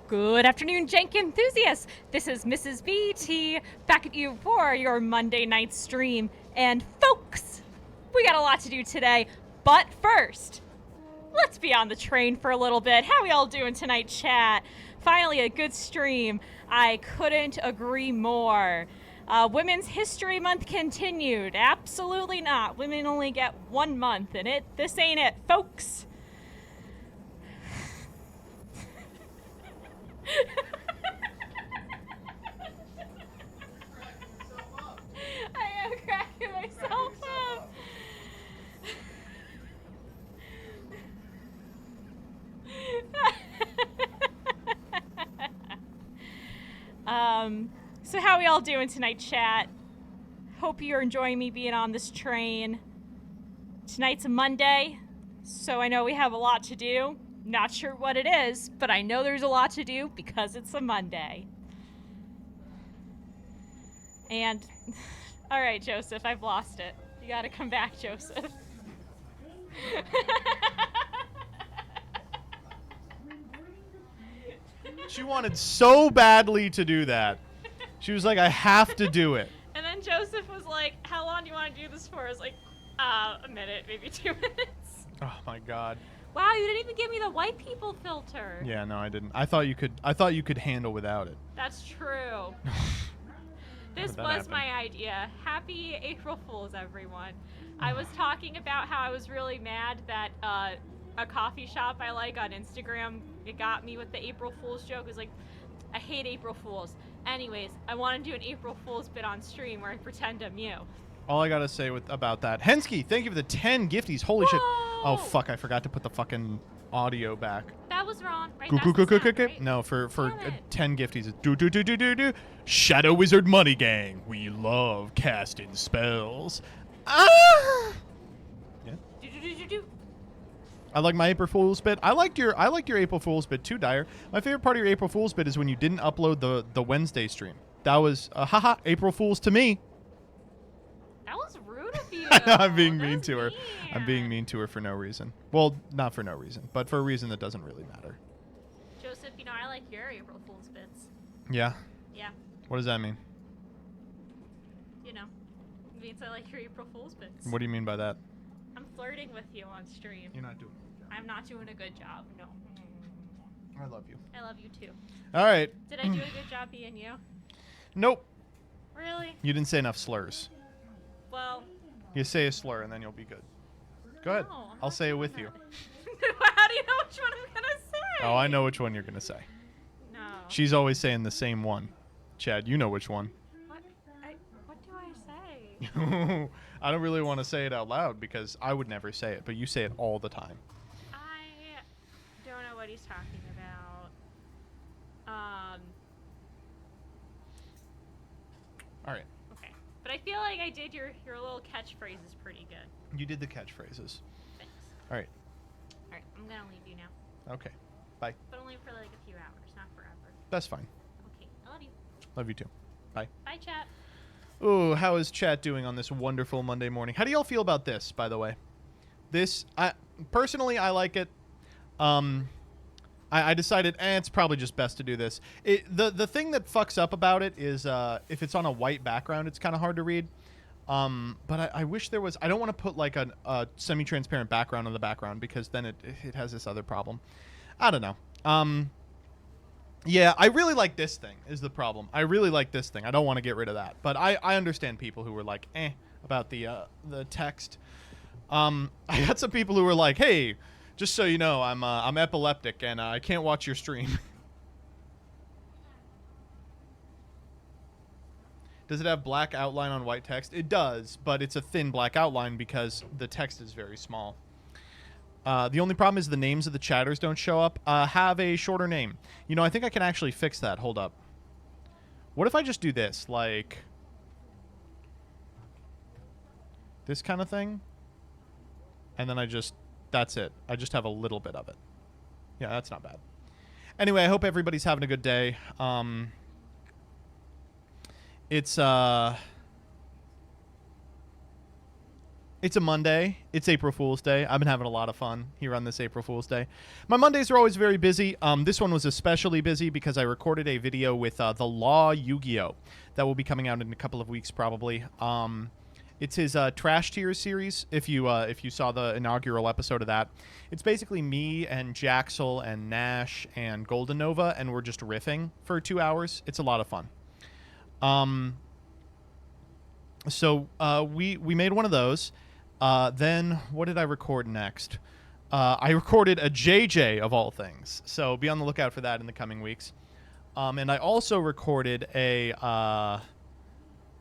Good afternoon, Jank enthusiasts. This is Mrs. BT back at you for your Monday night stream. And folks, we got a lot to do today. But first, let's be on the train for a little bit. How we all doing tonight, chat? Finally, a good stream. I couldn't agree more. Women's History Month continued. Absolutely not. Women only get 1 month, and this ain't it, folks. I am cracking myself up. So how we all doing tonight, chat? Hope you're enjoying me being on this train. Tonight's a Monday, so I know we have a lot to do. Not sure what it is, but I know there's a lot to do because it's a Monday. And, all right, Joseph, I've lost it. You gotta come back, Joseph. She wanted so badly to do that. She was like, I have to do it. And then Joseph was like, how long do you want to do this for? I was like, a minute, maybe 2 minutes. Oh my god. Wow, you didn't even give me the white people filter. Yeah, no, I didn't. I thought you could handle without it. That's true. This was my idea. Happy April Fools, everyone. I was talking about how I was really mad that a coffee shop I like on Instagram, it got me with the April Fools joke. It was like, I hate April Fools. Anyways, I want to do an April Fools bit on stream where I pretend I'm you. All I gotta say about that, Hensky, thank you for the 10 gifties. Holy shit! Oh fuck, I forgot to put the fucking audio back. That was wrong, right? Right? No, for 10 gifties. Do. Shadow Wizard Money Gang. We love casting spells. Ah! Yeah. Do. I like my April Fool's bit. I liked your April Fool's bit too, Dyer. My favorite part of your April Fool's bit is when you didn't upload the Wednesday stream. That was haha April Fools to me. That was rude of you. I know, I'm being mean to her. I'm being mean to her for no reason. Well, not for no reason, but for a reason that doesn't really matter. Joseph, I like your April Fool's bits. Yeah? Yeah. What does that mean? It means I like your April Fool's bits. What do you mean by that? I'm flirting with you on stream. You're not doing a good job. I'm not doing a good job, no. I love you. I love you too. All right. Did I do a good job being you? Nope. Really? You didn't say enough slurs. Well. You say a slur and then you'll be good. Go ahead. No, I'll say it with you. How do you know which one I'm going to say? Oh, I know which one you're going to say. No. She's always saying the same one. Chad, you know which one. What do I say? I don't really want to say it out loud because I would never say it, but you say it all the time. I don't know what he's talking about. All right. Okay. But I feel like I did your little catchphrases pretty good. You did the catchphrases. Thanks. All right. All right, I'm going to leave you now. Okay. Bye. But only for like a few hours, not forever. That's fine. Okay, I love you. Love you too. Bye. Bye, chat. Ooh, how is chat doing on this wonderful Monday morning? How do y'all feel about this, by the way? Personally, I like it. I decided, it's probably just best to do this. The thing that fucks up about it is if it's on a white background, it's kind of hard to read. But I wish there was... I don't want to put like a semi-transparent background on the background because then it has this other problem. I don't know. Yeah, I really like this thing is the problem. I really like this thing. I don't want to get rid of that. But I understand people who were like, about the text. I got some people who were like, hey, just so you know, I'm epileptic and I can't watch your stream. Does it have black outline on white text? It does, but it's a thin black outline because the text is very small. The only problem is the names of the chatters don't show up. Have a shorter name. I think I can actually fix that. Hold up. What if I just do this? Like... this kind of thing? And then that's it. I just have a little bit of it. Yeah, that's not bad. Anyway, I hope everybody's having a good day. It's It's a Monday. It's April Fool's Day. I've been having a lot of fun here on this April Fool's Day. My Mondays are always very busy. This one was especially busy because I recorded a video with The Law Yu-Gi-Oh! That will be coming out in a couple of weeks probably. It's his Trash Tiers series. If you saw the inaugural episode of that, it's basically me and Jaxel and Nash and Golden Nova, and we're just riffing for 2 hours. It's a lot of fun. So we made one of those. Then what did I record next? I recorded a JJ of all things. So be on the lookout for that in the coming weeks. And I also recorded a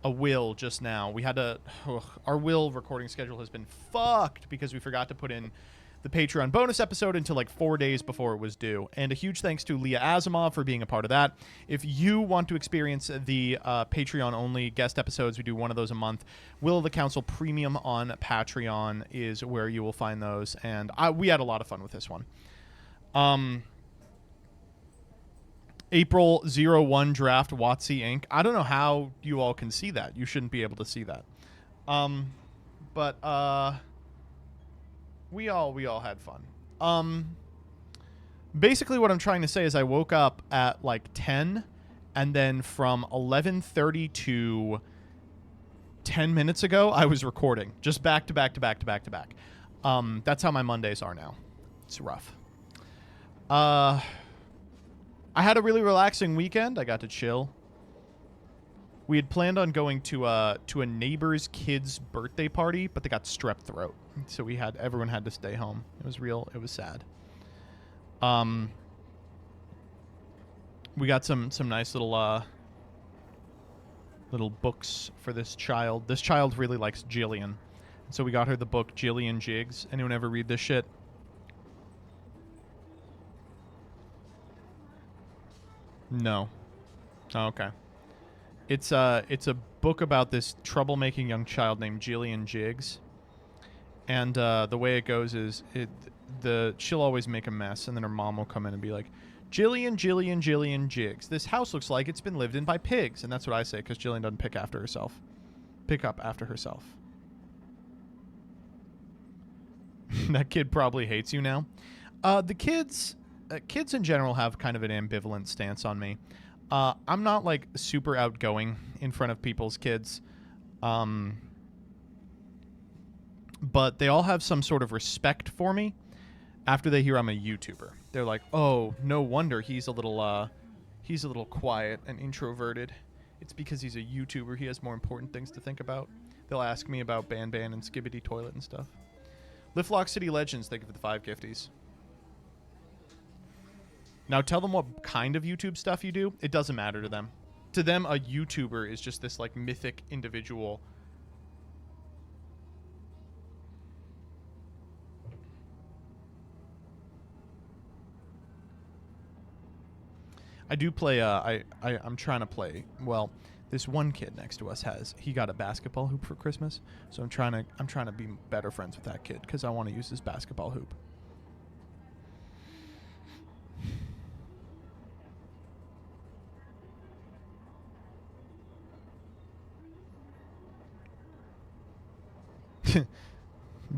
Will just now. We had our Will recording schedule has been fucked because we forgot to put in the Patreon bonus episode until like 4 days before it was due. And a huge thanks to Leah Asimov for being a part of that. If you want to experience the Patreon-only guest episodes, we do one of those a month. Will of the Council Premium on Patreon is where you will find those. And we had a lot of fun with this one. April 01 draft WotC Inc. I don't know how you all can see that. You shouldn't be able to see that. But we all had fun. Basically what I'm trying to say is I woke up at like 10, and then from 11:30 to 10 minutes ago I was recording, just back to back to back to back to back. That's how my Mondays are now. It's rough. I had a really relaxing weekend. I got to chill. We had planned on going to a neighbor's kid's birthday party, but they got strep throat, so everyone had to stay home. It was sad. We got some nice little books for this child. This child really likes Jillian, so we got her the book Jillian Jigs. Anyone ever read this shit? No. Oh, okay. It's a book about this troublemaking young child named Jillian Jigs, and the way it goes is she'll always make a mess, and then her mom will come in and be like, Jillian Jigs, this house looks like it's been lived in by pigs. And that's what I say, because Jillian doesn't pick up after herself. That kid probably hates you now. The kids in general have kind of an ambivalent stance on me. I'm not like super outgoing in front of people's kids, but they all have some sort of respect for me after they hear I'm a YouTuber. They're like, oh, no wonder he's a little quiet and introverted. It's because he's a YouTuber. He has more important things to think about. They'll ask me about Ban and Skibbity Toilet and stuff. Liftlock City Legends, thank you for the 5 gifties. Now tell them what kind of YouTube stuff you do. It doesn't matter to them. To them, a YouTuber is just this like mythic individual. I do play. I'm trying to play. Well, this one kid next to us he got a basketball hoop for Christmas, so I'm trying to be better friends with that kid because I want to use his basketball hoop.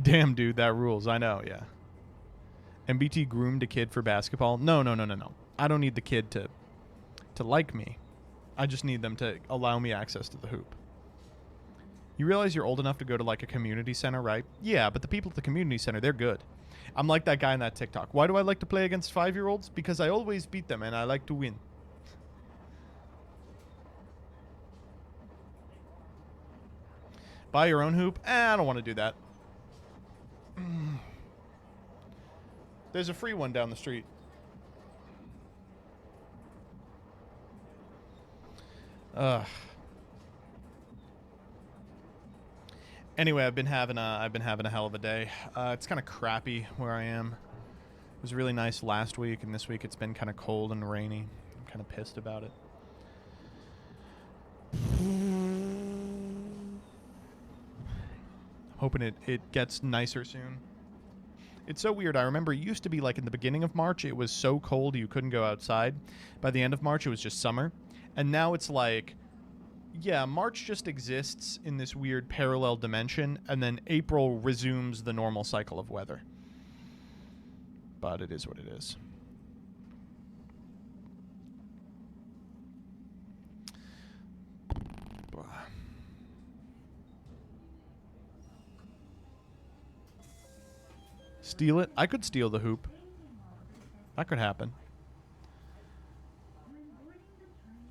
Damn, dude, that rules. I know, yeah. MBT groomed a kid for basketball. No. I don't need the kid to like me. I just need them to allow me access to the hoop. You realize you're old enough to go to like a community center, right? Yeah, but the people at the community center, they're good. I'm like that guy in that TikTok. Why do I like to play against 5-year-olds? Because I always beat them and I like to win. Buy your own hoop? I don't want to do that. There's a free one down the street. Anyway, I've been having a hell of a day. It's kind of crappy where I am. It was really nice last week, and this week it's been kind of cold and rainy. I'm kind of pissed about it. Hoping it gets nicer soon. It's so weird. I remember it used to be like in the beginning of March, it was so cold you couldn't go outside. By the end of March, it was just summer. And now it's like Yeah, March just exists in this weird parallel dimension, and then April resumes the normal cycle of weather. But it is what it is. Steal it? I could steal the hoop. That could happen.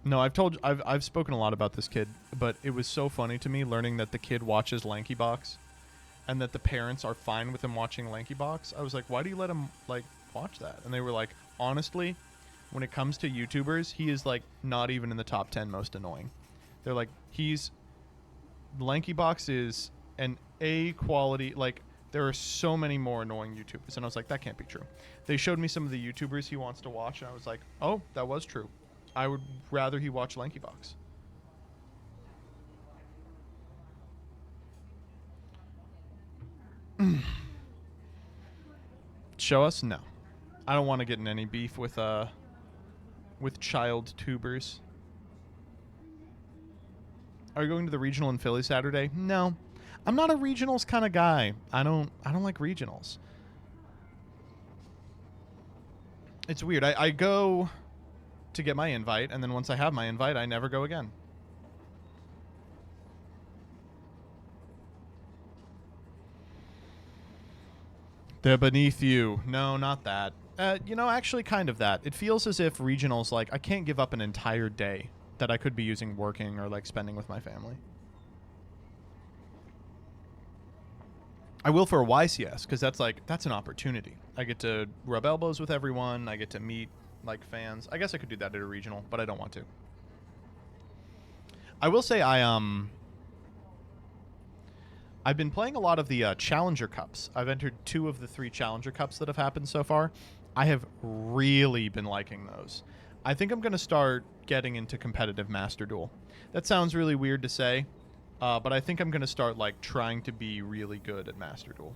No, I've spoken a lot about this kid, but it was so funny to me learning that the kid watches Lanky Box and that the parents are fine with him watching Lanky Box. I was like, why do you let him like watch that? And they were like, honestly, when it comes to YouTubers, he is like not even in the top 10 most annoying. They're like, Lanky Box is an A quality, like there are so many more annoying YouTubers. And I was like, that can't be true. They showed me some of the YouTubers he wants to watch, and I was like, oh, that was true. I would rather he watch Lanky Box. Show us? No. I don't want to get in any beef with child tubers. Are you going to the regional in Philly Saturday? No. I'm not a regionals kind of guy. I don't like regionals. It's weird. I go to get my invite, and then once I have my invite, I never go again. They're beneath you. No, not that. Actually kind of that. It feels as if regionals, like, I can't give up an entire day that I could be using working or, like, spending with my family. I will for a YCS, because that's an opportunity. I get to rub elbows with everyone. I get to meet like fans. I guess I could do that at a regional, but I don't want to. I will say I've been playing a lot of the Challenger Cups. I've entered 2 of the 3 Challenger Cups that have happened so far. I have really been liking those. I think I'm going to start getting into competitive Master Duel. That sounds really weird to say, but I think I'm going to start like trying to be really good at Master Duel.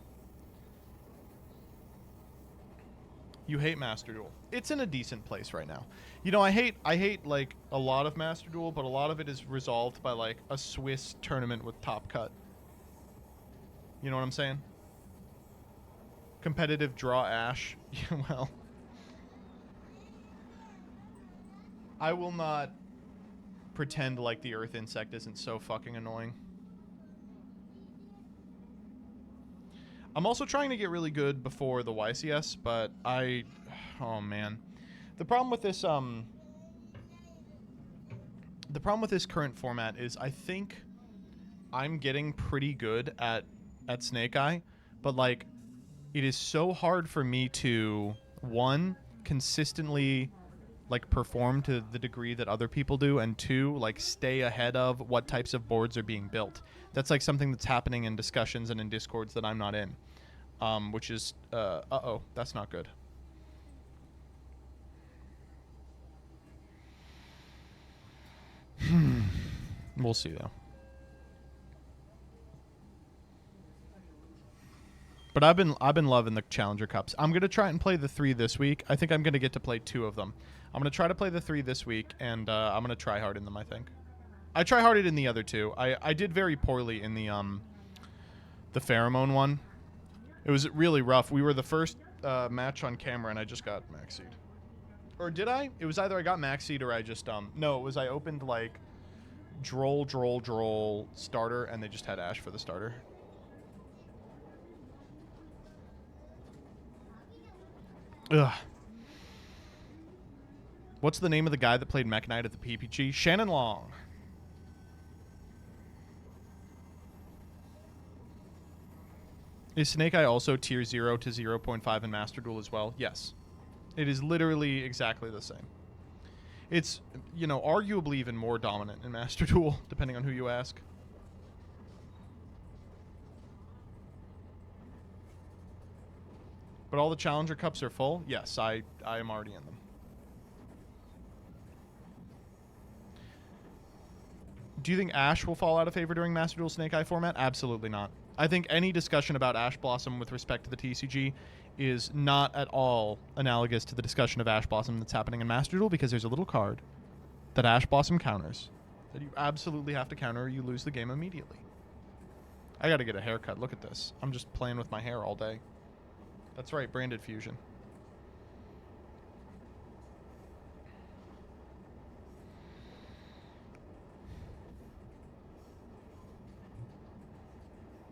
You hate Master Duel. It's in a decent place right now. You know, I hate like a lot of Master Duel, but a lot of it is resolved by like a Swiss tournament with Top Cut. You know what I'm saying? Competitive draw Ash. Yeah, well, I will not pretend like the Earth Insect isn't so fucking annoying. I'm also trying to get really good before the YCS, but oh man. The problem with this current format is I think I'm getting pretty good at Snake Eye, but like it is so hard for me to consistently like perform to the degree that other people do, and 2, like stay ahead of what types of boards are being built. That's like something that's happening in discussions and in Discords that I'm not in. Which is, uh-oh, that's not good. We'll see, though. But I've been loving the Challenger Cups. I'm going to try and play the 3 this week. I think I'm going to get to play 2 of them. I'm going to try to play the 3 this week, and I'm going to try hard in them, I think. I try harded in the other 2. I did very poorly in the pheromone one. It was really rough. We were the first match on camera, and I just got max seed. Or did I? It was either I got max seed or I just no, it was I opened like droll starter, and they just had Ash for the starter. Ugh. What's the name of the guy that played Mech Knight at the PPG? Shannon Long. Is Snake Eye also tier 0 to 0.5 in Master Duel as well? Yes. It is literally exactly the same. It's, arguably even more dominant in Master Duel, depending on who you ask. But all the Challenger Cups are full? Yes, I am already in them. Do you think Ash will fall out of favor during Master Duel Snake Eye format? Absolutely not. I think any discussion about Ash Blossom with respect to the TCG is not at all analogous to the discussion of Ash Blossom that's happening in Master Duel, because there's a little card that Ash Blossom counters that you absolutely have to counter or you lose the game immediately. I gotta get a haircut. Look at this. I'm just playing with my hair all day. That's right, branded fusion.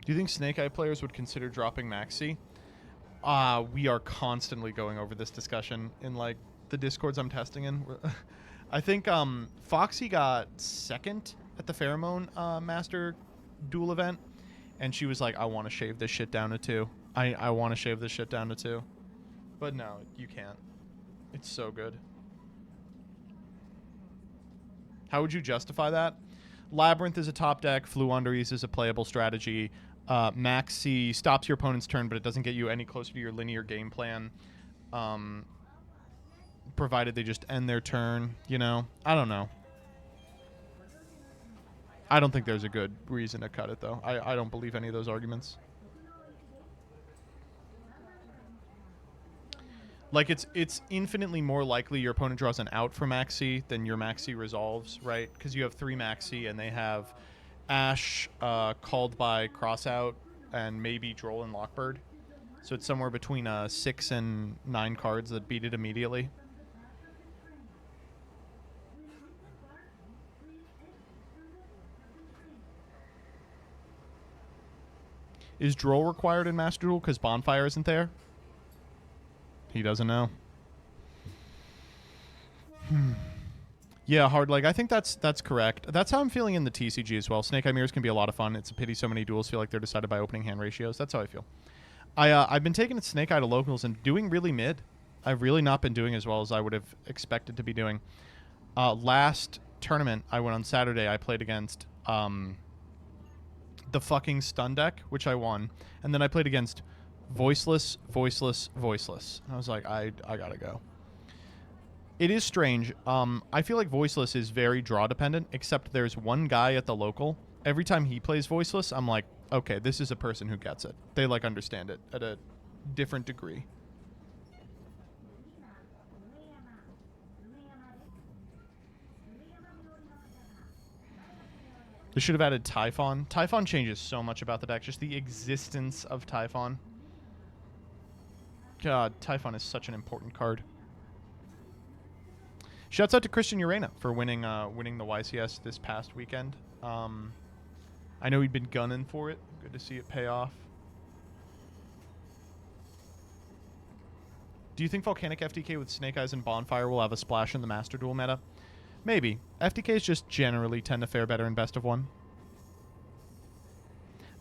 Do you think Snake Eye players would consider dropping Maxi? We are constantly going over this discussion in like the discords I'm testing in. I think Foxy got second at the Pheromone Master Duel event, and she was like, I want to shave this shit down to 2. I want to shave this shit down to 2. But no, you can't. It's so good. How would you justify that? Labyrinth is a top deck. Fluunderies is a playable strategy. Maxi stops your opponent's turn, but it doesn't get you any closer to your linear game plan. Provided they just end their turn, you know? I don't know. I don't think there's a good reason to cut it, though. I don't believe any of those arguments. Like, it's infinitely more likely your opponent draws an out for Maxi than your Maxi resolves, right? Because you have 3 Maxi, and they have Ash called by Crossout and maybe Droll and Lockbird. So it's somewhere between 6 and 9 cards that beat it immediately. Is Droll required in Master Duel because Bonfire isn't there? He doesn't know. Yeah, hard leg. I think that's correct. That's how I'm feeling in the TCG as well. Snake Eye Mirrors can be a lot of fun. It's a pity so many duels feel like they're decided by opening hand ratios. That's how I feel. I've been taking Snake Eye to locals and doing really mid. I've really not been doing as well as I would have expected to be doing. Last tournament I went on Saturday, I played against the fucking stun deck, which I won, and then I played against Voiceless. And I was like, I gotta go. It is strange. I feel like Voiceless is very draw dependent, except there's one guy at the local. Every time he plays Voiceless, I'm like, okay, this is a person who gets it. They like understand it at a different degree. They should have added Typhon. Typhon changes so much about the deck. Just the existence of Typhon. God, Typhon is such an important card. Shouts out to Christian Urena for winning the YCS this past weekend. I know he'd been gunning for it. Good to see it pay off. Do you think Volcanic FTK with Snake Eyes and Bonfire will have a splash in the Master Duel meta? Maybe. FTKs just generally tend to fare better in Best of 1.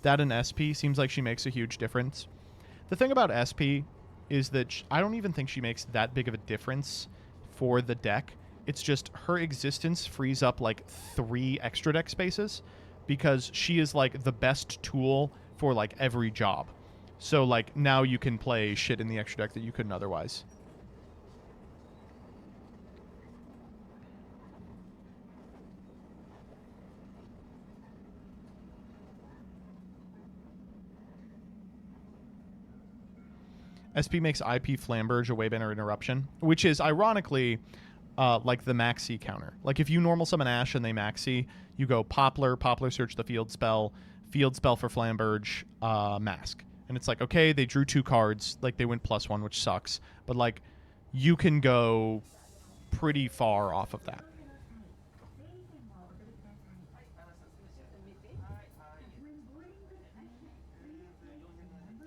That and SP seems like she makes a huge difference. The thing about SP is that I don't even think she makes that big of a difference for the deck. It's just her existence frees up like 3 extra deck spaces because she is like the best tool for like every job. So like now you can play shit in the extra deck that you couldn't otherwise. SP makes IP Flamberge a way better interruption, which is ironically like the Maxi counter. Like if you normal summon Ash and they Maxi, you go Poplar, Poplar search the field spell for Flamberge, Mask. And it's like, okay, they drew 2 cards, like they went +1, which sucks. But like you can go pretty far off of that.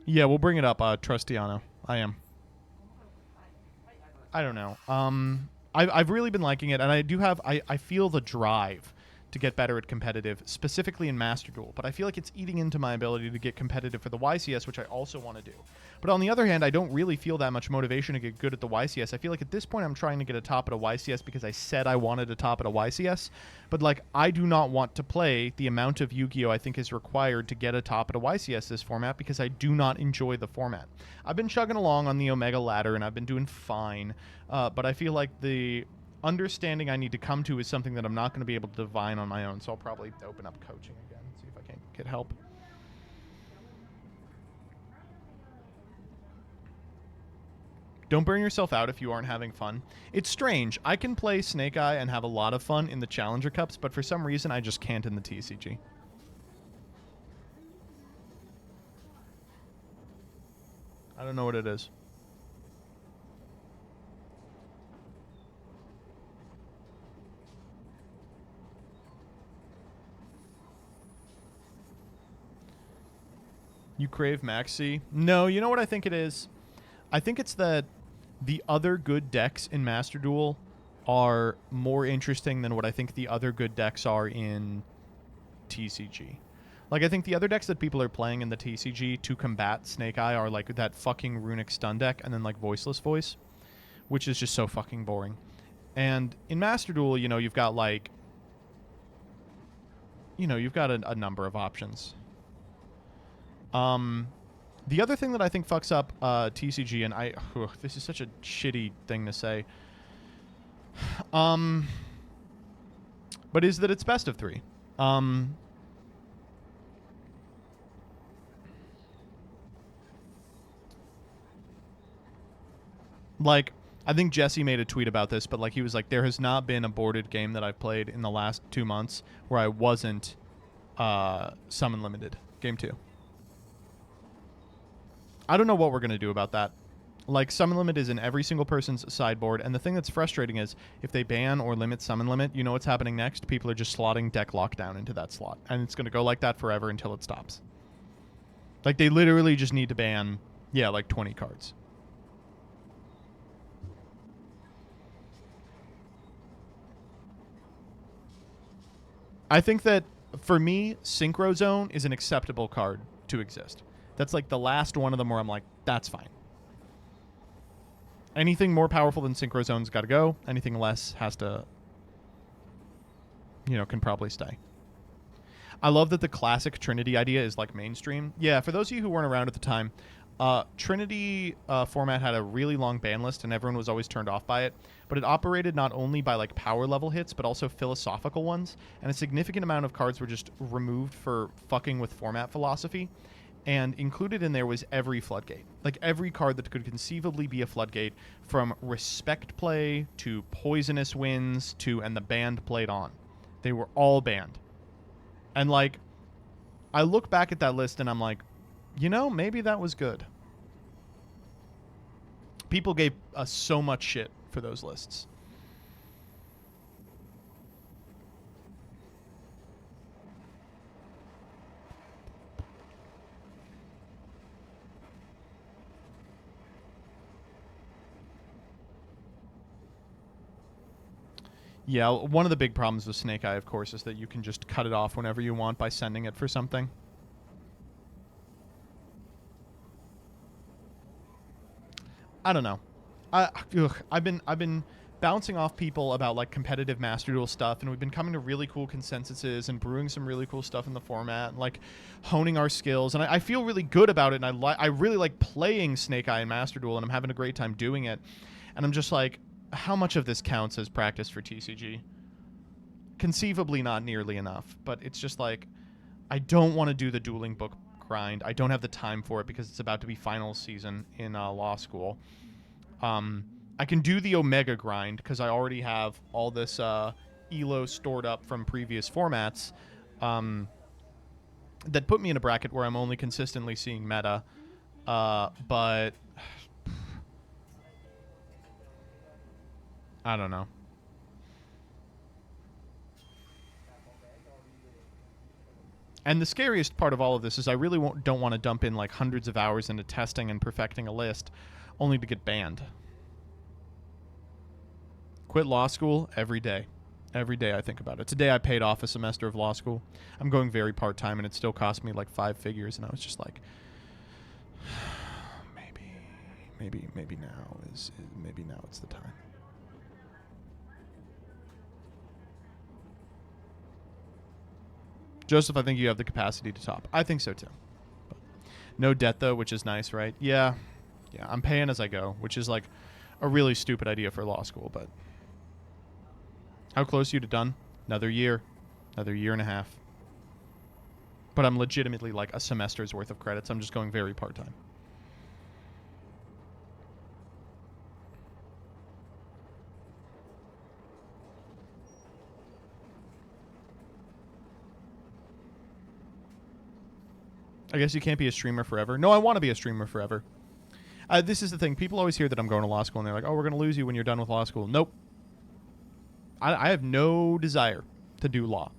Yeah, we'll bring it up, Trustiano. I am. I don't know. I've really been liking it, and I do have... I feel the drive to get better at competitive, specifically in Master Duel, but I feel like it's eating into my ability to get competitive for the YCS, which I also want to do. But on the other hand, I don't really feel that much motivation to get good at the YCS. I feel like at this point I'm trying to get a top at a YCS because I said I wanted a top at a YCS, but like I do not want to play the amount of Yu-Gi-Oh! I think is required to get a top at a YCS this format because I do not enjoy the format. I've been chugging along on the Omega ladder and I've been doing fine, but I feel like the understanding I need to come to is something that I'm not going to be able to divine on my own, so I'll probably open up coaching again, see if I can get help. Don't burn yourself out if you aren't having fun. It's strange. I can play Snake Eye and have a lot of fun in the Challenger Cups, but for some reason I just can't in the TCG. I don't know what it is. You crave Maxi? No, you know what I think it is? I think it's that the other good decks in Master Duel are more interesting than what I think the other good decks are in TCG. Like, I think the other decks that people are playing in the TCG to combat Snake Eye are, like, that fucking Runic Stun deck and then, like, Voiceless Voice, which is just so fucking boring. And in Master Duel, you know, you've got, like... You know, you've got a number of options. The other thing that I think fucks up TCG, and this is such a shitty thing to say, but is that it's best of 3. Like, I think Jesse made a tweet about this, but like he was like, there has not been a boarded game that I've played in the last 2 months where I wasn't Summon Limited. Game 2. I don't know what we're going to do about that. Like, Summon Limit is in every single person's sideboard, and the thing that's frustrating is if they ban or limit Summon Limit, you know what's happening next? People are just slotting Deck Lockdown into that slot, and it's going to go like that forever until it stops. Like, they literally just need to ban, yeah, like 20 cards. I think that, for me, Synchro Zone is an acceptable card to exist. That's like the last one of them where I'm like, that's fine. Anything more powerful than Synchro Zone's got to go. Anything less has to, you know, can probably stay. I love that the classic Trinity idea is like mainstream. Yeah, for those of you who weren't around at the time, Trinity format had a really long ban list and everyone was always turned off by it. But it operated not only by like power level hits, but also philosophical ones. And a significant amount of cards were just removed for fucking with format philosophy. And included in there was every floodgate. Like, every card that could conceivably be a floodgate, from Respect Play to Poisonous Winds to And the Band Played On. They were all banned. And, like, I look back at that list and I'm like, you know, maybe that was good. People gave us so much shit for those lists. Yeah, one of the big problems with Snake Eye, of course, is that you can just cut it off whenever you want by sending it for something. I don't know. I've been bouncing off people about like competitive Master Duel stuff, and we've been coming to really cool consensuses and brewing some really cool stuff in the format, and like honing our skills. And I feel really good about it, and I really like playing Snake Eye in Master Duel, and I'm having a great time doing it. And I'm just like, how much of this counts as practice for TCG? Conceivably not nearly enough, but it's just like, I don't want to do the dueling book grind. I don't have the time for it because it's about to be final season in law school. I can do the Omega grind because I already have all this ELO stored up from previous formats that put me in a bracket where I'm only consistently seeing meta, but I don't know. And the scariest part of all of this is I really don't want to dump in like hundreds of hours into testing and perfecting a list only to get banned. Quit law school every day. Every day I think about it. Today I paid off a semester of law school. I'm going very part-time and it still cost me like 5 figures, and I was just like, maybe now it's the time. Joseph, I think you have the capacity to top. I think so too. But no debt though, which is nice, right? Yeah, I'm paying as I go, which is like a really stupid idea for law school, but how close are you to done? Another year and a half. But I'm legitimately like a semester's worth of credits. I'm just going very part-time. I guess you can't be a streamer forever. No, I want to be a streamer forever. This is the thing. People always hear that I'm going to law school, and they're like, oh, we're going to lose you when you're done with law school. Nope. I have no desire to do law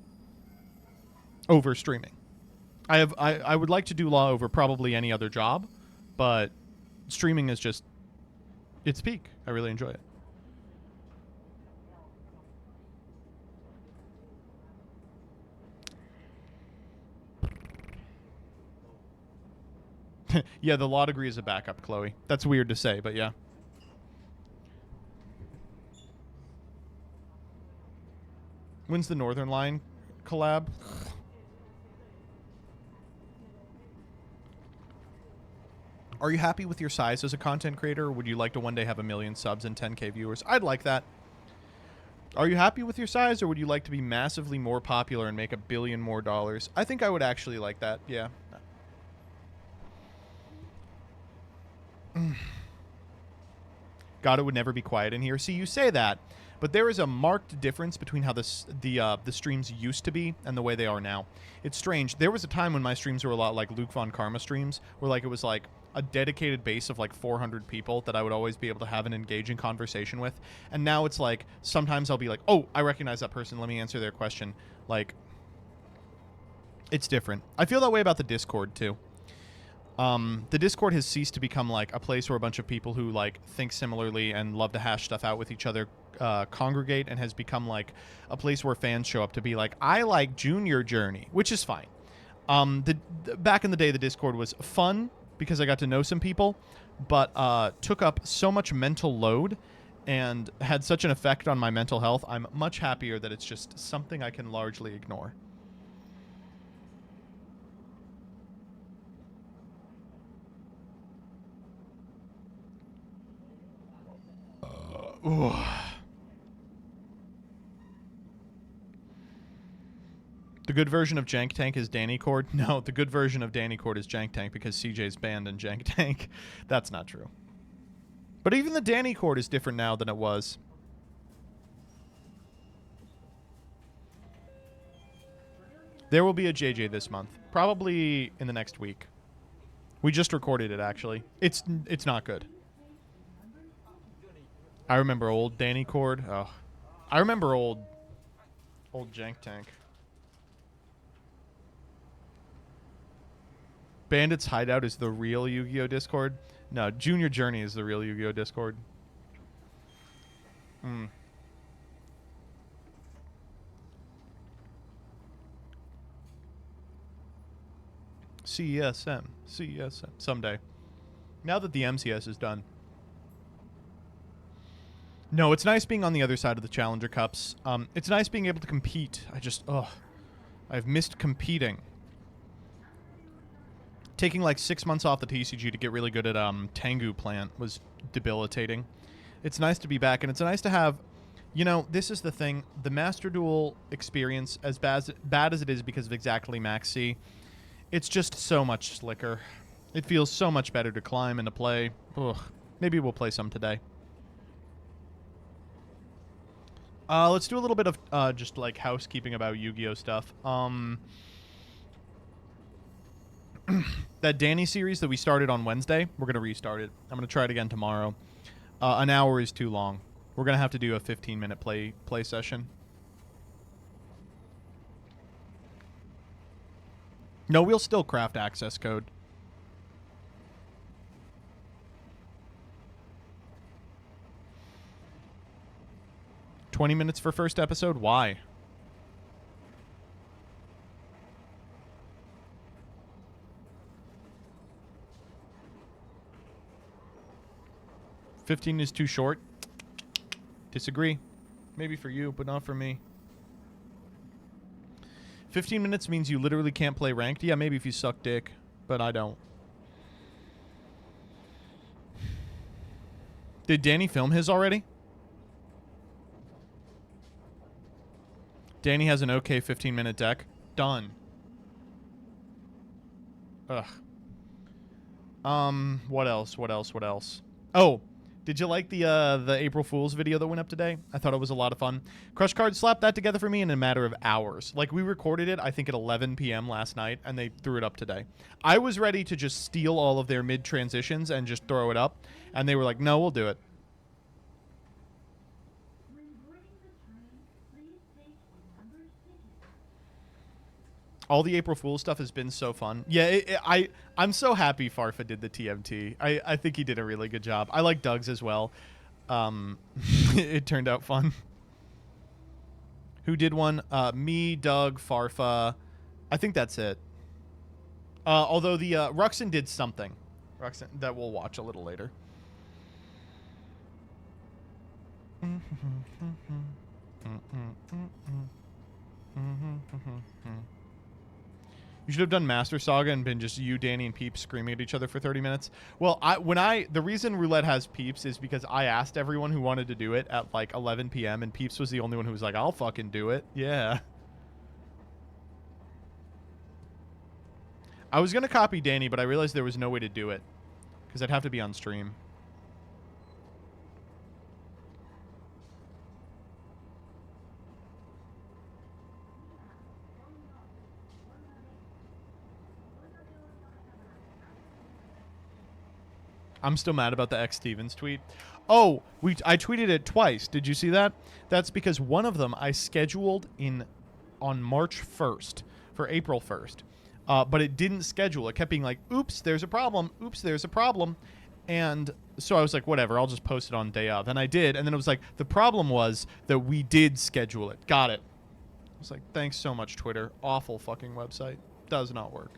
over streaming. I would like to do law over probably any other job, but streaming is just its peak. I really enjoy it. Yeah, the law degree is a backup, Chloe. That's weird to say, but yeah. When's the Northern Line collab? Are you happy with your size as a content creator, or would you like to one day have 1 million subs and 10K viewers? I'd like that. Are you happy with your size, or would you like to be massively more popular and make $1 billion more dollars? I think I would actually like that, yeah. God, it would never be quiet in here. See, you say that, but there is a marked difference between how the streams used to be and the way they are now. It's strange. There was a time when my streams were a lot like Luke Von Karma streams, where like it was like a dedicated base of like 400 people that I would always be able to have an engaging conversation with. And now it's like sometimes I'll be like, oh, I recognize that person. Let me answer their question. Like, it's different. I feel that way about the Discord too. The Discord has ceased to become like a place where a bunch of people who like think similarly and love to hash stuff out with each other congregate, and has become like a place where fans show up to be like, I like Junior Journey, which is fine. Back in the day, the Discord was fun because I got to know some people, but took up so much mental load and had such an effect on my mental health. I'm much happier that it's just something I can largely ignore. The good version of Jank Tank is Danny Cord? No, the good version of Danny Cord is Jank Tank because CJ's banned in Jank Tank. That's not true. But even the Danny Cord is different now than it was. There will be a JJ this month. Probably in the next week. We just recorded it, actually. It's not good. I remember old Danny Cord. Oh, I remember old Jank Tank. Bandit's Hideout is the real Yu-Gi-Oh! Discord. No, Junior Journey is the real Yu-Gi-Oh! Discord. CESM. Someday. Now that the MCS is done. No, it's nice being on the other side of the Challenger Cups. It's nice being able to compete. I've missed competing. Taking like 6 months off the TCG to get really good at Tengu Plant was debilitating. It's nice to be back, and it's nice to have, you know, this is the thing. The Master Duel experience, as bad as it is because of exactly Max C, it's just so much slicker. It feels so much better to climb and to play. Ugh. Maybe we'll play some today. Let's do a little bit of just like housekeeping about Yu-Gi-Oh stuff. That Danny series that we started on Wednesday, we're going to restart it. I'm going to try it again tomorrow. An hour is too long. We're going to have to do a 15-minute play session. No, we'll still craft access code. $20 minutes for first episode? Why? $15 is too short? Disagree. Maybe for you, but not for me. 15 minutes means you literally can't play ranked? Yeah, maybe if you suck dick, but I don't. Did Danny film his already? Danny has an okay 15-minute deck. Done. Ugh. What else? Oh, Did you like the April Fool's video that went up today? I thought it was a lot of fun. Crush Card slapped that together for me in a matter of hours. Like, we recorded it, I think, at 11 p.m. last night, and they threw it up today. I was ready to just steal all of their mid-transitions and just throw it up, and they were like, no, we'll do it. All the April Fool's stuff has been so fun. Yeah, I'm so happy Farfa did the TMT. I think he did a really good job. I like Doug's as well. It turned out fun. Who did one? Me, Doug, Farfa. I think that's it. Although the Ruxin did something. Ruxin that we'll watch a little later. You should have done Master Saga and been just you, Danny, and Peeps screaming at each other for 30 minutes. Well, the reason Roulette has Peeps is because I asked everyone who wanted to do it at like 11 p.m. and Peeps was the only one who was like, I'll fucking do it. Yeah. I was going to copy Danny, but I realized there was no way to do it because I'd have to be on stream. I'm still mad about the X Stevens tweet. Oh, I tweeted it twice. Did you see that? That's because one of them I scheduled on March 1st for April 1st. But it didn't schedule. It kept being like, oops, there's a problem. Oops, there's a problem. And so I was like, whatever, I'll just post it on day of. And I did. And then it was like, the problem was that we did schedule it. Got it. I was like, thanks so much, Twitter. Awful fucking website. Does not work.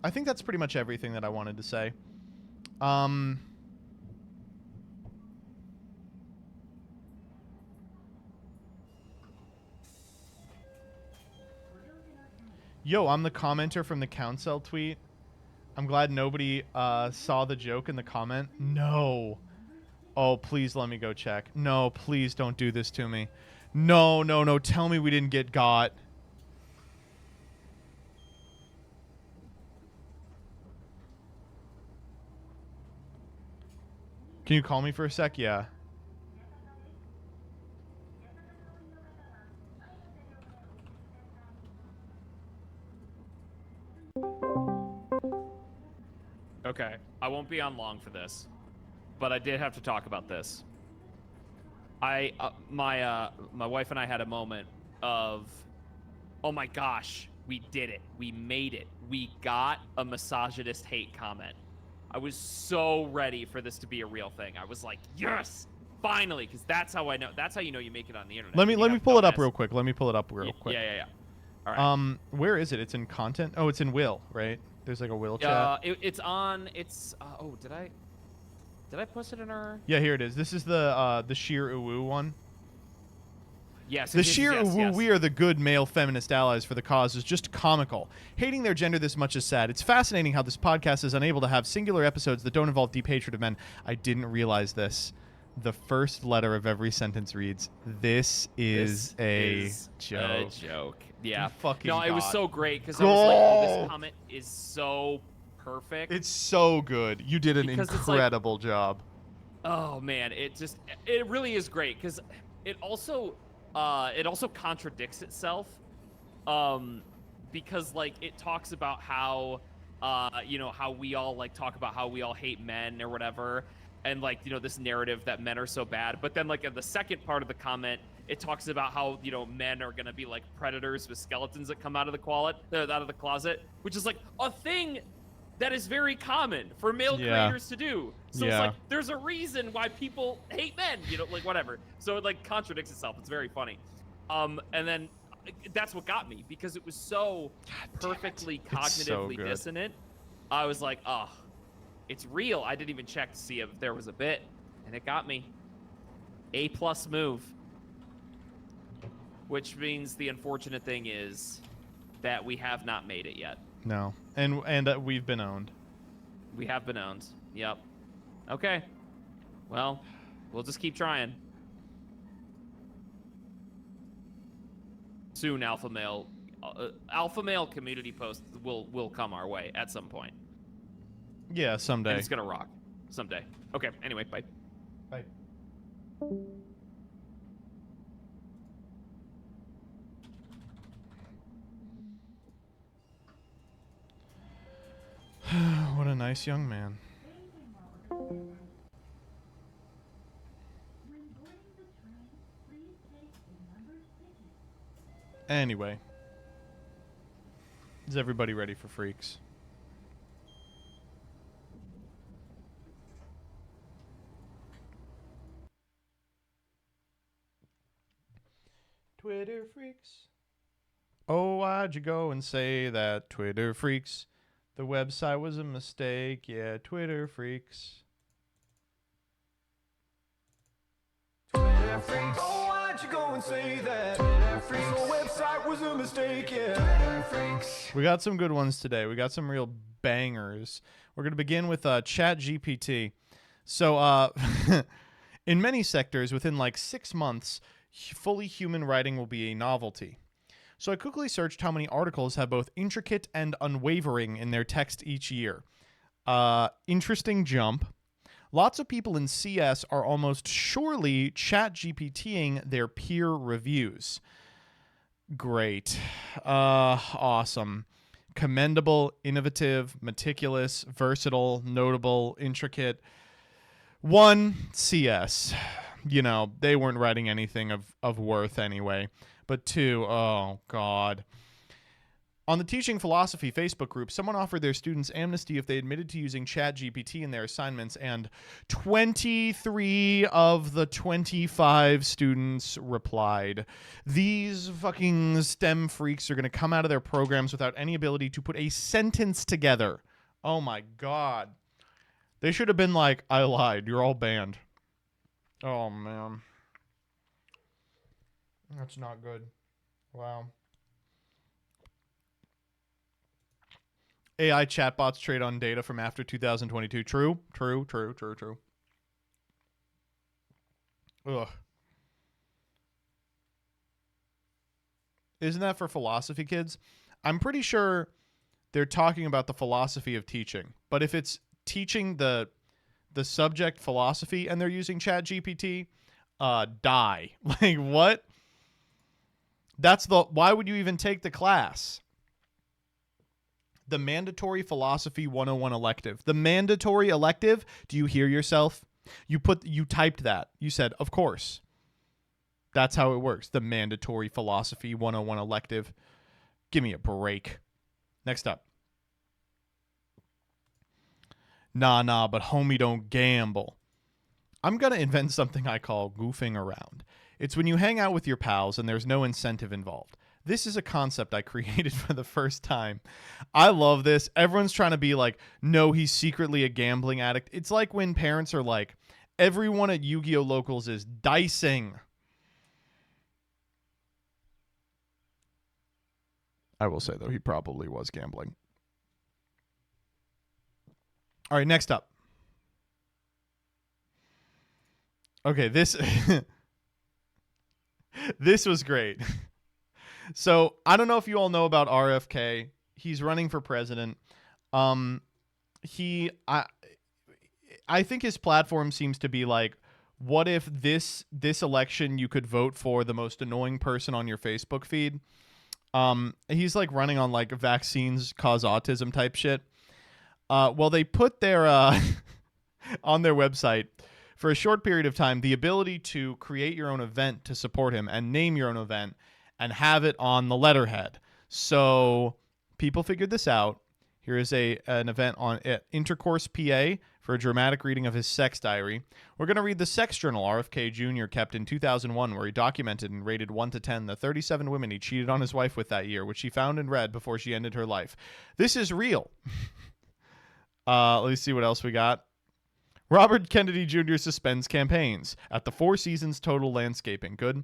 I think that's pretty much everything that I wanted to say. Yo, I'm the commenter from the Council tweet. I'm glad nobody saw the joke in the comment. No. Oh, please let me go check. No, please don't do this to me. No, no, no. Tell me we didn't get got. Can you call me for a sec? Yeah. Okay, I won't be on long for this, but I did have to talk about this. My wife and I had a moment of, oh my gosh, we did it. We made it. We got a misogynist hate comment. I was so ready for this to be a real thing. I was like, yes, finally, because that's how I know. That's how you know you make it on the internet. Let me pull it up real quick. Let me pull it up real quick. Yeah. All right. Where is it? It's in content. Oh, it's in Will, right? There's like a Will chat. It's on. It's. Oh, did I post it in our? Yeah, here it is. This is the sheer uwu one. Yes. The sheer uwu, we are the good male feminist allies for the cause, is just comical. Hating their gender this much is sad. It's fascinating how this podcast is unable to have singular episodes that don't involve deep hatred of men. I didn't realize this. The first letter of every sentence reads, "This is a joke." A joke. Yeah. Fucking no, it was God. so great because I was like, oh, this comment is so perfect. It's so good. You did an Because it's incredible job. Oh man, it really is great because it also contradicts itself, because like it talks about how how we all like talk about how we all hate men or whatever, and like this narrative that men are so bad, but then like in the second part of the comment it talks about how men are gonna be like predators with skeletons that come out of the closet, which is like a thing that is very common for male creators to do. So it's like, there's a reason why people hate men, like whatever. So it like contradicts itself. It's very funny. And then that's what got me, because it was so perfectly cognitively dissonant. I was like, oh, it's real. I didn't even check to see if there was a bit, and it got me. A+ move. Which means the unfortunate thing is that we have not made it yet. No, and we've been owned. We have been owned. Yep. Okay. Well, we'll just keep trying. Soon, alpha male community posts will come our way at some point. Yeah, someday. And it's gonna rock someday. Okay. Anyway, bye. Bye. What a nice young man. Anyway. Is everybody ready for freaks? Twitter freaks. Oh, why'd you go and say that, Twitter freaks? The website was a mistake. Yeah, Twitter freaks. Twitter freaks. Oh, why'd you go and say that? Twitter freaks. The website was a mistake, yeah. Twitter freaks. We got some good ones today. We got some real bangers. We're going to begin with ChatGPT. So, in many sectors, within like 6 months, fully human writing will be a novelty. So I quickly searched how many articles have both intricate and unwavering in their text each year. Interesting jump. Lots of people in CS are almost surely ChatGPTing their peer reviews. Great. Awesome. Commendable, innovative, meticulous, versatile, notable, intricate. 1, CS. You know, they weren't writing anything of worth anyway. But 2, oh, God. On the Teaching Philosophy Facebook group, someone offered their students amnesty if they admitted to using ChatGPT in their assignments, and 23 of the 25 students replied. These fucking STEM freaks are going to come out of their programs without any ability to put a sentence together. Oh, my God. They should have been like, I lied. You're all banned. Oh, man. That's not good. Wow. AI chatbots trade on data from after 2022. True. Ugh. Isn't that for philosophy kids? I'm pretty sure they're talking about the philosophy of teaching. But if it's teaching the subject philosophy and they're using ChatGPT, die. Like, what? Why would you even take the class? The mandatory philosophy 101 elective. The mandatory elective, do you hear yourself? You typed that. You said, of course. That's how it works. The mandatory philosophy 101 elective. Give me a break. Next up. Nah, but homie don't gamble. I'm going to invent something I call goofing around. It's when you hang out with your pals and there's no incentive involved. This is a concept I created for the first time. I love this. Everyone's trying to be like, no, he's secretly a gambling addict. It's like when parents are like, everyone at Yu-Gi-Oh! Locals is dicing. I will say, though, he probably was gambling. All right, next up. Okay, this this was great. So, I don't know if you all know about RFK. He's running for president. I think his platform seems to be like, what if this election you could vote for the most annoying person on your Facebook feed? He's like running on like vaccines cause autism type shit. Well, they put their on their website for a short period of time the ability to create your own event to support him and name your own event and have it on the letterhead. So people figured this out. Here is an event on Intercourse PA for a dramatic reading of his sex diary. We're going to read the sex journal RFK Jr. kept in 2001, where he documented and rated 1 to 10 the 37 women he cheated on his wife with that year, which she found and read before she ended her life. This is real. Let's see what else we got. Robert Kennedy Jr. suspends campaigns at the Four Seasons Total Landscaping. Good.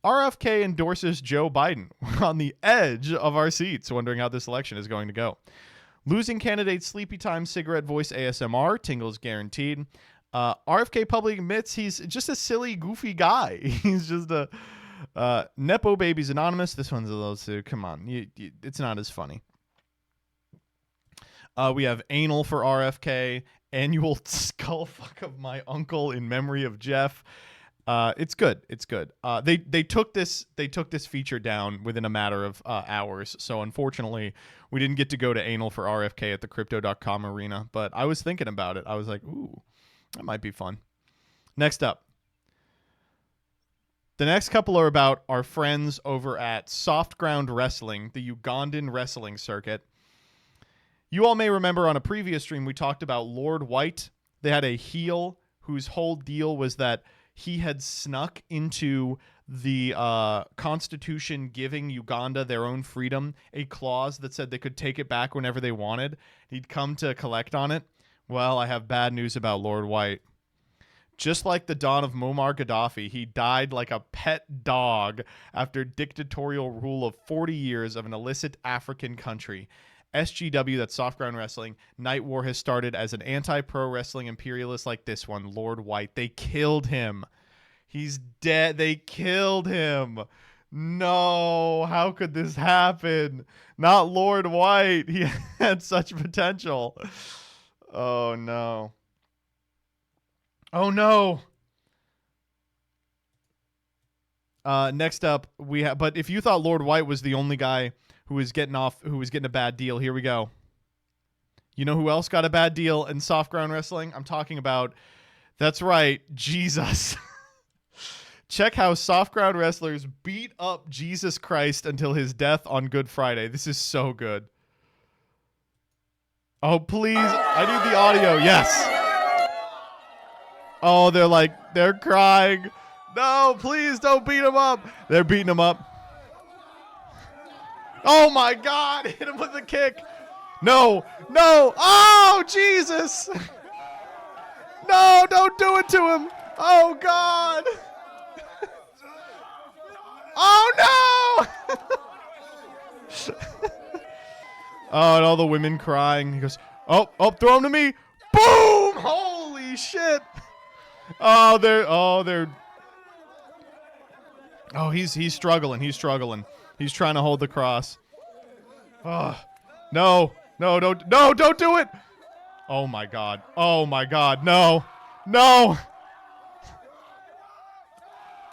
RFK endorses Joe Biden. We're on the edge of our seats, wondering how this election is going to go. Losing candidate sleepy time cigarette voice ASMR. Tingles guaranteed. RFK publicly admits he's just a silly, goofy guy. He's just a Nepo Babies Anonymous. This one's a little too. Come on, it's not as funny. We have anal for RFK. Annual skull fuck of my uncle in memory of Jeff. It's good. It's good. They took this feature down within a matter of hours. So unfortunately, we didn't get to go to anal for RFK at the crypto.com arena. But I was thinking about it. I was like, ooh, that might be fun. Next up. The next couple are about our friends over at Soft Ground Wrestling, the Ugandan wrestling circuit. You all may remember on a previous stream we talked about Lord White. They had a heel whose whole deal was that he had snuck into the Constitution giving Uganda their own freedom, a clause that said they could take it back whenever they wanted. He'd come to collect on it. Well, I have bad news about Lord White. Just like the dawn of Muammar Gaddafi, he died like a pet dog after dictatorial rule of 40 years of an illicit African country. SGW, that's Soft Ground Wrestling, Night War has started as an anti-pro wrestling imperialist like this one, Lord White. They killed him. He's dead. They killed him. No, how could this happen? Not Lord White. He had such potential. Oh, no. Oh, no. Next up, we have. But if you thought Lord White was the only guy who was getting a bad deal, here we go. You know who else got a bad deal in Soft Ground Wrestling? I'm talking about, that's right, Jesus. Check how Soft Ground wrestlers beat up Jesus Christ until his death on Good Friday. This is so good. Oh, please. I need the audio. Yes. Oh, they're crying. No, please don't beat him up. They're beating him up. Oh, my God. Hit him with a kick. No. Oh, Jesus. No, don't do it to him. Oh, God. Oh, no. Oh, and all the women crying. He goes, oh, throw him to me. Boom. Holy shit. Oh, he's struggling. He's trying to hold the cross. Oh, no, don't do it. Oh my God. No.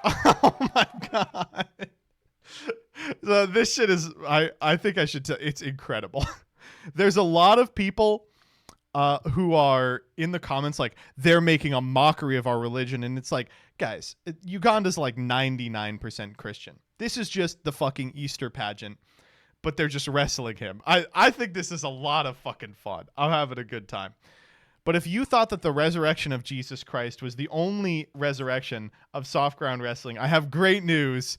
Oh my God. So this shit is, I think I should tell, it's incredible. There's a lot of people who are in the comments like they're making a mockery of our religion, and it's like, guys, Uganda's like 99% Christian. This is just the fucking Easter pageant, but they're just wrestling him. I think this is a lot of fucking fun. I'm having a good time. But if you thought that the resurrection of Jesus Christ was the only resurrection of Soft Ground Wrestling, I have great news.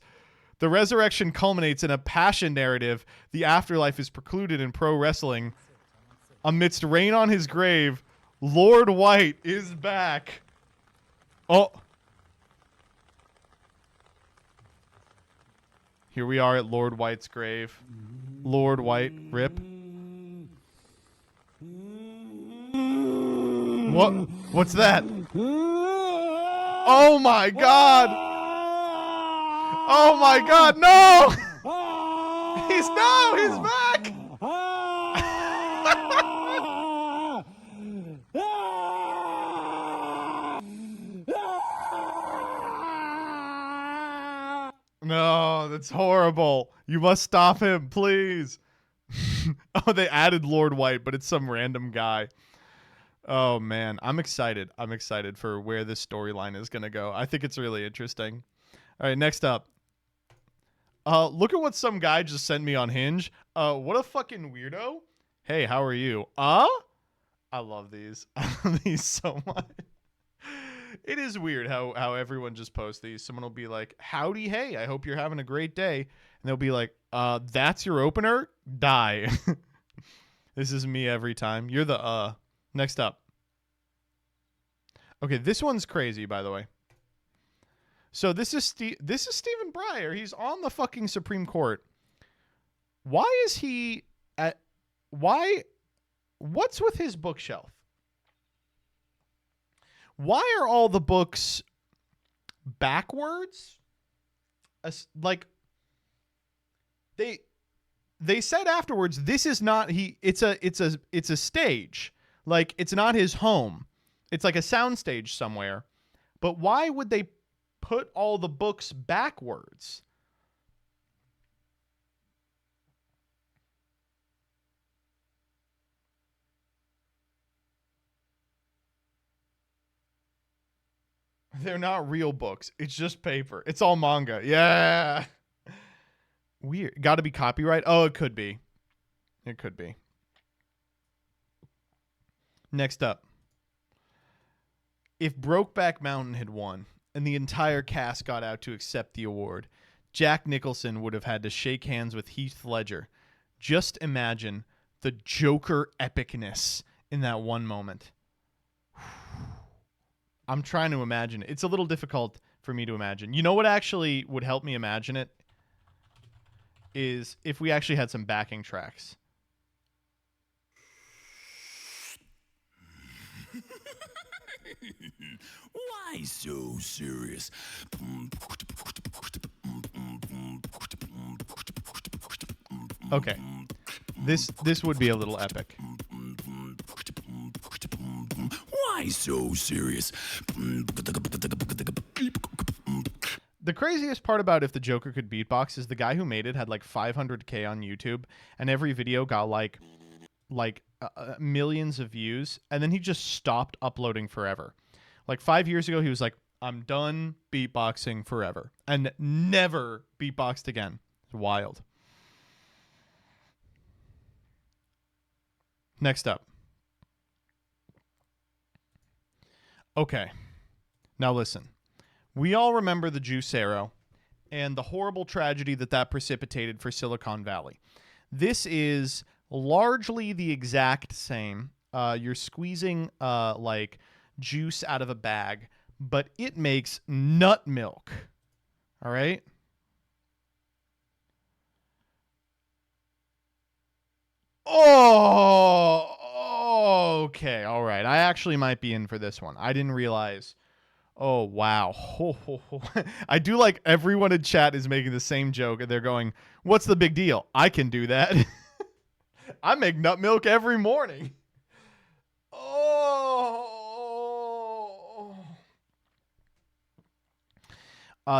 The resurrection culminates in a passion narrative. The afterlife is precluded in pro wrestling. Amidst rain on his grave, Lord White is back. Oh. Here we are at Lord White's grave. Lord White, rip. What? What's that? Oh my God! Oh my God! No! He's back! No, that's horrible. You must stop him, please. Oh, they added Lord White, but it's some random guy. Oh, man. I'm excited. I'm excited for where this storyline is going to go. I think it's really interesting. All right, next up. Look at what some guy just sent me on Hinge. What a fucking weirdo. Hey, how are you? I love these. I love these so much. It is weird how everyone just posts these. Someone will be like, howdy, hey, I hope you're having a great day. And they'll be like, that's your opener? Die. This is me every time. You're the Next up. Okay, this one's crazy, by the way. So this is Stephen Breyer. He's on the fucking Supreme Court. Why what's with his bookshelf? Why are all the books backwards? Like they said afterwards, this is not it's a stage. Like, it's not his home. It's like a soundstage somewhere. But why would they put all the books backwards? They're not real books. It's just paper. It's all manga. Yeah. Weird. Got to be copyright? Oh, it could be. It could be. Next up. If Brokeback Mountain had won and the entire cast got out to accept the award, Jack Nicholson would have had to shake hands with Heath Ledger. Just imagine the Joker epicness in that one moment. I'm trying to imagine it. It's a little difficult for me to imagine. You know what actually would help me imagine it? Is if we actually had some backing tracks. Why so serious? Okay. This would be a little epic. Why so serious? The craziest part about If the Joker Could Beatbox is the guy who made it had like 500K on YouTube, and every video got like millions of views, and then he just stopped uploading forever. Like 5 years ago, he was like, I'm done beatboxing forever, and never beatboxed again. It's wild. Next up. Okay. Now listen. We all remember the Juicero and the horrible tragedy that precipitated for Silicon Valley. This is largely the exact same. You're squeezing like juice out of a bag, but it makes nut milk. All right? Oh, okay. All right. I actually might be in for this one. I didn't realize. Oh, wow. I do like everyone in chat is making the same joke, and they're going, what's the big deal? I can do that. I make nut milk every morning. Oh.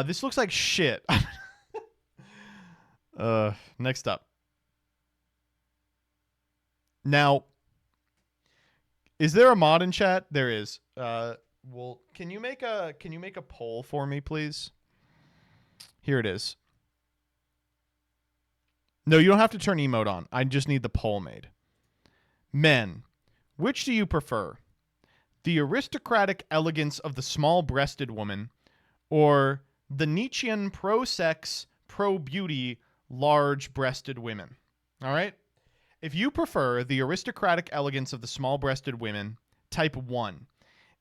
This looks like shit. Next up. Now, is there a mod in chat? There is. Well, can you make a poll for me, please? Here it is. No, you don't have to turn emote on. I just need the poll made. Men, which do you prefer? The aristocratic elegance of the small-breasted woman, or the Nietzschean pro-sex, pro-beauty, large-breasted women? All right? If you prefer the aristocratic elegance of the small-breasted women, type 1.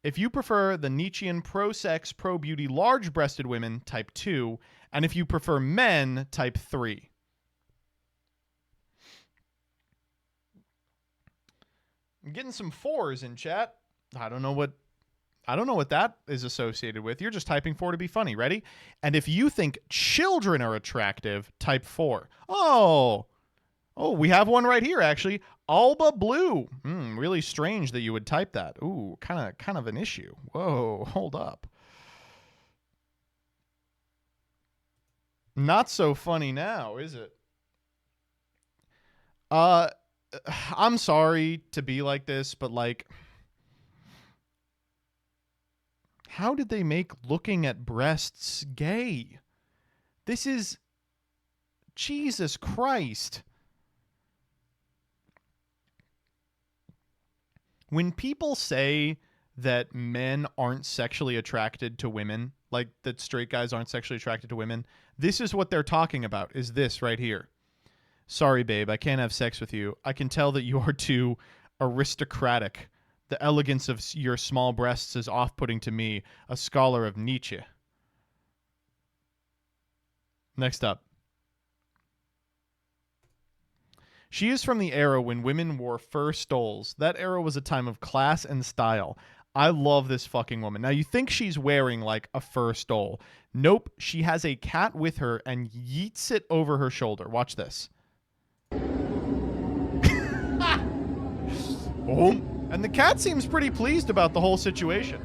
If you prefer the Nietzschean pro-sex, pro-beauty, large-breasted women, type 2. And if you prefer men, type 3. I'm getting some 4s in chat. I don't know what that is associated with. You're just typing 4 to be funny. Ready? And if you think children are attractive, type 4. Oh, we have one right here, actually. Alba Blue. Really strange that you would type that. Ooh, kind of an issue. Whoa, hold up. Not so funny now, is it? I'm sorry to be like this, but like, how did they make looking at breasts gay? This is Jesus Christ. When people say that men aren't sexually attracted to women, like that straight guys aren't sexually attracted to women, this is what they're talking about, is this right here. Sorry, babe, I can't have sex with you. I can tell that you are too aristocratic. The elegance of your small breasts is off-putting to me, a scholar of Nietzsche. Next up. She is from the era when women wore fur stoles. That era was a time of class and style. I love this fucking woman. Now, you think she's wearing, like, a fur stole. Nope. She has a cat with her and yeets it over her shoulder. Watch this. Boom. And the cat seems pretty pleased about the whole situation.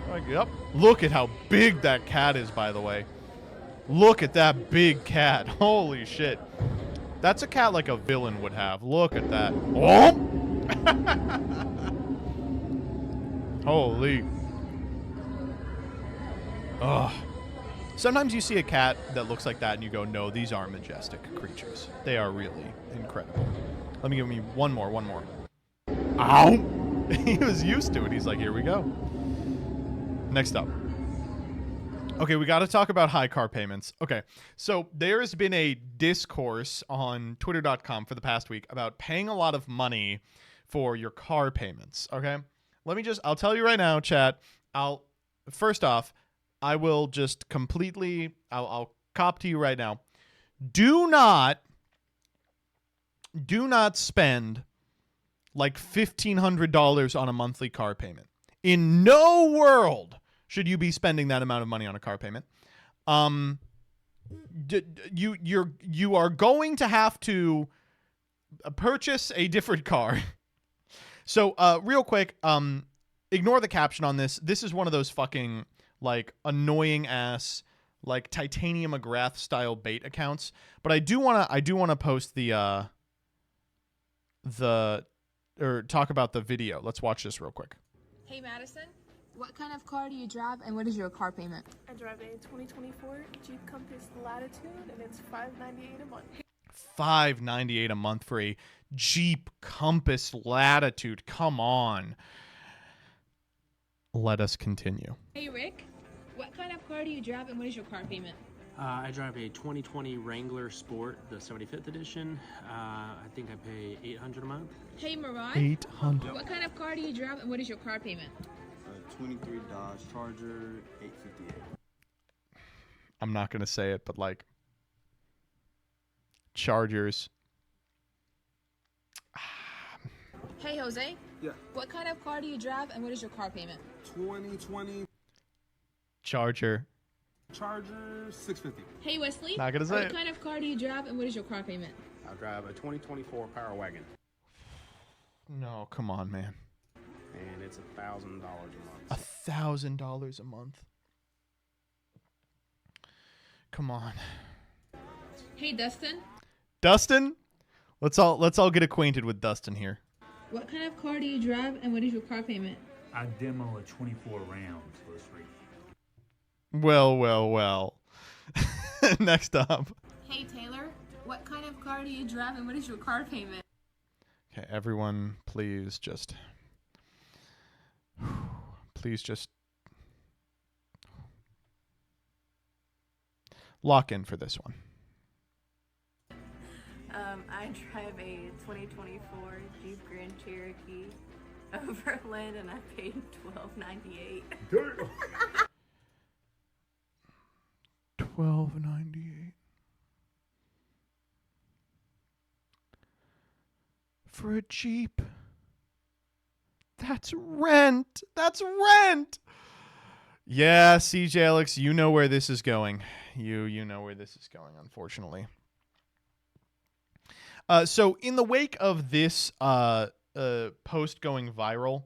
Like, yep. Look at how big that cat is, by the way. Look at that big cat. Holy shit. That's a cat like a villain would have. Look at that. Oh! Holy. Ugh. Sometimes you see a cat that looks like that and you go, no, these are majestic creatures. They are really incredible. Let me give me one more. Ow! He was used to it. He's like, here we go. Next up. Okay, we got to talk about high car payments. Okay, so there's been a discourse on twitter.com for the past week about paying a lot of money for your car payments, okay? I'll tell you right now, chat. First off, I will just completely, I'll cop to you right now. Do not spend like $1,500 on a monthly car payment. In no world should you be spending that amount of money on a car payment. You are going to have to purchase a different car. So, real quick, ignore the caption on this. This is one of those fucking, like, annoying ass, like, Titanium McGrath style bait accounts. But I do wanna post or talk about the video. Let's watch this real quick. Hey Madison, what kind of car do you drive and what is your car payment? I drive a 2024 Jeep Compass Latitude and it's $598 a month. $598 a month for a Jeep Compass Latitude. Come on. Let us continue. Hey Rick, what kind of car do you drive and what is your car payment? I drive a 2020 Wrangler Sport, the 75th edition. I think I pay $800 a month. Hey Marad, $800. what kind of car do you drive and what is your car payment? 23 Dodge Charger, $858. I'm not going to say it, but like Chargers. Hey Jose, Yeah. what kind of car do you drive and what is your car payment? 2020 Charger. Charger, $650. Hey Wesley, Not gonna say what it. kind of car do you drive and what is your car payment? I drive a 2024 Power Wagon, No, come on, man. and it's $1,000 a month. $1,000 a month. Come on. Hey Dustin, Dustin? Let's all get acquainted with Dustin here. what kind of car do you drive and what is your car payment? I demo a 24 rounds for free. Well. Next up. Hey Taylor, what kind of car do you drive and what is your car payment? Okay, everyone, please just lock in for this one. I drive a 2024 Jeep Grand Cherokee Overland and I paid $12.98. $12.98 for a Jeep. That's rent. Yeah, CJ Alex, you know where this is going. You know where this is going, unfortunately. So in the wake of this post going viral,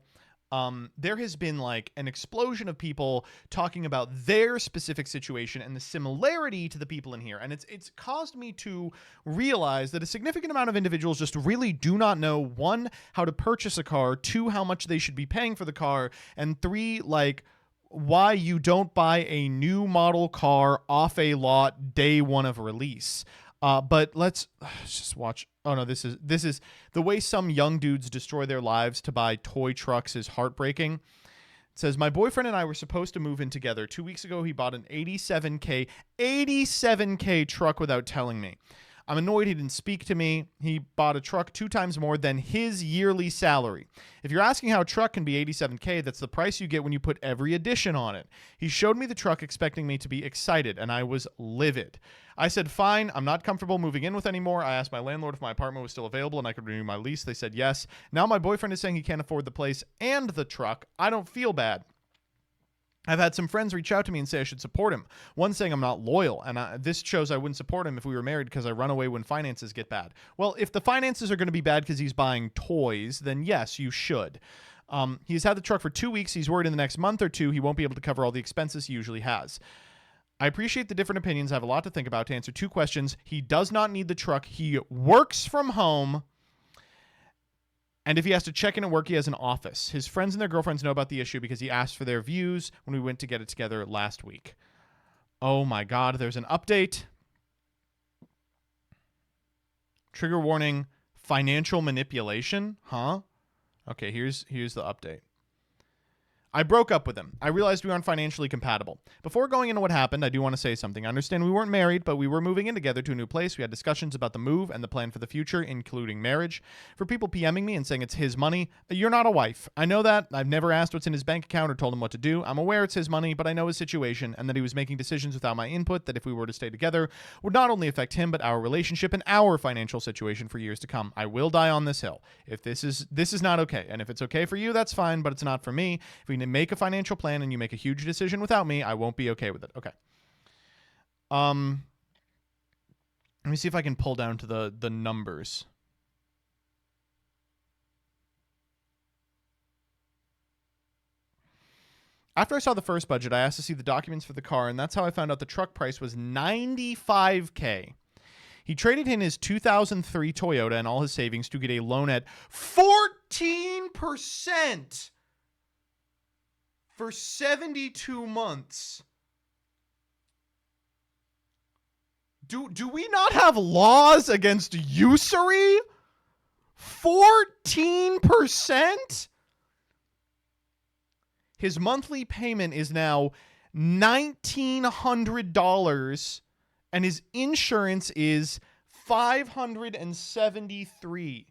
there has been like an explosion of people talking about their specific situation and the similarity to the people in here. And it's caused me to realize that a significant amount of individuals just really do not know, one, how to purchase a car, two, how much they should be paying for the car, and three, like, why you don't buy a new model car off a lot day one of release. But let's just watch. Oh no, this is the way some young dudes destroy their lives to buy toy trucks is heartbreaking. It says, my boyfriend and I were supposed to move in together. 2 weeks ago, he bought an 87K truck without telling me. I'm annoyed he didn't speak to me. He bought a truck 2 times more than his yearly salary. If you're asking how a truck can be $87K, that's the price you get when you put every addition on it. He showed me the truck expecting me to be excited, and I was livid. I said, fine, I'm not comfortable moving in with anymore. I asked my landlord if my apartment was still available and I could renew my lease. They said yes. Now my boyfriend is saying he can't afford the place and the truck. I don't feel bad. I've had some friends reach out to me and say I should support him. One saying I'm not loyal, and this shows I wouldn't support him if we were married because I run away when finances get bad. Well, if the finances are going to be bad because he's buying toys, then yes, you should. He's had the truck for 2 weeks. He's worried in the next month or two he won't be able to cover all the expenses he usually has. I appreciate the different opinions. I have a lot to think about. To answer 2 questions, he does not need the truck. He works from home. And if he has to check in at work, he has an office. His friends and their girlfriends know about the issue because he asked for their views when we went to get it together last week. Oh my God, there's an update. Trigger warning, financial manipulation? Huh? Okay, here's the update. I broke up with him. I realized we aren't financially compatible. Before going into what happened, I do want to say something. I understand we weren't married, but we were moving in together to a new place. We had discussions about the move and the plan for the future, including marriage. For people PMing me and saying it's his money, you're not a wife. I know that. I've never asked what's in his bank account or told him what to do. I'm aware it's his money, but I know his situation and that he was making decisions without my input that if we were to stay together would not only affect him, but our relationship and our financial situation for years to come. I will die on this hill. If this is not okay. And if it's okay for you, that's fine, but it's not for me. If we make a financial plan and you make a huge decision without me, I won't be okay with it. Okay. Let me see if I can pull down to the numbers. After I saw the first budget, I asked to see the documents for the car, and that's how I found out the truck price was $95K. He traded in his 2003 Toyota and all his savings to get a loan at 14% for 72 months. Do we not have laws against usury? 14%? His monthly payment is now $1,900 and his insurance is $573.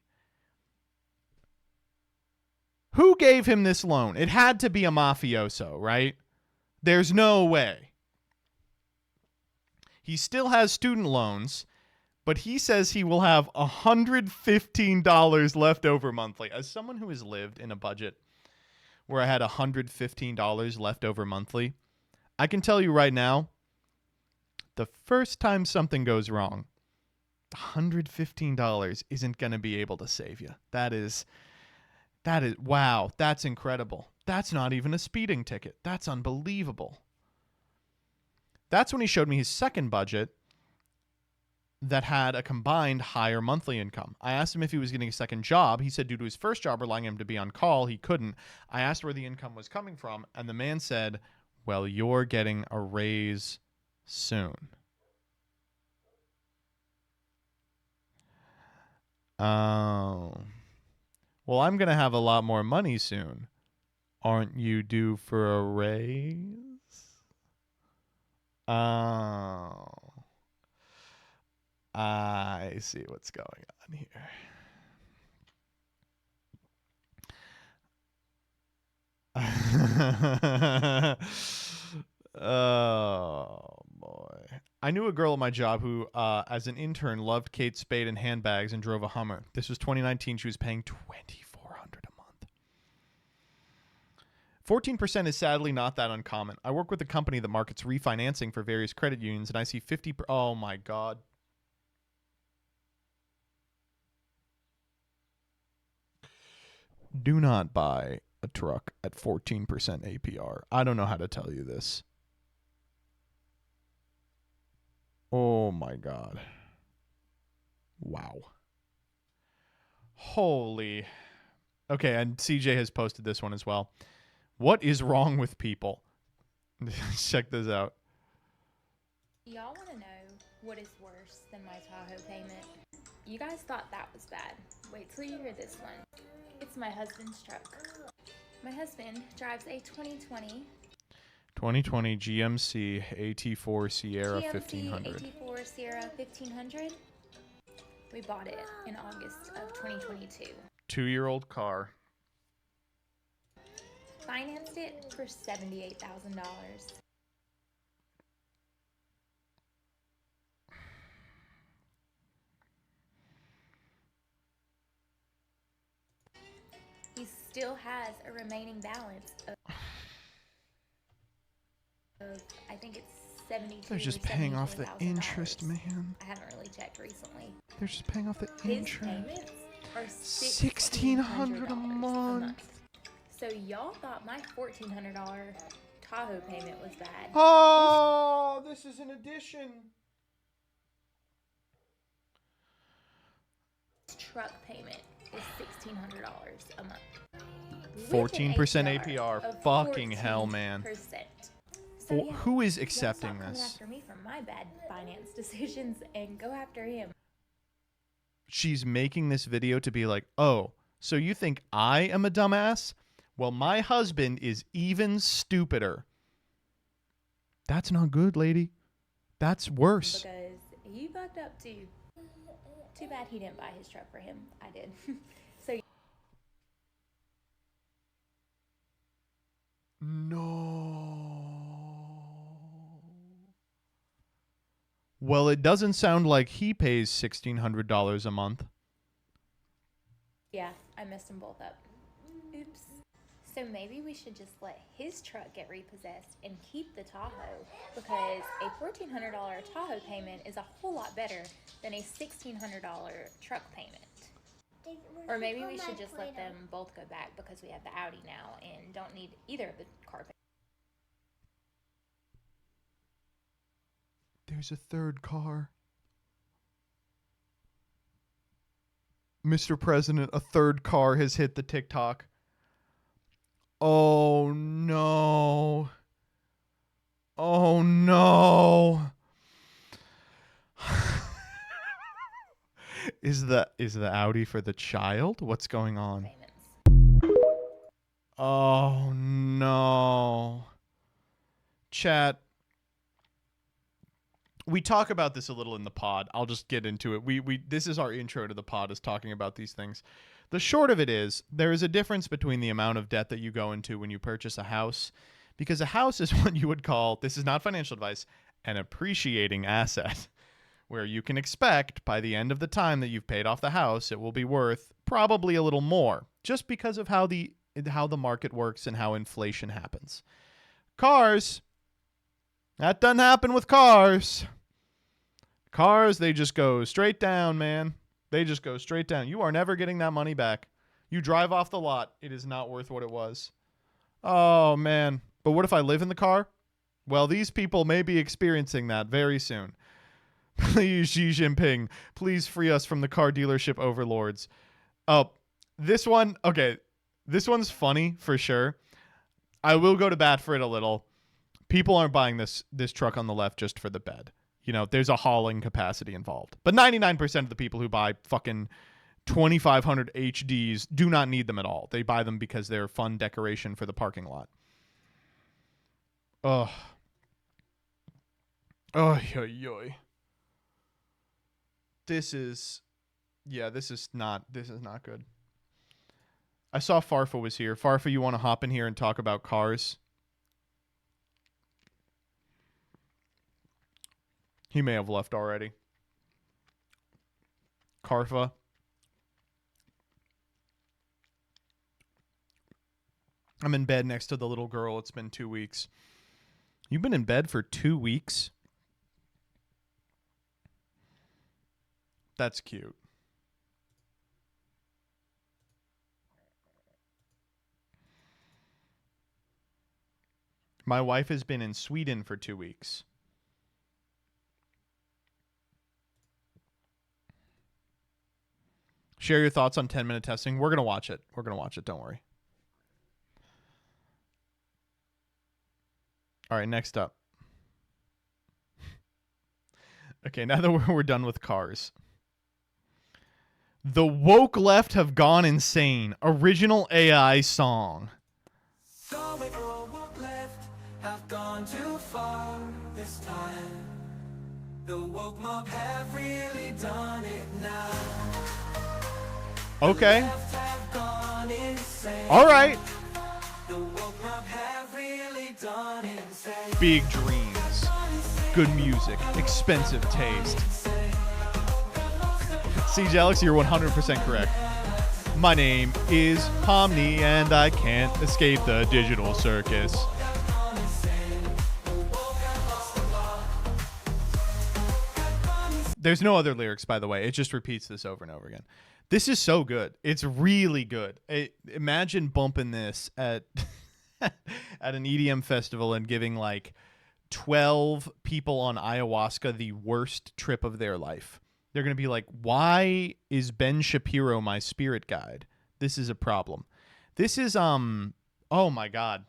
Who gave him this loan? It had to be a mafioso, right? There's no way. He still has student loans, but he says he will have $115 left over monthly. As someone who has lived in a budget where I had $115 left over monthly, I can tell you right now, the first time something goes wrong, $115 isn't going to be able to save you. That is, wow, that's incredible. That's not even a speeding ticket. That's unbelievable. That's when he showed me his second budget that had a combined higher monthly income. I asked him if he was getting a second job. He said due to his first job relying on him to be on call, he couldn't. I asked where the income was coming from, and the man said, well, you're getting a raise soon. Oh. Well, I'm going to have a lot more money soon. Aren't you due for a raise? Oh. I see what's going on here. Oh, boy. I knew a girl at my job who, as an intern, loved Kate Spade and handbags and drove a Hummer. This was 2019. She was paying $2,400 a month. 14% is sadly not that uncommon. I work with a company that markets refinancing for various credit unions, and I see 50%. Oh, my God. Do not buy a truck at 14% APR. I don't know how to tell you this. Oh my God. Wow. Holy. Okay, and CJ has posted this one as well. What is wrong with people? Check this out. Y'all want to know what is worse than my Tahoe payment? You guys thought that was bad. Wait till you hear this one. It's my husband's truck. My husband drives a 2020 GMC GMC AT4 Sierra GMC 1500. AT4 Sierra 1500. We bought it in August of 2022. 2-year-old car. Financed it for $78,000. He still has a remaining balance of I think it's 72. They're just paying off the $73,000. interest, man. I haven't really checked recently. They're just paying off the His interest. payments are $1,600 a month. So y'all thought my $1,400 Tahoe payment was bad. Oh, this is an addition. This truck payment is $1,600 a month. 14% APR. Of Fucking hell, man. 14%. So yeah, who is y'all accepting stop coming this? after me for my bad finance decisions and go after him. She's making this video to be like, oh, so you think I am a dumbass? Well, my husband is even stupider. That's not good, lady. That's worse. Because he fucked up too. Too bad he didn't buy his truck for him. I did. So No. Well, it doesn't sound like he pays $1,600 a month. yeah, I messed them both up. Oops. So maybe we should just let his truck get repossessed and keep the Tahoe, because a $1,400 Tahoe payment is a whole lot better than a $1,600 truck payment. Or maybe we should just let them both go back because we have the Audi now and don't need either of the car payments. There's a third car. Mr. President, a third car has hit the TikTok. Oh no. Oh no. Is the Audi for the child? What's going on? Oh no. Chat. We talk about this a little in the pod. I'll just get into it. We this is our intro to the pod, is talking about these things. The short of it is, there is a difference between the amount of debt that you go into when you purchase a house, because a house is what you would call, this is not financial advice, an appreciating asset, where you can expect by the end of the time that you've paid off the house, it will be worth probably a little more, just because of how the market works and how inflation happens. Cars, that doesn't happen with cars. Cars, they just go straight down, man. They just go straight down. You are never getting that money back. You drive off the lot. It is not worth what it was. Oh, man. But what if I live in the car? Well, these people may be experiencing that very soon. Please, Xi Jinping, please free us from the car dealership overlords. Oh, this one, okay. This one's funny for sure. I will go to bat for it a little. People aren't buying this truck on the left just for the bed. You know, there's a hauling capacity involved. But 99% of the people who buy fucking 2500 HDs do not need them at all. They buy them because they're fun decoration for the parking lot. Ugh. Oh, yoy. This is not good. I saw Farfa was here. Farfa, you want to hop in here and talk about cars? He may have left already. Karfa. I'm in bed next to the little girl. It's been 2 weeks. You've been in bed for 2 weeks? That's cute. My wife has been in Sweden for 2 weeks. Share your thoughts on 10-minute testing. We're going to watch it. Don't worry. All right, next up. Okay, now that we're done with cars. The woke left have gone insane. Original AI song. Sorry for what left, have gone too far this time. The woke mob have really done it now. Okay. Left have gone insane. All right. The woke mob have really done insane. Big dreams, good music, expensive taste. CJ Alex, you're 100% correct. My name is Pomni, and I can't escape the digital circus. There's no other lyrics, by the way. It just repeats this over and over again. This is so good. It's really good. Imagine bumping this at at an EDM festival and giving like 12 people on ayahuasca the worst trip of their life. They're going to be like, why is Ben Shapiro my spirit guide? This is a problem. This is, oh my God.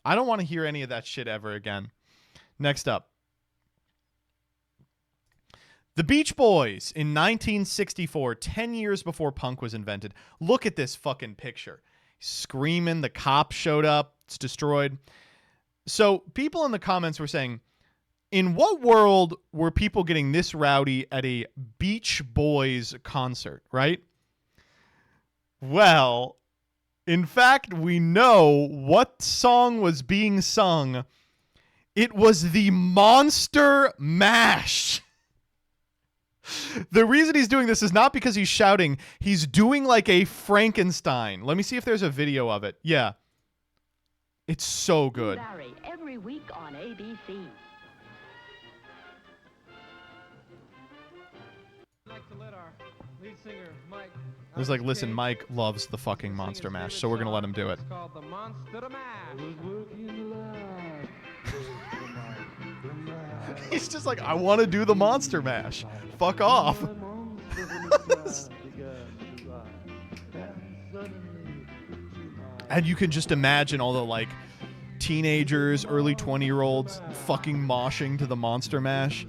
I don't want to hear any of that shit ever again. Next up. The Beach Boys in 1964, 10 years before punk was invented. Look at this fucking picture. Screaming, the cops showed up, it's destroyed. So people in the comments were saying, in what world were people getting this rowdy at a Beach Boys concert, right? Well, in fact, we know what song was being sung. It was the Monster Mash. The reason he's doing this is not because he's shouting. He's doing like a Frankenstein. Let me see if there's a video of it. Yeah. It's so good. Barry, every week on ABC. He's like, listen, Mike loves the fucking Monster Mash, so we're going to let him do it. It's called the Monster Mash. He's just like, I want to do the Monster Mash. Fuck off. And you can just imagine all the like teenagers, early 20-year-olds fucking moshing to the Monster Mash.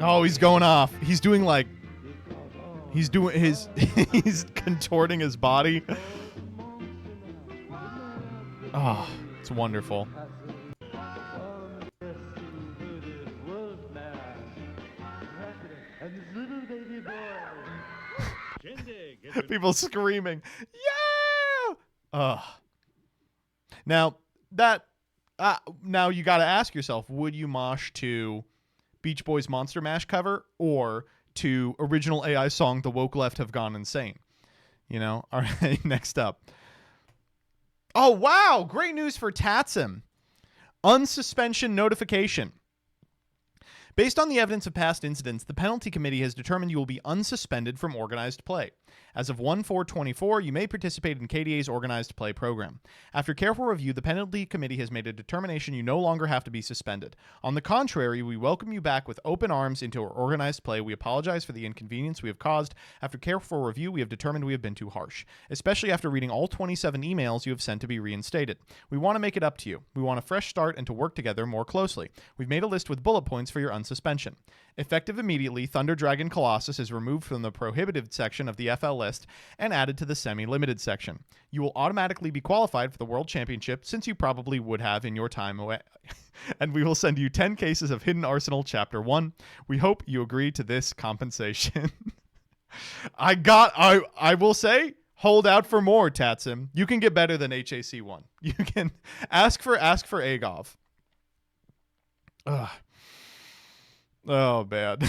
Oh, he's going off. He's doing like, he's doing his, he's contorting his body. Oh, it's wonderful. People screaming, yeah! Now you got to ask yourself: would you mosh to Beach Boys Monster Mash cover or to original AI song "The Woke Left Have Gone Insane"? You know. All right. Next up. Oh wow! Great news for Tatsim. Unsuspension notification. Based on the evidence of past incidents, the penalty committee has determined you will be unsuspended from organized play. As of 1/4/24, you may participate in KDA's organized play program. After careful review, the penalty committee has made a determination you no longer have to be suspended. On the contrary, we welcome you back with open arms into our organized play. We apologize for the inconvenience we have caused. After careful review, we have determined we have been too harsh, especially after reading all 27 emails you have sent to be reinstated. We want to make it up to you. We want a fresh start and to work together more closely. We've made a list with bullet points for your unsuspension. Effective immediately, Thunder Dragon Colossus is removed from the prohibited section of the FL list and added to the semi-limited section. You will automatically be qualified for the World Championship, since you probably would have in your time away. And we will send you 10 cases of Hidden Arsenal Chapter 1. We hope you agree to this compensation. I will say, hold out for more, Tatsim. You can get better than HAC1. You can ask for Agov. Ugh. Oh, bad.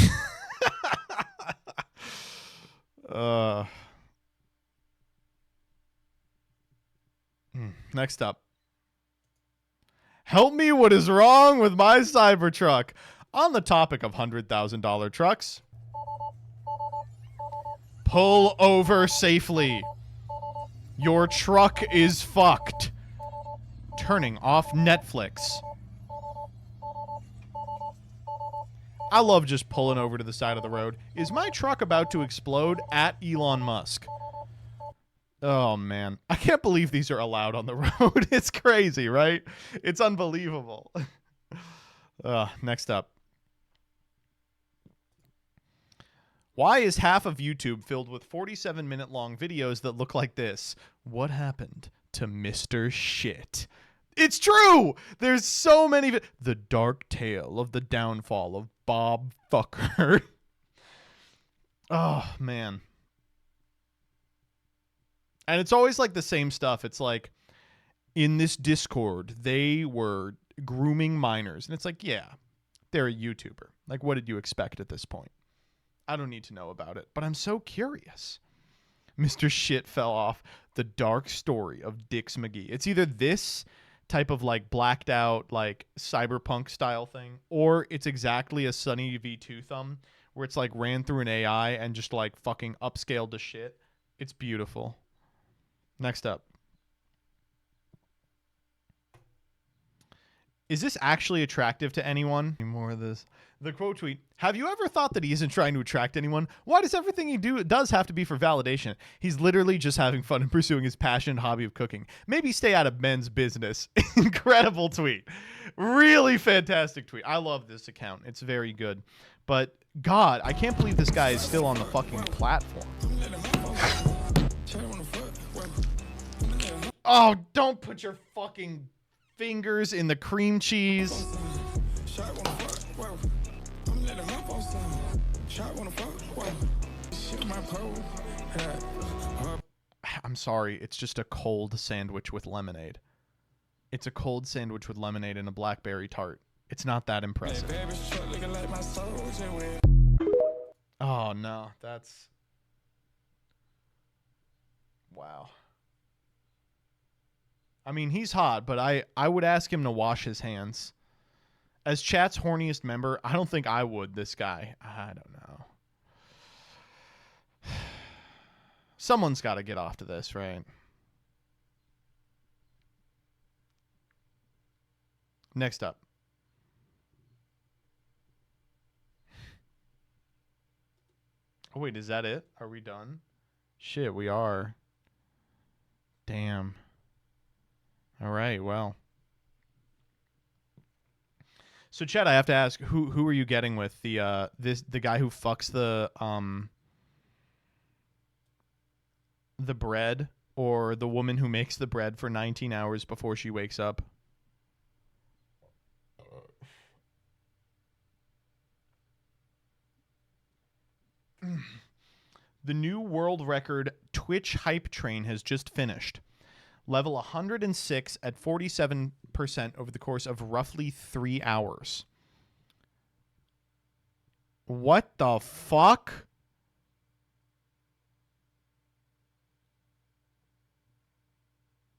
Next up. Help me, what is wrong with my Cybertruck? On the topic of $100,000 trucks. Pull over safely. Your truck is fucked. Turning off Netflix. I love just pulling over to the side of the road. Is my truck about to explode? At Elon Musk. Oh, man. I can't believe these are allowed on the road. It's crazy, right? It's unbelievable. Next up. Why is half of YouTube filled with 47-minute-long videos that look like this? What happened to Mr. Shit? It's true! There's so many... The dark tale of the downfall of Bob fucker. Oh, man. And it's always like the same stuff. It's like, in this Discord, they were grooming minors. And it's like, yeah, they're a YouTuber. Like, what did you expect at this point? I don't need to know about it, but I'm so curious. Mr. Shit fell off. The dark story of Dix McGee. It's either this type of like blacked out, like cyberpunk style thing, or it's exactly a Sunny V2 thumb where it's like ran through an AI and just like fucking upscaled to shit. It's beautiful. Next up. Is this actually attractive to anyone? More of this. The quote tweet. Have you ever thought that he isn't trying to attract anyone? Why does everything he does have to be for validation? He's literally just having fun and pursuing his passion and hobby of cooking. Maybe stay out of men's business. Incredible tweet. Really fantastic tweet. I love this account. It's very good. But God, I can't believe this guy is still on the fucking platform. Oh, don't put your fucking fingers in the cream cheese. I'm sorry, it's just a cold sandwich with lemonade. It's a cold sandwich with lemonade and a blackberry tart. It's not that impressive. Oh no, that's... Wow. I mean, he's hot, but I would ask him to wash his hands. As chat's horniest member, I don't think I would, this guy. I don't know. Someone's got to get off to this, right? Next up. Oh, wait, is that it? Are we done? Shit, we are. Damn. All right, well. So, Chet, I have to ask, who are you getting with? The guy who fucks the bread, or the woman who makes the bread for 19 hours before she wakes up? The new world record Twitch hype train has just finished. Level 106 at 47% over the course of roughly 3 hours. What the fuck?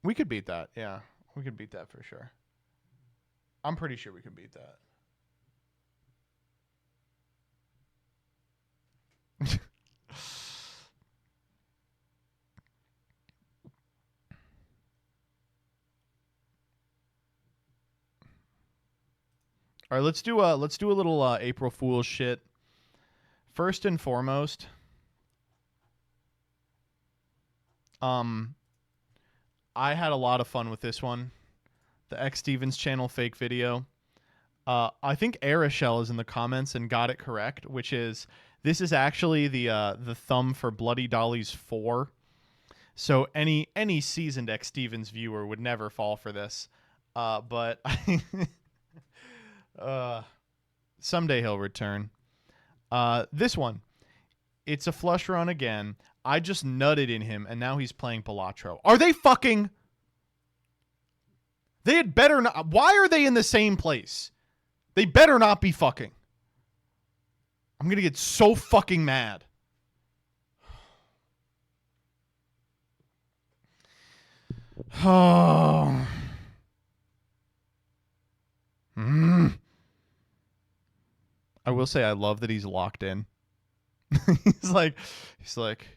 We could beat that. Yeah, we could beat that for sure. I'm pretty sure we could beat that. All right, let's do a little April Fool's shit. First and foremost, I had a lot of fun with this one. The X Stevens channel fake video. I think Arashel is in the comments and got it correct, which is this is actually the thumb for Bloody Dollies 4. So any seasoned X Stevens viewer would never fall for this. But someday he'll return. This one, it's a flush run again. I just nutted in him, and now he's playing balatro. Are they fucking? They had better not. Why are they in the same place? They better not be fucking. I'm gonna get so fucking mad. Oh. I will say I love that he's locked in. he's like,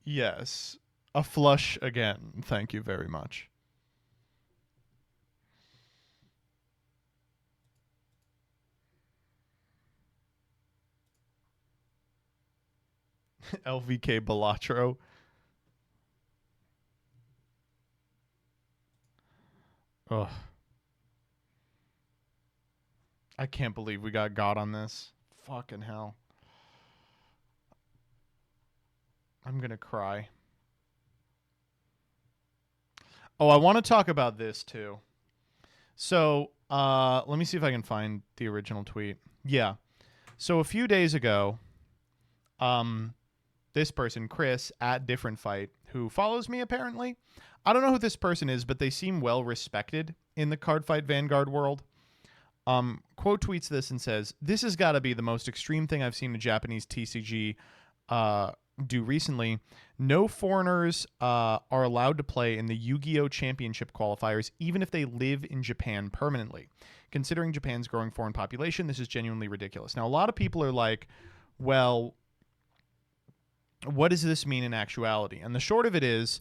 yes, a flush again. Thank you very much. LVK Balatro. Ugh. I can't believe we got God on this. Fucking hell. I'm gonna cry. Oh, I want to talk about this too. So, let me see if I can find the original tweet. Yeah. So a few days ago, this person, Chris, at Different Fight, who follows me apparently. I don't know who this person is, but they seem well respected in the Cardfight Vanguard world. Quote tweets this and says, "This has got to be the most extreme thing I've seen a Japanese TCG do recently. No foreigners are allowed to play in the Yu-Gi-Oh! Championship qualifiers, even if they live in Japan permanently. Considering Japan's growing foreign population, this is genuinely ridiculous." Now, a lot of people are like, well, what does this mean in actuality? And the short of it is,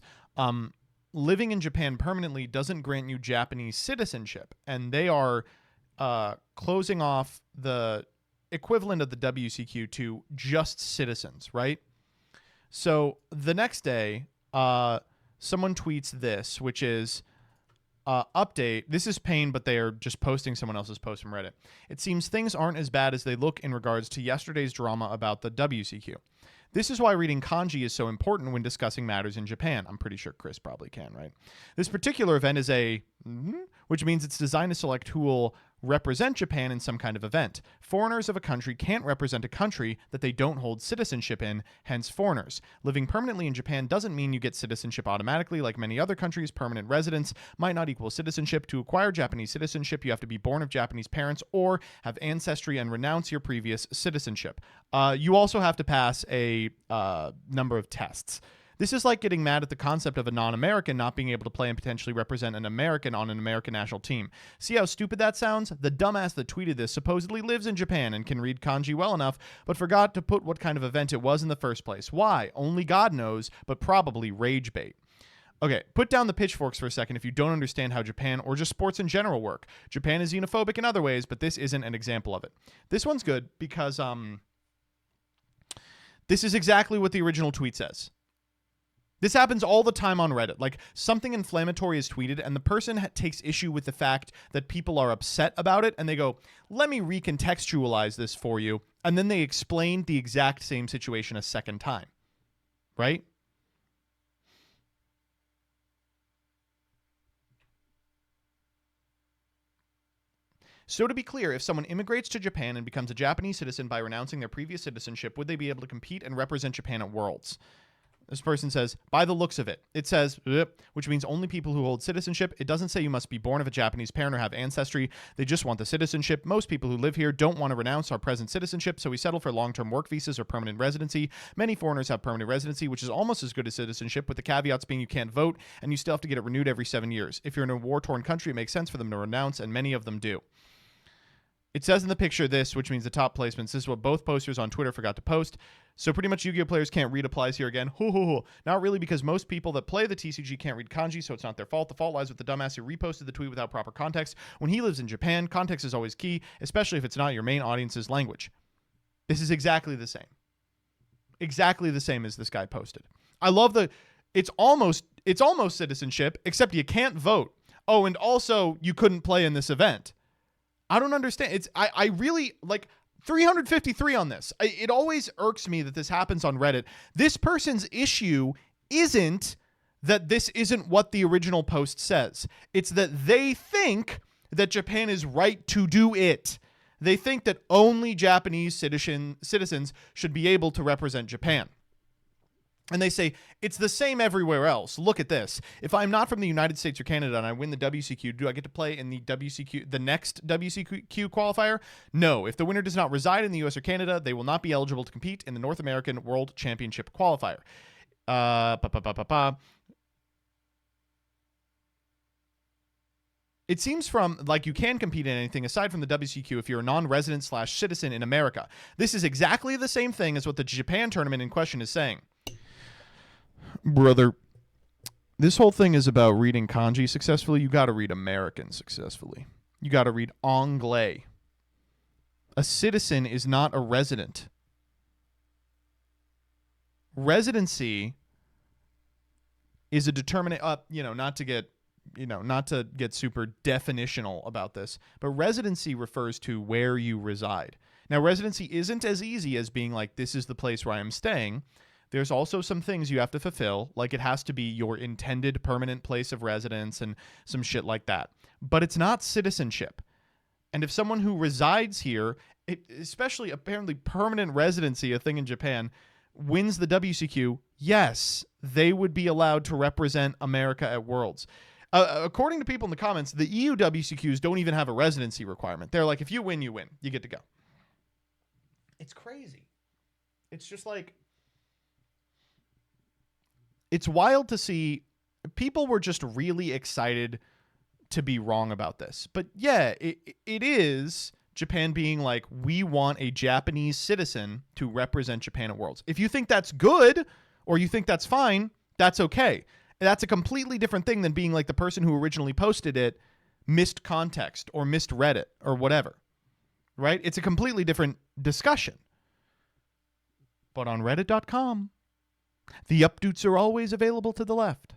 living in Japan permanently doesn't grant you Japanese citizenship, and they are closing off the equivalent of the WCQ to just citizens, right? So the next day, someone tweets this, which is, update. This is Pain, but they are just posting someone else's post from Reddit. "It seems things aren't as bad as they look in regards to yesterday's drama about the WCQ. This is why reading kanji is so important when discussing matters in Japan." I'm pretty sure Chris probably can, right? "This particular event is a which means it's designed to select who will represent Japan in some kind of event. Foreigners of a country can't represent a country that they don't hold citizenship in, hence foreigners. Living permanently in Japan doesn't mean you get citizenship automatically. Like many other countries, permanent residence might not equal citizenship. To acquire Japanese citizenship, you have to be born of Japanese parents or have ancestry and renounce your previous citizenship. You also have to pass a number of tests. This is like getting mad at the concept of a non-American not being able to play and potentially represent an American on an American national team. See how stupid that sounds? The dumbass that tweeted this supposedly lives in Japan and can read kanji well enough, but forgot to put what kind of event it was in the first place. Why? Only God knows, but probably rage bait." Okay, put down the pitchforks for a second if you don't understand how Japan or just sports in general work. Japan is xenophobic in other ways, but this isn't an example of it. This one's good because this is exactly what the original tweet says. This happens all the time on Reddit. Like, something inflammatory is tweeted, and the person takes issue with the fact that people are upset about it, and they go, "Let me recontextualize this for you," and then they explain the exact same situation a second time, right? So to be clear, if someone immigrates to Japan and becomes a Japanese citizen by renouncing their previous citizenship, would they be able to compete and represent Japan at Worlds? This person says, "By the looks of it." It says, which means only people who hold citizenship. It doesn't say you must be born of a Japanese parent or have ancestry. They just want the citizenship. Most people who live here don't want to renounce our present citizenship, so we settle for long-term work visas or permanent residency. Many foreigners have permanent residency, which is almost as good as citizenship, with the caveats being you can't vote, and you still have to get it renewed every 7 years. If you're in a war-torn country, it makes sense for them to renounce, and many of them do. It says in the picture this, which means the top placements. This is what both posters on Twitter forgot to post. So pretty much Yu-Gi-Oh! Players can't read applies here again. Not really, because most people that play the TCG can't read kanji, so it's not their fault. The fault lies with the dumbass who reposted the tweet without proper context. When he lives in Japan, context is always key, especially if it's not your main audience's language. This is exactly the same. Exactly the same as this guy posted. I love it's almost citizenship, except you can't vote. Oh, and also you couldn't play in this event. I don't understand. I really, like, 353 on this. It always irks me that this happens on Reddit. This person's issue isn't that this isn't what the original post says. It's that they think that Japan is right to do it. They think that only Japanese citizens should be able to represent Japan. And they say, it's the same everywhere else. Look at this. If I'm not from the United States or Canada and I win the WCQ, do I get to play in the next WCQ qualifier? No. If the winner does not reside in the US or Canada, they will not be eligible to compete in the North American World Championship qualifier. It seems from, like, you can compete in anything aside from the WCQ if you're a non-resident / citizen in America. This is exactly the same thing as what the Japan tournament in question is saying. Brother, this whole thing is about reading kanji successfully. You got to read American successfully. You got to read anglais. A citizen is not a resident. Residency is a determinate, not to get super definitional about this, but residency refers to where you reside. Now, residency isn't as easy as being like, this is the place where I am staying. There's also some things you have to fulfill, like it has to be your intended permanent place of residence and some shit like that. But it's not citizenship. And if someone who resides here especially apparently permanent residency, a thing in Japan, wins the WCQ, yes, they would be allowed to represent America at Worlds. According to people in the comments, the EU WCQs don't even have a residency requirement. They're like, if you win, you win. You get to go. It's crazy. It's just like, it's wild to see. People were just really excited to be wrong about this. But yeah, it is Japan being like, we want a Japanese citizen to represent Japan at Worlds. If you think that's good or you think that's fine, that's okay. That's a completely different thing than being like the person who originally posted it missed context or misread it or whatever, right? It's a completely different discussion. But on reddit.com, the updates are always available to the left.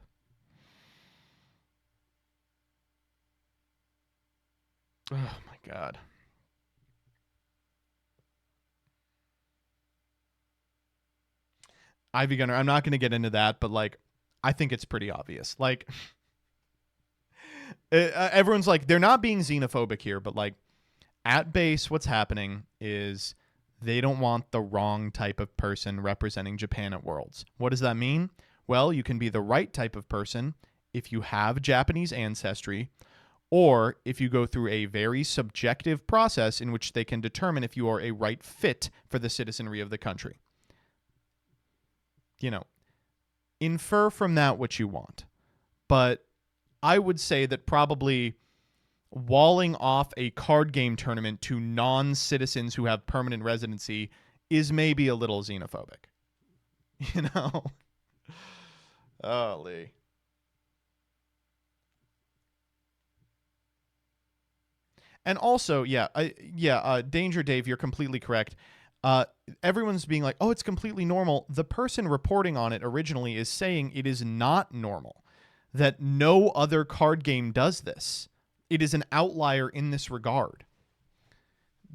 Oh my God. Ivy Gunner, I'm not going to get into that, but like, I think it's pretty obvious. Like, everyone's like, they're not being xenophobic here, but like, at base, what's happening is they don't want the wrong type of person representing Japan at Worlds. What does that mean? Well, you can be the right type of person if you have Japanese ancestry, or if you go through a very subjective process in which they can determine if you are a right fit for the citizenry of the country. You know, infer from that what you want. But I would say that probably walling off a card game tournament to non-citizens who have permanent residency is maybe a little xenophobic. You know? Oh, Lee. And also, Danger Dave, you're completely correct. Everyone's being like, oh, it's completely normal. The person reporting on it originally is saying it is not normal, that no other card game does this. It is an outlier in this regard.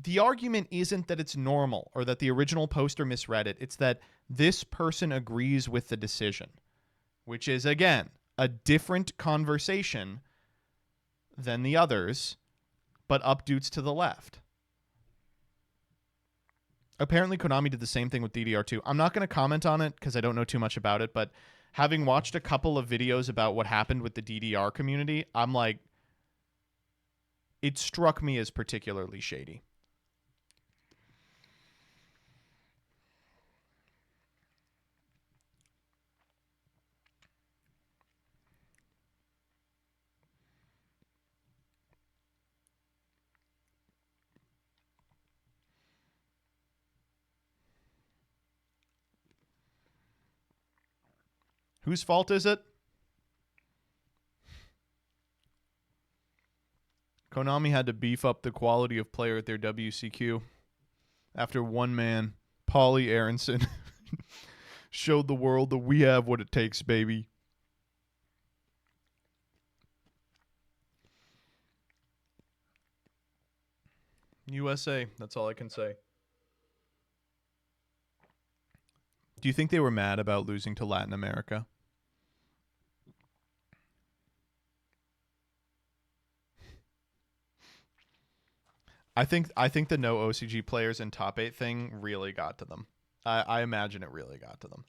The argument isn't that it's normal or that the original poster misread it. It's that this person agrees with the decision, which is, again, a different conversation than the others, but updates to the left. Apparently, Konami did the same thing with DDR2. I'm not going to comment on it because I don't know too much about it, but having watched a couple of videos about what happened with the DDR community, I'm like, it struck me as particularly shady. Whose fault is it? Konami had to beef up the quality of player at their WCQ after one man, Paulie Aronson, showed the world that we have what it takes, baby. USA, that's all I can say. Do you think they were mad about losing to Latin America? I think the no OCG players in top 8 thing really got to them. I imagine it really got to them.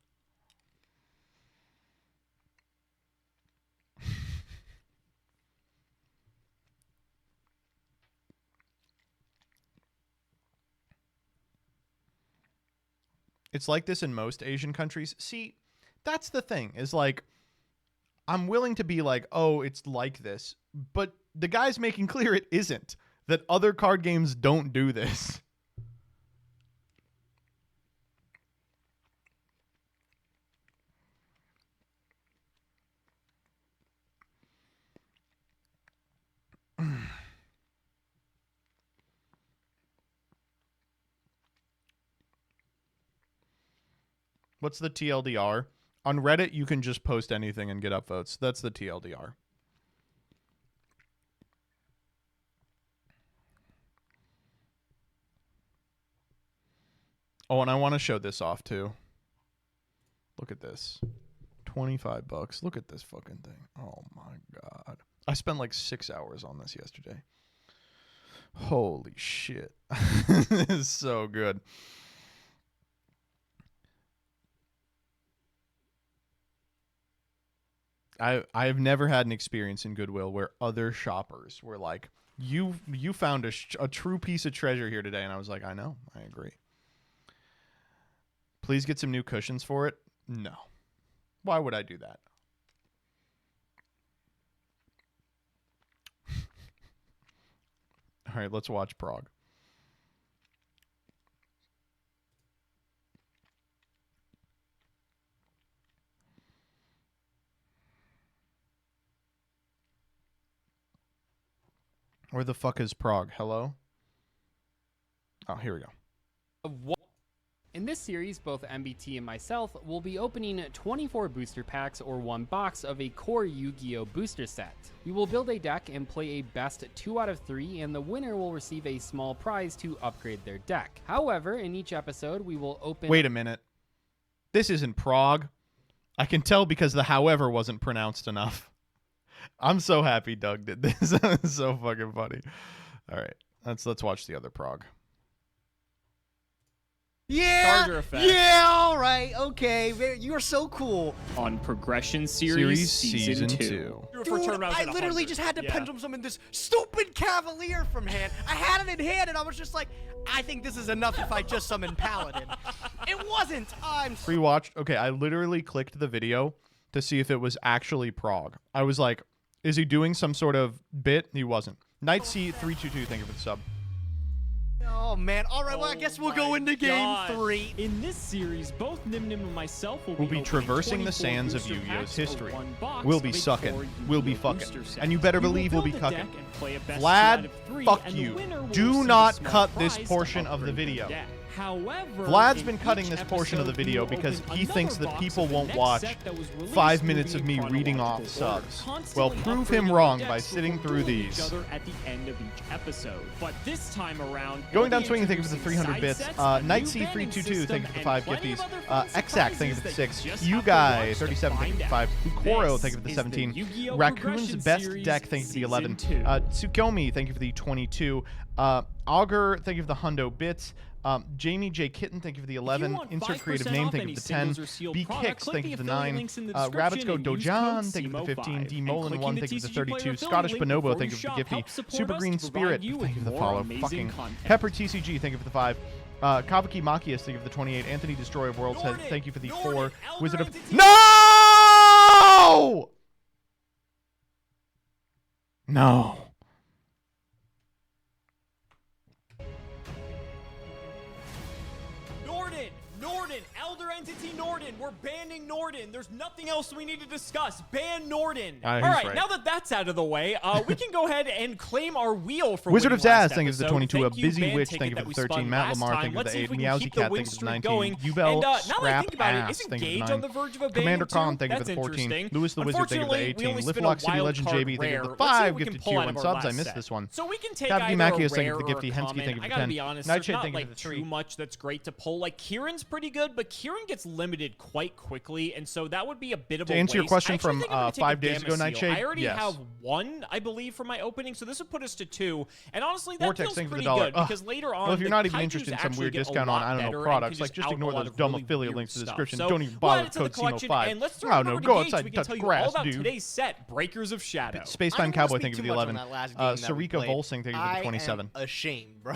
It's like this in most Asian countries. See, that's the thing, is like, I'm willing to be like, oh, it's like this, but the guy's making clear it isn't. That other card games don't do this. What's the TLDR? On Reddit, you can just post anything and get upvotes. That's the TLDR. Oh, and I want to show this off too. Look at this. $25. Look at this fucking thing. Oh my God. I spent like 6 hours on this yesterday. Holy shit. This is so good. I've never had an experience in Goodwill where other shoppers were like, you found a true piece of treasure here today. And I was like, I know. I agree. Please get some new cushions for it. No. Why would I do that? All right, let's watch Prog. Where the fuck is Prog? Hello? Oh, here we go. In this series, both MBT and myself will be opening 24 booster packs or one box of a core Yu-Gi-Oh! Booster set. We will build a deck and play a best 2 out of 3, and the winner will receive a small prize to upgrade their deck. However, in each episode, we will open... Wait a minute. This isn't Prog. I can tell because the however wasn't pronounced enough. I'm so happy Doug did this. It's so fucking funny. All right, let's watch the other Prog. Yeah, Charger effect. yeah, all right, okay. You are so cool. On Progression Series Season 2. Dude, I literally just had to pendulum summon this stupid Cavalier from hand. I had it in hand, and I was just like, I think this is enough if I just summon Paladin. It wasn't. Pre-watched. Okay, I literally clicked the video to see if it was actually Prog. I was like, is he doing some sort of bit? He wasn't. Knight C322, thank you for the sub. Oh, man. All right, well, I guess we'll go into game 3. In this series, both Nim and myself will be traversing the sands of Yu-Gi-Oh's history. We'll be sucking. We'll be fucking. And you better believe we'll be cucking. Vlad, fuck you. Do not cut this portion of the video. However, Vlad's been cutting this portion of the video because he thinks that people won't watch 5 minutes of me reading off subs. Well, prove him wrong by sitting through these. At the end of each episode. But this time around, Going down swinging, thank you for the 300 bits. Knight C322, thank you for the 5 gifties. Xac, thank you for the 6. You Guy, 37, thank you for the 5. Ukoro, thank you for the 17. Raccoon's Best Deck, thank you for the 11. Tsukomi, thank you for the 22. Augur, thank you for the hundo bits. Jamie J. Kitten, thank you for the 11. Insert creative name, thank you for the 10. B. Kicks, thank you for the 9. Rabbits Go Dojan, thank you for the 15. D. Molin 1, thank you for the 32. Scottish Bonobo, thank you for the gifty. Super Green Spirit, thank you for the follow. Fucking Pepper TCG, thank you for the 5. Kavaki Makias, thank you for the 28. Anthony Destroyer of Worlds, thank you for the 4. Wizard of... No! No. Norden, Elder Entity Norden. We're banning Norden. There's nothing else we need to discuss. Ban Norden. All right, now that that's out of the way, we can go ahead and claim our wheel for Wizard of Zaz, thank you for the 22. A Busy Witch, thank you for the 13. Matt Lamar, thank you for the 8. Meowsy Cat, thank you for the 19. Ubel, Scrap Ass, thank you for the 9. Commander Con, thank you for the 14. Lewis the Wizard, thank you for the 18. Liftlock City Legend JB, thank you for the 5 gifted tier 1 subs. I missed this one. So we can take Kavaki either a Makias, thank you rare for the gifty. or Hensky, thank you for I the gotta 10. be honest, Nightshade, there's thank not you for like the 3. too much that's great to pull. Like Kieran's pretty good, but Kieran gets limited quite quickly, and so that would be a bit of a To answer your waste. question I actually from think I'm gonna take 5 a days ago, Damascene. Nightshade, I already yes. have 1, I believe, for my opening, so this would put us to 2. And honestly, that Vortex, feels thank you for pretty the $1. good because later on, Well, if you're the not even kaijus interested in some actually weird get a discount on, lot I don't know, better and products, can like just out ignore a lot those of dumb really affiliate weird links in the stuff. description. So Don't even we'll bother add with it to the code collection, CMO5. and let's throw I don't it know, over to go Gage. outside We and can touch tell you grass, all about dude. today's set, Breakers of Shadow. Space I Time don't wanna Cowboy, speak thank you for too the much on 11. that last game that we Sarika played. Volsing, thank you for the 27. I am ashamed, bro.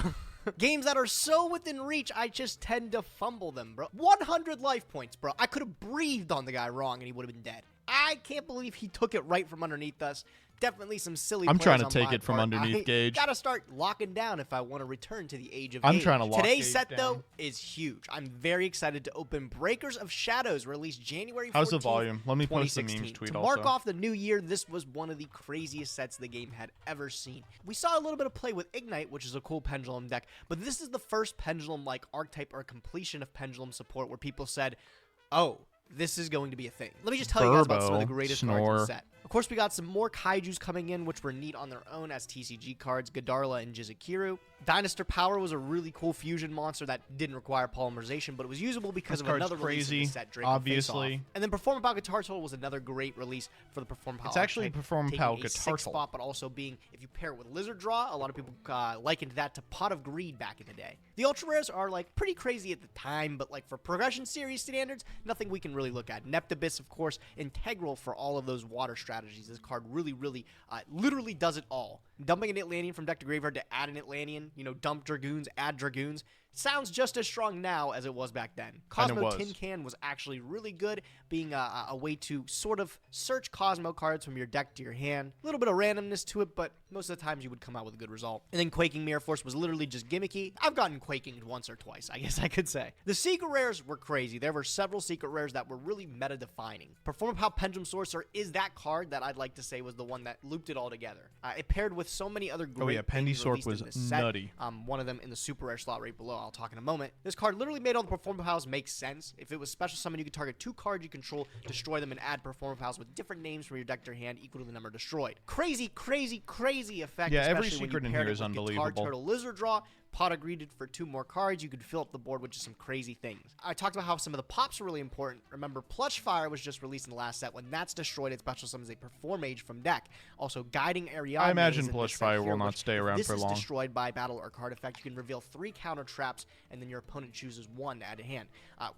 Games that are so within reach, I just tend to fumble them, bro. 100 life points, bro. I could have breathed on the guy wrong and he would have been dead. I can't believe he took it right from underneath us. Definitely some silly I'm plays trying to on take my it from part. underneath, I Gage. Gotta start locking down if I want to return to the age of I'm Gage. trying to lock Today's Gage set, down. though, is huge. I'm very excited to open Breakers of Shadows, released January 14th, How's the volume? Let me post the 2016. memes tweet to also. mark off the new year, this was one of the craziest sets the game had ever seen. We saw a little bit of play with Ignite, which is a cool pendulum deck, but this is the first pendulum-like archetype or completion of pendulum support where people said, oh, this is going to be a thing. Let me just tell you guys about some of the greatest cards in the set. Of course, we got some more kaijus coming in, which were neat on their own as TCG cards, Godarla and Jizukiru. Dinosaur Power was a really cool fusion monster that didn't require polymerization, but it was usable because of another release in the set, Draco obviously. Face Off. And then Performapal Guitar Total was another great release for the Performapal. It's actually Performapal Guitar Total Total. But also being, if you pair it with Lizard Draw, a lot of people likened that to Pot of Greed back in the day. The Ultra Rares are like pretty crazy at the time, but like for Progression Series standards, nothing we can really look at. Neptibus, of course, integral for all of those water strategies. This card really, literally does it all. Dumping an Atlantean from deck to graveyard to add an Atlantean, dump Dragoons, add Dragoons. Sounds just as strong now as it was back then. Cosmo Tin Can was actually really good, being a way to sort of search Cosmo cards from your deck to your hand. A little bit of randomness to it, but most of the times you would come out with a good result. And then Quaking Mirror Force was literally just gimmicky. I've gotten Quaking once or twice, I guess I could say. The secret rares were crazy. There were several secret rares that were really meta-defining. Performapal Pendulum Sorcerer is that card that I'd like to say was the one that looped it all together. It paired with so many other great things released in this set. Nutty. One of them in the super rare slot right below. I'll talk in a moment. This card literally made all the Performapals make sense. If it was special summon, you could target 2 cards you control, destroy them, and add Performapals with different names from your deck to your hand equal to the number destroyed. Crazy, crazy, crazy effect. Yeah, every secret in here is unbelievable. Guitar Turtle Lizard Draw. Pot of Greed for 2 more cards. You could fill up the board with just some crazy things. I talked about how some of the pops are really important. Remember, Plush Fire was just released in the last set. When that's destroyed, it special summons a Perform Mage from deck. Also, Guiding Ariadne. I imagine Plush Fire will not stay around for long. This is destroyed by battle or card effect. You can reveal 3 counter traps, and then your opponent chooses 1 to add to hand.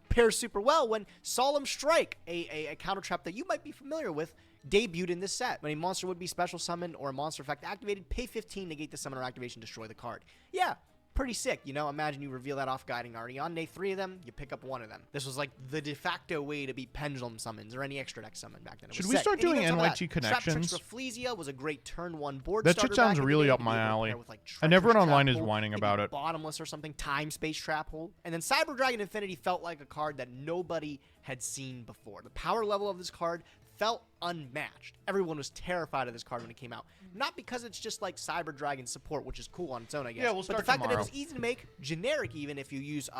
Pairs super well when Solemn Strike, a counter trap that you might be familiar with, debuted in this set. When a monster would be special summoned or a monster effect activated, pay 15, negate the summon or activation, destroy the card. Yeah. Pretty sick, imagine you reveal that off Guiding Ariadne, 3 of them, you pick up 1 of them. This was like the de facto way to beat pendulum summons or any extra deck summon back then. Should we start doing NYT connections? Trap Flesia was a great turn 1 board that shit sounds really up my alley. And everyone online is whining about it. Bottomless or something, Time Space Trap Hole. And then Cyber Dragon Infinity felt like a card that nobody had seen before. The power level of this card felt unmatched. Everyone was terrified of this card when it came out. Not because it's just like Cyber Dragon support, which is cool on its own, I guess. Yeah, we'll start but the fact tomorrow. that it was easy to make, generic even if you use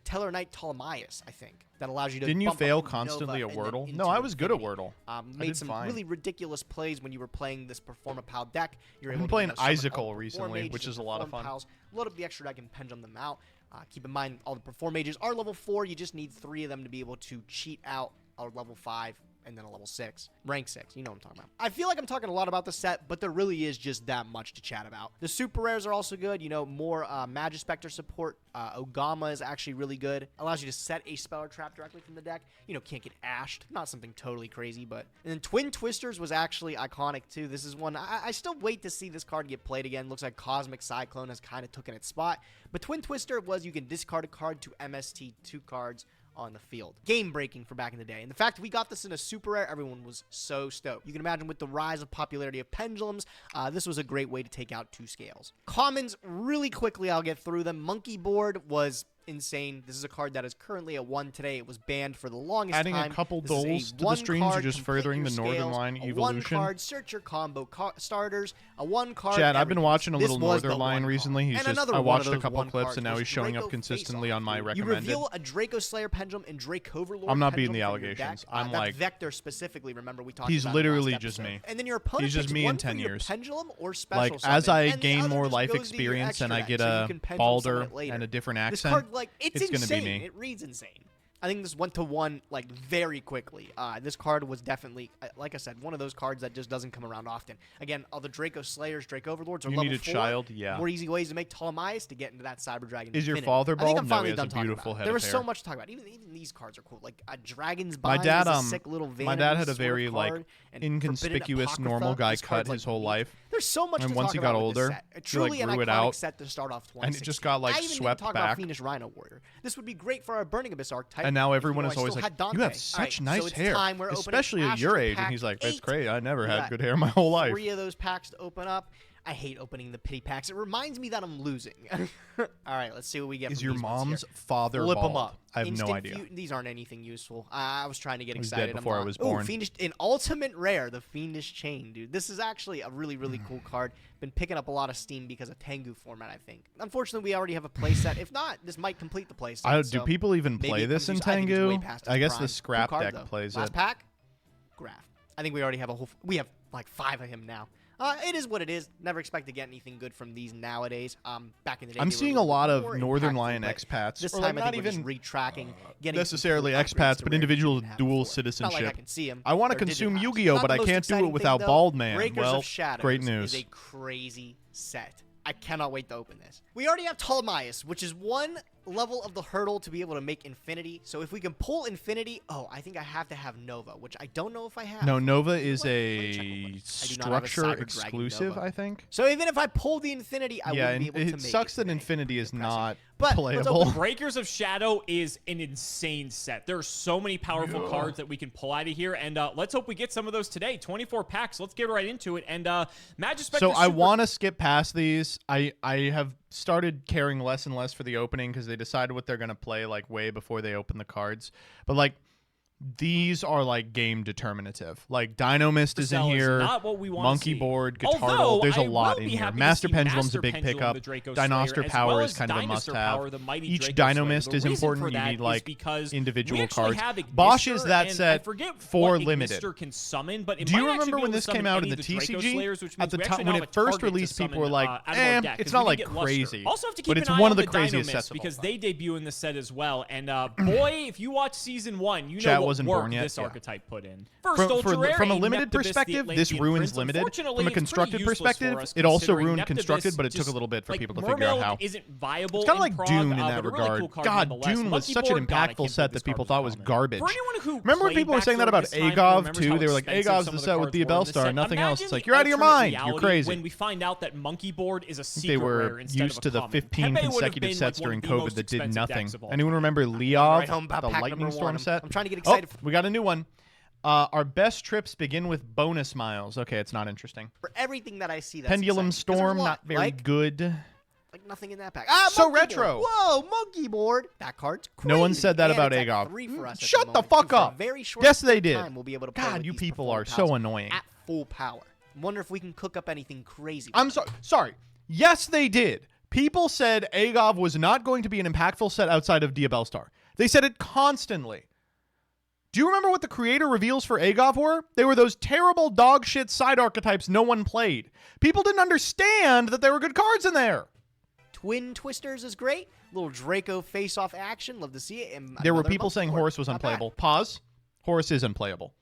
Teller Knight Ptolemaeus, I think. That allows you to Didn't you bump fail up constantly Nova at and then Wordle? into No, I was good at Infinity. Wordle. Made some really ridiculous plays when you were playing this Performapal deck. You're I've able been playing to summon all Icicle the recently, Perform which Mages is a lot of fun. Perform Pals, load up the extra deck and pendulum them out. Keep in mind, all the Perform Mages are level 4. You just need 3 of them to be able to cheat out a level 5 and then a level 6. Rank 6. You know what I'm talking about. I feel like I'm talking a lot about the set, but there really is just that much to chat about. The super rares are also good. More Magispector support. Ogama is actually really good. Allows you to set a spell or trap directly from the deck. Can't get ashed. Not something totally crazy, but... And then Twin Twisters was actually iconic, too. This is one... I still wait to see this card get played again. Looks like Cosmic Cyclone has kind of taken its spot. But Twin Twister was you can discard a card to MST 2 cards on the field. Game breaking for back in the day. And the fact we got this in a super rare, everyone was so stoked. You can imagine with the rise of popularity of pendulums, this was a great way to take out 2 scales. Commons, really quickly, I'll get through them. Monkey Board was insane. This is a card that is currently a 1 today. It was banned for the longest time. Adding a couple duels to the streams, you're just furthering the Northern Line evolution. 1 card, search your combo starters. A 1 card. Chad, I've been watching a little Northern Line recently. I watched a couple clips and now he's showing up consistently on my recommended. You reveal a Draco Slayer Pendulum and Drake Overlord. I'm not beating the allegations. I'm like Vector specifically. Remember we talked he's about literally just me. And then your opponent he's just me in 10 years. Pendulum or special like as I gain more life experience and I get a Balder and a different accent, it's gonna be me. It reads insane. I think this went to 1 very quickly. This card was definitely, like I said, one of those cards that just doesn't come around often. Again, all the Draco Slayers, Drake Overlords are you level need a 4. child, yeah. More easy ways to make Ptolemaeus to get into that Cyber Dragon. Is your Infinity. father bald? I think I'm finally no, he done has a talking beautiful about head There of was hair. so much to talk about. Even these cards are cool. Like a Dragon's My Bind dad, is a sick little my dad had a sort of very card, and inconspicuous Forbidden normal Apocrypha. guy This cut card's, his whole life. There's so much and to once talk he got about with this older, set. Truly he an grew it iconic out, set to start off 2016. and it just got I even swept didn't talk back. about Fiendish Rhino Warrior. This would be great for our Burning Abyss archetype. And now if everyone you is know I always still like, had Dante. "You have such All right, nice so it's hair, time we're opening especially at your Astro age." Pack And he's like, "That's 8. great. I never Look had at good that. hair my whole life." 3 of those packs to open up. I hate opening the pity packs. It reminds me that I'm losing. All right, let's see what we get. Is from your these ones mom's here. father Flip bald? them up. I have Instant no idea. These aren't anything useful. I was trying to get He was excited. dead before I was born. Ooh, Fiendish, an ultimate rare, the Fiendish Chain, dude. This is actually a really, really cool card. Been picking up a lot of steam because of Tengu format, I think. Unfortunately, we already have a playset. If not, this might complete the playset. Do people even play this in Tengu? I guess the scrap deck plays Last it. pack, Graph. I think we already have a whole. We have like 5 of him now. It is what it is. Never expect to get anything good from these nowadays. Back in the day, I'm they were seeing a lot of more Northern impactful, Lion but expats. This Or time, like I not think we're even just retracking, getting necessarily some cool upgrades expats, to but rare individual didn't have dual before. It's not citizenship. like I can see 'em. I want to They're consume digitized. Yu-Gi-Oh, Not but the I most can't do it exciting without thing, though. Bald Man. Breakers Well, of Shadows great news. is a crazy set. I cannot wait to open this. We already have Ptolemaeus, which is one level of the hurdle to be able to make Infinity. So if we can pull Infinity, I think I have to have Nova, which I don't know if I have. No, Nova is a I do not have a structure Cyber Dragon exclusive, Nova. I think. So even if I pull the Infinity, I wouldn't be able to it make sucks it that Infinity is not But playable. Breakers of Shadow is an insane set. There are so many powerful cards that we can pull out of here, and let's hope we get some of those today. 24 packs. Let's get right into it. And Magispector. So I want to skip past these. I have started caring less and less for the opening because they decided what they're gonna play like way before they open the cards. But like, these are like game determinative. Like Dino-Mist is in here, not what we want Monkey to see. Board, Guitar. Although, There's a I lot will in be here. happy to Master see Pendulum's Master a big Pendulum, pickup. the Draco Dinosaur Slayer, as Power well is as kind of a Dinosaur must-have. Power, the mighty Each Draco Dino Slayer. Mist The is reason important. for You that need is like because individual we actually cards. have Bosch Ignister, is that and set I forget for what limited. Ignister can summon, but it Do you might actually remember be when able to this summon came out any in of the Draco TCG? Slayers, which At means the we time actually when now it have a first target to released, people were summon, like, out of our deck, it's 'cause not we like didn't get Luster. crazy. Also have to keep But an it's eye one on of the the craziest Dino-Mist sets of all because time. they debut in the set as well. And boy, if you watch season 1, you Chat know what wasn't work born yet, this yeah. archetype put in. First, Ultra Rare, From a a limited Neptibus, the perspective, this Atlantean ruins Prince. limited. Unfortunately, From a it's pretty constructed useless for perspective, us, it also considering ruined Neptibus constructed, but it took a just, little bit for like, people to figure out Mermaid how. isn't viable It's kind of in like Prog, Dune in but that a really regard. cool card God, nonetheless. Dune was Monkey such an Board, God, I impactful can't set believe this that people card thought was common. garbage. For anyone who Remember when played people were back saying that during about this time, who Agov remembers too? how They were like, expensive Agav's some the of set with cards were in Diabell this Star, set. nothing else. Imagine It's like, you're out of your alternate mind. You're reality crazy. when we find out that Monkey Board is a secret They rare were instead used of to a the common. 15 Pepe would have consecutive been, sets like, one during of the COVID most that did expensive nothing. decks of all Anyone time. remember Right Leov, home about the pack Lightning number Storm one. set? I'm trying to get excited. Oh, we got a new one. Our best trips begin with bonus miles. Okay, it's not interesting. For everything that I see, that's Pendulum exciting, 'cause there's a Storm, lot, not very like, good. Like nothing in that pack. So Monkey retro. Board. Whoa, Monkey Board. That card's crazy. No one said that And about it's at Agov. 3 for us at Shut the moment. fuck For a up. very short Yes, they did. time, we'll be able to play God, with you these people Perform are so Pals annoying. At full power. Wonder if we can cook up anything crazy. I'm sorry. Yes, they did. People said Agov was not going to be an impactful set outside of Diabell Star. They said it constantly. Do you remember what the creator reveals for Agov were? They were those terrible dog shit side archetypes no one played. People didn't understand that there were good cards in there. Twin Twisters is great. Little Draco face-off action. Love to see it. And There were another people Monkey saying Board. Horus was Not bad. unplayable. Pause. Horus is unplayable.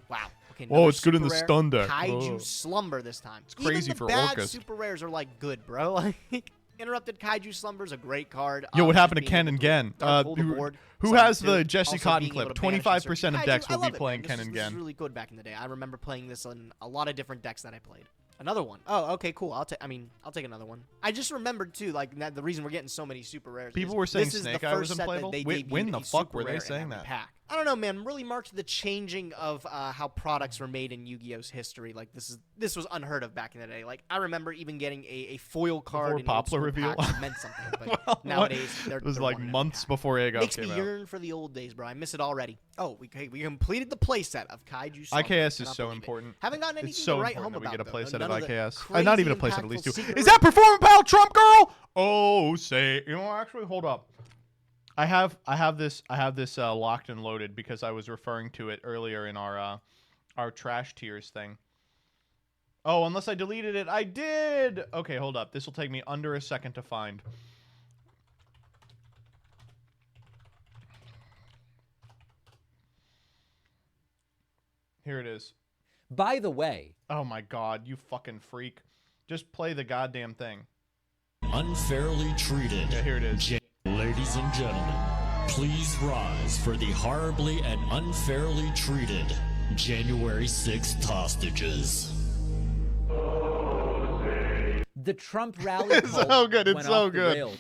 Wow. Okay, Oh, another it's good in the super rare stun deck. Kaiju Oh. Slumber this time. It's crazy Even for the bad Orcust. super rares are like good, bro. Like Interrupted Kaiju Slumber is a great card. Yo, what Just happened to being Ken able and to Gen? dark hold the board, Who summon has the two. Jesse Also Cotton being clip? able to banish and search 25% of Kaiju. decks I will be love it, playing man. Ken This and is- This is Gen. really good back in the day. I remember playing this on a lot of different decks that I played. Another one. Oh, okay, cool. I'll take another one. I just remembered too, like the reason we're getting so many super rares. People is were saying this is the Snake Eye was first set that unplayable? they When debuted the a fuck super were they rare in saying every that? pack. I don't know, man. Really marked the changing of how products were made in Yu-Gi-Oh's history. Like this was unheard of back in the day. Like I remember even getting a foil card Before in Poplar old school reveal? packs meant something. But Well, nowadays it was they're like one in every months pack. before Agov Makes came me out. yearn for the old days, bro. I miss it already. Oh, we completed the playset of Kaiju. Slumber. IKS is Cannot so believe it. important. Haven't gotten anything It's so to write important home that we about. get a playset though. of None the IKS. Not even a crazy playset, at least impactful two. secret Is that Perform Pal Trump Girl? Oh, say actually hold up. I have this locked and loaded because I was referring to it earlier in our trash tiers thing. Oh, unless I deleted it. I did. Okay, hold up. This will take me under a second to find. Here it is. By the way. Oh my god, you fucking freak. Just play the goddamn thing. Unfairly treated. Yeah, here it is. Ladies and gentlemen, please rise for the horribly and unfairly treated January 6th hostages. The Trump rally It's so good. It's went so off the good. rails.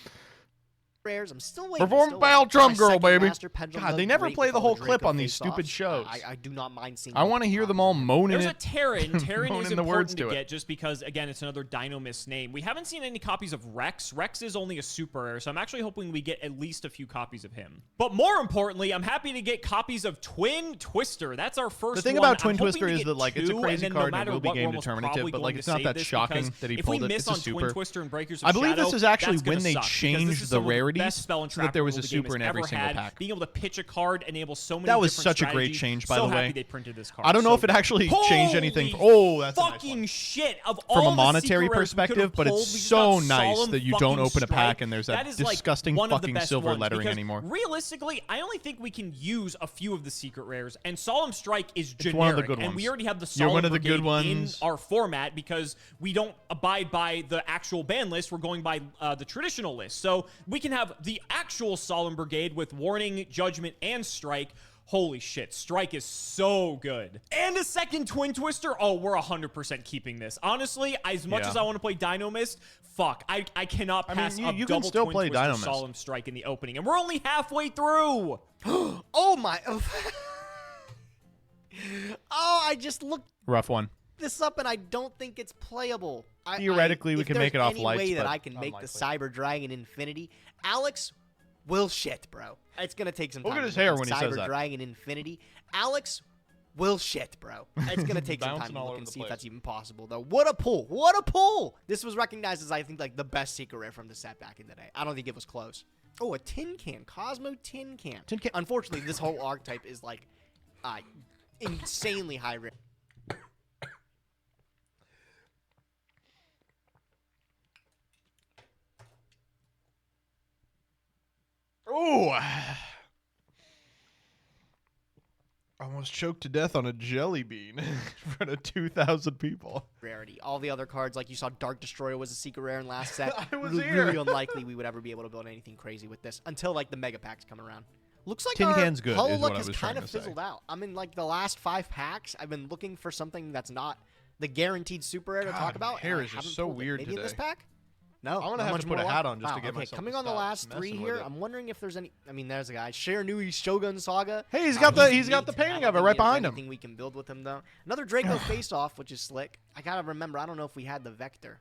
Rares. I'm still waiting. Perform Pal Trump Girl, baby. God, God, they never play the whole clip on these stupid shows. I do not mind seeing. I want to hear them all moaning There's a it. Terran. Terran is moaning the words important to to it. get just because, again, it's another Dino-Mist name. We haven't seen any copies of Rex. Rex is only a super rare, so I'm actually hoping we get at least a few copies of him. But more importantly, I'm happy to get copies of Twin Twister. That's our first The thing one. about I'm Twin hoping Twister to is get that like it's a two, crazy and then card no and it matter will be what, game we're almost determinative, probably but going like to it's not save that this shocking because that he if we pulled it. miss It's a on Twin super. Twister and Breakers of I believe Shadow, this is actually that's gonna when they suck, because this changed is the some of rarity rarities best spell and so that there was a the game super in has every ever single had. pack. Being able to pitch a card, enable so many That was different such a great strategies. change, by so the way. happy they printed this card. I don't know So if it actually good. changed anything. Holy Oh, that's a nice fucking one. shit! Of From all a monetary the secret rares we could've perspective, but pulled, it's we just so got nice Solemn that you fucking don't open a Strike. pack and there's that is like disgusting one of the fucking best silver ones, lettering because anymore. Realistically, I only think we can use a few of the secret rares, and Solemn Strike is It's generic, one of the good and ones. we already have the You're Solemn one of the good Brigade in ones. our format because we don't abide by the actual ban list. We're going by the traditional list, so we can have the actual Solemn Brigade with Warning, Judgment, and Strike. Holy shit, Strike is so good. And a second Twin Twister. Oh, we're 100% keeping this. Honestly, as much as I want to play Dino Mist, fuck, I cannot pass you up can double still Twin play Twister Dino Mist. Solemn Strike in the opening, and we're only halfway through. Oh my. Oh, I just looked Rough one. this up and I don't think it's playable. Theoretically, we if can make it there's off any lights, way that but I can make the unlikely. Cyber Dragon Infinity. Alex will shit, bro. It's gonna take some time. Look at to his make hair the when he says Cyber that. Dragon Infinity. Alex will shit, bro. It's gonna take some time Bouncing to all look over and the see if place. that's even possible, though. What a pull! What a pull! This was recognized as, I think, like the best secret rare from the set back in the day. I don't think it was close. Oh, a tin can, Cosmo tin can. Tin can. Unfortunately, this whole archetype is like insanely high rare. Ooh. Almost choked to death on a jelly bean in front of 2,000 people. Rarity. All the other cards, like you saw, Dark Destroyer was a secret rare in last set. I was really, here. really unlikely we would ever be able to build anything crazy with this until like the mega packs come around. Looks like Tin our Can's good, hull is what look I has was kind trying of to say. fizzled out. I mean, like the last 5 packs, I've been looking for something that's not the guaranteed super rare to God, talk about. hair and I is just haven't so pulled it. weird Maybe in this today. pack. No, I'm gonna not have much to put more a luck. hat on just to Wow, get okay, myself coming to on the stop last 3 messing here, with it. I'm wondering if there's any. I mean, there's a guy, Shiranui Shogun Saga. Hey, he's got the painting of it right behind him. Anything we can build with him though. Another Draco face off, which is slick. I gotta remember. I don't know if we had the Vector.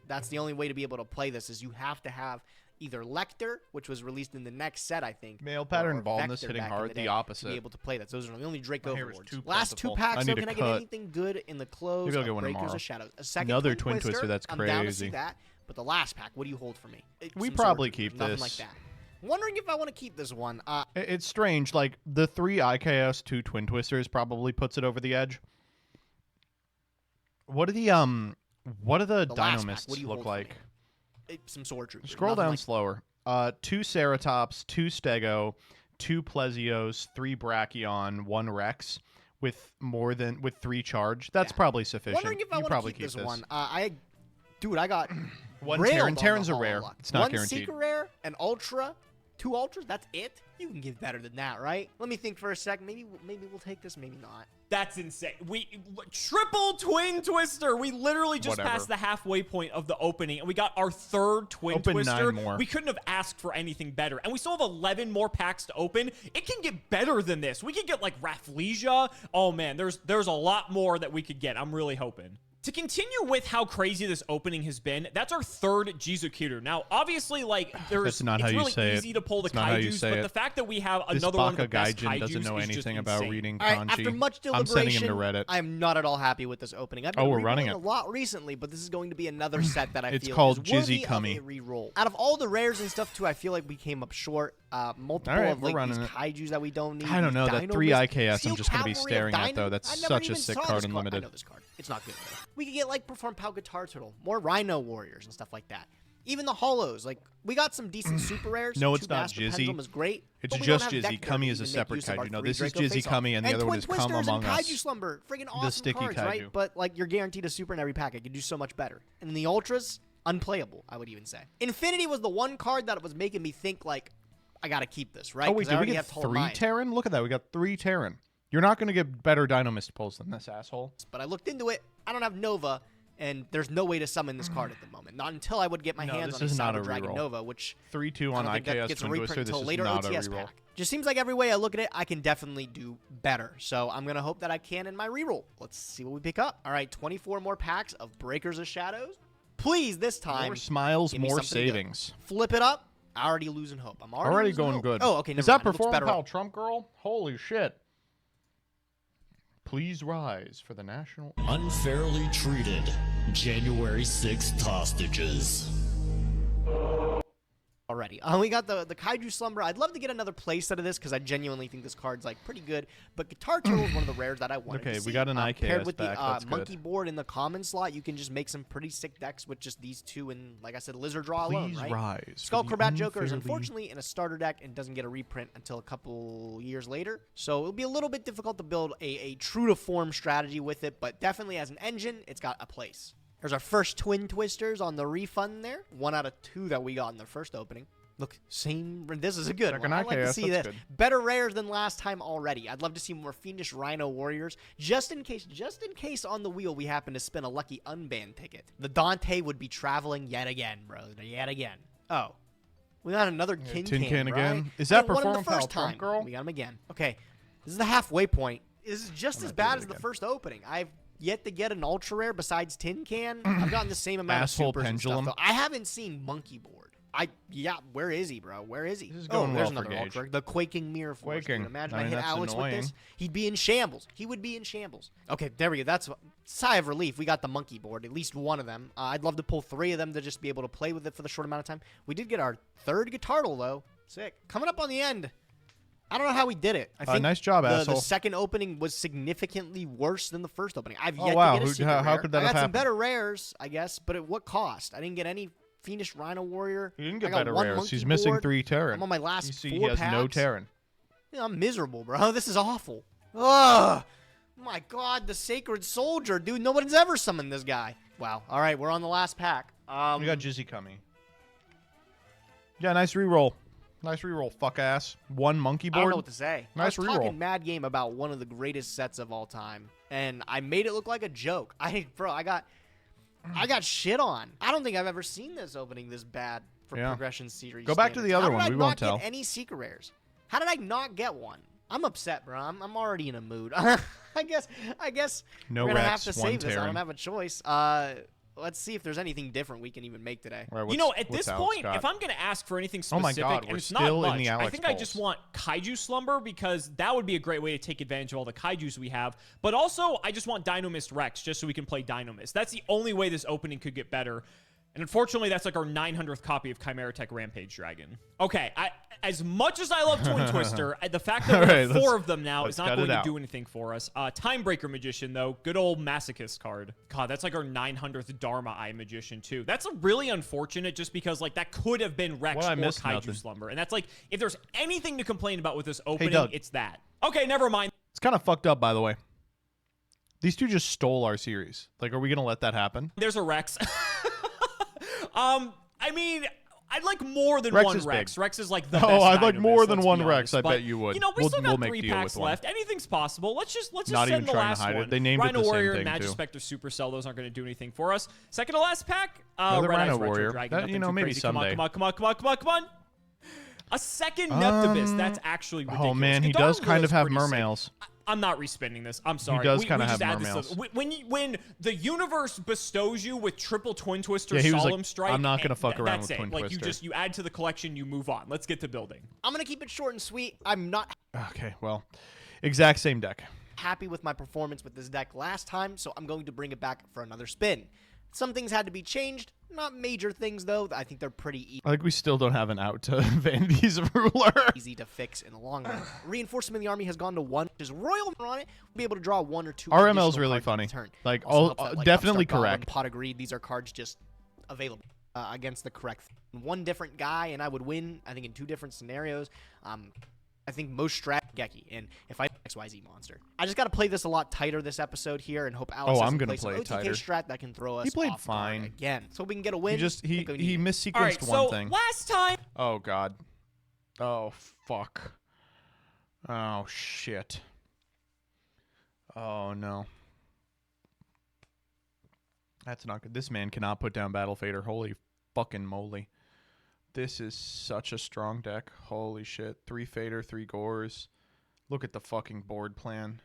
That's the only way to be able to play this is you have to have either Lecter, which was released in the next set, I think. Male pattern or baldness Vector hitting back in hard, the the day opposite. To be able to play that. Those are the only Draco My hair is awards. too Last 2 plentiful. packs, I though, need can a I get cut. anything good in the close? Maybe I'll get of one Breakers tomorrow. of Shadows. A second Another Twin Twin Twister, that's I'm down to see crazy. that. But the last pack, what do you hold for me? We Some probably sorcery, keep nothing this. like that. Wondering if I want to keep this one. It's strange. Like the 3 IKS 2 Twin Twisters probably puts it over the edge. What do the last Dino pack, Mists what do you look hold for like? me? Some sword troopers. Scroll nothing down like slower. 2 Ceratops, 2 Stego, 2 Plesio's, 3 Brachion, 1 Rex with 3 charge. That's probably sufficient. Wondering if I you want probably to keep this this. one. I got One railed Terran. on the Terrans are Hollow rare. Luck. It's not one guaranteed. secret rare, an ultra, 2 ultras. That's it. You can give better than that, right? Let me think for a sec. Maybe we'll take this. Maybe not. That's insane. We triple Twin Twister. We literally just Whatever. passed the halfway point of the opening, and we got our 3rd Twin Open Twister. 9 more. We couldn't have asked for anything better, and we still have 11 more packs to open. It can get better than this. We could get like Rafflesia. Oh man, there's a lot more that we could get. I'm really hoping. To continue with how crazy this opening has been, that's our 3rd Jizukiru. Now, obviously, like, That's not how it's you really say it. easy to pull the That's not how you kaijus, say but it. the fact that we have This another one of the Baka best Gaijin kaijus doesn't know is just anything about insane. reading All right, kanji. after much I'm deliberation, sending him to Reddit. I am not at all happy with this opening. I've been Oh, we're running re-rolling it. a lot recently, but this is going to be another set that I It's feel called is worthy Jizzy of Kami. a re-roll. Out of all the rares and stuff, too, I feel like we came up short. Multiple All right, of we're like running these it. kaijus that we don't need. I don't these know, that Dino 3 Mist, IKS I'm Steel just gonna be Cavalry of staring at, Dino- though. That's I never such a even sick saw card, this Unlimited. I know this card. It's not good. Though. We could get like Perform Pau Guitar Turtle, more Rhino Warriors and stuff like that. Even the hollows, like we got some decent super rares. No, 2 it's not Master Jizzy. Pendulum is great. It's but we don't just have Jizzy. Vector Kami to is a even make separate use of our kaiju. No, 3 this is Draco Jizzy face-off. Kami, and the other one Twin is Come Twisters Among and Kaiju Us. Slumber, friggin' The awesome sticky cards, right? kaiju. But like you're guaranteed a super in every pack. It could do so much better. And the ultras, unplayable. I would even say. Infinity was the one card that was making me think like, I gotta keep this, right? Oh wait, 'Cause I did we already get have Total 3 Mind. Terran? Look at that. We got 3 Terran. You're not going to get better Dino Mist pulls than this, asshole. But I looked into it. I don't have Nova, and there's no way to summon this card at the moment. Not until I would get my No, hands this on is a not Cyber a Dragon reroll. Nova, which 3-2 I on don't think that IKS gets a Twin reprint Twister. This until is later not a OTS reroll. pack. Just seems like every way I look at it, I can definitely do better. So I'm gonna hope that I can in my reroll. Let's see what we pick up. All right, 24 more packs of Breakers of Shadows. Please, this time. More smiles, give me more something good. savings. Flip it up. Already losing hope. I'm already losing going hope. good. Oh, okay. Is never that mind. It looks Perform better Pal up. Trump Girl? Holy shit. Please rise for the national. Unfairly treated. January 6th hostages. already. We got the Kaiju Slumber. I'd love to get another playset of this because I genuinely think this card's like pretty good. But Guitar Turtle is one of the rares that I wanted to see. Okay, we got an IKS paired with back. the That's monkey good. board in the common slot. You can just make some pretty sick decks with just these two and, like I said, Lizard Draw alone, Please right? rise Skull for the Crobat Joker is unfairly- unfortunately in a starter deck and doesn't get a reprint until a couple years later. So it'll be a little bit difficult to build a true to form strategy with it, but definitely as an engine, it's got a place. There's our first Twin Twisters on the refund there. 1 out of 2 that we got in the first opening. Look, same. This is a good Second one. I like to IKS, see that's this. good. Better rares than last time already. I'd love to see more Fiendish Rhino Warriors. Just in case on the wheel we happen to spin a lucky unbanned ticket. The Dante would be traveling yet again, bro. Yet again. Oh. We got another Tin Tin Can, Can right? again? Is that We won him Performance the first Pal Trump time? Girl? We got him again. Okay. This is the halfway point. This is just as bad as the again. first opening. I've yet to get an ultra rare besides Tin Can. I've gotten the same amount of Asshole supers and Pendulum. stuff, though. I haven't seen Monkey Board. Where is he, bro? Where is he? This is Oh, going there's well for another Gage. ultra. The Quaking Mirror Force. Quaking. Dude. Imagine I I, mean, hit that's Alex annoying. with this. He'd be in shambles. He would be in shambles. Okay, there we go. That's sigh of relief. We got the Monkey Board. At least one of them. I'd love to pull 3 of them to just be able to play with it for the short amount of time. We did get our 3rd Guitartle, though. Sick. Coming up on the end. I don't know how we did it. I think nice job, the asshole. second opening was significantly worse than the first opening. I've yet wow. to get a secret How rare. could that I got have some happened? better rares, I guess, but at what cost? I didn't get any Fiendish Rhino Warrior. He didn't I get got better one rares. monkey He's missing board. 3 Terran. I'm on my last You see, 4 he has packs. no Terran. Yeah, I'm miserable, bro. This is awful. Ugh. My God, the Sacred Soldier. Dude, nobody's ever summoned this guy. Wow. All right, we're on the last pack. We got Jizzy coming. Yeah, nice reroll. Nice reroll, fuck ass. 1 monkey I board. don't know what to say. Nice I was reroll. talking mad game about one of the greatest sets of all time, and I made it look like a joke. I got shit on. I don't think I've ever seen this opening this bad for Yeah. Progression Series. Go back to standards. the other How did one. I We not won't tell. Get any secret rares? How did I not get one? I'm upset, bro. I'm already in a mood. I guess No we're gonna have Rex, to 1 save this. I Terran. don't have a choice. Let's see if there's anything different we can even make today. All right, You know, what's- at this what's Alex point, got? if I'm going to ask for anything Oh specific, my God, and we're it's not still in much, the I Alex think I polls. just want Kaiju Slumber because that would be a great way to take advantage of all the Kaijus we have. But also, I just want Dynamist Rex just so we can play Dynamist. That's the only way this opening could get better. And unfortunately, that's like our 900th copy of Chimera Tech Rampage Dragon. Okay, as much as I love Twin Twister, the fact that we have 4 of them now is not going to do anything for us. Timebreaker Magician, though, good old Masochist card. God, that's like our 900th Dharma Eye Magician, too. That's really unfortunate just because, like, that could have been Rex Well, I or missed Kaiju nothing. Slumber. And that's like, if there's anything to complain about with this opening, Doug. it's that. Okay, never mind. It's kind of fucked up, by the way. These 2 just stole our series. Like, are we going to let that happen? There's a Rex. I mean, I'd like more than Rex one is Rex. big. Rex is like the Oh, best. I'd like Dynamist, more than let's one be Rex. honest. I But, bet you would. You know, we still We'll got make 3 deal packs with one. left. Anything's possible. Let's just Not send even the trying to last hide it. one. They named it Rhino the same Warrior thing, and too. Magispector Supercell. Those aren't going to do anything for us. Second to last pack. Another Red Eyes Rhino Retro Warrior. Dragon. That, Nothing you know, too maybe crazy. someday. Come on. A second Neptubus. That's actually ridiculous. Oh, man, he Guitar does kind of Willow's have pretty sick. mermails. I'm not respinning this. I'm sorry. does We kinda just have add this mermails. to- when the universe bestows you with triple Twin Twister Yeah, he was Solemn like, Strike, I'm not gonna and fuck around that's with it. Twin Like Twister. you add to the collection, you move on. Let's get to building. I'm gonna keep it short and sweet. I'm not Okay, well, exact same deck. happy with my performance with this deck last time, so I'm going to bring it back for another spin. Some things had to be changed. Not major things, though. I think they're pretty I think we still don't have an out to Vanity's Ruler. easy to fix in the long run. Reinforcement in the army has gone to 1, which is Royal on it. We'll be able to draw 1 or 2 RML is additional really cards funny. in turn. Like, Also all helps that, like, definitely Upstart Goblin, correct. Pot of Greed, these are cards just available against the correct one different guy, and I would win, I think, in 2 different scenarios. I think most strat Geki, and if I XYZ monster. I just got to play this a lot tighter this episode here and hope Alex Oh, I'm doesn't gonna play some play it OTK tighter. strat that can throw us He played off guard fine. again. So we can get a win. He missequenced All right, one so thing. last time. Oh god. Oh fuck. Oh shit. Oh no. That's not good. This man cannot put down Battle Fader. Holy fucking moly. This is such a strong deck. Holy shit. 3 Fader, 3 Gores. Look at the fucking board plan.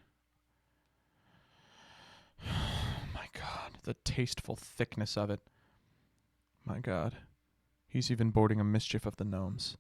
My god. The tasteful thickness of it. My god. He's even boarding a Mischief of the Gnomes.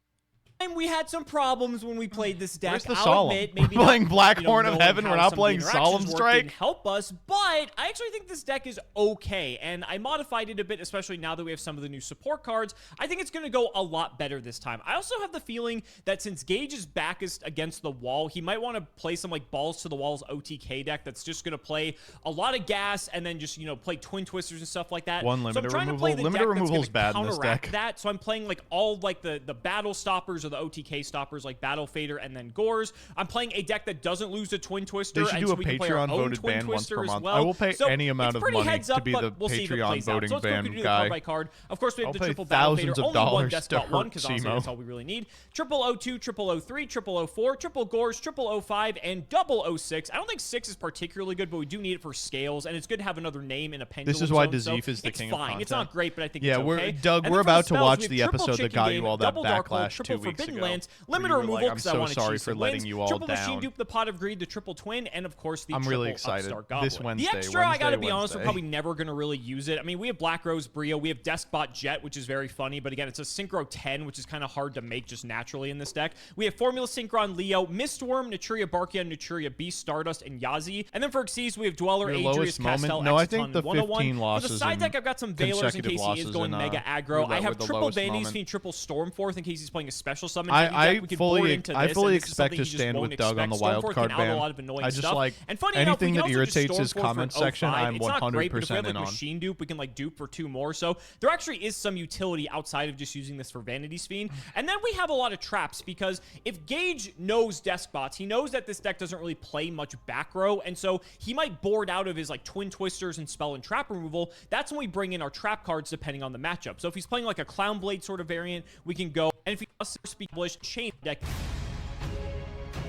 we had some problems when we played this deck. Where's the I'll Solemn? admit, maybe We're playing not, Black you know, Horn of knowing Heaven. how We're not some of playing the Solemn interactions work Strike? didn't help us, but I actually think this deck is okay, and I modified it a bit, especially now that we have some of the new support cards. I think it's going to go a lot better this time. I also have the feeling that since Gage's back is against the wall, he might want to play some like Balls to the Walls OTK deck that's just going to play a lot of gas and then just, you know, play Twin Twisters and stuff like that. One So I'm limiter trying to removal. play the Limiter deck that's removal's gonna bad in this counteract deck. that. So I'm playing like all like the battle stoppers or the OTK stoppers like Battle Fader and then Gores. I'm playing a deck that doesn't lose a Twin Twister. They should and do so a we can play our Patreon own voted Twin ban once Twister per as month. well. I will pay So any amount it's of pretty money heads to up, be but the we'll see if it Patreon plays out. voting So let's go ban through the guy. card by card. Of course, we have I'll the pay triple Battle Fader, thousands of only one dollars to Despot one, hurt because honestly Simo. that's all we really need. 002, 003, 004, triple Gores, 005, and 006. I don't think 6 is particularly good, but we do need it for scales, and it's good to have another name in a pendulum. This is why zone, so Dazif is the it's king fine. of content. It's not great, but I think yeah, it's okay. Doug, And we're then for about to spells, watch we have the triple episode that Chicken got Game, you all that double Dark Hold, backlash triple 2 weeks Forbidden ago. Lands, where limiter you were removal like, I'm because I so want to sorry choose for the letting wins, you all triple down. Machine Dupe, the Pot of Greed, the triple Twin, and of course the I'm triple really excited. Upstart Goblin. This Wednesday, The extra, I gotta be honest, we're Wednesday. probably never gonna really use it. I mean, we have Black Rose Brio, we have Deskbot Jet, which is very funny, but again, it's a Synchro 10, which is kind of hard to make just naturally in this deck. We have Formula Synchron Leo, Mistworm, Naturia Barkia, Naturia Beast, Stardust, and Yazi. And then for Xyz, we have Dweller, Your Adrius, lowest moment? Castel, No, I Exciton, think the 101. 15 For the losses side in deck, I've got some Veilers in consecutive case he is losses going in, mega aggro. roulette I have with the triple lowest Vanities moment. Fiend, triple Stormforth in case he's playing a special summon. I We can fully board into I this, fully and this is expect something to you just stand won't with Doug on the expect. wild Stormforth card can out a ban. lot of annoying I just stuff. like And funny enough, we anything can that also just irritates his Stormforth for an comment section. 05. I'm It's not great, but if we have 100% like in on. Machine Dupe, we can like dupe for 2 more. So there actually is some utility outside of just using this for Vanity's Fiend. And then we have a lot of traps because if Gage knows Deskbots, he knows that this deck doesn't really play much back row, and so he might board out of his like Twin Twisters and spell and trap removal. That's when we bring in our trap cards depending on the matchup. So if he's playing like a Clown Blade sort of variant, we can go, and if he does speak English, chain deck.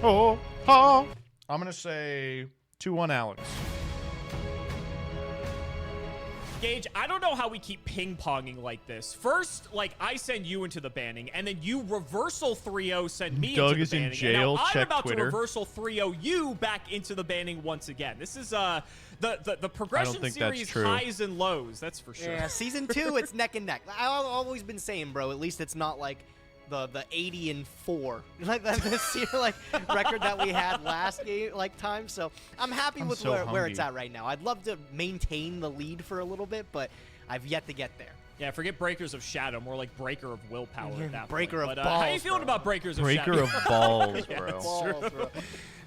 I'm gonna say 2-1 Alex. Gage, I don't know how we keep ping-ponging like this. First, like, I send you into the banning, and then you reversal 3-0 send me Doug into the is in banning. jail. And now Check I'm about Twitter. to reversal 3-0 you back into the banning once again. This is the progression think that's series true. highs and lows, that's for sure. Yeah, season 2, it's neck and neck. I've always been saying, bro, at least it's not like the 80-4 like this year, like record that we had last game time. So I'm happy with so where it's hungry. at right now. I'd love to maintain the lead for a little bit, but I've yet to get there. Yeah, forget Breakers of Shadow, more like Breaker of Willpower at that Breaker point. of But, how you balls, feeling bro. about Breakers of Breaker Shadow? of balls, Yeah, bro. that's Balls, true.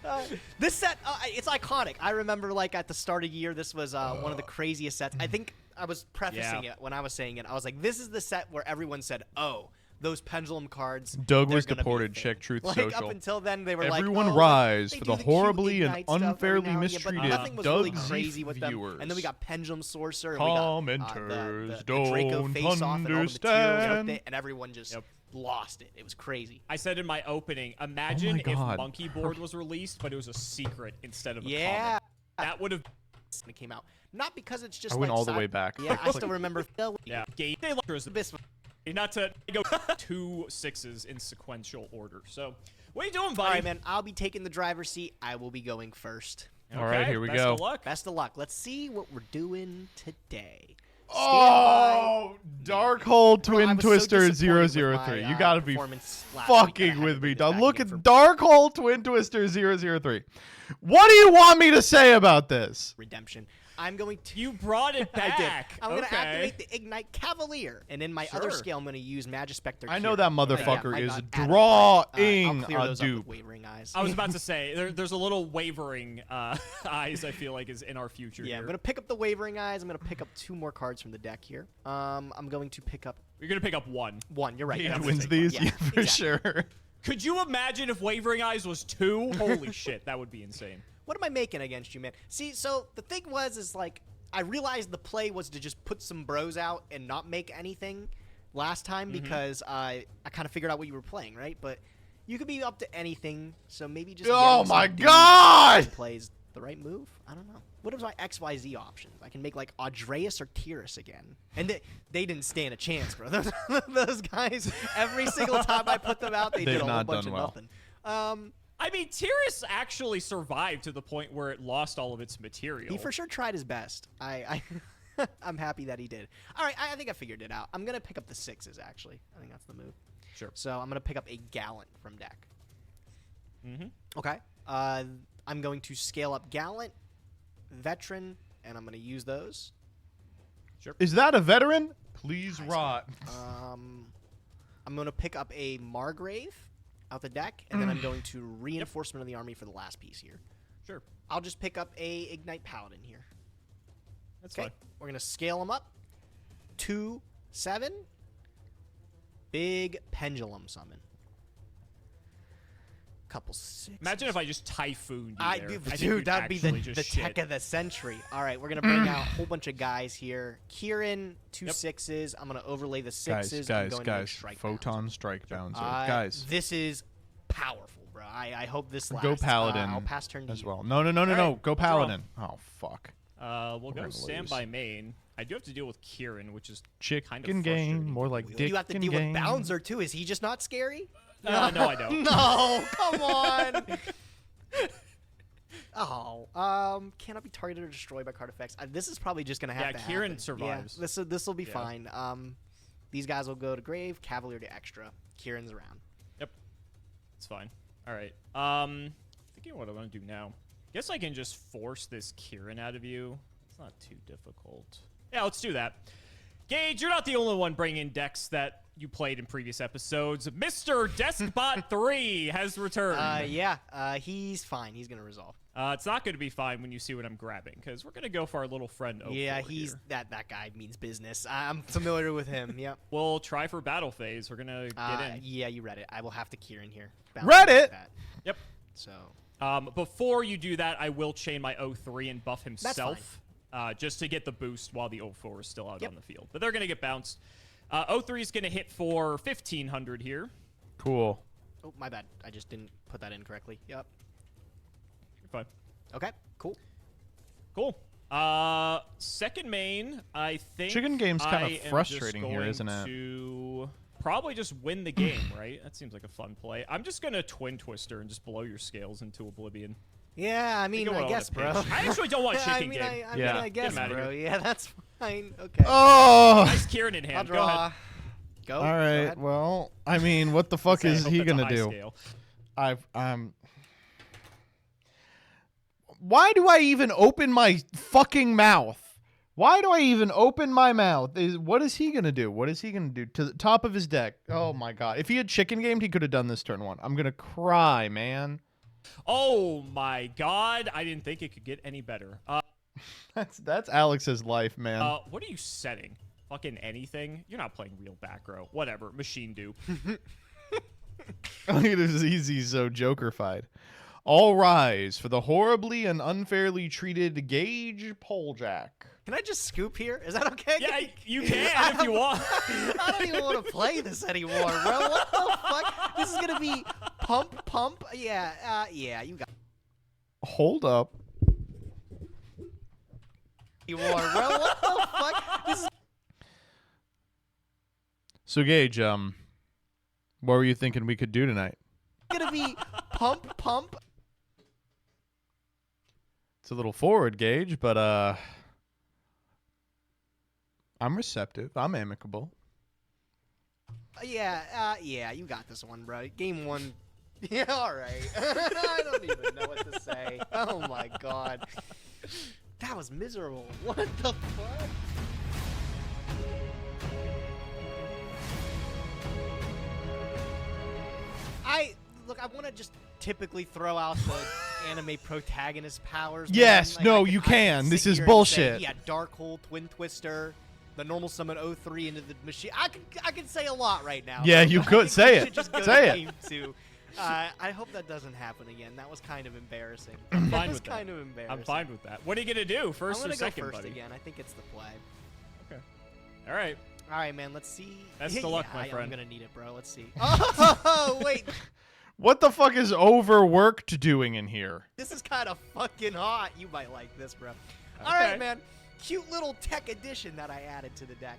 bro. This set, it's iconic. I remember, like, at the start of the year, this was one of the craziest sets. I think I was prefacing it when I was saying it. I was like, this is the set where everyone said, oh, those pendulum cards. Doug they're was gonna be a deported. thing. Check Truth Like, Social. up until then, they were Everyone like, oh, rise they for do the cute horribly and Ignite stuff every unfairly now and again, mistreated but nothing was really Doug's crazy with them. viewers. And then we got Pendulum Sorcerer. And Commenters we got the Draco don't face-off and all the materials with understand. it, and everyone just lost it. It was crazy. I said in my opening, imagine if God. Monkey Board was released, but it was a secret instead of a Yeah. comment. That would have When it came out. Not because it's just I went like all the way back. Yeah, I still remember Phil. Yeah, Gate not to go 2 6s in sequential order. So, what are you doing, buddy? All right, man. I'll be taking the driver's seat. I will be going first. All right, here we best go. Of luck. Best of luck. Let's see what we're doing today. Oh, Darkhold Twin I was so Twister disappointed 003. with my, You gotta be performance last week that I fucking had with to me, bring dog. this Look back at in for Darkhold Twin Twister 003. What do you want me to say about this? redemption. I'm going to. You brought it I did. back. I'm going to Okay. activate the Ignite Cavalier, and in my other Sure. scale, I'm going to use Magispector. I know that motherfucker is I'll drawing clear a those up with dupe. wavering eyes. I was about to say, there's a little wavering eyes, I feel like, is in our future Yeah, here. I'm going to pick up the wavering eyes. I'm going to pick up 2 more cards from the deck here. I'm going to pick up You're going to pick up 1. 1. You're right. He I'm gonna wins take one. these, Yeah, yeah, for exactly. sure. Could you imagine if Wavering Eyes was 2? Holy shit, that would be insane. What am I making against you, man? See, so the thing is like, I realized the play was to just put some bros out and not make anything last time because I kind of figured out what you were playing, right? But you could be up to anything, so maybe just Oh getting my some God! dudes plays the right move. I don't know. What are my XYZ options? I can make like Audreus or Tyrus again, and they didn't stand a chance, bro. Those guys, every single time I put them out, they They've did a whole not bunch done of well. nothing. I mean, Tyrus actually survived to the point where it lost all of its material. He for sure tried his best. I'm happy that he did. All right, I think I figured it out. I'm gonna pick up the 6s. Actually, I think that's the move. Sure. So I'm going to pick up a Gallant from deck. Mm-hmm. Okay. I'm going to scale up Gallant, Veteran, and I'm going to use those. Sure. Is that a veteran? Please rot. I'm going to pick up a Margrave out the deck, and then I'm going to Reinforcement of the Army for the last piece here. Sure. I'll just pick up a Ignite Paladin here. That's fine. We're going to scale them up. 2, 7. Big Pendulum Summon. Couple 6. Imagine if I just typhooned you there. Dude, that'd be the tech of the century. All right, we're going to bring out a whole bunch of guys here. Kieran, 2 6s. I'm going to overlay the 6s. Guys. Photon Strike Bouncer. Guys. This is powerful, bro. I hope this lasts. Go Paladin I'll pass turn to as you. well. No. Go Paladin. Oh, fuck. We'll go standby main. I do have to deal with Kieran, which is Chicken kind of game. More like dick. You have to deal with Bouncer, too. Is he just not scary? No, I don't. No, come on. Cannot be targeted or destroyed by card effects. This is probably just going to have to happen. Kieran survives. Yeah, this will be fine. These guys will go to grave, Cavalier to extra. Kieran's around. Yep. It's fine. All right. Thinking what I want to do now. Guess I can just force this Kieran out of you. It's not too difficult. Yeah, let's do that. Gage, you're not the only one bringing decks that you played in previous episodes. Mr. Deskbot 3 has returned. He's fine. He's going to resolve. It's not going to be fine when you see what I'm grabbing, because we're going to go for our little friend O4 he's here. that guy means business. I'm familiar with him. Yep. We'll try for battle phase. We're going to get in. Yeah, you read it. I will have to Kieran here. Read it? Yep. So. Before you do that, I will chain my O3 and buff himself. Just to get the boost while the O4 is still out on the field. But they're going to get bounced. O3 is going to hit for 1,500 here. Cool. Oh, my bad. I just didn't put that in correctly. Yep. You're fine. Okay, cool. Cool. Second main, I think Chicken game's kind of frustrating here, isn't it? To probably just win the game, right? That seems like a fun play. I'm just going to Twin Twister and just blow your scales into oblivion. Yeah, I mean, I guess, bro. I actually don't want chicken game. I guess, bro. Yeah, that's fine. Okay. Oh! Nice Kieran in hand. Go ahead. Go. All right. Well, I mean, what the fuck is he gonna do? Scale. Why do I even open my fucking mouth? Why do I even open my mouth? What is he gonna do? What is he gonna do to the top of his deck? Oh my god! If he had chicken gamed, he could have done this turn 1. I'm gonna cry, man. Oh my god, I didn't think it could get any better. That's Alex's life, man. What are you setting? Fucking anything? You're not playing real back row. Whatever. Machine do. Look at this easy, so jokerfied. All rise for the horribly and unfairly treated Gage Polejack. Can I just scoop here? Is that okay? Yeah, you can if you want. I don't even want to play this anymore, bro. What the fuck? This is gonna be pump. Yeah, you got. Hold up. You are, bro. What the fuck? This is. So Gage, what were you thinking we could do tonight? Gonna be pump. It's a little forward, Gage, but I'm receptive. I'm amicable. Yeah, you got this one, bro. Game 1. Yeah, all right. I don't even know what to say. Oh my god, that was miserable. What the fuck? I want to just typically throw out the anime protagonist powers. Yes, you can. This is bullshit. Yeah, Darkhold, Twin Twister, the normal summon 03 into the machine. I can say a lot right now. Yeah, you could say it. Say it. Game 2. I hope that doesn't happen again. That was kind of embarrassing. I'm fine with kind of embarrassing. I'm fine with that. What are you gonna do? First or second, go first buddy? again. I think it's the play. Okay. All right. All right, man. Let's see. Best of luck, my friend. I'm gonna need it, bro. Let's see. Oh wait. What the fuck is overworked doing in here? This is kind of fucking hot. You might like this, bro. All right, man. Cute little tech addition that I added to the deck.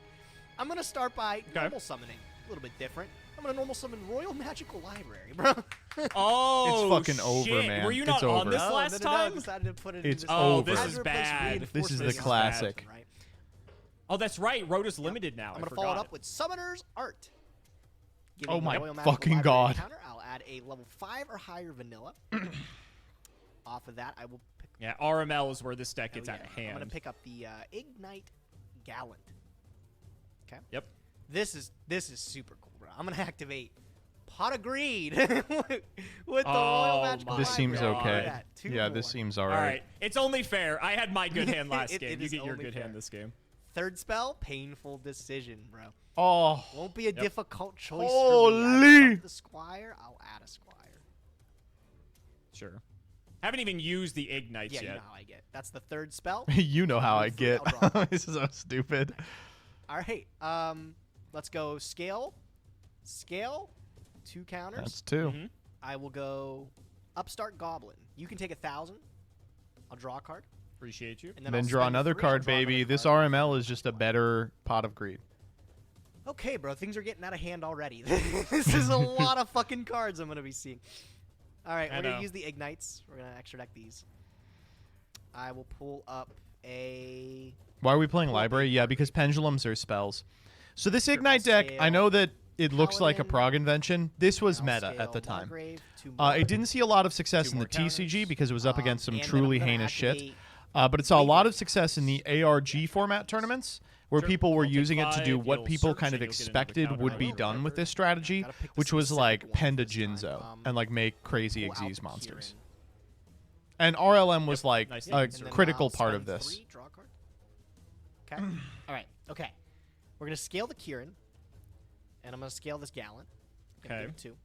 I'm going to start by normal summoning. A little bit different. I'm going to normal summon Royal Magical Library, bro. Oh, it's fucking over, man. Were you not on this last time? I decided to put it it's in over. This is bad. This is the classic. Right? Oh, that's right. Rota's limited now. I'm going to follow it up with Summoner's Art. Giving Oh the my Royal Magical fucking Library God. Counter, I'll add a level 5 or higher vanilla. Off of that, I will pick. Yeah, RML is where this deck gets out of hand. I'm gonna pick up the Ignite Gallant. Okay. Yep. This is super cool, bro. I'm gonna activate Pot of Greed with the Royal Magical This seems Library. okay. Look at that, 2 Yeah, more. this seems All alright. right. It's only fair. I had my good hand last game. It You is get your only good fair. hand this game. Third spell, Painful Decision, bro. Oh. Won't be a difficult choice for me. Holy. I pick up the Squire. I'll add a Squire. Sure. Haven't even used the Ignites Yeah, yet. you know how I get. That's the third spell. You know how I Move three, get. I'll draw. This is so stupid. All right. Let's go scale. Scale. 2 counters. That's 2. I will go Upstart Goblin. You can take 1,000. I'll draw a card. Appreciate you. And Then I'll draw spend another 3, I'll card, draw baby. another This card. RML is just a better Pot of Greed. Okay, bro. Things are getting out of hand already. This is a lot of fucking cards I'm going to be seeing. All right. We're going to use the Ignites. We're going to extra deck these. I will pull up a... Why are we playing Library? Yeah, because pendulums are spells. So this Ignite deck, I know that it looks like a prog invention. This was meta at the time. It didn't see a lot of success in the TCG because it was up against some truly heinous shit. But it saw a lot of success in the ARG format tournaments where people were using it to do what people kind of expected would be done with this strategy, which was like Penda Jinzo and like make crazy Xyz monsters. And RLM was like a critical part of this. Draw a card. Okay. All right. Okay. We're going to scale the Kieran, and I'm going to scale this Gallant. Okay. 2.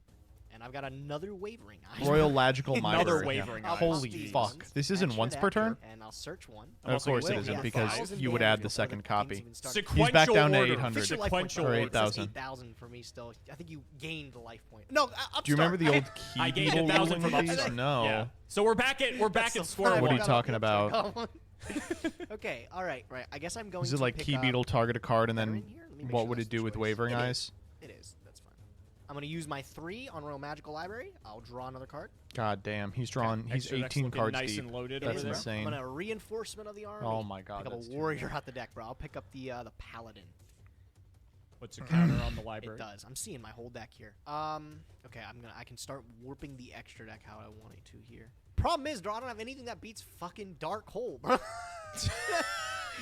And I've got another Wavering Eye. Royal Magical Another Library. Wavering Yeah. Eye. Holy fuck. This isn't Extra once per deck, turn? And I'll search one. Of course it will, isn't yeah. because 1,000 you would damage add the before second game's copy. even started. He's back down to order. 800 Official life point Sequential or total. order. It says 8,000. 8,000 for me still. I think you gained the life point. No, Do you remember the old key I gained beetle 1,000 ruling from with these? Upstart. No. Yeah. So we're back at square What are one. you talking about? Okay, all right, right. I guess I'm going Is it to like pick key up- beetle target a card and Better then in here? Let me make what sure would that's it do the with choice. Wavering It is. Eyes? It is. That's fine. I'm going to use my 3 on Royal Magical Library. I'll draw another card. God damn, he's drawn. He's Extra deck's 18 looking cards nice deep. and loaded That's over there. insane. I'm going to Reinforcement of the Army. Oh my God, Pick up that's a too warrior good. out the deck, bro. I'll pick up the Paladin. What's your counter on the library? It does. I'm seeing my whole deck here. Okay, I can start warping the extra deck how I want it to here. Problem is, bro, I don't have anything that beats fucking Dark Hole, bro.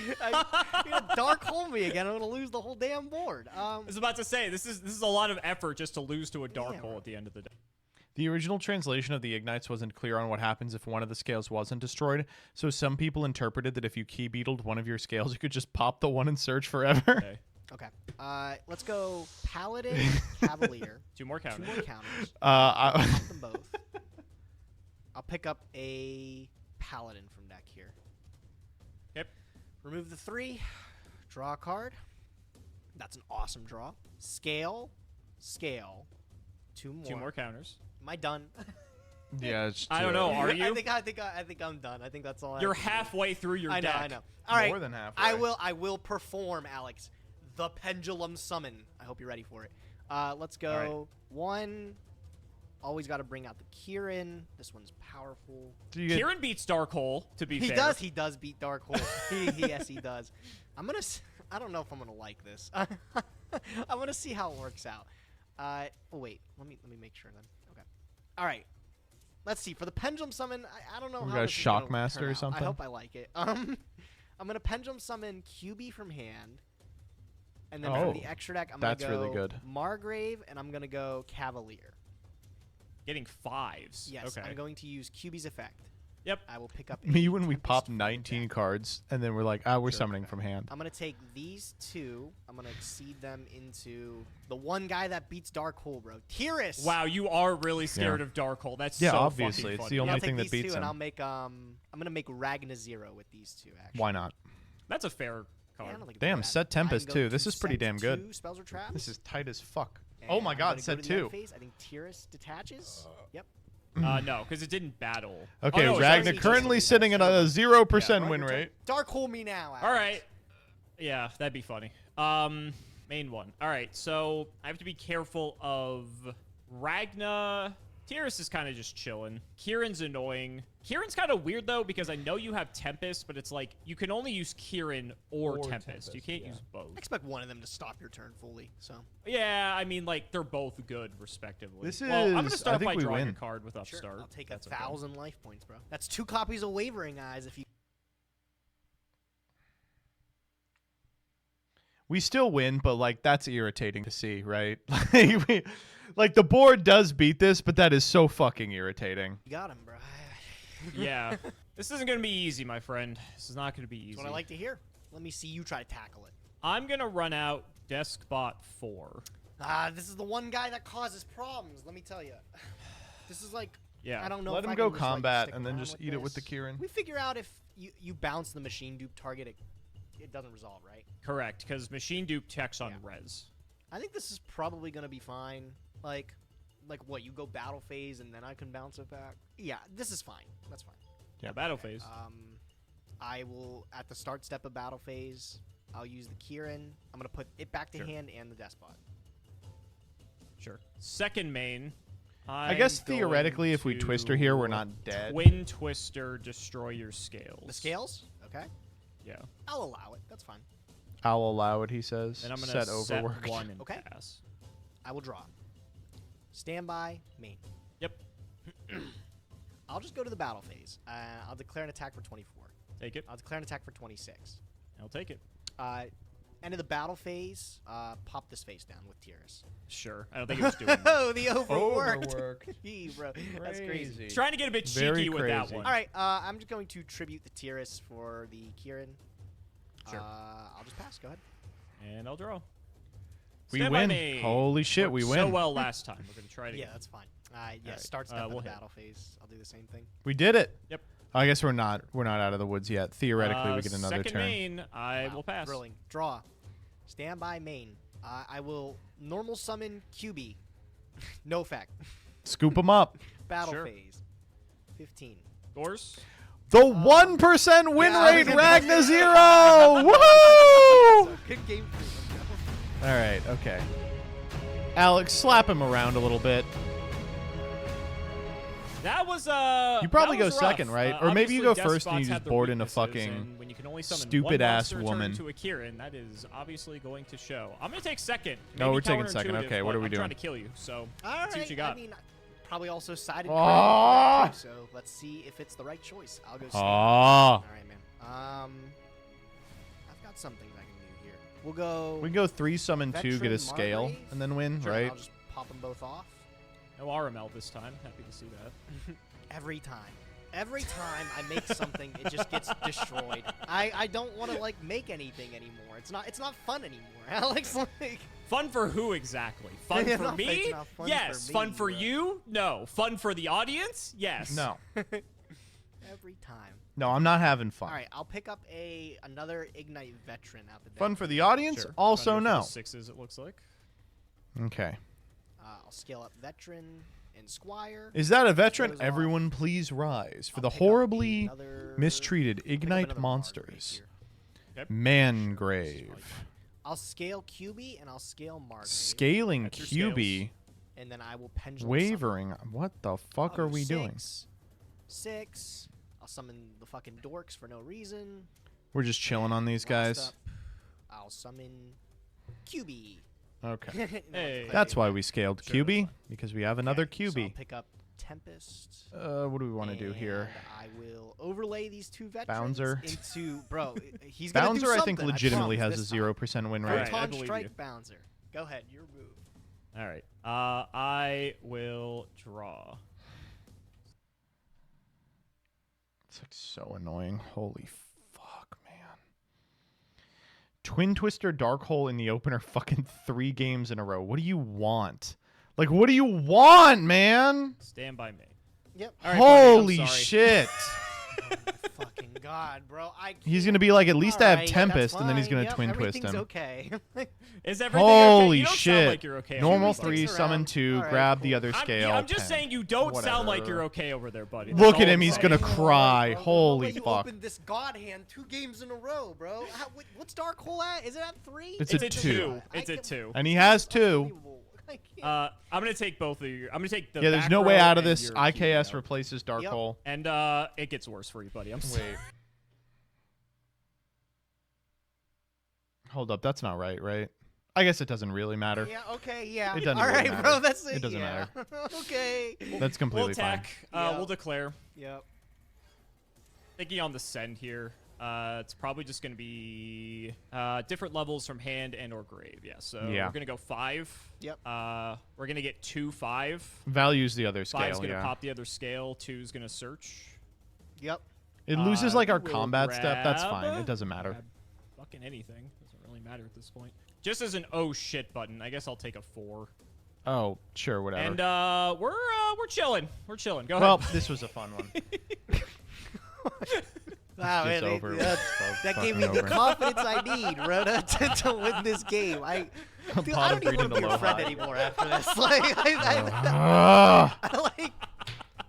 You're gonna Dark Hole me again. I'm gonna lose the whole damn board. I was about to say this is a lot of effort just to lose to a dark hole at the end of the day. The original translation of the Ignites wasn't clear on what happens if one of the scales wasn't destroyed, so some people interpreted that if you key beetled one of your scales, you could just pop the one and search forever. Okay. Let's go Paladin, Cavalier. 2 more counters. 2 more counters. I- Pop them both. I'll pick up a Paladin from deck here. Yep. Remove the 3. Draw a card. That's an awesome draw. Scale. 2 more. 2 more counters. Am I done? Yeah, it's I don't know. Are you? I think I'm done. I think that's all. You're I have to do. halfway through your deck. I know. All right. More than halfway. I will perform, Alex. The Pendulum Summon. I hope you're ready for it. Let's go. 1. Always got to bring out the Kieran. This one's powerful. Kieran beats Darkhole, to be fair. He does beat Darkhole. Yes, he does. I don't know if I'm gonna like this. I'm gonna see how it works out. Oh wait, let me make sure then. Okay. All right. Let's see. For the Pendulum Summon, I don't know We how got this is gonna Shockmaster turn or out. something? I hope I like it. I'm gonna Pendulum Summon QB from hand. And then Oh, for the extra deck, I'm gonna that's go really good. Margrave, and I'm gonna go Cavalier. Getting 5s. Yes, Okay. I'm going to use QB's effect. Yep. I will pick up. Me a when we Tempest popped from 19 deck. cards and then we're like, we're summoning from hand. I'm gonna take these 2. I'm gonna exceed them into the one guy that beats Dark Hole, bro. Tyrus. Wow, you are really scared Yeah. of Darkhole. That's Yeah, so obviously, fucking it's funny. the only I'll thing take that these beats 2 and him. I'll make I'm gonna make Ragna 0 with these 2. Actually. Why not? That's a fair Yeah, I card. don't think it's Damn, bad. set I Tempest can go too. This to is pretty set damn good. 2 spells or traps. This is tight as fuck. And Oh my I'm God, gonna go set to the end 2. phase. I think Tyrus detaches. Yep. No, because it didn't battle. Okay, Oh, no, it's Ragna already currently just- sitting at a 0% win rate. Dark Hole me now. Alex. All right. Yeah, that'd be funny. Main one. All right, so I have to be careful of Ragna Tyrus is kind of just chilling. Kieran's annoying. Kieran's kind of weird, though, because I know you have Tempest, but it's like you can only use Kieran or Tempest. You can't use both. I expect one of them to stop your turn fully, so. Yeah, I mean, like, they're both good, respectively. This well, I'm going to is- I start think by we drawing a win. card with Upstart. Sure, I'll take That's 1,000 life points, bro. That's 2 copies of Wavering Eyes if you... We still win, but like that's irritating to see, right? Like the board does beat this, but that is so fucking irritating. You got him, bro. Yeah. This isn't going to be easy, my friend. This is not going to be easy. That's what I like to hear. Let me see you try to tackle it. I'm going to run out Deskbot 4. This is the one guy that causes problems, let me tell you. This is like, Yeah. I don't know Let if him I go can just, like, combat stick and then around just with eat it with the this. Kieran. We figure out if you bounce the machine dupe target, it doesn't resolve, right? Correct, because Machine Dupe checks on res. I think this is probably going to be fine. Like what, you go battle phase and then I can bounce it back? Yeah, this is fine. That's fine. Yeah, battle phase. I will, at the start step of battle phase, I'll use the Kieran. I'm going to put it back to hand and the Despot. Sure. Second main. I guess I'm going theoretically, if we to Twister here, we're not dead. Twin Twister, destroy your scales. The scales? Okay. Yeah. I'll allow it. That's fine. I'll allow it, he says. And I'm going to set overworked. 1 and Okay. pass. I will draw. Standby, main. Yep. I'll just go to the battle phase. I'll declare an attack for 24. Take it. I'll declare an attack for 26. I'll take it. End of the battle phase, pop this face down with Tyrus. Sure. I don't think it was doing that. Oh, the overworked. Overworked. Gee, bro. That's crazy. He's trying to get a bit Very cheeky with that crazy. one. All right, I'm just going to tribute the Tyrus for the Kieran. Sure. I'll just pass. Go ahead. And I'll draw. We Stand by win. me. Holy shit, Worked we so win. well last time. We're going to try it again. Yeah, that's fine. Yeah, All right. start step we'll of the hit. battle phase. I'll do the same thing. We did it. Yep. I guess we're not out of the woods yet. Theoretically, we get another second turn. main, I will pass. Thrilling. Draw. Standby main. I will normal summon QB. No effect. Scoop them up. Battle Sure. phase. 15. Scores? The 1% win yeah, rate, Ragna 0! Woohoo! Good game for you. All right, okay. Alex, slap him around a little bit. That was You probably that go was second, rough. right? Or maybe you go Obviously, first and you Despots just had their board into weaknesses, fucking and when you can only summon stupid-ass one monster woman. turn to a Kieran, that is obviously going to show. I'm going to take second. No, Maybe we're taking second. counterintuitive, Okay, what but are we I'm doing? trying to kill you, so All let's see right. what you got. I mean, probably also sided Ah! correctly, so let's see if it's the right choice. I'll go second. Ah. All right, man. I've got some things I can do here. We'll go. We can go 3 summon 2, get Veteran a scale, Margrave. and then win, Sure, right? I'll just pop them both off. No RML this time. Happy to see that. Every time. Every time I make something, it just gets destroyed. I don't want to like make anything anymore. It's not fun anymore. Alex, like Fun for who exactly? Fun Yeah, for no, me? it's not fun Yes. for Fun me, for bro. you? No. Fun for the audience? Yes. No. every time. No, I'm not having fun. All right, I'll pick up another Ignite veteran out the deck. Fun for the audience? Sure. Also Trying to go for no. the 6s, it looks like. Okay. I'll scale up veteran and Squire. Is that a veteran? Those off. Everyone please rise for I'll the pick up horribly another- mistreated I'll pick up Ignite another monsters. Margrave here. Okay. Mangrave. I'll scale QB and I'll scale Margrave. Scaling That's your QB. And then I will pendulum Wavering. What the fuck summon. are we doing? 6. I'll summon the fucking dorks for no reason. We're just chilling on these Last guys. up, I'll summon QB. Okay. No, Hey. That's why we scaled Sure, QB, because we have another So I'll QB. pick up Tempest. What do we want to do here? And I will overlay these 2 veterans Bouncer. into bro. He's gonna do Bouncer, I think, something, legitimately promise, has a this time. 0% win Alright, rate. I Proton believe Strike you. Bouncer. Go ahead, your move. All right. I will draw. It's like so annoying. Holy fuck, man. Twin Twister Dark Hole in the opener fucking 3 games in a row. What do you want? Like, what do you want, man? Stand by me. Yep. All right, buddy, I'm Holy sorry. shit. Fucking god, bro. He's going to be like, at least I have Alright, Tempest, that's and then he's fine. going to Yep, twin twist everything's him. okay. Is everything okay? Holy You don't shit. sound like you're okay. over Normal there, 3, buddy. summon 2, Alright, grab the cool. other scale. I'm just 10. saying you don't sound like Whatever. you're okay over there, buddy. Look That's at all him, I'm he's saying. gonna cry. Bro, Holy you fuck. opened this god hand 2 games in a row, bro. What's Dark Hole at? Is it at 3? It's It's a a 2. 2. It's a 2. And he has 2. Unbelievable. I'm gonna take both of you. I'm gonna take the. Yeah, there's back no way row out of and this. your IKS Q-Note. replaces Dark Hole. And it gets worse for you, buddy. I'm Wait. Hold up, that's not right? I guess it doesn't really matter. Yeah, okay, yeah. It doesn't All really right, matter. bro, that's it. It doesn't yeah. matter. Okay. That's completely We'll attack. Yep. We'll declare. Yep. Thinking on the send here. It's probably just going to be different levels from hand and or grave. Yeah, so Yeah. we're going to go 5. Yep. We're going to get 2 5. Value's the other scale, 5's going to yeah. pop the other scale. 2's going to search. Yep. It loses like our We'll combat step. That's grab- fine. It doesn't matter. grab fucking anything. Doesn't really matter at this point. Just as an oh shit button, I guess I'll take a 4. Oh, sure, whatever. And we're chilling. We're chilling. Go well, ahead. this was a fun one. Wow, It's man, over. that It's gave me fucking the over. confidence I need, bro, to win this game. Dude, I don't even want to be your friend anymore after this. Like, like,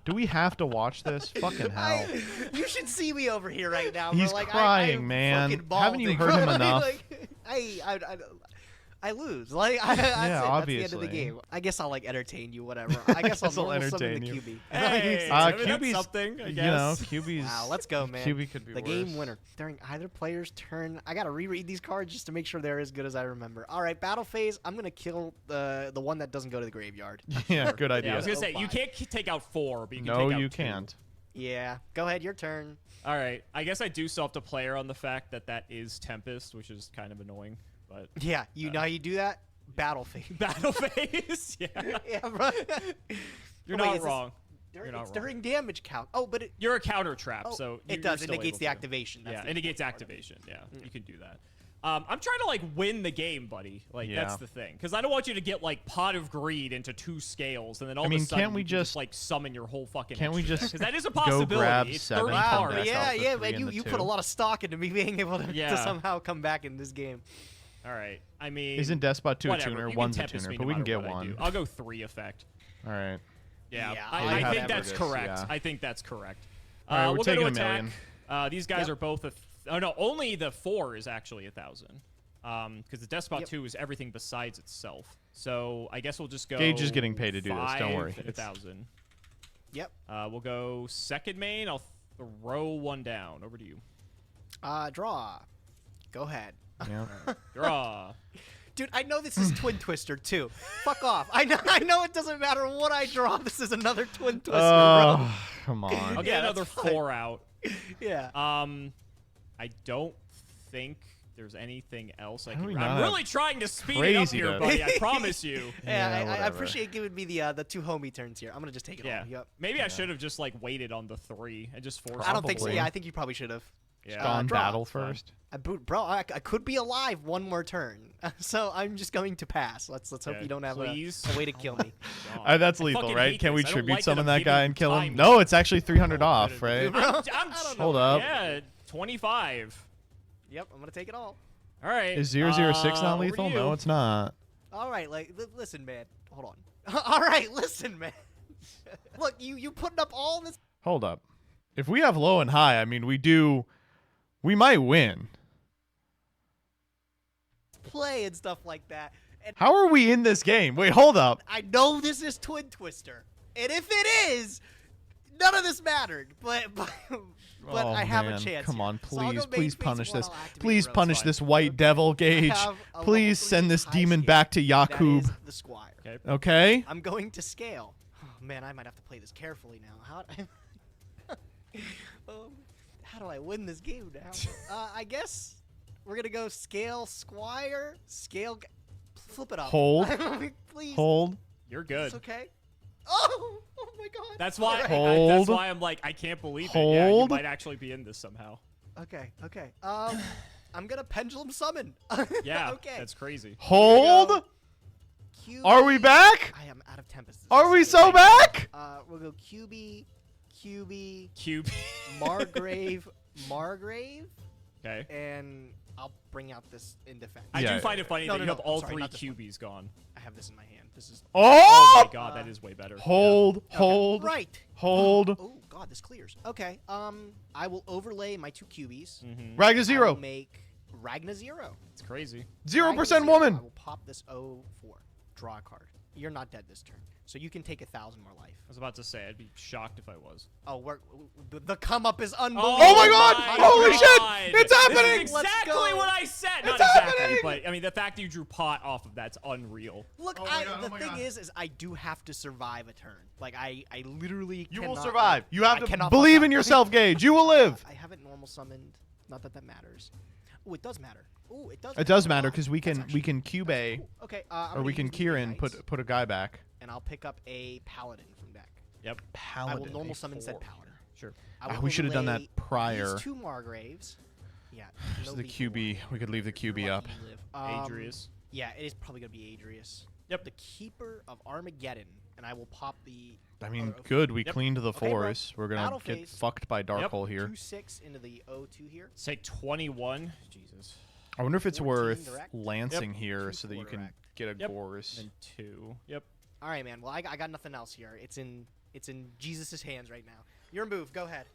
do we have to watch this? Fucking hell. you should see me over here right now. He's bro. Like, crying, I'm man. fucking Haven't you balding, heard bro. him enough? Like, I lose. Like, that's Yeah, it. That's the end of obviously. the game. I guess I'll like entertain you, whatever. I guess I'll normal summon the entertain you. QB. Hey, QB's something, I You guess. know, QB's. Wow, let's go, man. QB could be the worse. game winner. During either player's turn, I gotta reread these cards just to make sure they're as good as I remember. All right, battle phase. I'm gonna kill the one that doesn't go to the graveyard. Yeah, good idea. Yeah, I was gonna say you can't take out 4, but you can No, take out you 2. can't. Yeah, go ahead, your turn. All right, I guess I do still have to player on the fact that that is Tempest, which is kind of annoying. But Yeah, you know how you do that? Battle phase. battle phase. Yeah, Yeah, bro. you're Oh, wait, not is this wrong. During, You're not it's wrong. during damage count. Oh, but it. You're a counter trap, Oh, so it you're does. It still negates able the to. activation. That's Yeah, the it negates important part of it. activation. Yeah, you can do that. I'm trying to like win the game, buddy. Like that's Yeah. the thing, because I don't want you to get like Pot of Greed into 2 scales, and then all I mean, of a sudden can't we you can just- like summon your whole fucking. Can't we just Because that is a go possibility. grab It's 7 30 come Wow, cards. back yeah, out the yeah, 3 man, and the you put a 2. lot of stock into me being able to Yeah. somehow come back in this game. All right. I mean, Isn't Despot 2 a whatever. tuner? You can 1's a Tempest tuner, me but no we can matter get what I do. 1. I'll go 3 effect. All right. Yeah, Yeah, I whatever think that's it is, correct. yeah. I think that's correct. All right, we're we'll go to taking a attack. million. These guys are both oh no, only the 4 is actually 1,000. Because the Despot 2 is everything besides itself. So I guess we'll just go. Gage is getting paid to do this, don't worry. 5 and 1,000. Yep. We'll go second main. I'll throw 1 down. Over to you. Draw. Go ahead. Yeah. Draw. Dude, I know this is Twin Twister too. Fuck off. I know it doesn't matter what I draw. This is another Twin Twister, bro. Oh, come on. I'll get Yeah, another that's fine. 4 out. Yeah. I don't think there's anything else I How do can. we I'm not really have trying to speed it up crazy here, to- buddy. I promise you. Yeah, Yeah, I whatever. appreciate giving me the 2 homie turns here. I'm gonna just take it Yeah. all. Yep. Maybe I should have just like waited on the 3 and just forced. I don't think so. Probably. Yeah, I think you probably should have. Yeah. Gone draw. battle Fine. first. Bro, I could be alive one more turn, so I'm just going to pass. Let's hope Okay, you don't have please. a way to kill me. That's I lethal, fucking right? hate Can we this. I don't tribute like summon I'm that guy giving and kill him? time No, here. it's actually 300 off, right? I'm Hold up. Yeah, 25. Yep, I'm gonna take it all. All right. Is 006 not over to lethal? you. No, it's not. All right, like listen, man. Hold on. All right, listen, man. Look, you putting up all this Hold up. If we have low and high, I mean, we might win. play and stuff like that. And How are we in this game? Wait, hold up. I know this is Twin Twister, and if it is, none of this mattered. But Oh, I have man. a chance. Come here. on, So I'll please, go please main phase punish one, this. I'll activate Please Rose. punish Fine. this white devil, Gage. have a Please level send 3 this high demon scale. back to That Yakub. is the Squire. Okay. Okay? I'm going to scale. Oh, man, I might have to play this carefully now. How do I win this game now? I guess we're gonna go scale Squire, scale. Flip it up. Hold. Please. Hold. You're good. It's okay. Oh my God. That's why. All right. Hold. That's why I'm like, I can't believe it. Yeah, you Hold. might actually be in this somehow. Okay. I'm gonna pendulum summon. Yeah. Okay. That's crazy. Hold. QB. Are we back? I am out of Tempest. Are we so back? We'll go QB, Cube. Margrave, Okay. and I'll bring out this in defense. I do find it funny No, that no, you no, have all I'm sorry, 3 not this one. QBs gone. I have this in my hand. This is. Oh! my God, that is way better. Hold. Hold. Right. Hold. Oh God, this clears. Okay. I will overlay my 2 QBs. Ragna I zero. will make Ragna 0. It's crazy. 0% Ragna 0. woman. I will pop this 0-4. Draw a card. You're not dead this turn, so you can take 1,000 more life. I was about to say, I'd be shocked if I was. Oh, the come up is unbelievable. Oh my God! Holy shit! It's happening! This is exactly what I said. It's Not exactly, happening! but I mean, the fact that you drew pot off of that's unreal. Look, the thing is I do have to survive a turn. Like I literally You cannot, will survive. You have I to cannot believe fuck in up. yourself, Gage. You will live. I haven't normal summoned. Not that that matters. Oh, it does matter. Oh, it does. It does matter because we can cube A, Okay, or we can Kieran put a guy back. and I'll pick up a paladin from deck. Yep. Paladin. I will normal a summon said 4. paladin. Sure. I will we should have done that overlay prior. These 2 Margraves. Yeah. So no the lethal QB, we could leave the QB up. Adrius. Yeah, it is probably gonna be Adrius. Yep. The Keeper of Armageddon, and I will pop the. I mean, other- good. We Yep. cleaned the Okay, bro. forest. We're gonna Battle get phase. fucked by dark Yep. hole here. 2/6 into the O2 here. Say 21. Jesus. I wonder if it's 14 worth direct. lancing Yep. here 2 so that you can direct. get a Yep. Gorse. And 2. Yep. All right, man. Well, I got nothing else here. It's in Jesus' hands right now. Your move. Go ahead.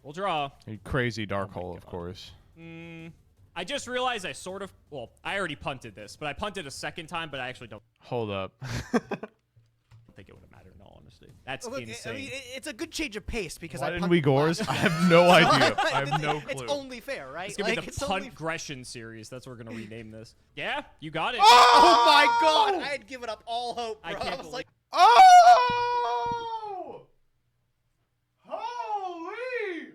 We'll draw. A crazy dark Oh my hole, of God. course. I just realized I sort of. Well, I already punted this, but I punted a second time, but I actually don't Hold up. think it would have mattered in all honesty. That's Look, insane. I mean, it's a good change of pace because Why I didn't punted we Gorse? last I time. have no idea. I have no It's clue. only fair, right? It's gonna be it's the only- punt Gresham series. That's what we're gonna rename this. Yeah, you got it. Oh my God! I had given up all hope, bro. I can't was believe- like, Oh! Holy!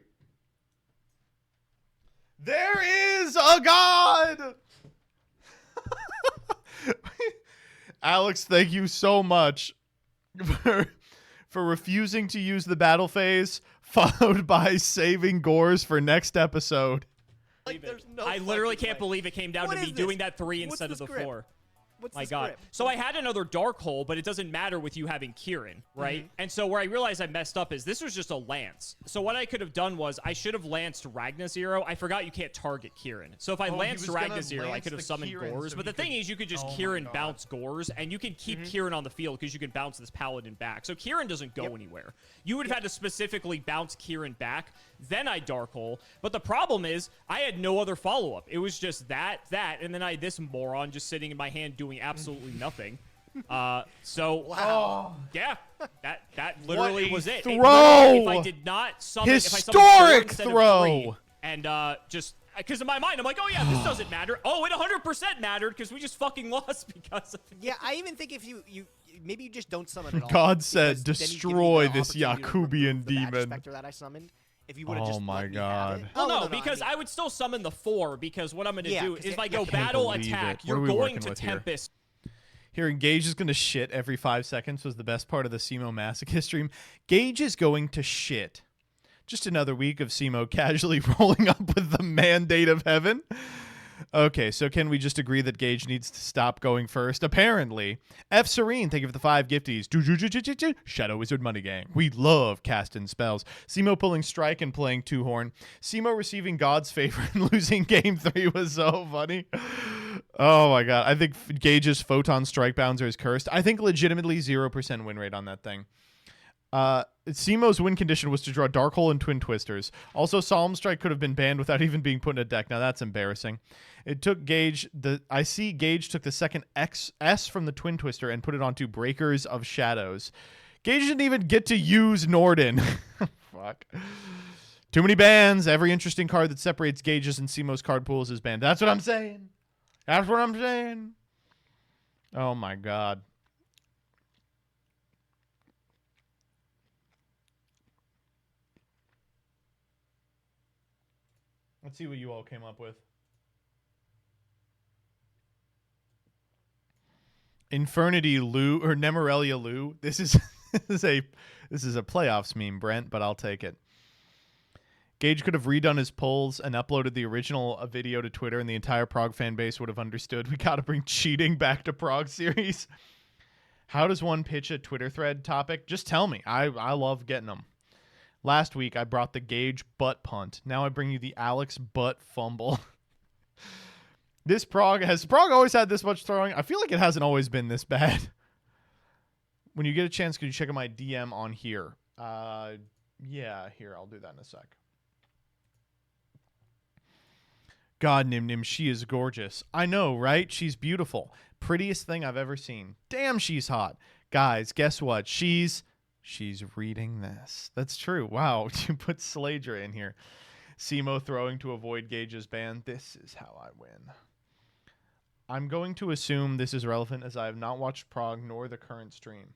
There is a god! Alex, thank you so much for refusing to use the battle phase, followed by saving Gores for next episode. there's no I literally fucking can't way. believe it came down What to is me this? doing that 3 What's instead the of the script? 4. What's My the God. script? So I had another dark hole, but it doesn't matter with you having Kieran, right? And so where I realized I messed up is this was just a lance. So what I could have done was I should have lanced Ragnazero. I forgot you can't target Kieran. So if I Oh, he lanced was gonna Ragnazero, I lance could have the summoned Kieran Gores. so But he the thing could- is, you could just Oh my Kieran God. bounce Gores, and you can keep Kieran on the field because you can bounce this paladin back. So Kieran doesn't go anywhere. You would have had to specifically bounce Kieran back, then I dark hole. But the problem is I had no other follow-up. It was just that, and then I had this moron just sitting in my hand doing absolutely nothing. So Wow. yeah, that literally What a was it. throw! Literally, if I did not summon, if I summoned four Historic instead of throw! 3, and just because in my mind I'm like, oh yeah, this doesn't matter. Oh, it 100% mattered because we just fucking lost because of it. Yeah, I even think if you maybe you just don't summon at all. God said, because then you give me destroy the this opportunity to Yakubian remove the Magic demon. Spectre that I summoned. If you would have just Oh my let me have God. it. Well, Oh, no, because I would still summon the 4 because what I'm going to Yeah, do 'cause is if I I go can't battle believe attack, it. What are you're we going working to with here? Tempest. Hearing Gage is going to shit every 5 seconds was the best part of the Simo Masochist stream. Gage is going to shit. Just another week of Simo casually rolling up with the mandate of heaven. Okay, so can we just agree that Gage needs to stop going first? Apparently. F. Serene, thank you for the 5 gifties. Shadow Wizard Money Gang. We love casting spells. Simo pulling strike and playing 2-horn. Simo receiving God's favor and losing game 3 was so funny. Oh my God. I think Gage's Photon Strike Bouncer is cursed. I think legitimately 0% win rate on that thing. Simo's win condition was to draw Dark Hole and Twin Twisters. Also, Solemn Strike could have been banned without even being put in a deck. Now that's embarrassing. It took Gage I see Gage took the second S from the Twin Twister and put it onto Breakers of Shadows. Gage didn't even get to use Norden. Fuck. Too many bans. Every interesting card that separates Gage's and Simo's card pools is banned. That's what I'm saying. That's what I'm saying. Oh my God. Let's see what you all came up with. Infernity Lou or Nemorelia Lou. This is this is a playoffs meme, Brent, but I'll take it. Gage could have redone his polls and uploaded the original video to Twitter, and the entire Prog fan base would have understood. We got to bring cheating back to Prog series. How does one pitch a Twitter thread topic? Just tell me. I love getting them. Last week, I brought the Gage butt punt. Now I bring you the Alex butt fumble. This Prog always had this much throwing? I feel like it hasn't always been this bad. When you get a chance, could you check out my DM on here? Yeah, here, I'll do that in a sec. God, Nim Nim, she is gorgeous. I know, right? She's beautiful. Prettiest thing I've ever seen. Damn, she's hot. Guys, guess what? She's reading this. That's true. Wow, you put Sladra in here. Simo throwing to avoid Gage's ban. This is how I win. I'm going to assume this is relevant as I have not watched Prog nor the current stream.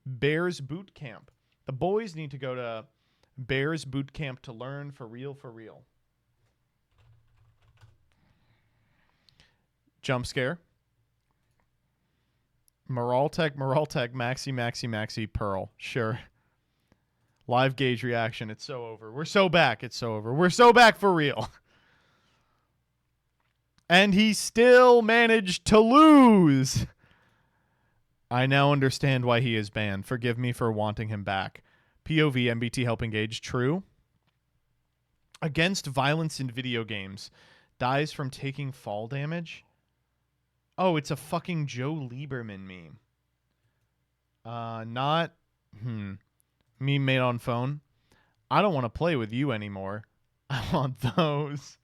Bears Boot Camp. The boys need to go to Bears Boot Camp to learn for real, for real. Jump scare. Moraltech, Maxi, Pearl. Sure. Live Gage reaction. It's so over. We're so back. It's so over. We're so back for real. And he still managed to lose. I now understand why he is banned. Forgive me for wanting him back. POV, MBT helping Gage. True. Against violence in video games. Dies from taking fall damage. Oh, it's a fucking Joe Lieberman meme. Not... Meme made on phone. I don't want to play with you anymore. I want those.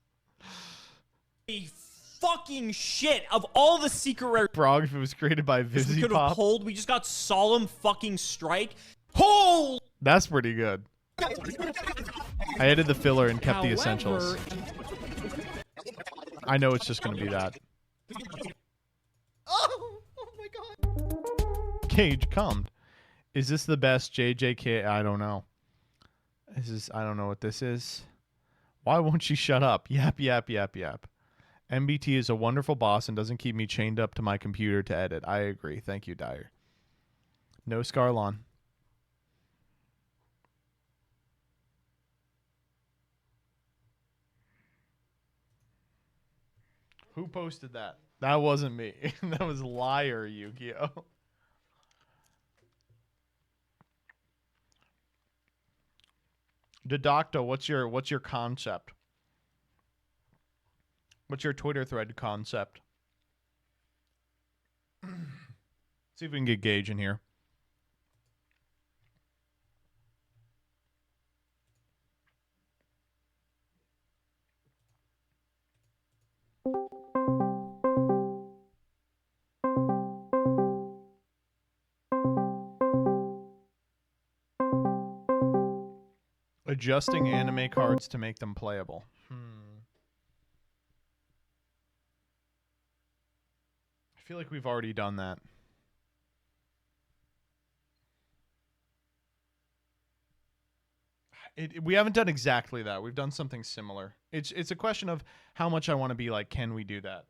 Fucking shit. Of all the secret rare... Prog, if it was created by we could have Vizipop. pulled, we just got Solemn fucking Strike. Holy... That's pretty good. I added the filler and kept the essentials. I know it's just going to be that. Oh my god. Cage calmed. Is this the best JJK? I don't know. I don't know what this is. Why won't she shut up? Yap. MBT is a wonderful boss and doesn't keep me chained up to my computer to edit. I agree. Thank you, Dyer. No Scarlon. Who posted that? That wasn't me. That was Liar Yu-Gi-Oh. Didacto, what's your concept? What's your Twitter thread concept? See if we can get Gage in here. Adjusting anime cards to make them playable. I feel like we've already done that. We haven't done exactly that. We've done something similar. It's a question of how much I want to be like, can we do that?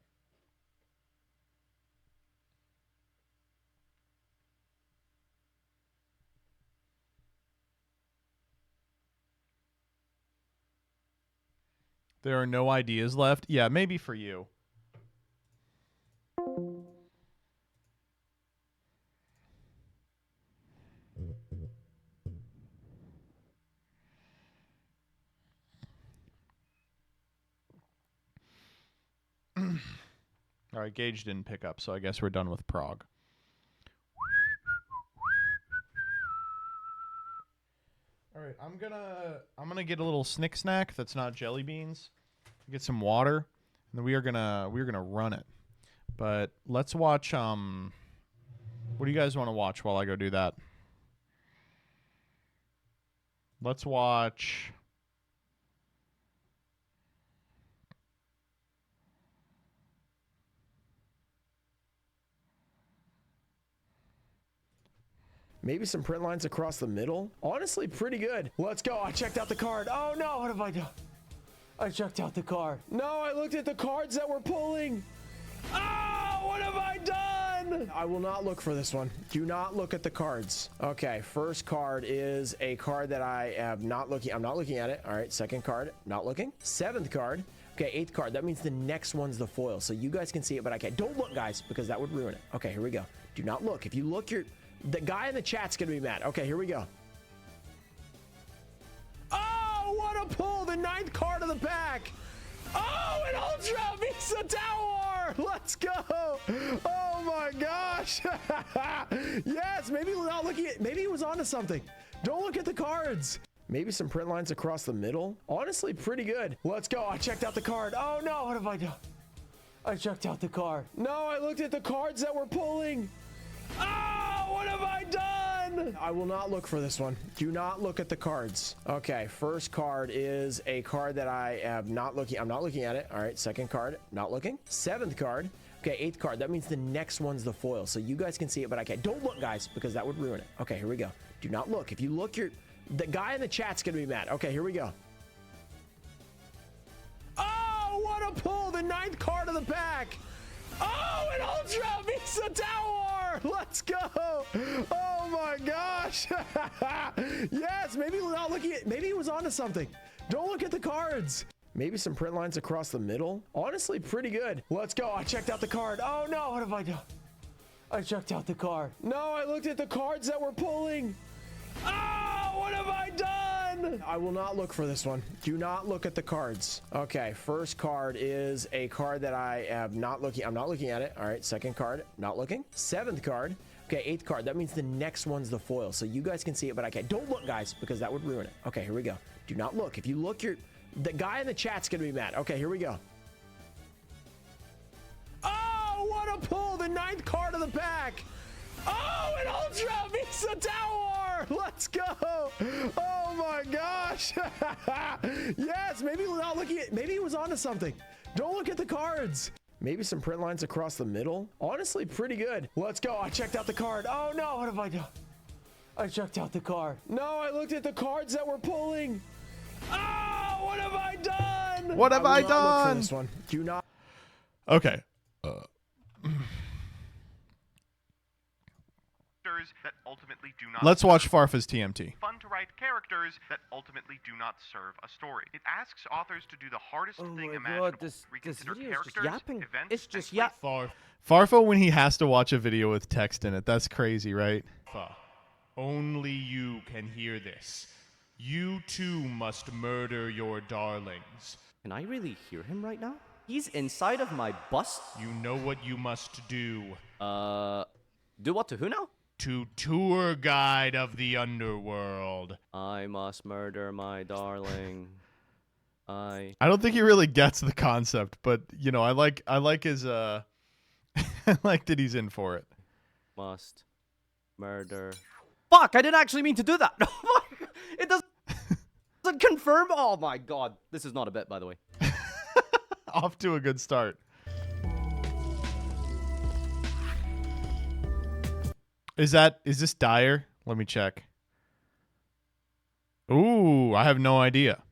There are no ideas left. Yeah, maybe for you. All right, Gage didn't pick up, so I guess we're done with Prog. All right, I'm gonna get a little snick snack that's not jelly beans. Get some water, and then we're gonna run it. But let's watch. What do you guys want to watch while I go do that? Let's watch. Maybe some print lines across the middle. Honestly, pretty good. Let's go. I checked out the card. Oh no, what have I done? I checked out the card. No, I looked at the cards that we're pulling. Oh, what have I done? I will not look for this one. Do not look at the cards. Okay, first card is a card that I am not looking. I'm not looking at it. All right, second card, not looking. Seventh card. Okay, eighth card. That means the next one's the foil. So you guys can see it, but I can't. Don't look, guys, because that would ruin it. Okay, here we go. Do not look. If you look, the guy in the chat's gonna be mad. Okay, here we go. Oh, what a pull! The ninth card of the pack. Oh, an Ultra Visa Tower! Let's go! Oh my gosh! Yes, maybe without looking at, maybe he was onto something. Don't look at the cards. Maybe some print lines across the middle. Honestly, pretty good. Let's go. I checked out the card. Oh no, what have I done? I checked out the card. No, I looked at the cards that we're pulling. Oh, what have I done? I will not look for this one. Do not look at the cards. Okay, first card is a card that I am not looking. I'm not looking at it. All right, second card, not looking. Seventh card. Okay, eighth card. That means the next one's the foil. So you guys can see it, but I can't. Don't look, guys, because that would ruin it. Okay, here we go. Do not look. If you look, the guy in the chat's going to be mad. Okay, here we go. Oh, what a pull. The ninth card of the pack. Oh, an Ultra Visa Tower! Let's go! Oh my gosh! Yes, maybe we're not looking at. Maybe he was onto something. Don't look at the cards. Maybe some print lines across the middle. Honestly, pretty good. Let's go. I checked out the card. Oh no, what have I done? I checked out the card. No, I looked at the cards that we're pulling. Oh, what have I done? I will not look for this one. Do not look at the cards. Okay, first card is a card that I am not looking. I'm not looking at it. All right, second card, not looking. Seventh card. Okay, eighth card. That means the next one's the foil. So you guys can see it, but I can't. Don't look, guys, because that would ruin it. Okay, here we go. Do not look. If you look, the guy in the chat's going to be mad. Okay, here we go. Oh, what a pull. The ninth card of the pack. Oh, an Ultra Visa Tower! Let's go! Oh my gosh! Yes, maybe we're not looking at. Maybe he was onto something. Don't look at the cards. Maybe some print lines across the middle. Honestly, pretty good. Let's go. I checked out the card. Oh no, what have I done? I checked out the card. No, I looked at the cards that we're pulling. Oh, what have I done? What have I will not look done? for this one. Do not. Okay. That ultimately do not. Let's watch Farfa's TMT. Fun to write characters that ultimately do not serve a story. It asks authors to do the hardest thing imaginable. This Reconsider video is just characters, yapping. events, It's just and Farfa when he has to watch a video with text in it. That's crazy, right? Only you can hear this. You too must murder your darlings. Can I really hear him right now? He's inside of my bus. You know what you must do. Do what to who now? To tour guide of the underworld. I must murder my darling. I don't think he really gets the concept, but you know, I like his I like that he's in for it. Must murder. Fuck! I didn't actually mean to do that. It doesn't confirm. Oh my god, this is not a bit, by the way. Off to a good start. Is this Dyer? Let me check. Ooh, I have no idea.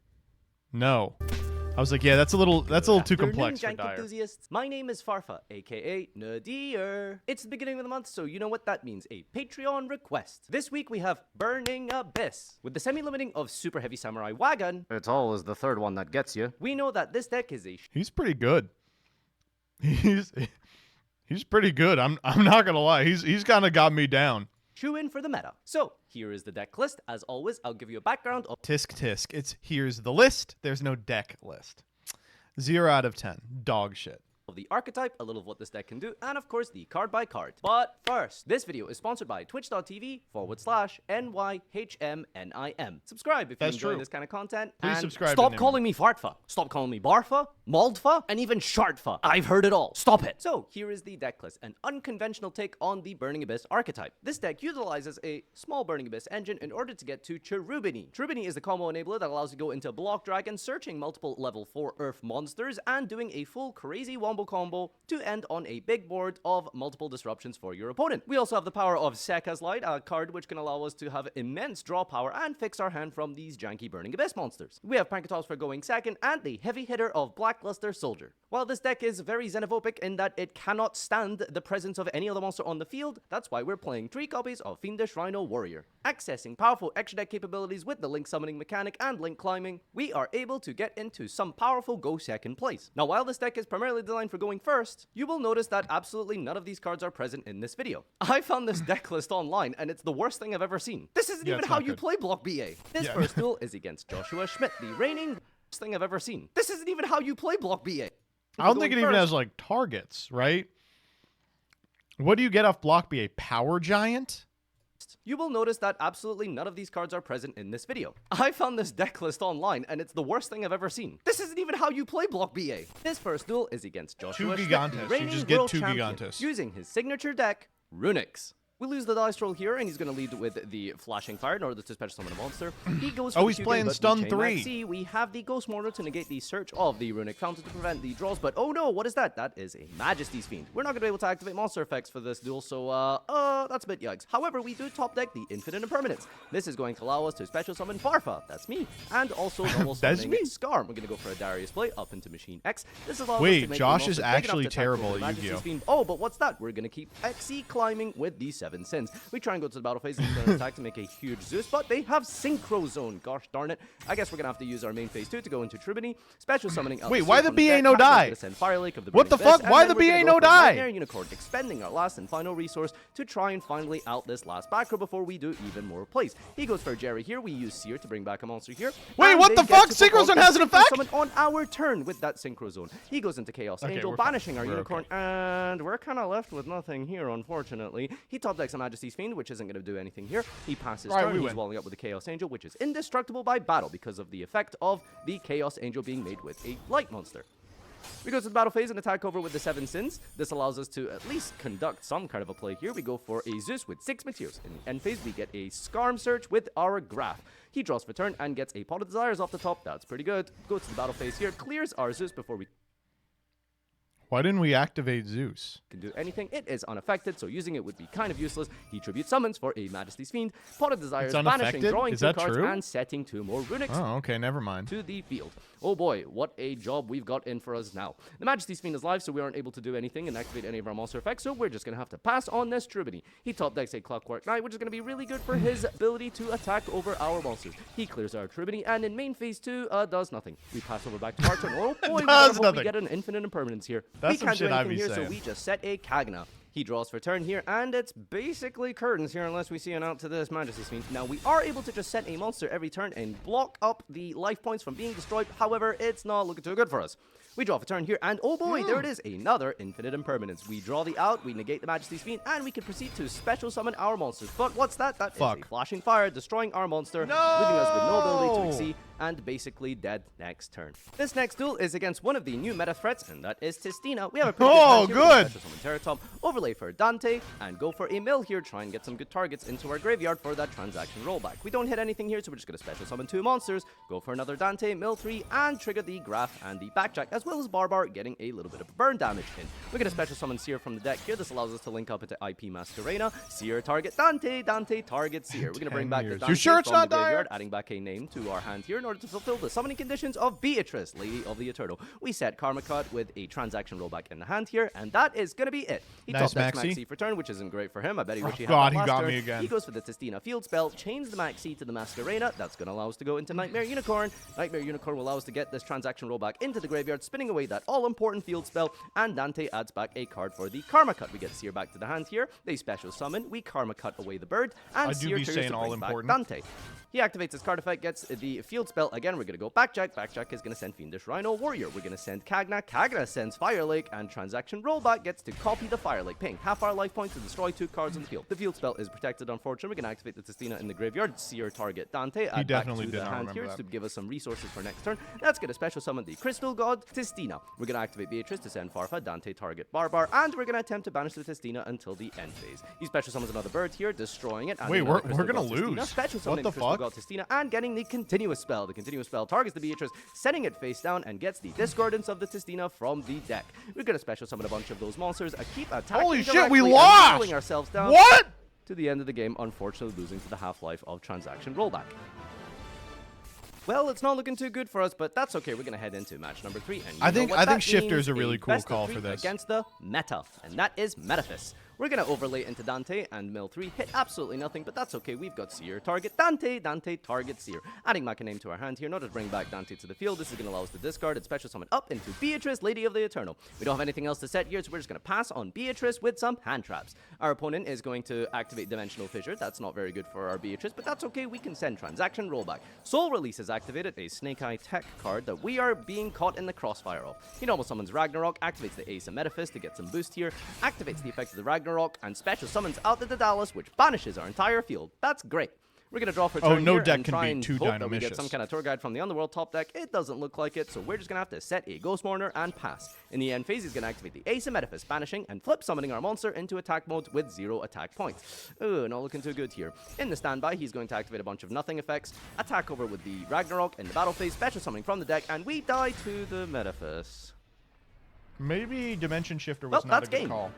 No. I was like, yeah, that's a little too complex for Jank Dyer. enthusiasts. My name is Farfa, aka Nadir. It's the beginning of the month, so you know what that means. A Patreon request. This week we have Burning Abyss. With the semi-limiting of Super Heavy Samurai Wagon, it's always the third one that gets you. We know that this deck is a He's pretty good. He's pretty good. I'm not gonna lie. He's kind of got me down. shoe-in for the meta. So, here is the deck list. As always, I'll give you a background of Tisk. It's here's the list. There's no deck list. 0 out of 10. Dog shit. of the archetype, a little of what this deck can do, and of course the card by card. But first, this video is sponsored by twitch.tv/NYHMNIM. Subscribe if you're enjoying this kind of content. Please and subscribe. Stop calling me Fartfa. Stop calling me Barfa, Moldfa, and even Shartfa. I've heard it all. Stop it. So here is the deck list, an unconventional take on the Burning Abyss archetype. This deck utilizes a small Burning Abyss engine in order to get to Cherubini. Cherubini is the combo enabler that allows you to go into Block Dragon, searching multiple level 4 Earth monsters, and doing a full crazy wombo combo to end on a big board of multiple disruptions for your opponent. We also have the power of Sekka's Light, a card which can allow us to have immense draw power and fix our hand from these janky Burning Abyss monsters. We have Pankatops for going second, and the heavy hitter of Blackluster Soldier. While this deck is very xenophobic in that it cannot stand the presence of any other monster on the field, that's why we're playing 3 copies of Fiendish Rhino Warrior. Accessing powerful extra deck capabilities with the Link Summoning mechanic and Link Climbing, we are able to get into some powerful go second plays. Now, while this deck is primarily designed for going first, you will notice that absolutely none of these cards are present in this video. I found this deck list online, and it's the worst thing I've ever seen. This isn't even how you play Block BA. This first duel is against Joshua Schmidt, the reigning worst thing I've ever seen. This isn't even how you play Block BA. I don't think it even has, like, targets, right? What do you get off Block B? A Power Giant? First, you will notice that absolutely none of these cards are present in this video. I found this deck list online, and it's the worst thing I've ever seen. This isn't even how you play Block BA. His first duel is against Joshua Two Schmidt, Gigantes. the You reigning just get world two champion, Gigantes. using his signature deck, Runics. We lose the dice roll here, and he's going to lead with the Flashing Fire in order to special summon a monster. He goes for Oh, the he's Q-Game, playing but Stun the 3. Maxi, we have the Ghost Mortar to negate the search of the Runic Fountain to prevent the draws, but oh no, what is that? That is a Majesty's Fiend. We're not going to be able to activate monster effects for this duel, so that's a bit yikes. However, we do top deck the Infinite Impermanence. This is going to allow us to special summon Farfa, that's me, and also normal That's summoning me. Skarm. We're going to go for a Darius play up into Machine X. This allows us Wait, to make Josh the is monster big enough actually to attack terrible over at Majesty's Yu-Gi-Oh. Fiend. Oh, but what's that? We're going to keep XE climbing with the 7 Sins. We try and go to the battle phase and then attack to make a huge Zeus, but they have Synchro Zone. Gosh darn it. I guess we're going to have to use our main phase 2 to go into Tribony. Special summoning up Wait, Zeus why the from BA deck. no Captain's die? gonna send Fire Lake of the What the Burning Abyss, fuck? and Why then the we're gonna BA go no for die? Nightmare Unicorn, expending our last and final resource to try and finally out this last back row before we do even more plays. He goes for Jerry here. We use Seer to bring back a monster here. Wait, and what they the get fuck? to Synchro perform Zone a has an Synchro effect? Summon on our turn with that Synchro Zone. He goes into Chaos Okay, Angel, we're fine. banishing our We're Unicorn, and we're kind of left with nothing here, unfortunately. He top decks a Majesty's Fiend, which isn't going to do anything here. He passes Right, turn. we He's win. walling up with the Chaos Angel, which is indestructible by battle because of the effect of the Chaos Angel being made with a light monster. We go to the battle phase and attack over with the 7 Sins. This allows us to at least conduct some kind of a play here. We go for a Zeus with 6 materials. In the end phase, we get a Skarm Search with our Graph. He draws for turn and gets a Pot of Desires off the top. That's pretty good. Go to the battle phase here, clears our Zeus before we Why didn't we activate Zeus? can do anything. It is unaffected, so using it would be kind of useless. He tribute summons for a Majesty's Fiend, Pot of Desires, banishing, unaffected? drawing Is 2 that cards, true? and setting 2 more Runics Oh, okay, never mind. to the field. Oh boy, what a job we've got in for us now. The Majesty's Fiend is live, so we aren't able to do anything and activate any of our monster effects, so we're just going to have to pass on this Tribony. He top decks a Clockwork Knight, which is going to be really good for his ability to attack over our monsters. He clears our Tribony, and in main phase 2, does nothing. We pass over back to our turn. Oh boy, Does we nothing. get an Infinite Impermanence here. That's we some can't do shit I'd anything be here, so saying. we just set a Kagna. He draws for turn here, and it's basically curtains here unless we see an out to this Majesty's Fiend. Now, we are able to just set a monster every turn and block up the life points from being destroyed. However, it's not looking too good for us. We draw for turn here, and oh boy, there it is, another Infinite Impermanence. We draw the out, we negate the Majesty's Fiend, and we can proceed to special summon our monsters. But what's that? That is a Flashing Fire, destroying our monster, leaving us with no ability to exceed, and basically dead next turn. This next duel is against one of the new meta threats, and that is Tistina. We have a pretty Oh, good hand here. good. Special summon Terratop, overlay for Dante, and go for a mill here, try and get some good targets into our graveyard for that transaction rollback. We don't hit anything here, so we're just going to special summon 2 monsters, go for another Dante, mill 3, and trigger the Graph and the Backjack, as well as Barbar getting a little bit of burn damage in. We're going to special summon Seer from the deck here. This allows us to link up into IP Masquerena. Seer target Dante, Dante target Seer. We're going to bring back the years. Dante You sure it's from not the graveyard, dire? adding back a name to our hand here in order to fulfill the summoning conditions of Beatrice, Lady of the Eternal. We set Karma Cut with a transaction rollback in the hand here, and that is going to be it. He Nice, top decks Maxi. Maxi for turn, which isn't great for him. I bet he Oh, wish he had God, that he last got turn. me again. He goes for the Tistina field spell, chains the Maxi to the Masquerena. That's going to allow us to go into Nightmare Unicorn. Nightmare Unicorn will allow us to get this transaction rollback into the graveyard, spinning away that all-important field spell, and Dante adds back a card for the Karma Cut. We get Seer back to the hand here. They special summon. We Karma Cut away the bird, and I do Seer be triggers saying to bring back all-important. Dante. He activates his card effect, gets the field spell. Again, we're going to go Backjack. Backjack is going to send Fiendish Rhino Warrior. We're going to send Kagna. Kagna sends Fire Lake, and Transaction Rollback gets to copy the Fire Lake, paying half our life points to destroy 2 cards on the field. The field spell is protected, unfortunately. We're going to activate the Tistina in the graveyard. Seer target Dante. Add definitely back did to the not hand remember here that. to give us some resources for next turn. That's going to special summon the Crystal God, Tistina. We're going to activate Beatrice to send Farfa, Dante target Barbar, and we're going to attempt to banish the Tistina until the end phase. He special summons another bird here, destroying it. And Wait, another we're Crystal gonna God Tistina, lose. Special What summoning the Crystal fuck? God Tistina, and getting the continuous spell. The continuous spell targets the Beatrice, setting it face down, and gets the Discordance of the Tistina from the deck. We're going to special summon a bunch of those monsters, keep attacking Holy shit, we directly and lost! whittling ourselves down What? to the end of the game, unfortunately losing to the half-life of Transaction Rollback. Well, it's not looking too good for us, but that's okay. We're going to head into match number 3. And I think that Shifter's means a really cool best of call 3 for this. against the meta, and that is Metaphys. We're going to overlay into Dante and mill 3. Hit absolutely nothing, but that's okay. We've got Seer target Dante, Dante target Seer. Adding back a name to our hand here, not to bring back Dante to the field. This is going to allow us to discard and special summon up into Beatrice, Lady of the Eternal. We don't have anything else to set here, so we're just going to pass on Beatrice with some hand traps. Our opponent is going to activate Dimensional Fissure. That's not very good for our Beatrice, but that's okay. We can send Transaction Rollback. Soul Release is activated, a Snake Eye Tech card that we are being caught in the crossfire of. He normal summons Ragnarok, activates the Ace of Metaphys to get some boost here, activates the effect of the Ragnarok Ragnarok and special summons out the Daedalus, which banishes our entire field. That's great. We're going to draw for a Oh, turn no here deck and can try be and too hope that we get dynamicious. some kind of tour guide from the Underworld top deck. It doesn't look like it, so we're just going to have to set a Ghost Mourner and pass. In the end phase, he's going to activate the Ace of Edifice, banishing and flip summoning our monster into attack mode with 0 attack points. Ooh, not looking too good here. In the standby, he's going to activate a bunch of nothing effects, attack over with the Ragnarok in the battle phase, special summoning from the deck, and we die to the Metaphys. Maybe Dimension Shifter Well, was not a that's good game. call.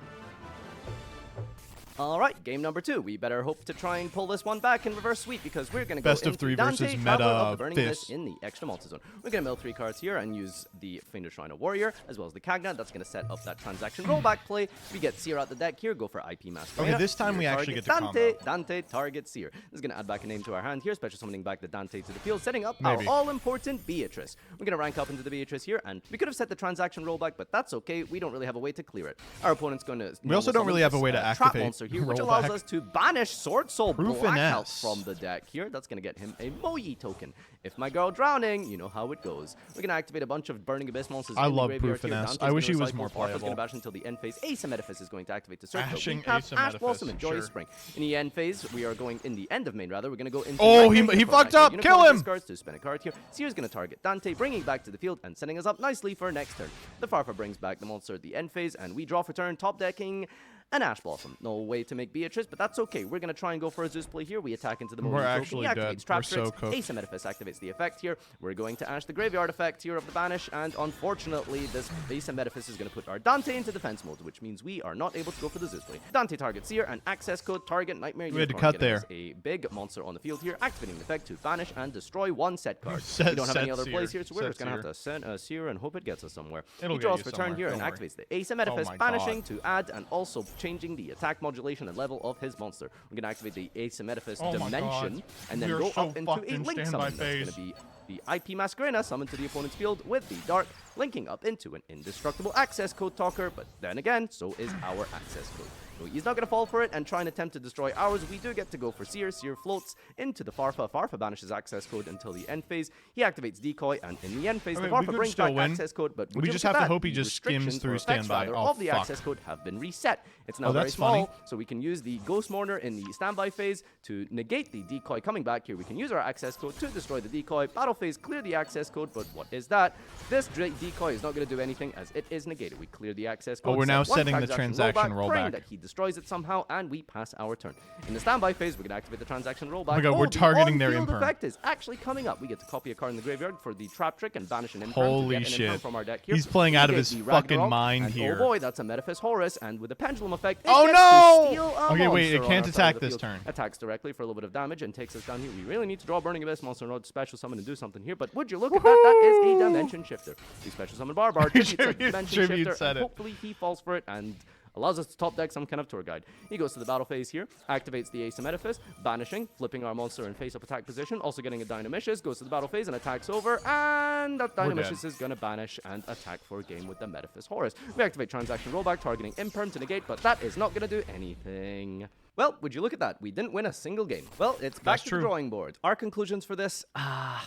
Alright, game number 2. We better hope to try and pull this one back in reverse sweep because we're going to go Best of into three Dante, versus Traveler meta of the Burning Abyss Fist. in the extra monster zone. We're going to mill 3 cards here and use the Fiendish Rhino Warrior as well as the Kagna. That's going to set up that transaction rollback play. We get Seer out the deck here, go for IP Master. Okay, this time we actually get to Dante, combo. Dante, target Seer. This is going to add back a name to our hand here, special summoning back the Dante to the field, setting up Maybe. our all-important Beatrice. We're going to rank up into the Beatrice here, and we could have set the transaction rollback, but that's okay. We don't really have a way to clear it. Our opponent's going to... We also don't really have a way to trap activate monster here, which allows rollback. us to banish Sword Soul Proof Blackout finesse. from the deck here. That's going to get him a Moyi token. If my girl drowning, you know how it goes. We're going to activate a bunch of Burning Abyss monsters I in the love graveyard Proof here. finesse. Dante's I wish gonna he was recycle, more Farfa's going to playable. bash until the end phase. Ace of Metaphys is going to activate the search. Bashing We have Ace of Ash Metaphys, Blossom and Joyous sure. Spring. In the end phase, we are going in the end of main rather. We're going to go into Oh, my he Unicorn fucked back up. here. Kill Unicorn him. discards to spin a card here. Seer's going to target Dante, bringing it back to the field and setting us up nicely for next turn. The Farfa brings back the monster at the end phase, and we draw for turn, top decking an Ash Blossom. No way to make Beatrice, but that's okay. We're going to try and go for a Zeus play here. We attack into the We're Moon token. actually He dead. activates Trap We're so Tricks. cooked. Ace of Metaphys activates the effect here. We're going to Ash the Graveyard effect here of the Banish, and unfortunately, this Ace of Metaphys is going to put our Dante into defense mode, which means we are not able to go for the Zeus play. Dante targets Seer and access code target Nightmare We had to Unicorn, cut getting us there. a big monster on the field here, activating the effect to banish and destroy one set card. Set- we don't have any set other Seer. plays here, so we're Set just going to have Seer. to send a Seer and hope it gets us somewhere. It'll He get draws you for turn somewhere, here don't and worry. activates the Ace of Metaphys, my banishing God. to add and also changing the attack modulation and level of his monster. We're going to activate the Ace of Metaphys Oh my Dimension God. and then We are go so up into fucked a in Link standby summon. That's going phase. to be the IP Masquerena summoned to the opponent's field with the Dark, linking up into an indestructible access code talker, but then again, so is our access code. So he's not going to fall for it and try and attempt to destroy ours. We do get to go for Seer. Seer floats into the Farfa. Farfa banishes access code until the end phase. He activates Decoy, and in the end phase, I the mean, we Farfa could brings still back win. access code, but We would you just look have at to that? hope he The just skims restrictions through or effects, standby. rather, Oh, of the fuck. access code have been reset. It's now Oh, very that's small, funny. so we can use the Ghost Mourner in the standby phase to negate the Decoy coming back here. We can use our access code to destroy the Decoy. Battle phase, clear the access code, but what is that? This Decoy is not going to do anything as it is negated. We clear the access code. Oh, we're now set one setting the transaction praying rollback. that he destroys it somehow, and we pass our turn. In the standby phase, we're going to activate the transaction rollback. Oh my God, we're the targeting their on-field imperm. effect is actually coming up. We get to copy a card in the graveyard for the trap trick and banish an imperm. Holy to get an imperm shit. from our deck here. He's playing out of We his get the fucking Ragnarok, mind and here. Oh boy, that's a Metaphys Horus, and with the pendulum effect, it Oh gets no! to steal a Okay, wait, it monster on can't our side attack of the this field. turn. Attacks directly for a little bit of damage and takes us down here. We really need to draw Burning Abyss, Monster Road, special summon, and do something here. But would you look at that? That is a Dimension Shifter. The special summon Barbar tributes a Dimension Tribute Shifter, said and it. hopefully he falls for it and allows us to top deck some kind of tour guide. He goes to the battle phase here, activates the Ace of Metaphys, banishing, flipping our monster in face-up attack position, also getting a Dynamicious, goes to the battle phase and attacks over, and that We're dead. Dynamicious is going to banish and attack for a game with the Metaphys Horus. We activate transaction rollback, targeting Imperm to negate, but that is not going to do anything. Well, would you look at that? We didn't win a single game. Well, it's back That's to true. the drawing board. Our conclusions for this,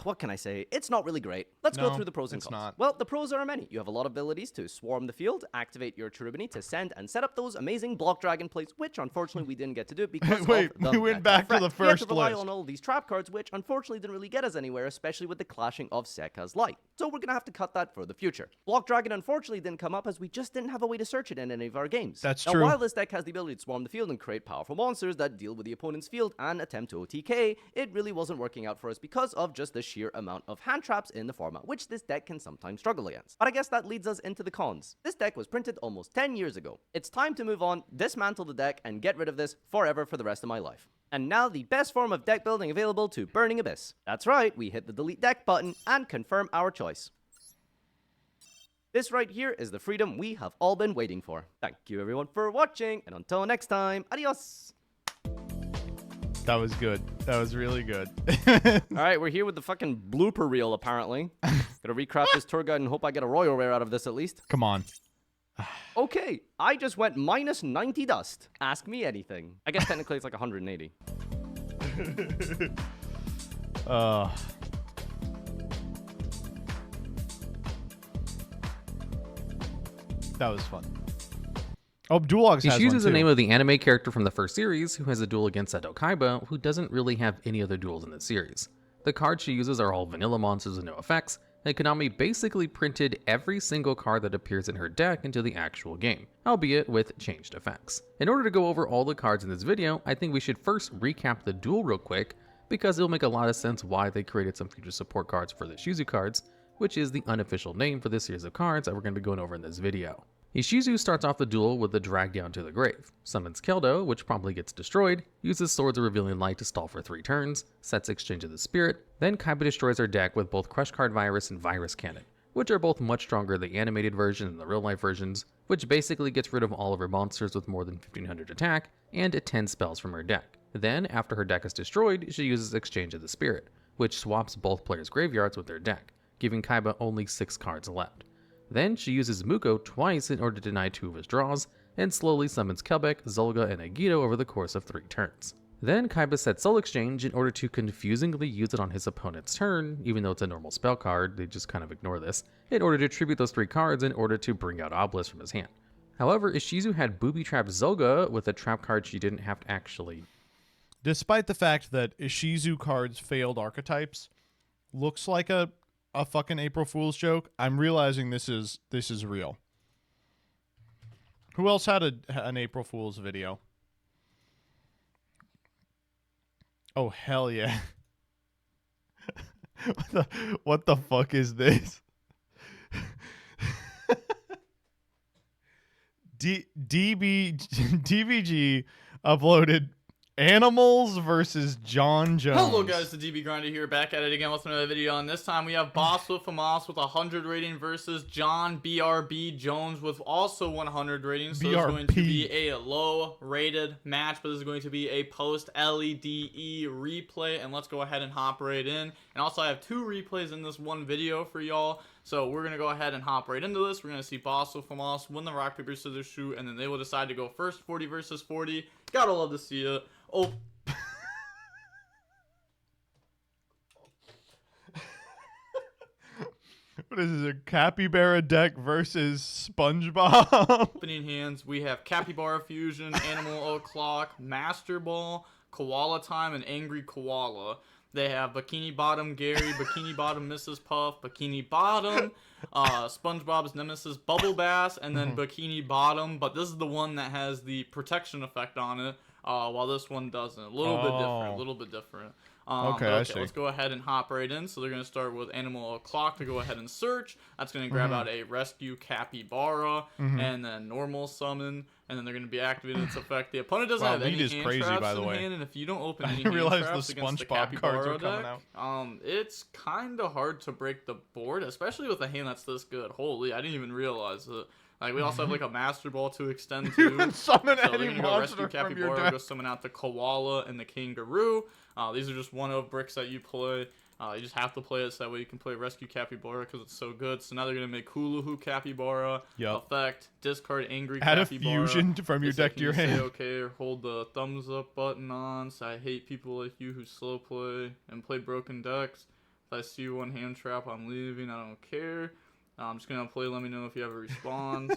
what can I say? It's not really great. Let's go No, through the pros and it's cons. not. Well, the pros are many. You have a lot of abilities to swarm the field, activate your Cherubini to send and set up those amazing block dragon plays, which unfortunately we didn't get to do because Wait, of the we went meta back to effect. the We have first to rely list. on all of these trap cards, which unfortunately didn't really get us anywhere, especially with the clashing of Sekka's Light. So we're gonna have to cut that for the future. Block dragon unfortunately didn't come up as we just didn't have a way to search it in any of our games. That's now, true. While this deck has the ability to swarm the field and create powerful monsters that deal with the opponent's field and attempt to OTK, it really wasn't working out for us because of just the sheer amount of hand traps in the format, which this deck can sometimes struggle against. But I guess that leads us into the cons. This deck was printed almost 10 years ago. It's time to move on, dismantle the deck, and get rid of this forever for the rest of my life. And now the best form of deck building available to Burning Abyss. That's right, we hit the delete deck button and confirm our choice. This right here is the freedom we have all been waiting for. Thank you everyone for watching, and until next time, adios! That was good. That was really good. Alright, we're here with the fucking blooper reel, apparently. Gotta recraft this tour guide and hope I get a royal rare out of this at least. Come on. Okay, I just went minus 90 dust. Ask me anything. I guess technically it's like 180. That was fun. Oh, Duelogs has Ishizu one is the too. name of the anime character from the first series who has a duel against Seto Kaiba, who doesn't really have any other duels in the series. The cards she uses are all vanilla monsters with no effects, and Konami basically printed every single card that appears in her deck into the actual game, albeit with changed effects. In order to go over all the cards in this video, I think we should first recap the duel real quick, because it'll make a lot of sense why they created some future support cards for the Ishizu cards, which is the unofficial name for this series of cards that we're going to be going over in this video. Ishizu starts off the duel with the drag down to the grave, summons Keldo, which promptly gets destroyed, uses Swords of Revealing Light to stall for 3 turns, sets Exchange of the Spirit, then Kaiba destroys her deck with both Crush Card Virus and Virus Cannon, which are both much stronger than the animated version and the real life versions, which basically gets rid of all of her monsters with more than 1500 attack, and 10 spells from her deck. Then, after her deck is destroyed, she uses Exchange of the Spirit, which swaps both players' graveyards with their deck, giving Kaiba only 6 cards left. Then she uses Muko twice in order to deny 2 of his draws, and slowly summons Kelbeck, Zolga, and Agito over the course of 3 turns. Then Kaiba sets Soul Exchange in order to confusingly use it on his opponent's turn, even though it's a normal spell card, they just kind of ignore this, in order to tribute those 3 cards in order to bring out Obelisk from his hand. However, Ishizu had booby-trapped Zolga with a trap card she didn't have to actually. Despite the fact that Ishizu cards failed archetypes, looks like a fucking April Fool's joke, I'm realizing this is real. Who else had an April Fool's video? Oh, hell yeah. What the fuck is this? DBG uploaded Animals versus John Jones. Hello guys, the DB Grinder here, back at it again with another video, and this time we have Boss with Famas with 100 rating versus John BRB Jones with also 100 ratings. So this is going to be a low rated match, but this is going to be a post LEDE replay, and let's go ahead and hop right in. And also I have 2 replays in this one video for y'all, so we're gonna go ahead and hop right into this. We're gonna see Boss with Famas win the rock paper scissors shoot, and then they will decide to go first. 40 versus 40. Gotta love to see it. Oh. What is this, a Capybara deck versus SpongeBob? Opening hands, we have Capybara Fusion, Animal O'Clock, Master Ball, Koala Time, and Angry Koala. They have Bikini Bottom Gary, Bikini Bottom Mrs. Puff, Bikini Bottom, SpongeBob's Nemesis Bubble Bass, and then Bikini Bottom. But this is the one that has the protection effect on it, while this one doesn't. A little bit different. Okay, I see. Let's go ahead and hop right in. So they're going to start with Animal O'Clock to go ahead and search. That's going to grab out a Rescue Capybara, and then Normal Summon, and then they're going to be activating its effect. The opponent doesn't have any hand crazy, traps by the in way. hand, and if you don't open any I hand realized traps the against the SpongeBob cards are Capybara coming deck, it's kind of hard to break the board, especially with a hand that's this good. Holy, I didn't even realize it. Like, we also have, like, a Master Ball to extend to. You can summon so any monster from your deck. Go summon out the Koala and the Kangaroo. These are just one of bricks that you play. You just have to play it so that way you can play Rescue Capybara because it's so good. So now they're going to make Hula Hoop Capybara. Effect, discard Angry Capybara. Capybara. Add a fusion from your deck to your hand. Say okay or hold the thumbs up button on. So I hate people like you who slow play and play broken decks. If I see one hand trap, I'm leaving. I don't care. I'm just going to play. Let me know if you have a response.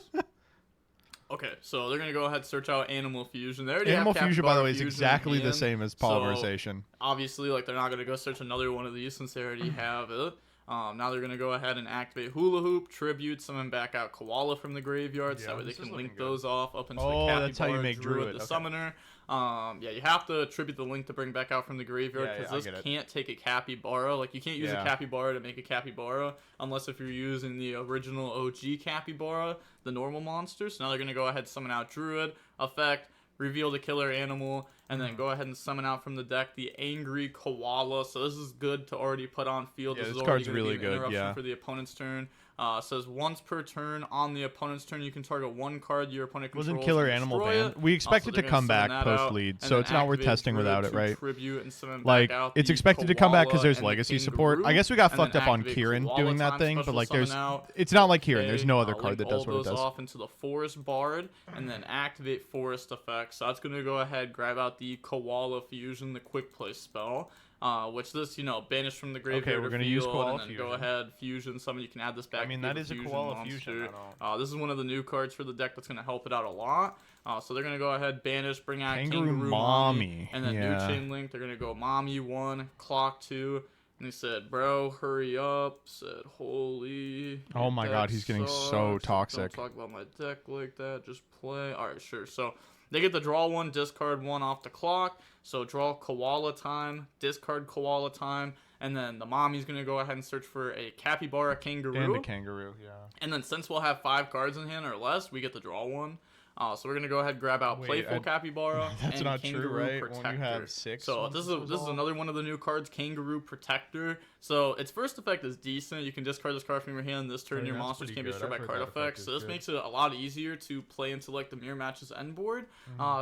Okay, so they're going to go ahead and search out Animal Fusion. They already Animal have Fusion, by the way, is Fusion exactly in the same as polymerization. So, obviously, like, they're not going to go search another one of these since they already have it. Now they're going to go ahead and activate Hula Hoop, Tribute, summon back out Koala from the graveyard, so that way they can link those off up into the Capybara, that's how you make Druid, the Summoner. Yeah, you have to tribute the link to bring back out from the graveyard, because this can't take a Capybara. Like, you can't use a Capybara to make a Capybara, unless if you're using the original OG Capybara, the normal monster. So now they're going to go ahead and summon out Druid, effect, reveal the killer animal, and then go ahead and summon out from the deck the Angry Koala. So this is good to already put on field. This is card's already really be an good, interruption for the opponent's turn. Says once per turn on the opponent's turn, you can target one card your opponent controls. Wasn't Killer Animal banned? We expect it to come back post lead, so it's not worth testing without it, right? Like, it's expected to come back because there's legacy support. I guess we got fucked up on Kieran doing that thing, but like it's not like Kieran. There's no other card that does what it does. Off into the Forest Bard and then activate Forest effects. So that's gonna go ahead, grab out the Koala Fusion, the quick play spell. which this, banish from the graveyard we're or gonna field, use Koala and then Fusion. go ahead, fusion summon. You can add this back. I mean, if you that have is a Koala Fusion. This is one of the new cards for the deck that's going to help it out a lot. So they're going to go ahead, banish, bring out Kangaroo Mommy, and then new Chain Link. They're going to go Mommy 1, Clock 2. And he said, bro, hurry up. Said, holy. Oh my god, he's getting so toxic. Don't talk about my deck like that. Just play. All right, sure. So they get to draw 1, discard 1 off the clock. So draw Koala time, discard Koala time. And then the Mommy's going to go ahead and search for a Capybara Kangaroo. And a Kangaroo, yeah. And then since we'll have 5 cards in hand or less, we get to draw 1. So we're gonna go ahead and grab out Playful Capybara that's and not Kangaroo true, right? Protector. When you have 6. So this is another one of the new cards, Kangaroo Protector. So its first effect is decent. You can discard this card from your hand. This turn, your monsters can't be destroyed by card effects. So this makes it a lot easier to play into like the mirror matches end board.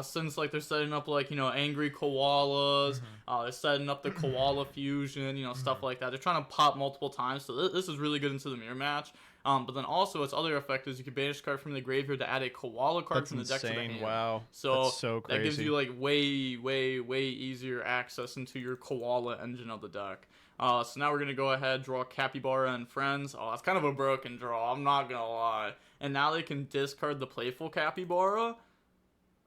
Since like they're setting up like angry koalas, they're setting up the koala fusion, stuff like that. They're trying to pop multiple times. So this is really good into the mirror match. But then also its other effect is you can banish a card from the graveyard to add a koala card from the deck to the hand. Wow. So, that's so crazy. That gives you like way easier access into your koala engine of the deck. So now we're gonna go ahead, draw Capybara and Friends. Oh, that's kind of a broken draw, I'm not gonna lie. And now they can discard the Playful Capybara.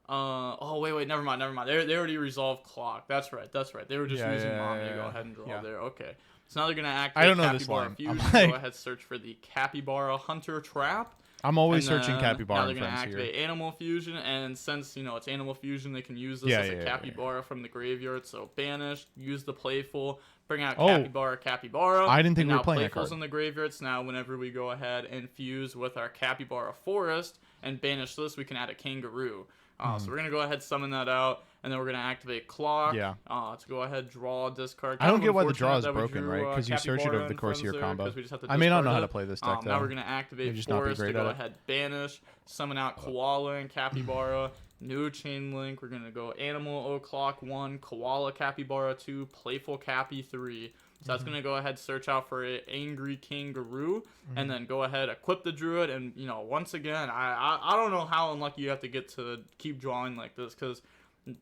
Oh wait, never mind. They already resolved Clock. That's right. They were just using Mommy to go ahead and draw there. Okay. So now they're gonna activate I don't know Capybara this line. Fusion. Go ahead, search for the Capybara Hunter Trap. I'm always searching Capybara Now they're and gonna Friends activate here. Animal Fusion, and since it's Animal Fusion, they can use this as a Capybara from the graveyard. So banish, use the Playful, bring out Capybara. I didn't think and we were now playing that Playful's card. in the graveyard. So now whenever we go ahead and fuse with our Capybara Forest and banish this, we can add a Kangaroo. So we're gonna go ahead, summon that out, and then we're gonna activate Clock. Yeah. To go ahead, draw, discard. I don't Kind of get why the draw is unfortunate that we broken, drew, right? Because you search it Capybara over the and course of your Friends there, combo. 'cause we just have to I may not discard know how it. to play this deck, though. Now we're gonna activate just not be Forest to great go at it. ahead, banish, summon out Koala and Capybara. New Chain Link. We're gonna go Animal O'Clock 1, Koala Capybara 2, Playful Cappy 3. So that's gonna go ahead, search out for an Angry Kangaroo, and then go ahead, equip the Druid. And once again, I don't know how unlucky you have to get to keep drawing like this, because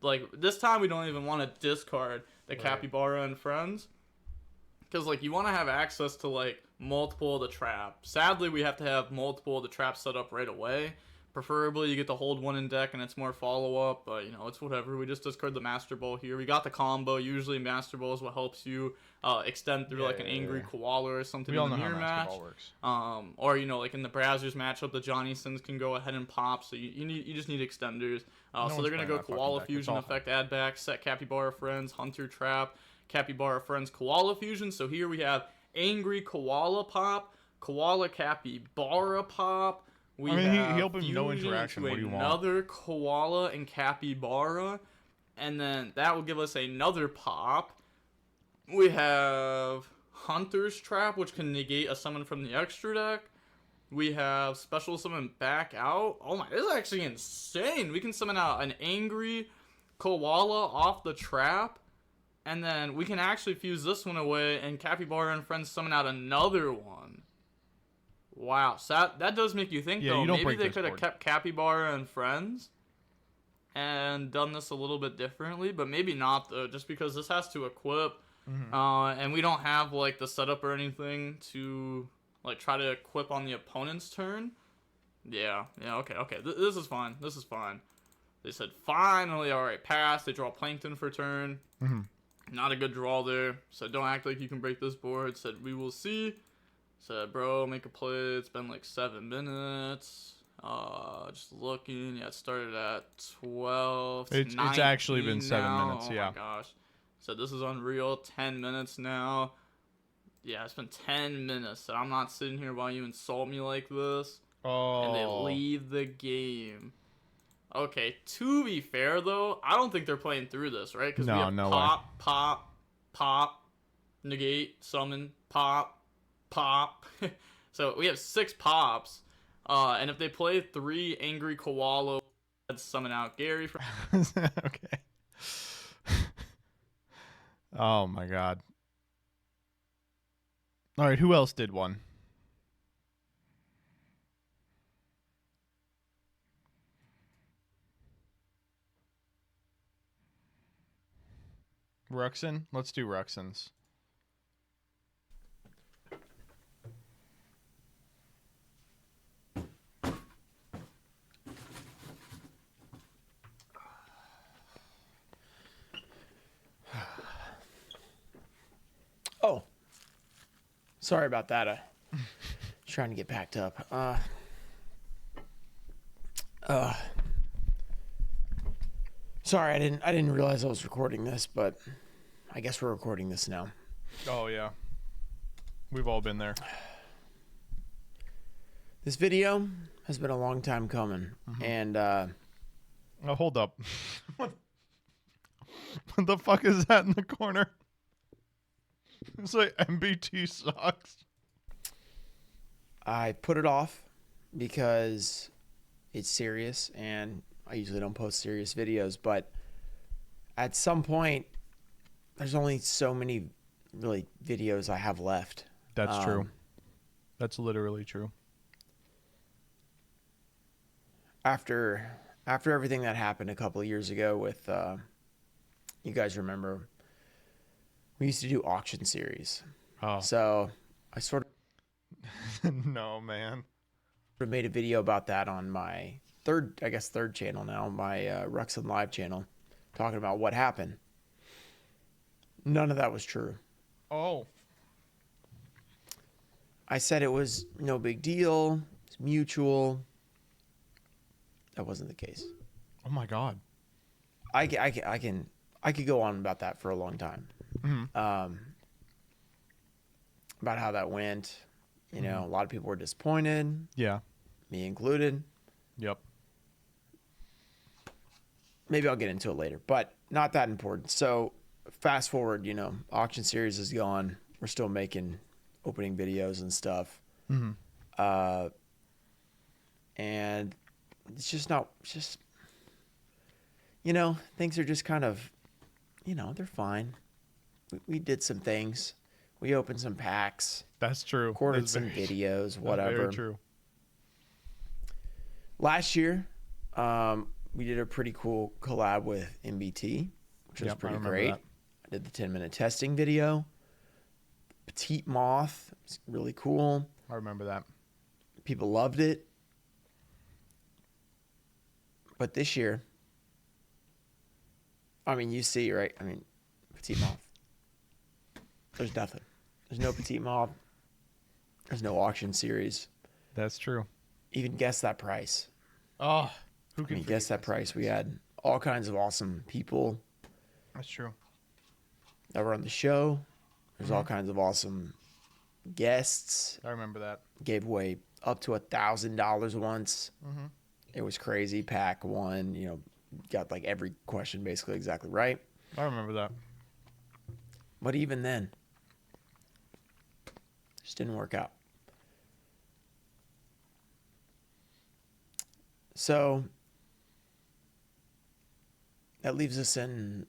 like this time we don't even want to discard the Capybara and Friends, because like you want to have access to like multiple of the traps. Sadly, we have to have multiple of the traps set up right away. Preferably, you get to hold one in deck and it's more follow-up, but it's whatever. We just discard the Master Ball here. We got the combo. Usually Master Ball is what helps you extend through like an Angry Koala or something in the mirror match. Or like in the Brazzers matchup, the Johnny Sins can go ahead and pop, so you just need extenders. So they're gonna go Koala Fusion effect, add back, set Capybara Friends, Hunter Trap, Capybara Friends, Koala Fusion. So here we have Angry Koala pop, Koala Capybara pop. We he opened no fusion interaction. into What do you want? Another Koala and Capybara, and then that will give us another pop. We have Hunter's Trap, which can negate a summon from the extra deck. We have Special Summon back out. Oh my, this is actually insane. We can summon out an Angry Koala off the trap, and then we can actually fuse this one away, and Capybara and Friends summon out another one. Wow, so that does make you think, though. Maybe they could have kept Capybara and Friends and done this a little bit differently, but maybe not, though, just because this has to equip, and we don't have, like, the setup or anything to, like, try to equip on the opponent's turn. Yeah, okay. This is fine. They said, finally, alright, pass. They draw Plankton for turn. Not a good draw there. Said, don't act like you can break this board. Said, we will see. Said, bro, make a play. It's been like 7 minutes. Just looking. Yeah, it started at 12. It's actually been 7 minutes, Oh my gosh. So this is unreal. 10 minutes now. Yeah, it's been 10 minutes. So I'm not sitting here while you insult me like this. And they leave the game. Okay, to be fair, though, I don't think they're playing through this, right? Because we have pop, negate, summon, pop. So we have 6 pops, and if they play 3 Angry Koala, let's summon out Gary. Okay. Oh my god. All right, who else did one? Ruxin? Let's do Ruxins. Oh, sorry about that. Trying to get packed up. Sorry, I didn't realize I was recording this, but I guess we're recording this now. Oh yeah, we've all been there. This video has been a long time coming, and oh, hold up. What the fuck is that in the corner? It's like MBT sucks. I put it off because it's serious, and I usually don't post serious videos, but at some point, there's only so many really videos I have left. That's true. That's literally true. After everything that happened a couple of years ago with, you guys remember, we used to do auction series. Oh. So I sort of no, man. made a video about that on my third channel now, my Ruxin Live channel, talking about what happened. None of that was true. Oh. I said it was no big deal. It's mutual. That wasn't the case. Oh my God. I could go on about that for a long time. About how that went. You know, a lot of people were disappointed. Yeah. Me included. Yep. Maybe I'll get into it later, but not that important. So fast forward, you know, auction series is gone. We're still making opening videos and stuff. And it's just not, you know, things are just kind of, you know, they're fine. We did some things. We opened some packs. That's true. Recorded some videos, whatever. Very true. Last year, we did a pretty cool collab with MBT, which was pretty great. That. I did the 10-minute testing video. Petite Moth, it's really cool. I remember that. People loved it. But this year, I mean, you see, right? I mean, Petite Moth. There's nothing. There's no Petite Moth. There's no auction series. That's true. Even guess that price. Oh, who can guess that price? We had all kinds of awesome people. That's true. That were on the show. There's all kinds of awesome guests. I remember that. Gave away up to $1,000 once. It was crazy. Pack won. You know, got like every question basically exactly right. I remember that. But even then, just didn't work out. So that leaves us in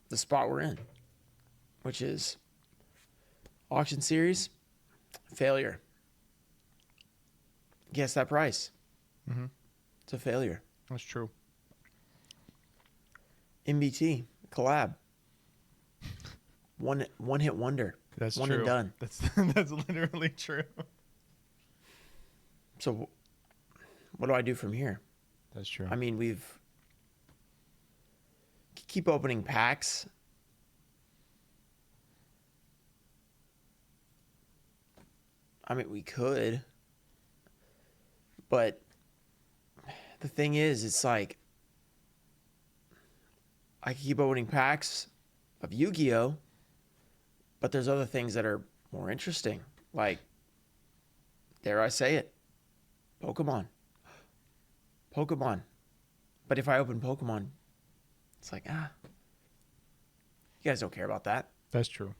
the spot we're in, which is auction series, failure. Guess that price. It's a failure. That's true. MBT, collab. One hit wonder. That's one true. and done. That's literally true. So what do I do from here? That's true. I mean, keep opening packs. I mean, we could. But the thing is, it's like I can keep opening packs of Yu-Gi-Oh! But there's other things that are more interesting. Like, dare I say it, Pokemon. But if I open Pokemon, it's like, you guys don't care about that. That's true.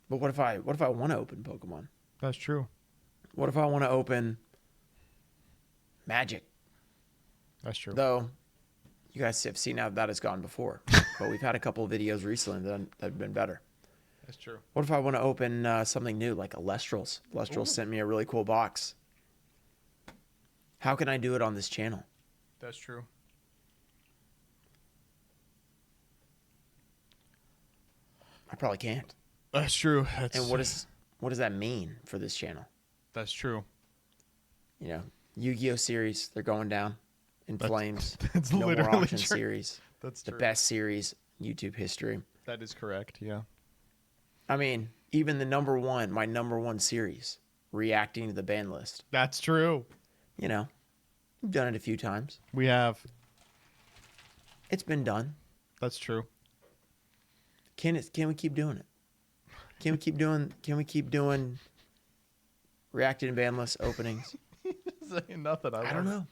But what if I want to open Pokemon? That's true. What if I want to open Magic? That's true. Though, you guys have seen how that has gone before. But we've had a couple of videos recently that have been better. That's true. What if I want to open something new, like Lestrals? Lestrals sent me a really cool box. How can I do it on this channel? That's true. I probably can't. That's true. And what does that mean for this channel? That's true. You know, Yu-Gi-Oh series, they're going down in flames. That's no more literally auction true. series. That's the true. best series in YouTube history. That is correct. Yeah. I mean, even my number one series, reacting to the ban list. That's true. You know, we've done it a few times. We have. It's been done. That's true. Can we keep doing it? Can we keep doing reacting to ban list openings? Saying nothing. I don't know.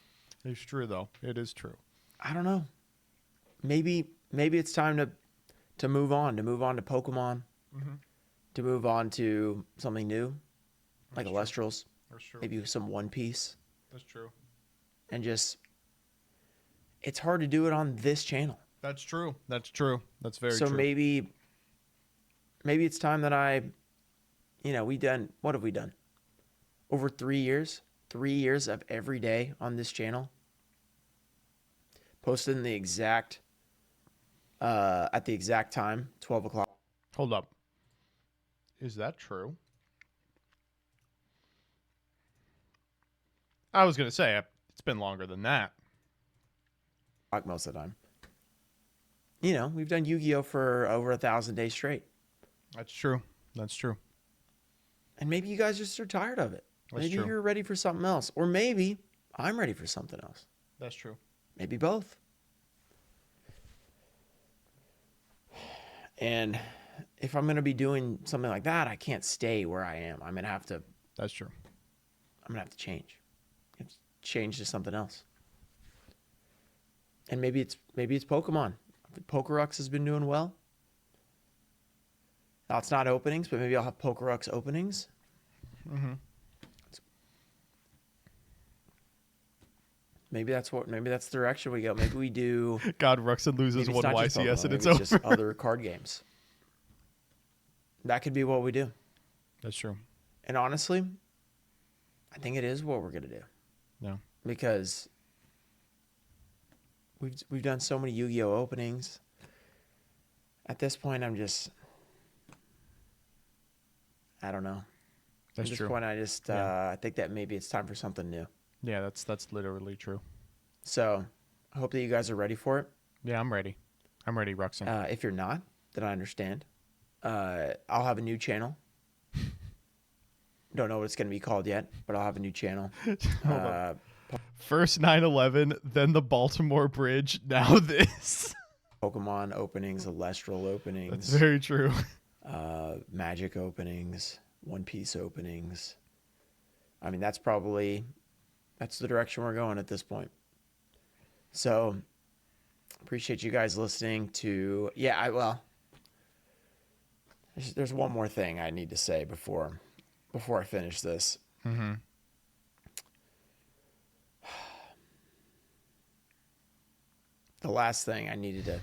It's true though. It is true. I don't know. Maybe it's time to move on. To move on to Pokemon. Mm-hmm. To move on to something new, like Elestrals. That's true. Maybe some One Piece. That's true. And it's hard to do it on this channel. That's true. That's true. That's very so true. maybe it's time that what have we done? Over 3 years? 3 years of every day on this channel. Posted in the exact, at the exact time, 12 o'clock. Hold up. Is that true? I was going to say, it's been longer than that. Most of the time. You know, we've done Yu-Gi-Oh for over 1,000 days straight. That's true. That's true. And maybe you guys just are tired of it. That's Maybe true. you're ready for something else. Or maybe I'm ready for something else. That's true. Maybe both. And if I'm going to be doing something like that, I can't stay where I am. I'm going to have to. That's true. I'm going to have to change. Have to change to something else. And maybe it's Pokemon. Pokerux has been doing well. Now it's not openings, but maybe I'll have Pokerux openings. Mm-hmm. Maybe that's the direction we go. Maybe we do. God, Ruxin loses maybe one it's not just YCS Pokemon, and maybe it's over. just other card games. That could be what we do. That's true. And honestly, I think it is what we're gonna do. Yeah. Because we've done so many Yu-Gi-Oh openings. At this point, I'm just, I don't know. That's At this true. point, I just I think that maybe it's time for something new. Yeah, that's literally true. So I hope that you guys are ready for it. Yeah, I'm ready. I'm ready, Ruxin. If you're not, then I understand. I'll have a new channel. Don't know what it's going to be called yet, but I'll have a new channel. First 9/11, then the Baltimore Bridge, now this. Pokemon openings, Celestial openings. That's very true. Magic openings, One Piece openings. I mean, that's the direction we're going at this point. So, appreciate you guys listening to. Yeah, there's one more thing I need to say before I finish this. Mm-hmm. The last thing I needed to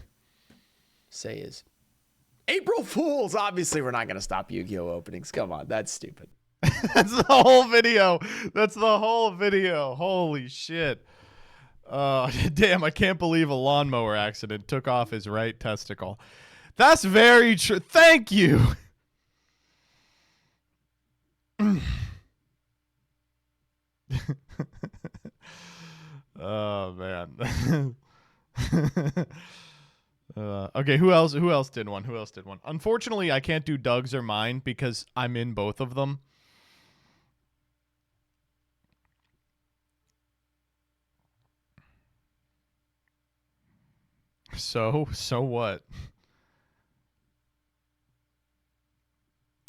say is April Fools. Obviously, we're not going to stop Yu-Gi-Oh openings. Come on, that's stupid. That's the whole video. That's the whole video. Holy shit. Damn, I can't believe a lawnmower accident took off his right testicle. That's very true. Thank you. Oh, man. Okay, who else did one? Unfortunately, I can't do Doug's or mine because I'm in both of them. So what?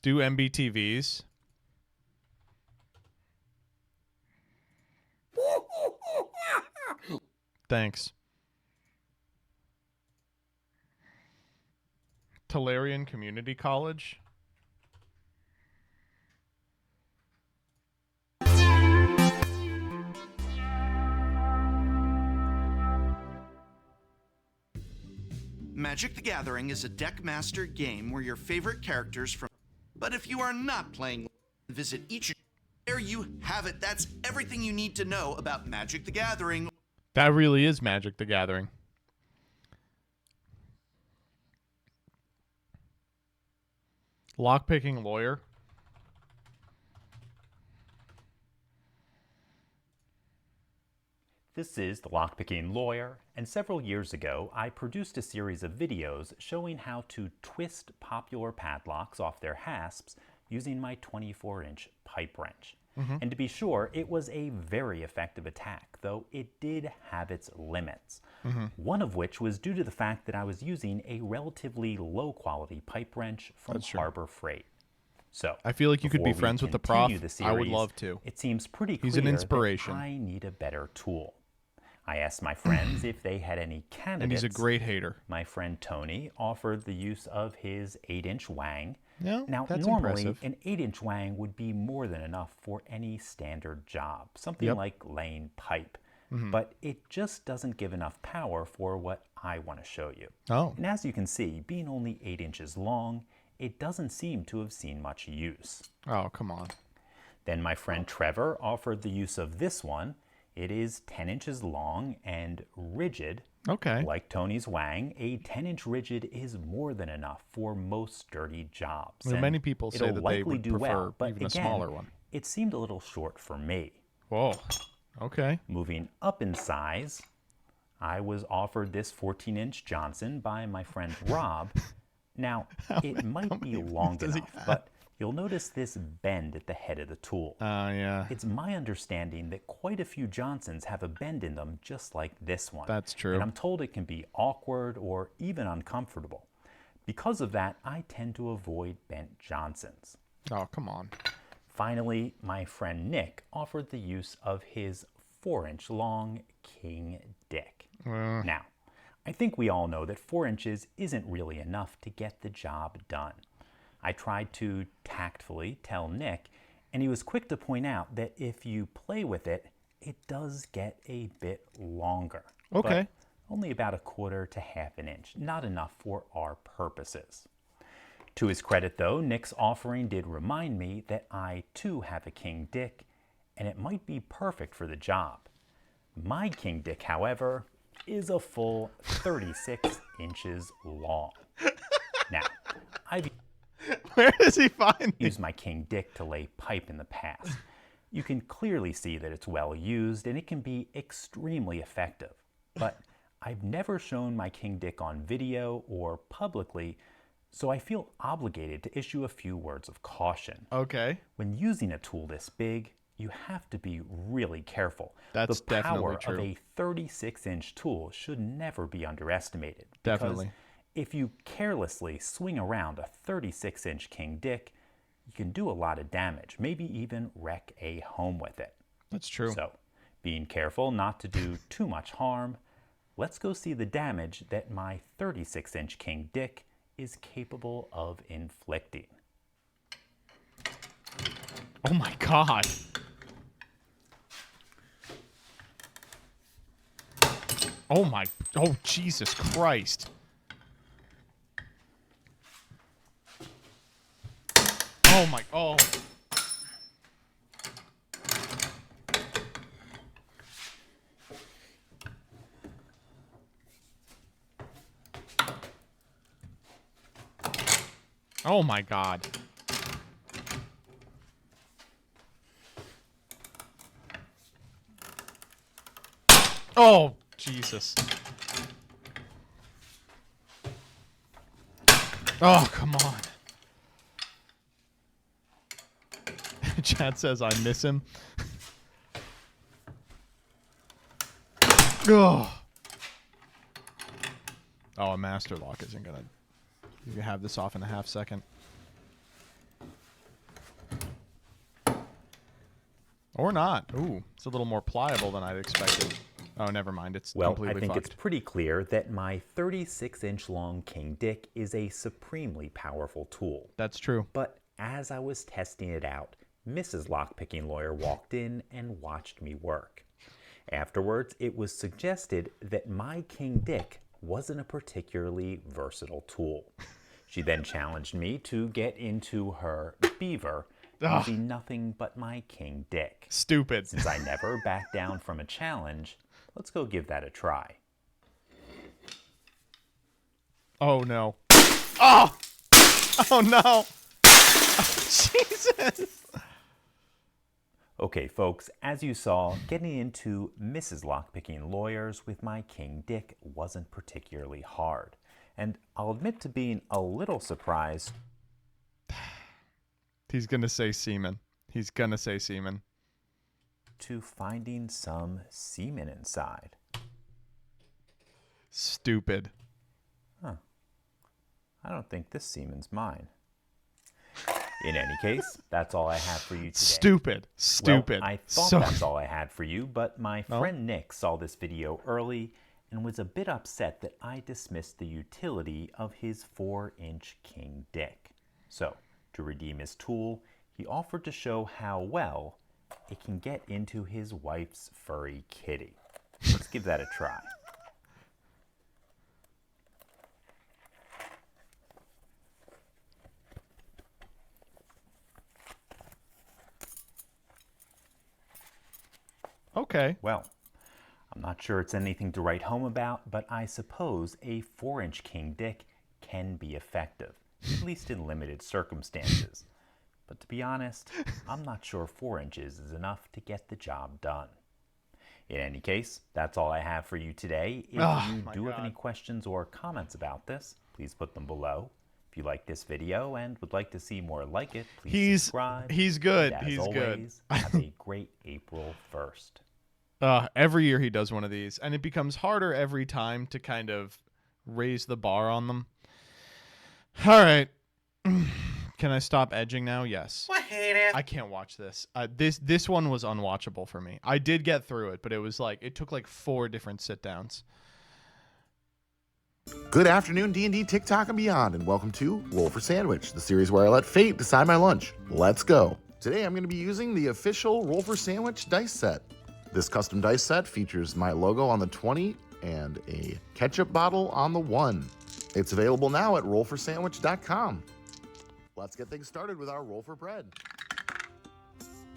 Do MBTVs? Thanks. Tolarian Community College? Magic the Gathering is a deck master game where your favorite characters from... But if you are not playing, visit each... There you have it. That's everything you need to know about Magic the Gathering. That really is Magic the Gathering. Lockpicking lawyer. This is the Lockpicking Lawyer, and several years ago I produced a series of videos showing how to twist popular padlocks off their hasps using my 24-inch pipe wrench. And to be sure, it was a very effective attack, though it did have its limits. One of which was due to the fact that I was using a relatively low-quality pipe wrench from Harbor Freight. So, I feel like you could be before we friends with the prof. continue the I would series, love to. It seems pretty clear He's an inspiration. that I need a better tool. I asked my friends if they had any candidates. And he's a great hater. My friend Tony offered the use of his 8-inch Wang. No, now, that's normally, impressive. an 8-inch Wang would be more than enough for any standard job, something like laying pipe. But it just doesn't give enough power for what I want to show you. Oh. And as you can see, being only 8 inches long, it doesn't seem to have seen much use. Oh, come on. Then my friend Trevor offered the use of this one. It is 10 inches long and rigid. Okay. Like Tony's Wang, a 10-inch rigid is more than enough for most sturdy jobs. Well, and many people say it'll that they likely would do prefer well, but even a again, smaller one. It seemed a little short for me. Whoa. Okay. Moving up in size, I was offered this 14-inch Johnson by my friend Rob. Now, it might be long enough, but you'll notice this bend at the head of the tool. Yeah. It's my understanding that quite a few Johnsons have a bend in them just like this one. That's true. And I'm told it can be awkward or even uncomfortable. Because of that, I tend to avoid bent Johnsons. Oh, come on. Finally, my friend Nick offered the use of his 4-inch long King Dick. Now, I think we all know that 4 inches isn't really enough to get the job done. I tried to tactfully tell Nick, and he was quick to point out that if you play with it, it does get a bit longer. Okay. But only about 1/4 to 1/2 inch, not enough for our purposes. To his credit though, Nick's offering did remind me that I too have a King Dick, and it might be perfect for the job. My King Dick, however, is a full 36 inches long. Now, I've Where does he find used my King Dick to lay pipe in the past. You can clearly see that it's well used and it can be extremely effective. But I've never shown my King Dick on video or publicly, so I feel obligated to issue a few words of caution. Okay. When using a tool this big, you have to be really careful. That's the power definitely true. of a 36-inch tool should never be underestimated. Definitely. Because if you carelessly swing around a 36-inch King Dick, you can do a lot of damage, maybe even wreck a home with it. That's true. So, being careful not to do too much harm, let's go see the damage that my 36-inch King Dick is capable of inflicting. Oh my God. Oh, Jesus Christ. Oh. Oh my God. Oh, Jesus. Oh, come on. Chad says I miss him. Oh, a master lock isn't gonna. You can have this off in a half second. Or not. Ooh, it's a little more pliable than I'd expected. Oh, never mind. It's Well, completely I think fucked. it's pretty clear that my 36-inch long King Dick is a supremely powerful tool. That's true. But as I was testing it out, Mrs. Lockpicking Lawyer walked in and watched me work. Afterwards, it was suggested that my King Dick wasn't a particularly versatile tool. She then challenged me to get into her beaver using nothing but my King Dick. Stupid. Since I never backed down from a challenge, let's go give that a try. Oh, no. Oh! Oh, no! Jesus. Okay, folks, as you saw, getting into Mrs. Lockpicking Lawyers with my King Dick wasn't particularly hard. And I'll admit to being a little surprised. He's going to say semen. He's going to say semen. To finding some semen inside. Stupid. Huh. I don't think this semen's mine. In any case, that's all I have for you today. Stupid. Stupid. Well, I thought that's all I had for you, but my friend Nick saw this video early and was a bit upset that I dismissed the utility of his 4-inch King Dick. So, to redeem his tool, he offered to show how well it can get into his wife's furry kitty. Let's give that a try. Okay. Well, I'm not sure it's anything to write home about, but I suppose a 4-inch King Dick can be effective, at least in limited circumstances. But to be honest, I'm not sure 4 inches is enough to get the job done. In any case, that's all I have for you today. If you do have any questions or comments about this, please put them below. If you like this video and would like to see more like it, please subscribe. He's good. And as He's always, good. Have a great April 1st. Every year he does one of these, and it becomes harder every time to kind of raise the bar on them. All right. Can I stop edging now? Yes. I hate it. I can't watch this. This one was unwatchable for me. I did get through it, but it took like 4 different sit-downs. Good afternoon, D&D, TikTok, and beyond, and welcome to Roll for Sandwich, the series where I let fate decide my lunch. Let's go. Today I'm going to be using the official Roll for Sandwich dice set. This custom dice set features my logo on the 20 and a ketchup bottle on the 1. It's available now at rollforsandwich.com. Let's get things started with our roll for bread.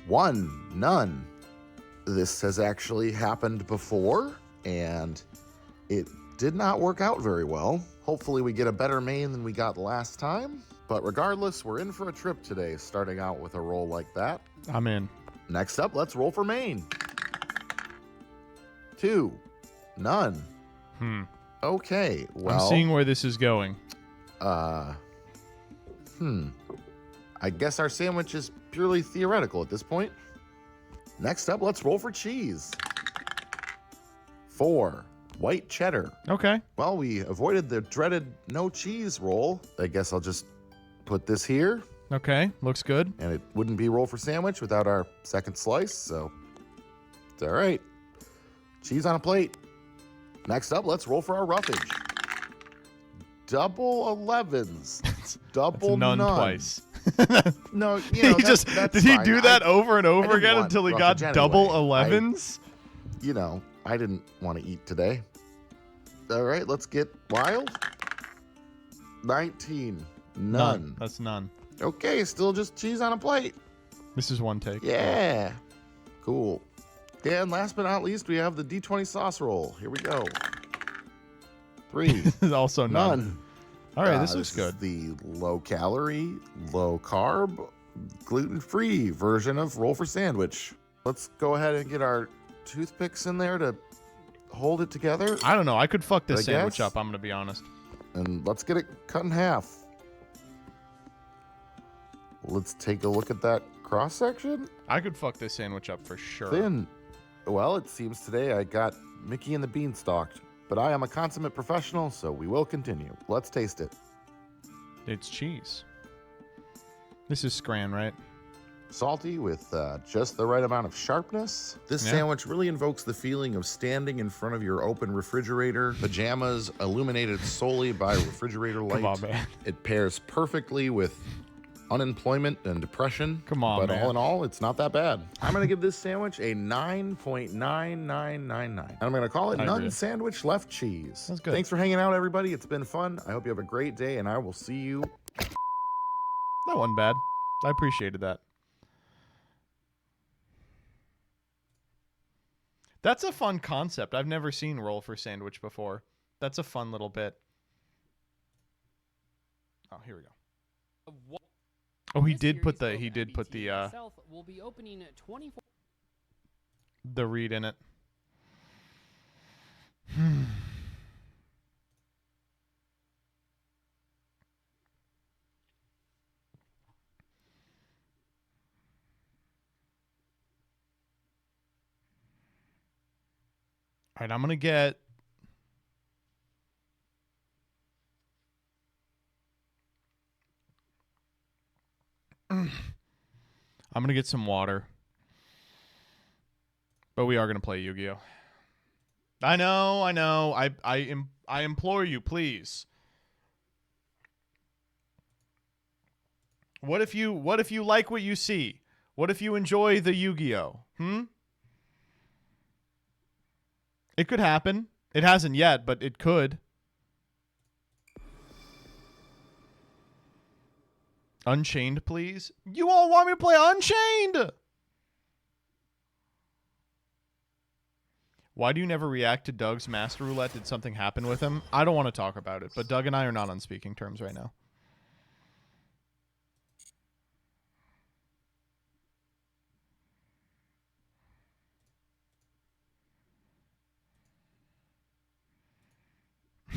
1, none. This has actually happened before, and it did not work out very well. Hopefully we get a better main than we got last time. But regardless, we're in for a trip today, starting out with a roll like that. I'm in. Next up, let's roll for main. 2, none. Okay, well, I'm seeing where this is going. I guess our sandwich is purely theoretical at this point. Next up, let's roll for cheese. 4, white cheddar. Okay. Well, we avoided the dreaded no cheese roll. I guess I'll just put this here. Okay, looks good. And it wouldn't be roll for sandwich without our second slice, so it's all right. Cheese on a plate. Next up, let's roll for our roughage. Double 11s. Double none none. Twice. No, he just that's did he fine. do that over and over again want until he got roughage double anyway. 11s? I didn't want to eat today. All right, let's get wild. 19. None. That's none. Okay, still just cheese on a plate. This is one take. Yeah. Cool. And last but not least, we have the D20 sauce roll. Here we go. 3. Also none. All right, this looks good. Is the low calorie, low carb, gluten-free version of roll for sandwich. Let's go ahead and get our toothpicks in there to hold it together. I don't know. I could fuck this I sandwich guess. up, I'm going to be honest. And let's get it cut in half. Let's take a look at that cross section. I could fuck this sandwich up for sure. Thin. Well, it seems today I got Mickey and the Beanstalk, but I am a consummate professional, so we will continue. Let's taste it. It's cheese. This is Scran, right? Salty with just the right amount of sharpness. This sandwich really invokes the feeling of standing in front of your open refrigerator, pajamas illuminated solely by refrigerator light. Come on, man. It pairs perfectly with unemployment and depression. Come on, but man. all in all, it's not that bad. I'm going to give this sandwich a 9.9999. I'm going to call it I None agree. Sandwich Left Cheese. That's good. Thanks for hanging out, everybody. It's been fun. I hope you have a great day, and I will see you. That wasn't bad. I appreciated that. That's a fun concept. I've never seen roll for sandwich before. That's a fun little bit. Oh, here we go. Oh, he This did put series, the both he did put MBT the and myself will be opening 24. the read in it. All right, I'm gonna get. I'm gonna get some water, but we are gonna play Yu-Gi-Oh. I know. I implore you, please. What if you like what you see? What if you enjoy the Yu-Gi-Oh? It could happen. It hasn't yet, but it could. Unchained, please. You all want me to play Unchained? Why do you never react to Doug's Master Roulette? Did something happen with him? I don't want to talk about it, but Doug and I are not on speaking terms right now.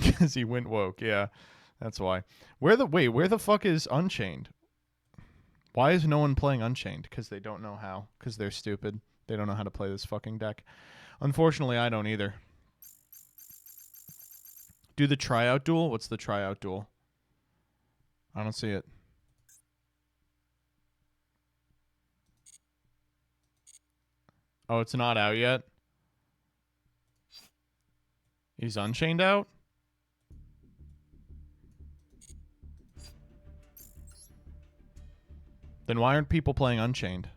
Because he went woke, yeah. That's why. Where the fuck is Unchained? Why is no one playing Unchained? Because they don't know how. Because they're stupid. They don't know how to play this fucking deck. Unfortunately, I don't either. Do the tryout duel? What's the tryout duel? I don't see it. Oh, it's not out yet? He's Unchained out? Then why aren't people playing Unchained?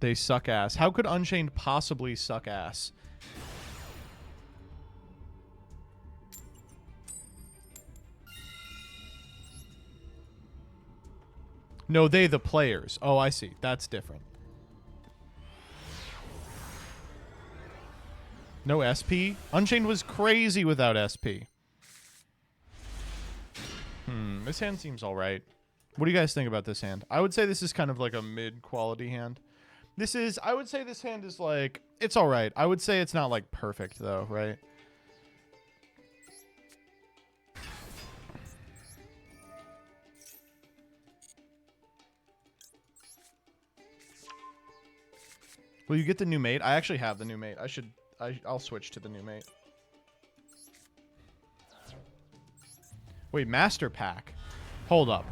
They suck ass. How could Unchained possibly suck ass? No, they the players. Oh, I see. That's different. No SP? Unchained was crazy without SP. This hand seems alright. What do you guys think about this hand? I would say this is kind of like a mid-quality hand. I would say this hand is like, it's alright. I would say it's not like perfect though, right? Will you get the new mate? I actually have the new mate. I'll switch to the new mate. Wait, Master Pack. Hold up.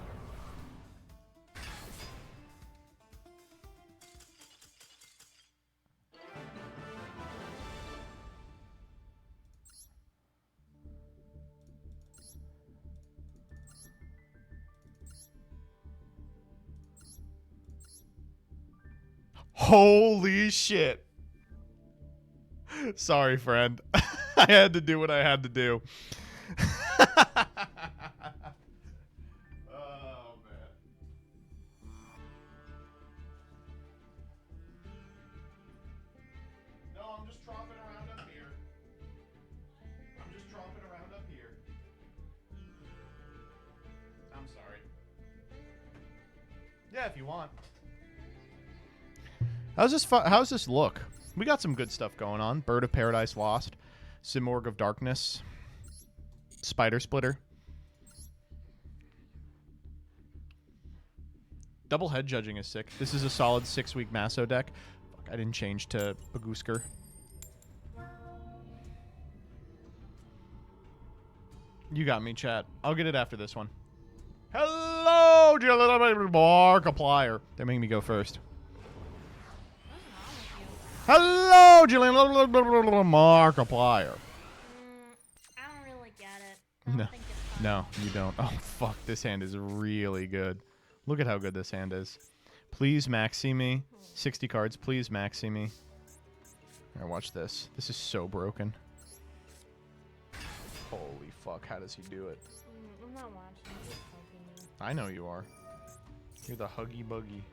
Holy shit. Sorry, friend. I had to do what I had to do. Oh, man. No, I'm just tromping around up here. I'm sorry. Yeah, if you want. How's this look? We got some good stuff going on. Bird of Paradise Lost. Simorg of Darkness. Spider Splitter. Double head judging is sick. This is a solid 6-week Masso deck. Fuck, I didn't change to Bagoosker. You got me, chat. I'll get it after this one. Hello, Markiplier. They're making me go first. Hello, Jillian Markiplier. I don't really get it. No, you don't. Oh, fuck. This hand is really good. Look at how good this hand is. Please maxi me. 60 cards. Please maxi me. All right, watch this. This is so broken. Holy fuck. How does he do it? I'm not watching. I'm just helping you. I know you are. You're the huggy buggy.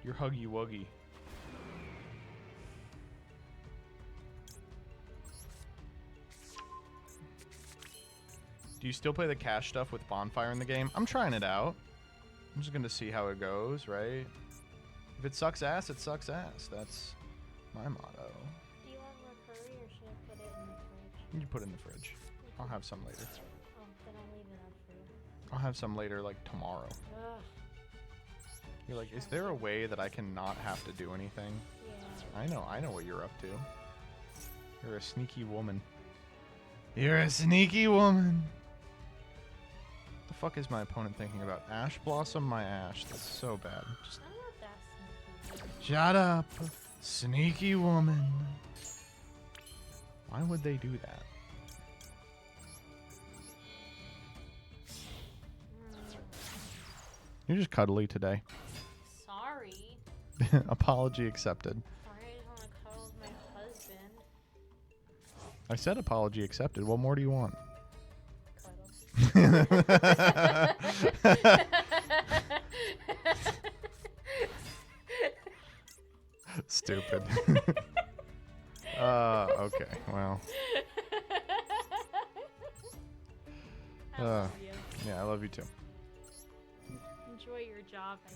You're huggy wuggy. Do you still play the cash stuff with Bonfire in the game? I'm trying it out. I'm just going to see how it goes, right? If it sucks ass, it sucks ass. That's my motto. Do you want more curry or should I put it in the fridge? You put it in the fridge. I'll have some later. Oh, then I'll leave it out for you. I'll have some later, like tomorrow. Ugh. You're like, is there a way that I can not have to do anything? Yeah. I know what you're up to. You're a sneaky woman. You're a sneaky woman. What the fuck is my opponent thinking about? Ash Blossom my ash. That's so bad. Just I'm not that sneaky. shut up. Sneaky woman. Why would they do that? You're just cuddly today. Sorry. Apology accepted. Sorry, I just want to cuddle with my husband. I said apology accepted. What more do you want? Stupid. Okay, well. I love you. Yeah, I love you too. Enjoy your job, I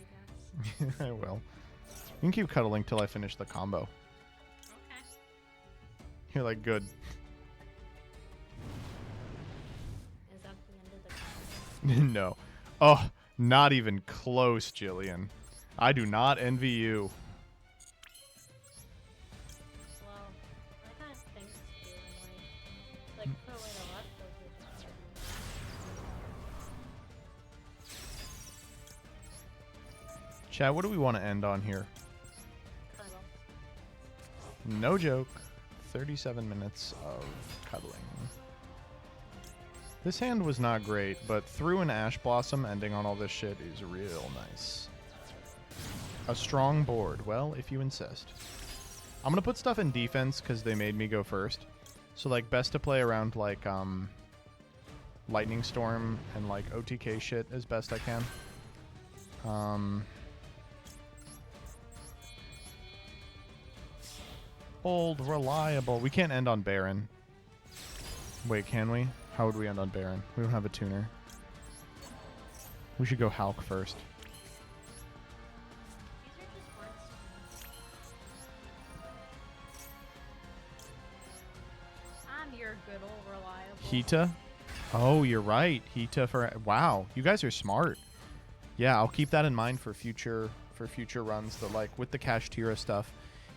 guess. I will. You can keep cuddling till I finish the combo. Okay. You're like, good. Is that the end of the No. Oh, not even close, Jillian. I do not envy you. Well, I kind of think it's doing like put away the leftovers. Chat, what do we want to end on here? Cuddle. No joke. 37 minutes of cuddling. This hand was not great, but through an Ash Blossom ending on all this shit is real nice. A strong board. Well, if you insist. I'm going to put stuff in defense because they made me go first. So, like, best to play around, like, Lightning Storm and, like, OTK shit as best I can. Old, reliable. We can't end on Baron. Wait, can we? How would we end on Baron? We don't have a tuner. We should go Hulk first. I'm your good old reliable. Hita? Oh, you're right. Hita for... Wow, you guys are smart. Yeah, I'll keep that in mind for future runs. That, like, with the Kashtira stuff,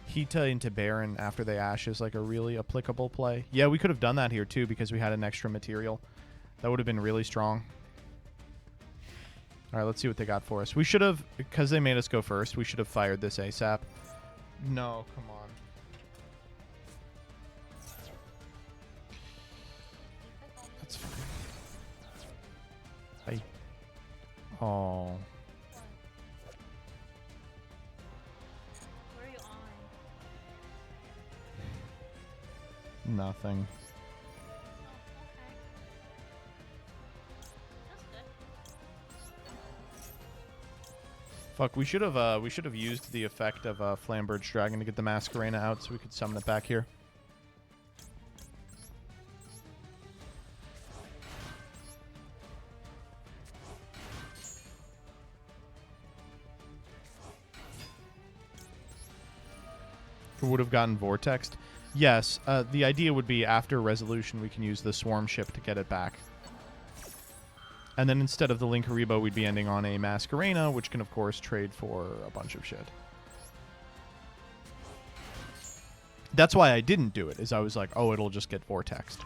Hita into Baron after they Ash is, like, a really applicable play. Yeah, we could have done that here, too, because we had an extra material. That would have been really strong. All right, let's see what they got for us. We should have... Because they made us go first, we should have fired this ASAP. No, come on. That's fine. Bye. Oh. What are you on? Nothing. Fuck, we should have used the effect of Flamberge Dragon to get the Masquerena out so we could summon it back here. Would have gotten Vortexed. Yes, the idea would be after Resolution we can use the Swarm Ship to get it back. And then instead of the Linkaribo, we'd be ending on a Masquerena, which can, of course, trade for a bunch of shit. That's why I didn't do it, is I was like, oh, it'll just get Vortexed.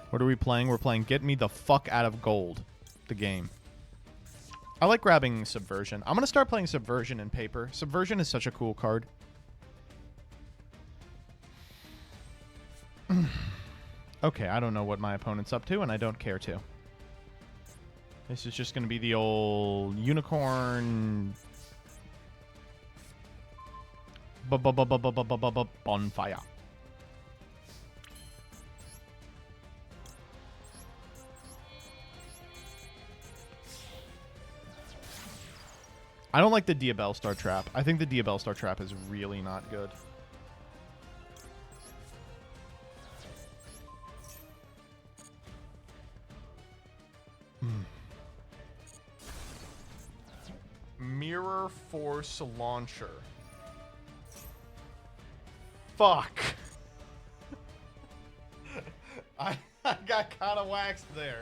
What are we playing? We're playing Get Me the Fuck Out of Gold, the game. I like grabbing Subversion. I'm going to start playing Subversion in paper. Subversion is such a cool card. Okay, I don't know what my opponent's up to, and I don't care to. This is just going to be the old unicorn... bonfire. I don't like the Diabellstar trap. I think the Diabellstar trap is really not good. Mirror Force Launcher. Fuck. I got kind of waxed there.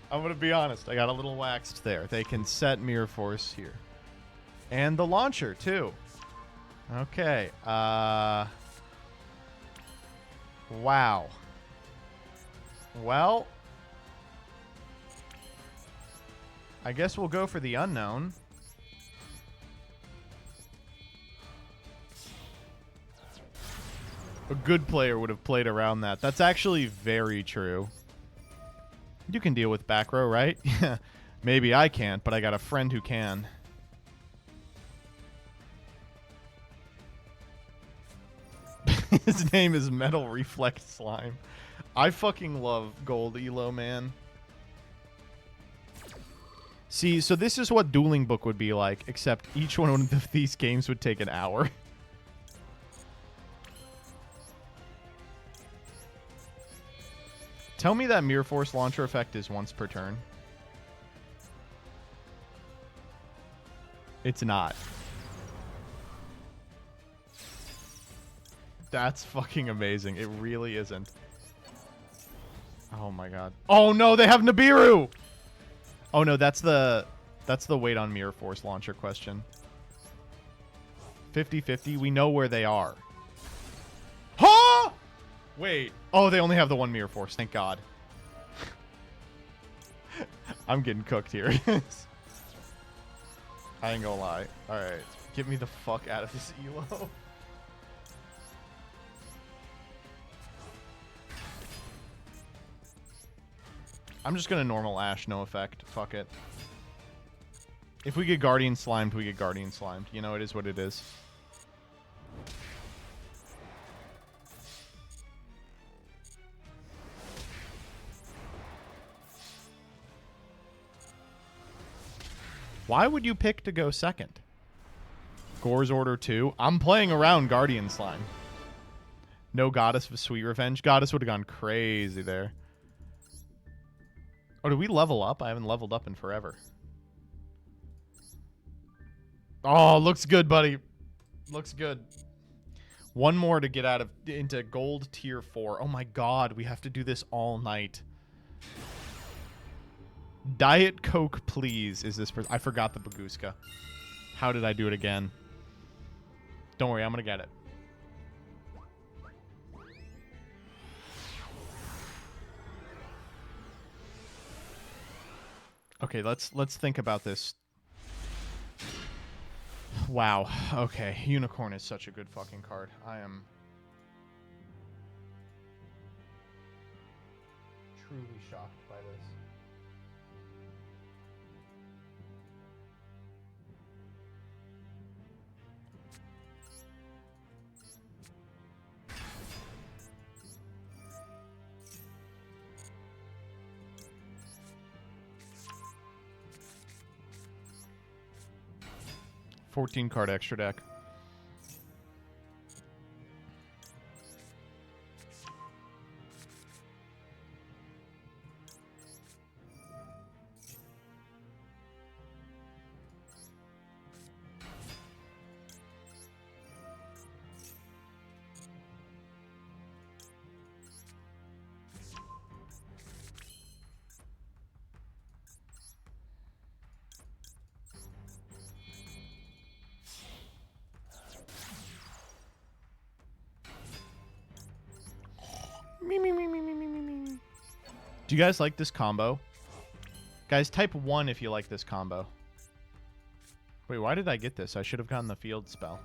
I'm going to be honest. I got a little waxed there. They can set Mirror Force here. And the launcher, too. Okay. Wow. Well, I guess we'll go for the unknown. A good player would have played around that. That's actually very true. You can deal with back row, right? Yeah. Maybe I can't, but I got a friend who can. His name is Metal Reflect Slime. I fucking love Gold Elo, man. See, so this is what Dueling Book would be like, except each one of these games would take an hour. Tell me that Mirror Force launcher effect is once per turn. It's not. That's fucking amazing. It really isn't. Oh my god. Oh no, they have Nibiru! Oh no, that's the weight on Mirror Force launcher question. 50-50, we know where they are. Huh? Wait. Oh, they only have the one Mirror Force. Thank God. I'm getting cooked here. I ain't gonna lie. Alright. Get me the fuck out of this Elo. I'm just gonna normal Ash, no effect. Fuck it. If we get Guardian Slimed, we get Guardian Slimed. You know, it is what it is. Why would you pick to go second? Gore's Order 2. I'm playing around Guardian Slime. No Goddess of Sweet Revenge. Goddess would have gone crazy there. Oh, did we level up? I haven't leveled up in forever. Oh, looks good, buddy. Looks good. One more to get out of into gold tier 4. Oh my god, we have to do this all night. Diet Coke, please. Is this? I forgot the Baguska. How did I do it again? Don't worry, I'm gonna get it. Okay, let's think about this. Wow. Okay, Unicorn is such a good fucking card. I am truly shocked by this. $14-card extra deck. Do you guys like this combo? Guys, type 1 if you like this combo. Wait, why did I get this? I should have gotten the field spell.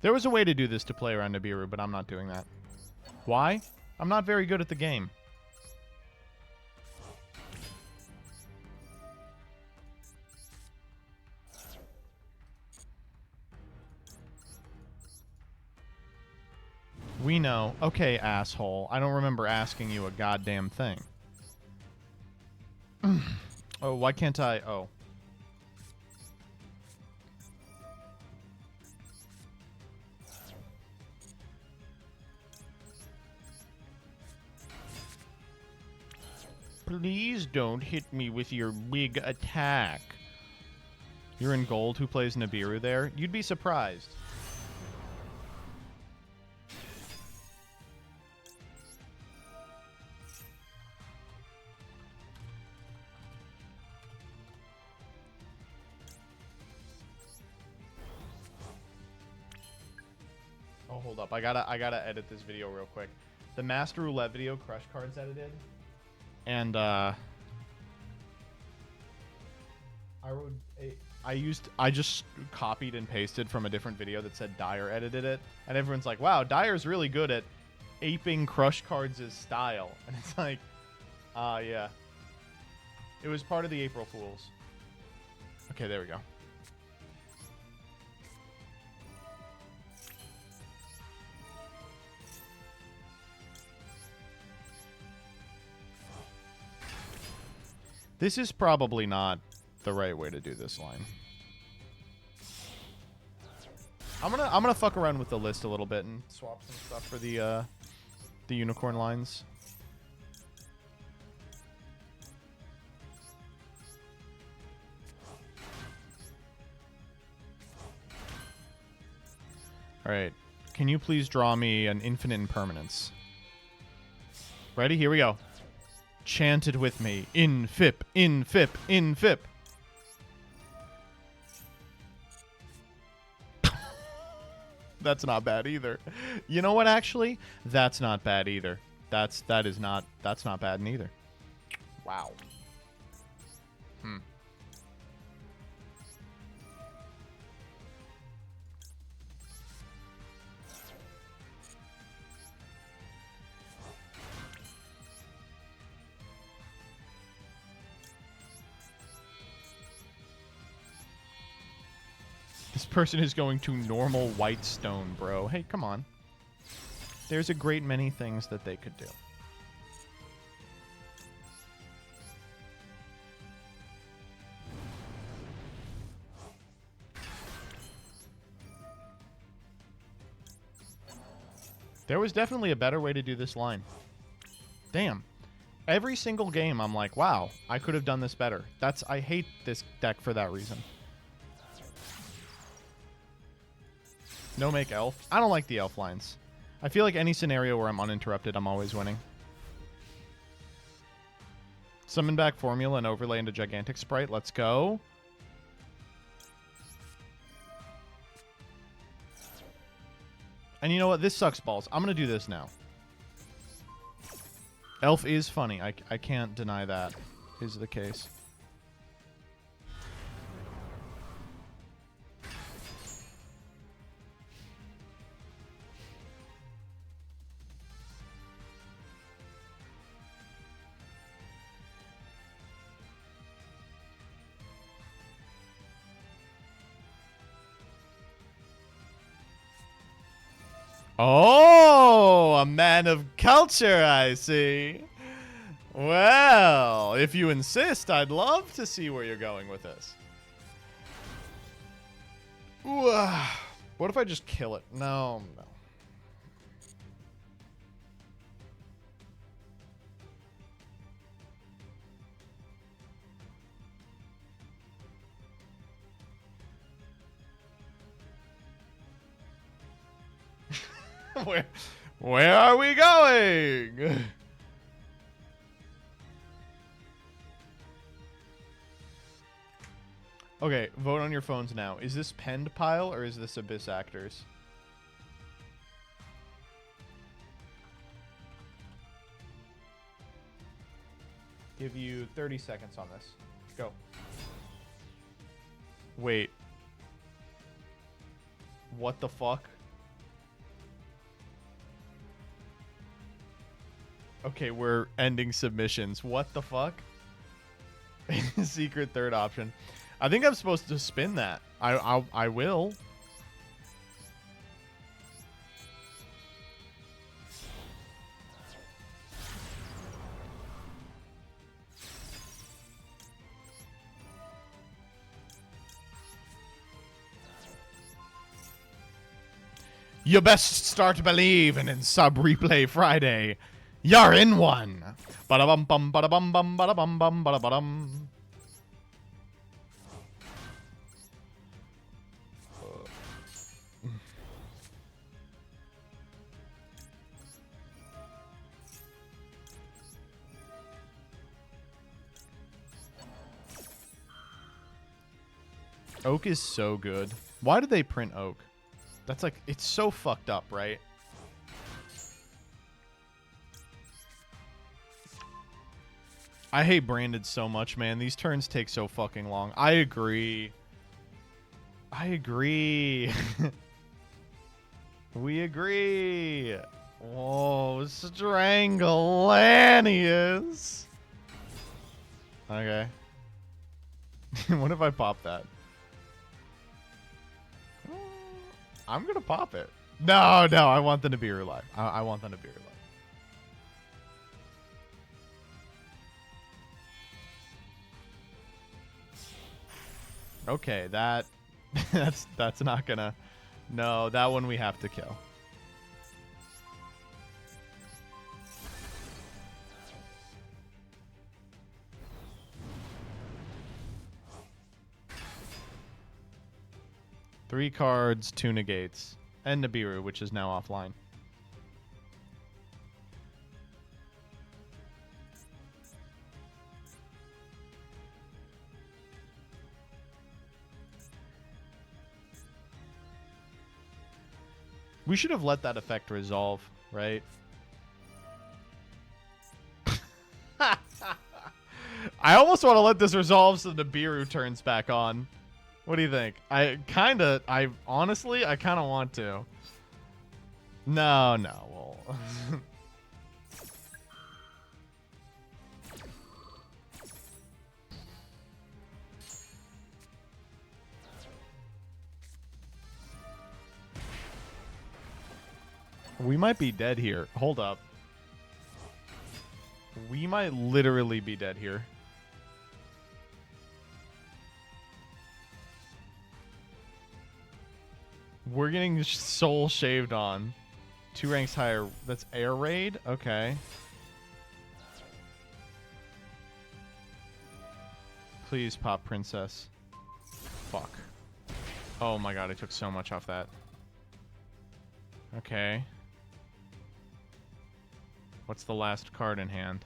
There was a way to do this to play around Nibiru, but I'm not doing that. Why? I'm not very good at the game. We know. Okay, asshole. I don't remember asking you a goddamn thing. Oh, why can't I? Oh. Please don't hit me with your big attack. You're in gold. Who plays Nibiru there? You'd be surprised. Oh, hold up. I gotta edit this video real quick. The Master Roulette video, Crush Cards edited. And I just copied and pasted from a different video that said Dyer edited it, and everyone's like, wow, Dyer's really good at aping Crush Cards' style. And it's like, yeah. It was part of the April Fools. Okay, there we go. This is probably not the right way to do this line. I'm gonna fuck around with the list a little bit and swap some stuff for the unicorn lines. All right, can you please draw me an infinite impermanence? Ready? Here we go. Chant it with me. Infip, infip, infip. That's not bad either. You know what, actually? That's not bad either. That's not bad neither. Wow. This person is going to normal white stone, bro. Hey, come on. There's a great many things that they could do. There was definitely a better way to do this line. Damn. Every single game, I'm like, wow, I could have done this better. I hate this deck for that reason. No make elf. I don't like the elf lines. I feel like any scenario where I'm uninterrupted, I'm always winning. Summon back formula and overlay into gigantic sprite. Let's go. And you know what? This sucks balls. I'm going to do this now. Elf is funny. I can't deny that is the case. Oh, a man of culture, I see. Well, if you insist, I'd love to see where you're going with this. Ooh, what if I just kill it? No, no. Where are we going? Okay, vote on your phones now. Is this Penned Pile or is this Abyss Actors? Give you 30 seconds on this. Go. Wait. What the fuck? Okay, we're ending submissions. What the fuck? Secret third option. I think I'm supposed to spin that. I will. You best start believing in Sub Replay Friday. You're in one. Bada bum bum bada bum bum bada bum bum bada bum. Oak is so good. Why did they print Oak? That's like, it's so fucked up, right? I hate branded so much, man. These turns take so fucking long. I agree. I agree. We agree. Whoa, Stranglanius. Okay. What if I pop that? I'm gonna pop it. No, I want them to be alive. I want them to be alive. Okay, that's not gonna. No, that one we have to kill. Three cards, two negates, and Nibiru, which is now offline. We should have let that effect resolve, right? I almost want to let this resolve so the Nibiru turns back on. What do you think? Honestly, I kind of want to. No, well. We might be dead here. Hold up. We might literally be dead here. We're getting soul shaved on. 2 ranks higher. That's air raid? Okay. Please pop princess. Fuck. Oh my god, I took so much off that. Okay. What's the last card in hand?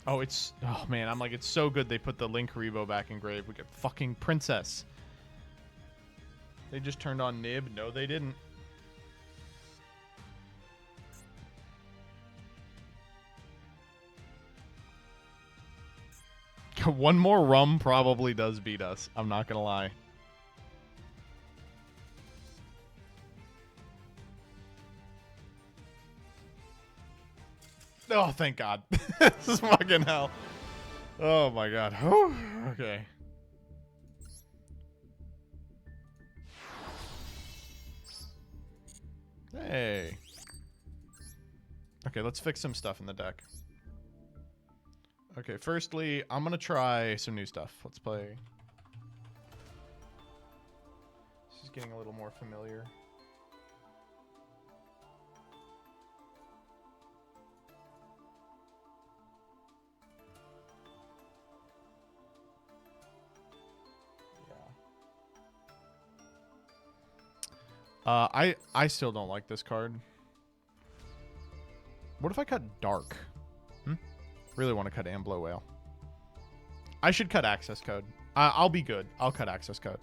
Oh, oh man, I'm like, it's so good they put the Link Rebo back in grave. We get fucking princess. They just turned on Nib. No, they didn't. One more rum probably does beat us. I'm not gonna lie. Oh, thank God. This is fucking hell. Oh my God. Okay. Hey. Okay, let's fix some stuff in the deck. Okay, firstly, I'm gonna try some new stuff. Let's play. This is getting a little more familiar. I still don't like this card. What if I cut Dark? Really want to cut Amblo Whale. I should cut access code. I'll be good. I'll cut access code.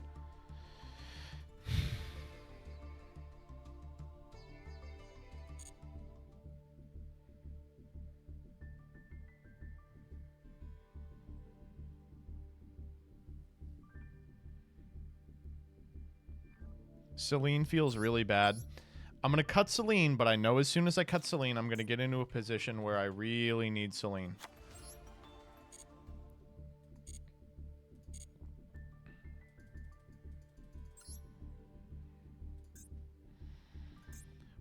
Celine feels really bad. I'm going to cut Celine, but I know as soon as I cut Celine, I'm going to get into a position where I really need Celine.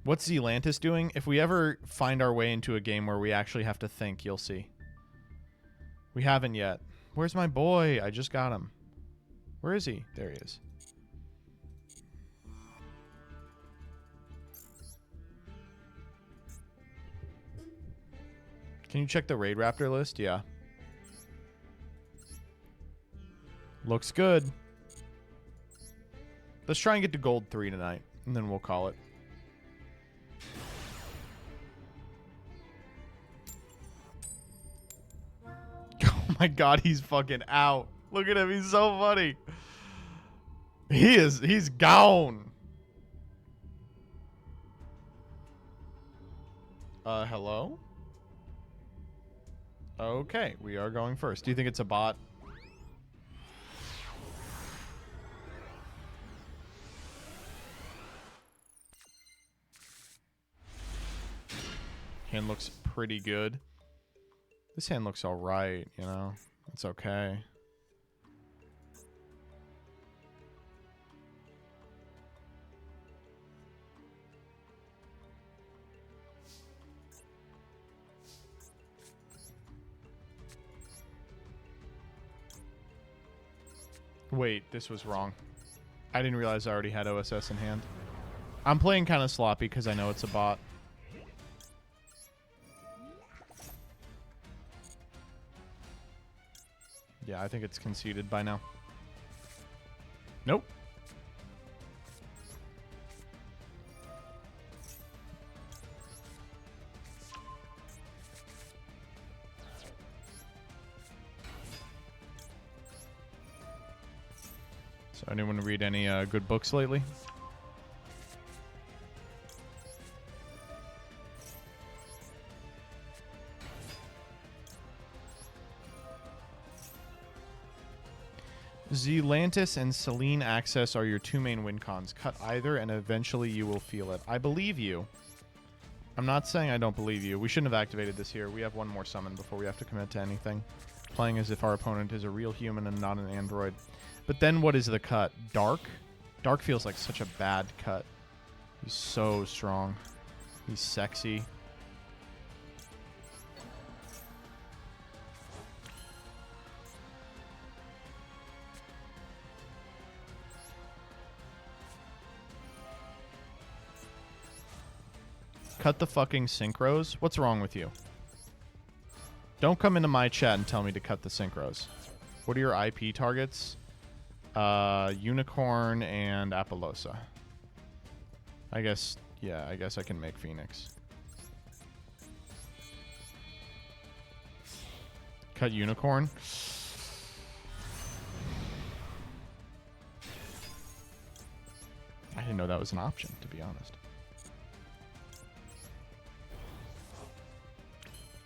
What's Zelantis doing? If we ever find our way into a game where we actually have to think, you'll see. We haven't yet. Where's my boy? I just got him. Where is he? There he is. Can you check the Raid Raptor list? Yeah. Looks good. Let's try and get to gold 3 tonight, and then we'll call it. Oh my god, he's fucking out. Look at him, he's so funny. He's gone. Hello? Okay, we are going first. Do you think it's a bot? Hand looks pretty good. This hand looks alright, you know? It's okay. Wait, this was wrong. I didn't realize I already had OSS in hand. I'm playing kind of sloppy because I know it's a bot. Yeah, I think it's conceded by now. Nope. So anyone read any good books lately? Zealantis and Selene Access are your two main win cons. Cut either and eventually you will feel it. I believe you. I'm not saying I don't believe you. We shouldn't have activated this here. We have one more summon before we have to commit to anything. Playing as if our opponent is a real human and not an android. But then what is the cut? Dark? Dark feels like such a bad cut. He's so strong. He's sexy. Cut the fucking synchros? What's wrong with you? Don't come into my chat and tell me to cut the synchros. What are your IP targets? Unicorn and Apollosa. I guess, yeah, I guess I can make Phoenix. Cut Unicorn? I didn't know that was an option, to be honest.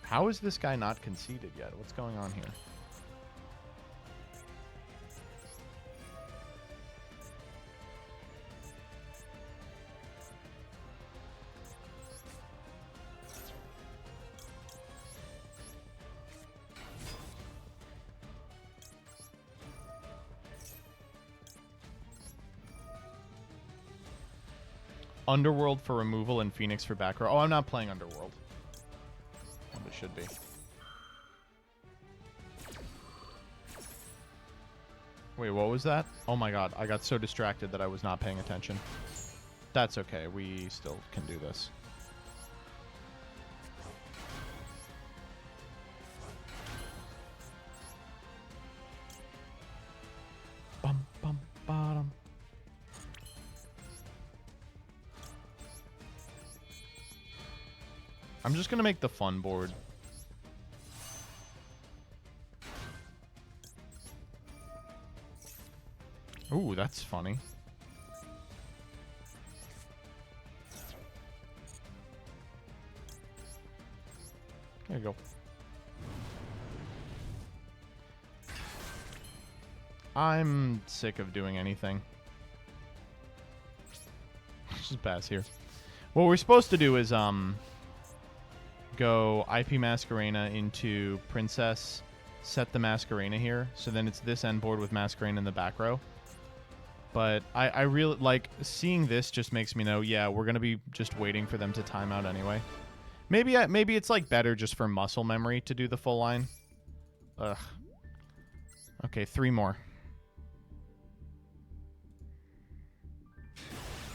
How is this guy not conceded yet? What's going on here? Underworld for removal and Phoenix for back row. Oh, I'm not playing Underworld. It should be. Wait, what was that? Oh my god, I got so distracted that I was not paying attention. That's okay, we still can do this. Bum, bum, bottom. I'm just gonna make the fun board. Ooh, that's funny. There you go. I'm sick of doing anything. Just pass here. What we're supposed to do is go IP Masquerena into Princess, set the Masquerena here, so then it's this end board with Masquerena in the back row. But I really like seeing this. Just makes me know, yeah, we're gonna be just waiting for them to time out anyway. Maybe it's like better just for muscle memory to do the full line. Ugh. Okay, 3 more.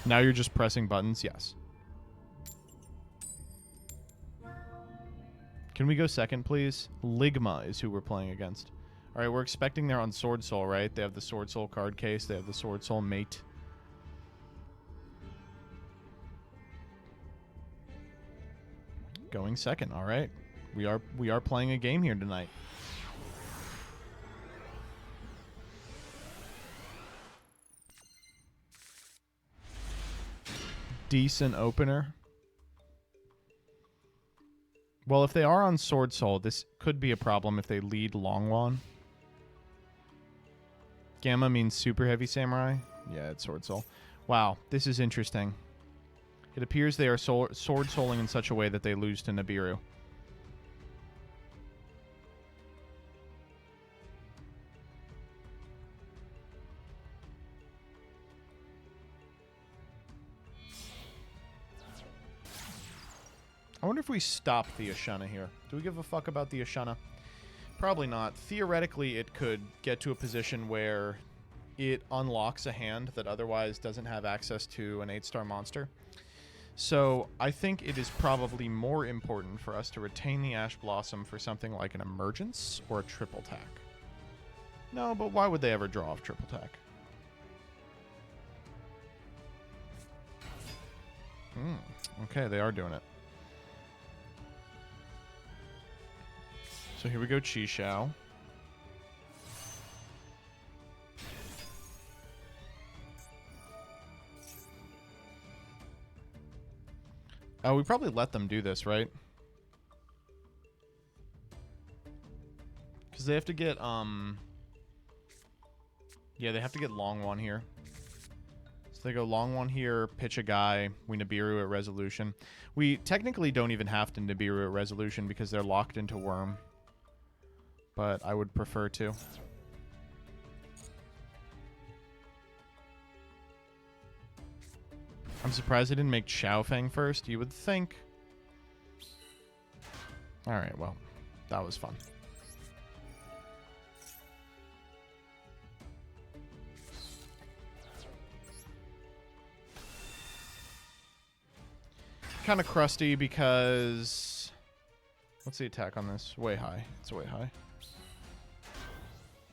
Now you're just pressing buttons. Yes. Can we go second, please? Ligma is who we're playing against. All right, we're expecting they're on Sword Soul, right? They have the Sword Soul card case. They have the Sword Soul mate. Going second. All right. We are playing a game here tonight. Decent opener. Well, if they are on Sword Soul, this could be a problem if they lead Longwan. Gamma means super heavy samurai. Yeah, it's Sword Soul. Wow, this is interesting. It appears they are sword souling in such a way that they lose to Nibiru. I wonder if we stop the Ashana here. Do we give a fuck about the Ashana? Probably not. Theoretically, it could get to a position where it unlocks a hand that otherwise doesn't have access to an 8-star monster. So I think it is probably more important for us to retain the Ash Blossom for something like an Emergence or a Triple Tack. No, but why would they ever draw off Triple Tack? Okay, they are doing it. So here we go, Chi Shao. Oh, we probably let them do this, right? Because they have to get, yeah, they have to get long one here. So they go long one here, pitch a guy, we Nibiru at resolution. We technically don't even have to Nibiru at resolution because they're locked into Worm. But I would prefer to. I'm surprised I didn't make Xiaofeng first. You would think. Alright, well, that was fun. Kind of crusty because... What's the attack on this? Way high. It's way high.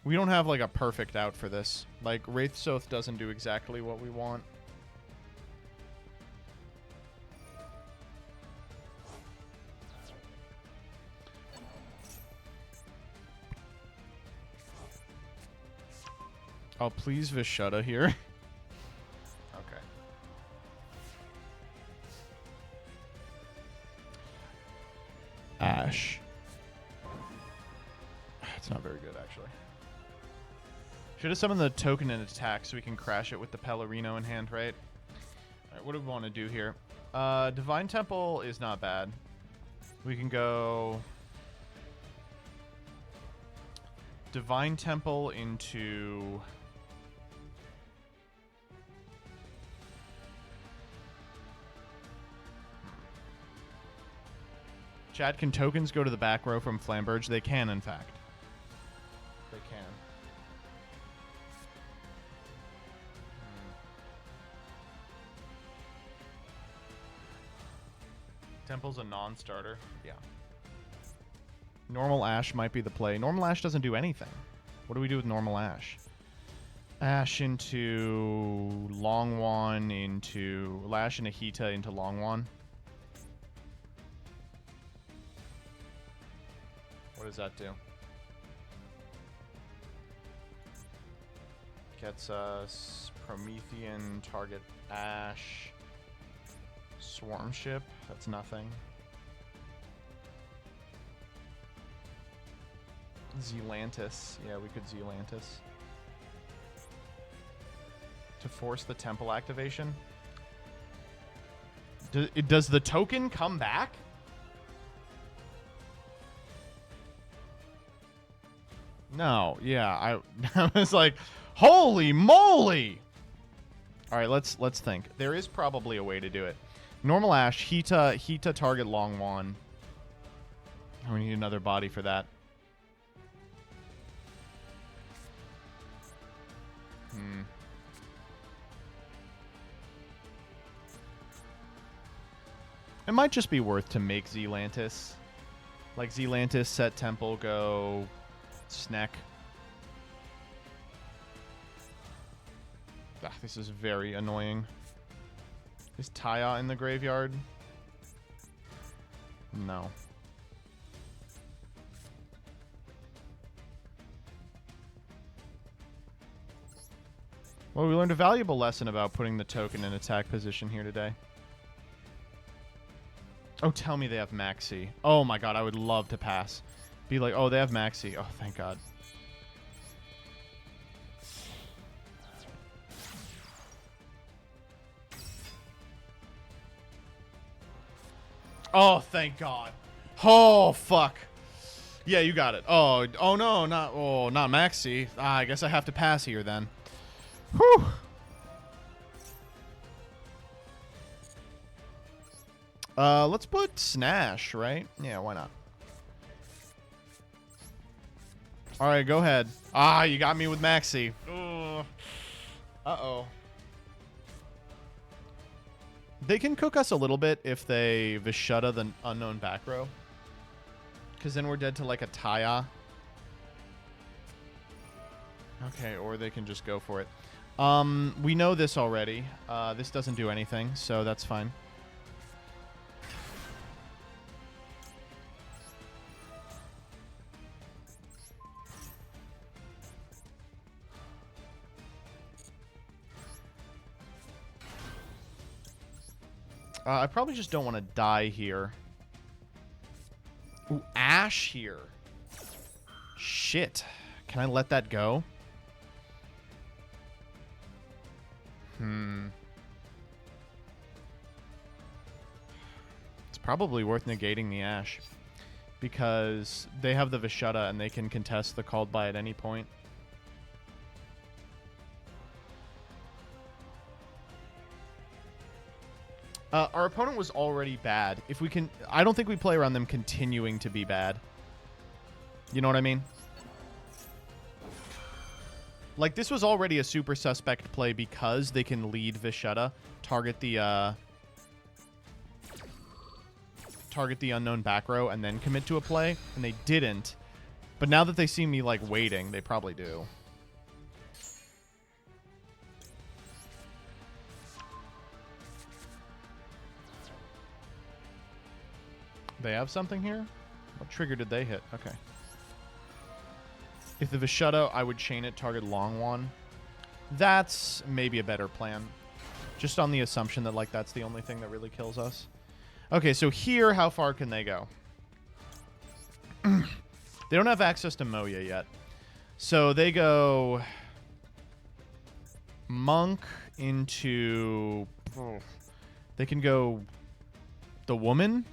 We don't have, like, a perfect out for this. Like, Wraithsoth doesn't do exactly what we want. Oh, please Vishuddha here. Okay. Ash. It's not very good, actually. Should have summoned the token in attack so we can crash it with the Pellerino in hand, right? Alright, what do we want to do here? Divine Temple is not bad. We can go... Divine Temple into... Chad, can tokens go to the back row from Flamberge? They can, in fact. They can. Temple's a non-starter. Yeah. Normal Ash might be the play. Normal Ash doesn't do anything. What do we do with normal Ash? Ash into Longwan into... Lash and Ahita into Longwan. What does that do? Gets us Promethean, target Ash, Swarm Ship. That's nothing. Zealantis. Yeah, we could Zealantis. To force the temple activation. Does the token come back? No, yeah, I was like, holy moly! All right, let's think. There is probably a way to do it. Normal Ash, Hita target Longwan. We need another body for that. It might just be worth to make Zealantis. Like Zealantis, Set Temple, go Sneck. Ah, this is very annoying. Is Taya in the graveyard? No. Well, we learned a valuable lesson about putting the token in attack position here today. Oh, tell me they have Maxi. Oh my god, I would love to pass. Be like, oh, they have Maxi. Oh, thank god. Oh, thank god. Oh, fuck. Yeah, you got it. Oh, no, not Maxi. I guess I have to pass here then. Whew. Let's put Snash, right? Yeah, why not? All right, go ahead. Ah, you got me with Maxi. Uh-oh. They can cook us a little bit if they Vishuddha the unknown back row. Because then we're dead to like a Taya. Okay, or they can just go for it. We know this already. This doesn't do anything, so that's fine. I probably just don't want to die here. Ooh, Ash here. Shit. Can I let that go? It's probably worth negating the Ash. Because they have the Vishuddha and they can contest the called by at any point. Our opponent was already bad. If we can... I don't think we play around them continuing to be bad. You know what I mean? Like, this was already a super suspect play because they can lead Vishuddha, target the unknown back row, and then commit to a play, and they didn't. But now that they see me, like, waiting, they probably do. They have something here? What trigger did they hit? Okay. If the Vishuddha, I would chain it, target long one. That's maybe a better plan. Just on the assumption that, like, that's the only thing that really kills us. Okay, so here, how far can they go? They don't have access to Moya yet. So they go... Monk into... They can go... The Woman...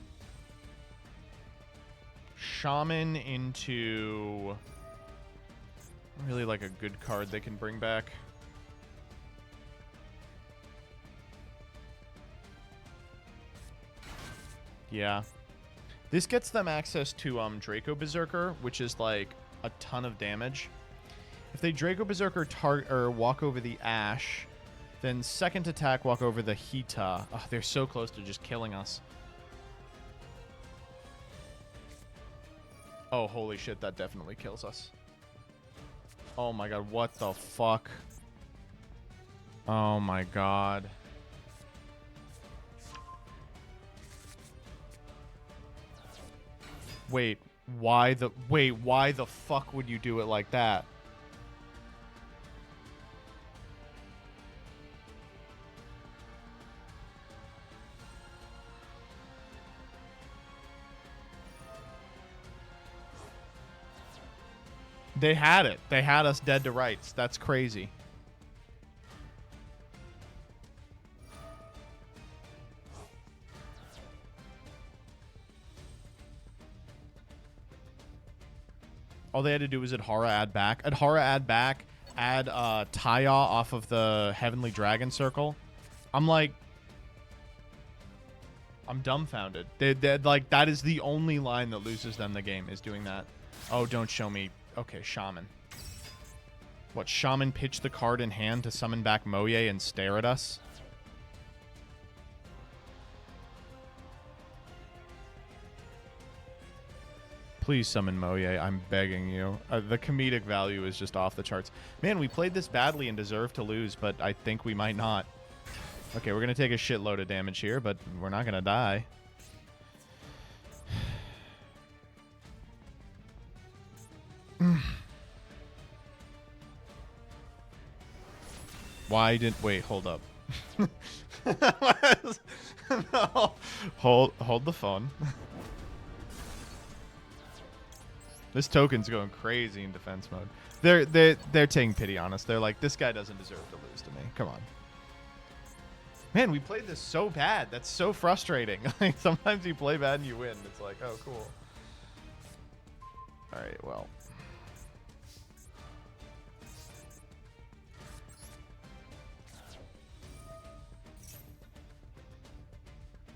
Shaman into really like a good card they can bring back. Yeah. This gets them access to Draco Berserker, which is like a ton of damage. If they Draco Berserker or walk over the Ash, then second attack walk over the Hita. Oh, they're so close to just killing us. Oh, holy shit, that definitely kills us. Oh my god, what the fuck? Oh my god. Wait, why the fuck would you do it like that? They had it. They had us dead to rights. That's crazy. All they had to do was Adhara add back. Adhara add back. Add Taya off of the Heavenly Dragon Circle. I'm like... I'm dumbfounded. They're like, that is the only line that loses them the game, is doing that. Oh, don't show me... Okay, Shaman. What, Shaman pitch the card in hand to summon back Moye and stare at us? Please summon Moye. I'm begging you. The comedic value is just off the charts. Man, we played this badly and deserve to lose, but I think we might not. Okay, we're going to take a shitload of damage here, but we're not going to die. Why didn't... Wait, hold up. No. Hold the phone. This token's going crazy in defense mode. They're taking pity on us. They're like, this guy doesn't deserve to lose to me. Come on. Man, we played this so bad. That's so frustrating. Like, sometimes you play bad and you win. It's like, oh, cool. All right, well.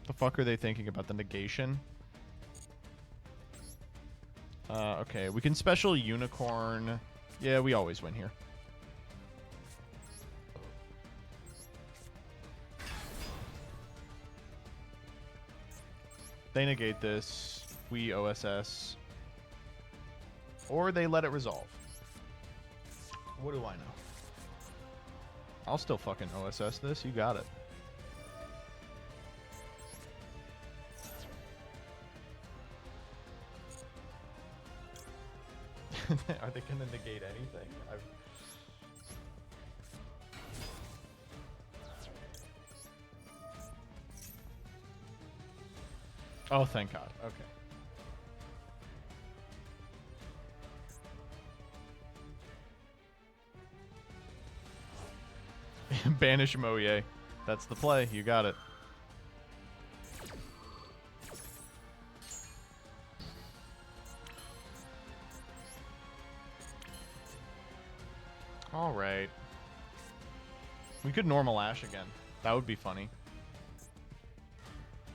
The fuck are they thinking about the negation? Okay, we can special unicorn. Yeah, we always win here. They negate this. We OSS. Or they let it resolve. What do I know? I'll still fucking OSS this. You got it. Are they going to negate anything? Oh, thank God. Okay. Banish Moye. That's the play. You got it. All right. We could normal Ash again. That would be funny.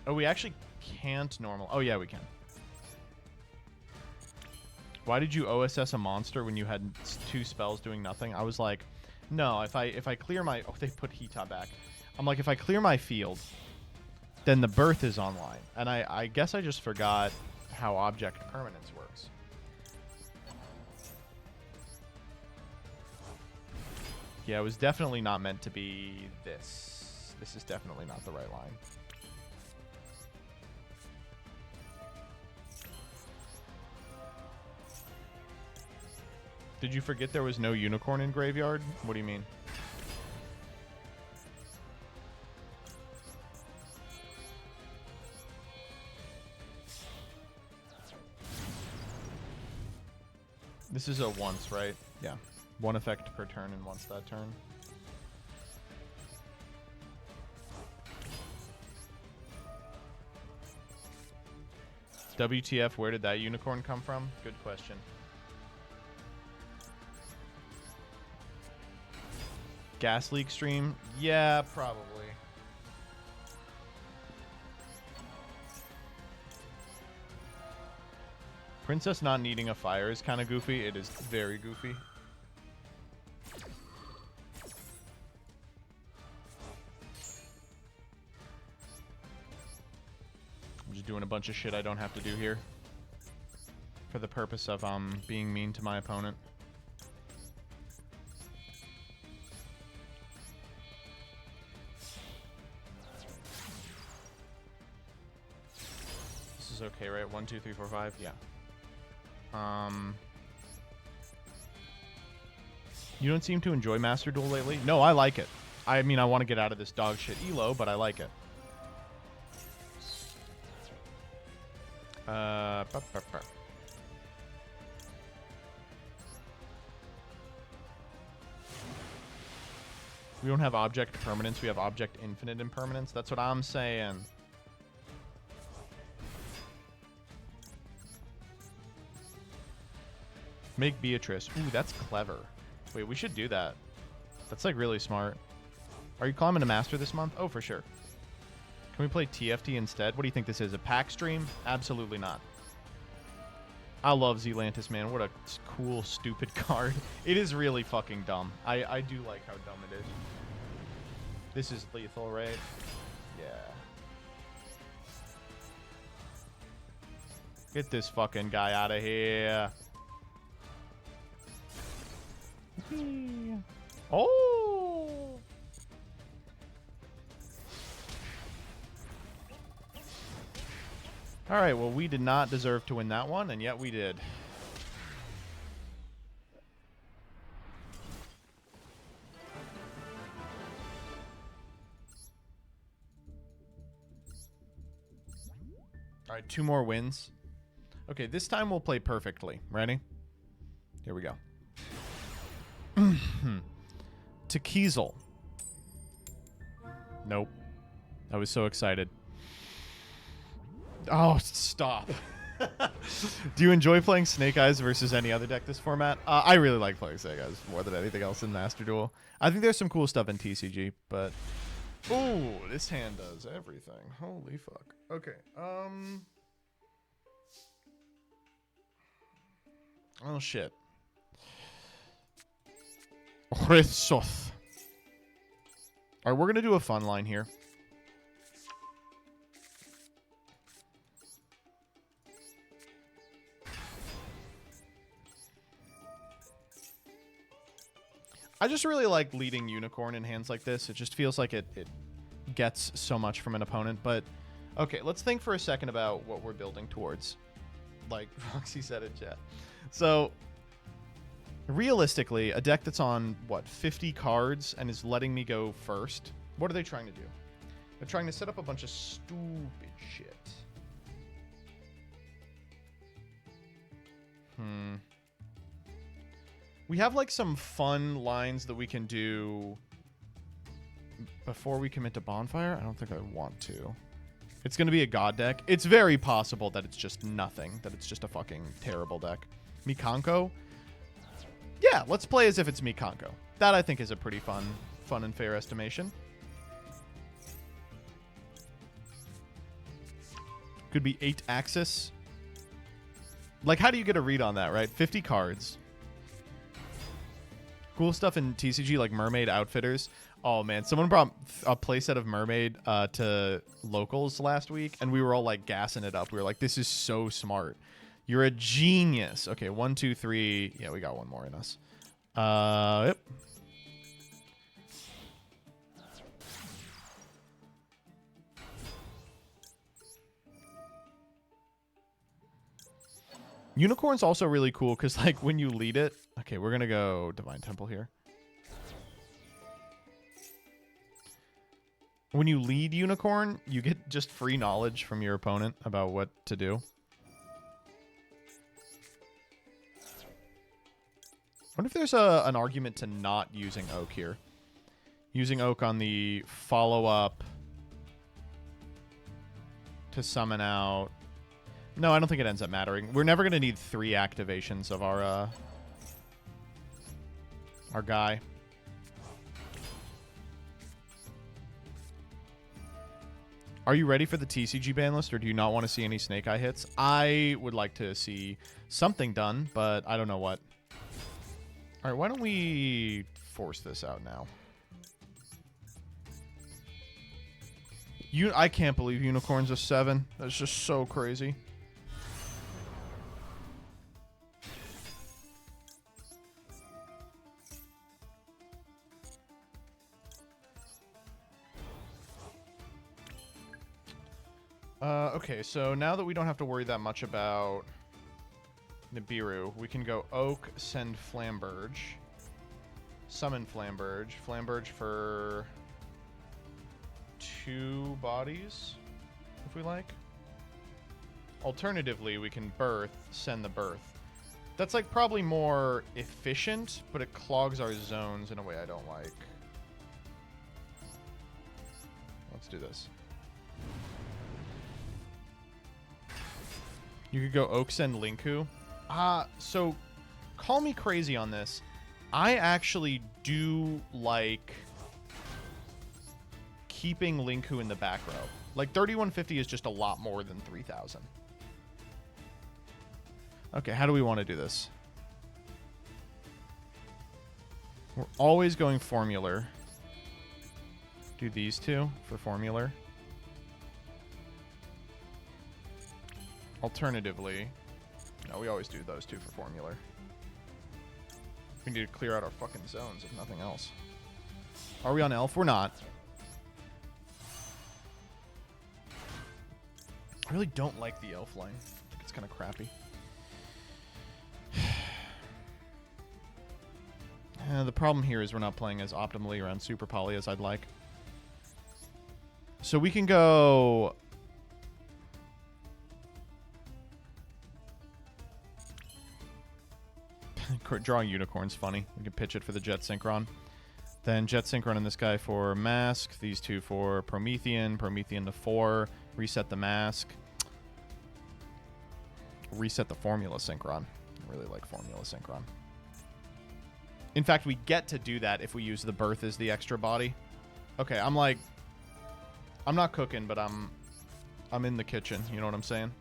Oh, we actually can't normal. Oh, yeah, we can. Why did you OSS a monster when you had 2 spells doing nothing? I was like, no, if I clear my... Oh, they put Hita back. I'm like, if I clear my field, then the birth is online. And I guess I just forgot how object permanence works. Yeah, it was definitely not meant to be this. This is definitely not the right line. Did you forget there was no unicorn in graveyard? What do you mean? This is a once, right? Yeah. 1 effect per turn and once that turn. WTF, where did that unicorn come from? Good question. Gas leak stream? Yeah, probably. Princess not needing a fire is kind of goofy. It is very goofy. I'm just doing a bunch of shit I don't have to do here. For the purpose of being mean to my opponent. This is okay, right? 1, 2, 3, 4, 5? Yeah. You don't seem to enjoy Master Duel lately? No, I like it. I mean, I want to get out of this dog shit elo, but I like it. We don't have object permanence, we have object infinite impermanence. That's what I'm saying. Make Beatrice. Ooh, that's clever. Wait, we should do that. That's like really smart. Are you climbing a master this month? Oh, for sure. Can we play TFT instead? What do you think this is? A pack stream? Absolutely not. I love Zelantis, man. What a cool, stupid card. It is really fucking dumb. I do like how dumb it is. This is lethal, right? Yeah. Get this fucking guy out of here. Oh! All right, well, we did not deserve to win that one, and yet we did. All right, 2 more wins. Okay, this time we'll play perfectly. Ready? Here we go. To Kiesel. Nope. I was so excited. Oh, stop. Do you enjoy playing Snake Eyes versus any other deck this format? I really like playing Snake Eyes more than anything else in Master Duel. I think there's some cool stuff in TCG, but... Ooh, this hand does everything. Holy fuck. Okay, oh, shit. Rithsoth. Alright, we're gonna do a fun line here. I just really like leading Unicorn in hands like this. It just feels like it gets so much from an opponent. But, okay, let's think for a second about what we're building towards. Like Roxy said in chat. So, realistically, a deck that's on, what, 50 cards and is letting me go first, what are they trying to do? They're trying to set up a bunch of stupid shit. We have, like, some fun lines that we can do before we commit to Bonfire. I don't think I want to. It's going to be a god deck. It's very possible that it's just nothing, that it's just a fucking terrible deck. Mikanko? Yeah, let's play as if it's Mikanko. That, I think, is a pretty fun and fair estimation. Could be 8 Axis. Like, how do you get a read on that, right? 50 cards. Cool stuff in TCG, like Mermaid Outfitters. Oh, man. Someone brought a playset of Mermaid to locals last week, and we were all, like, gassing it up. We were like, this is so smart. You're a genius. Okay, 1, 2, 3. Yeah, we got one more in us. Yep. Unicorn's also really cool because, like, when you lead it... Okay, we're going to go Divine Temple here. When you lead Unicorn, you get just free knowledge from your opponent about what to do. I wonder if there's an argument to not using Oak here. Using Oak on the follow-up to summon out... No, I don't think it ends up mattering. We're never going to need 3 activations of our guy. Are you ready for the TCG ban list, or do you not want to see any Snake Eye hits? I would like to see something done, but I don't know what. All right, why don't we force this out now? I can't believe Unicorn's a 7. That's just so crazy. Okay, so now that we don't have to worry that much about Nibiru, we can go Oak, send Flamberge, summon Flamberge. Flamberge for 2 bodies, if we like. Alternatively, we can Birth, send the Birth. That's, like, probably more efficient, but it clogs our zones in a way I don't like. Let's do this. You could go Oak, send Linku. So call me crazy on this. I actually do like keeping Linku in the back row. Like, 3150 is just a lot more than 3000. Okay, how do we want to do this? We're always going Formular. Do these 2 for Formular. Alternatively, no, we always do those two for formula. We need to clear out our fucking zones, if nothing else. Are we on elf? We're not. I really don't like the elf line. I think it's kind of crappy. The problem here is we're not playing as optimally around Super Poly as I'd like. So we can go... Drawing Unicorn's funny. We can pitch it for the Jet Synchron. Then Jet Synchron and this guy for Mask. These two for Promethean. Promethean to 4. Reset the Mask. Reset the Formula Synchron. I really like Formula Synchron. In fact, we get to do that if we use the Birth as the extra body. Okay, I'm like... I'm not cooking, but I'm in the kitchen. You know what I'm saying?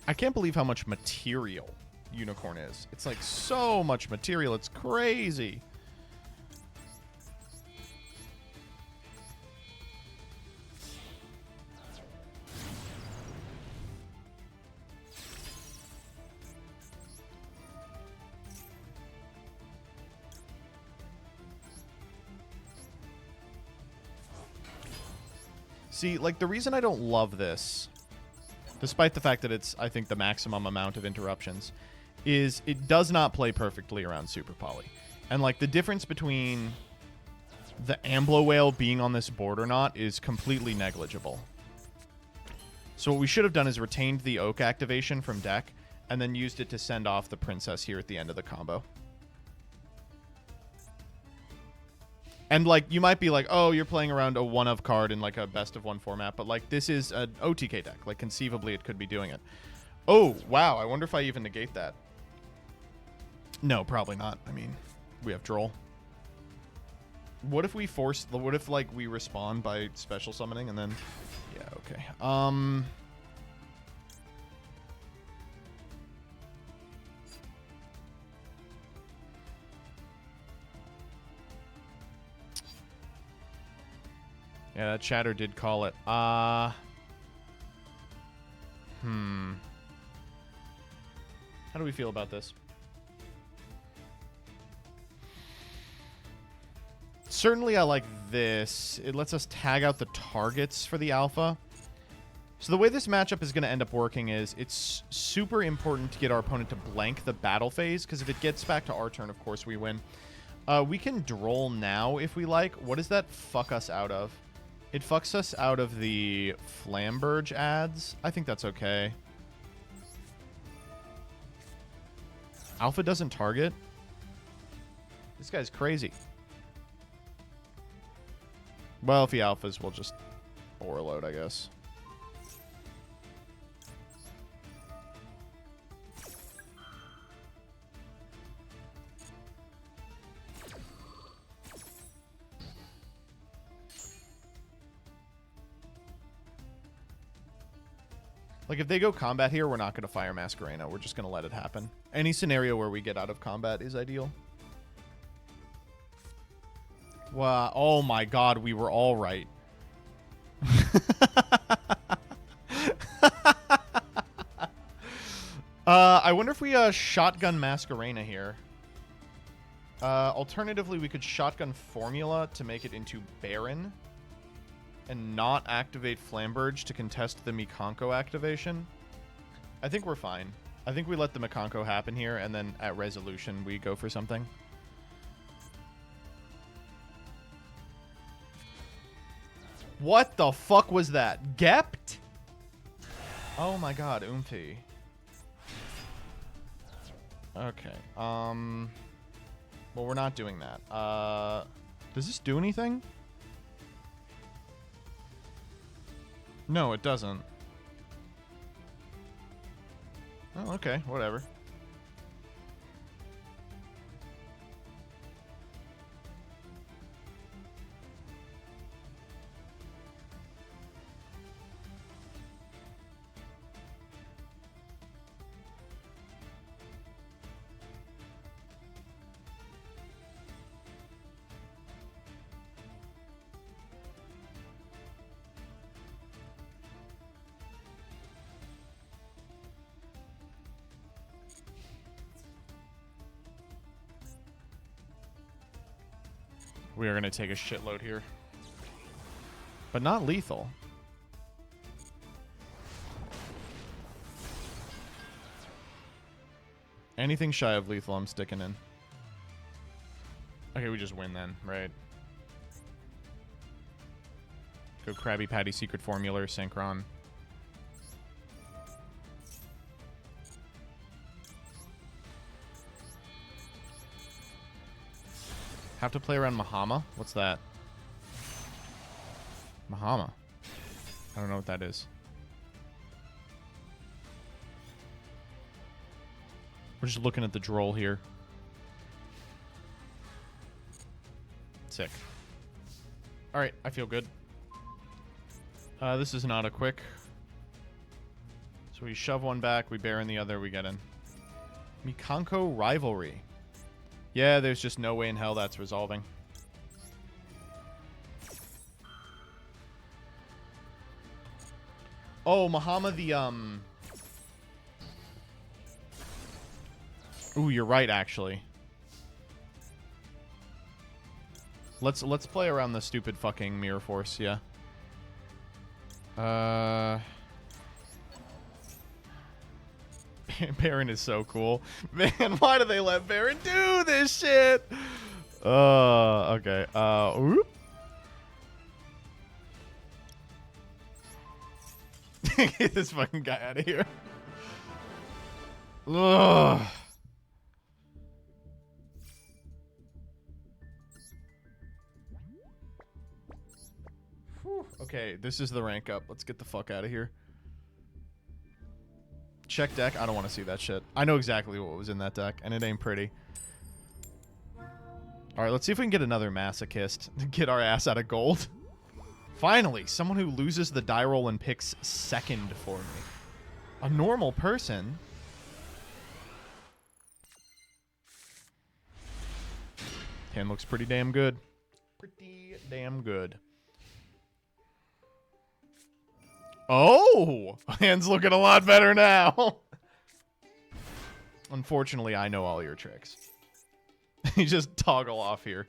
I can't believe how much material Unicorn is. It's like so much material. It's crazy. See, like, the reason I don't love this, despite the fact that it's, I think, the maximum amount of interruptions, is it does not play perfectly around Super Poly. And, like, the difference between the Amblo Whale being on this board or not is completely negligible. So what we should have done is retained the Oak activation from deck, and then used it to send off the Princess here at the end of the combo. And, like, you might be like, oh, you're playing around a one-of card in, like, a best-of-one format. But, like, this is an OTK deck. Like, conceivably, it could be doing it. Oh, wow. I wonder if I even negate that. No, probably not. I mean, we have Droll. What if we force... What if, like, we respond by special summoning and then... Yeah, okay. Yeah, that chatter did call it. How do we feel about this? Certainly I like this. It lets us tag out the targets for the alpha. So the way this matchup is going to end up working is it's super important to get our opponent to blank the battle phase, because if it gets back to our turn, of course, we win. We can droll now if we like. What does that fuck us out of? It fucks us out of the Flamberge ads. I think that's okay. Alpha doesn't target. This guy's crazy. Well, if he alphas, we'll just overload, I guess. Like, if they go combat here, we're not going to fire Masquerena. We're just going to let it happen. Any scenario where we get out of combat is ideal. Wow. Oh my god, we were all right. I wonder if we shotgun Masquerena here. Alternatively, we could shotgun Formula to make it into Baron. And not activate Flamberge to contest the Mikanko activation. I think we're fine. I think we let the Mikanko happen here, and then at resolution we go for something. What the fuck was that? Gept? Oh my god, Oomphy. Okay. Well, we're not doing that. Does this do anything? No, it doesn't. Oh, okay. Whatever. We are going to take a shitload here. But not lethal. Anything shy of lethal, I'm sticking in. Okay, we just win then, right? Go Krabby Patty, Secret Formula, Synchron. Have to play around Mahama? What's that? Mahama. I don't know what that is. We're just looking at the droll here. Sick. Alright, I feel good. This is not a quick. So we shove one back, we Baron the other, we get in. Mikanko Rivalry. Yeah, there's just no way in hell that's resolving. Oh, Mahama the, Ooh, you're right, actually. Let's play around the stupid fucking Mirror Force, yeah. Baron is so cool. Man, why do they let Baron do this shit? Okay. Whoop. Get this fucking guy out of here. Ugh. Okay, this is the rank up. Let's get the fuck out of here. Check deck. I don't want to see that shit. I know exactly what was in that deck, and it ain't pretty. All right, let's see if we can get another masochist to get our ass out of gold. Finally, someone who loses the die roll and picks second for me. A normal person. Hand looks pretty damn good. Pretty damn good. Oh! Hand's looking a lot better now. Unfortunately, I know all your tricks. You just toggle off here.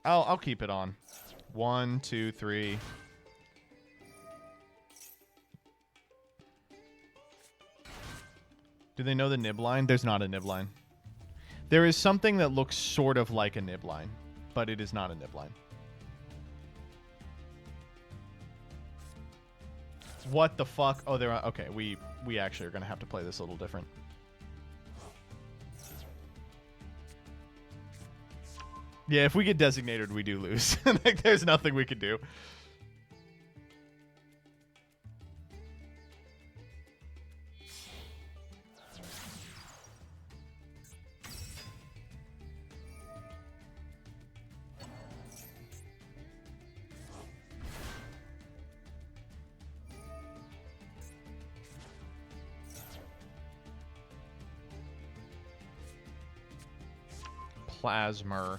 I'll keep it on. 1, 2, 3. Do they know the nib line? There's not a nib line. There is something that looks sort of like a nib line, but it is not a nib line. What the fuck? Oh, they're okay. We actually are gonna have to play this a little different. Yeah, if we get designated, we do lose. Like, there's nothing we can do. Plasma.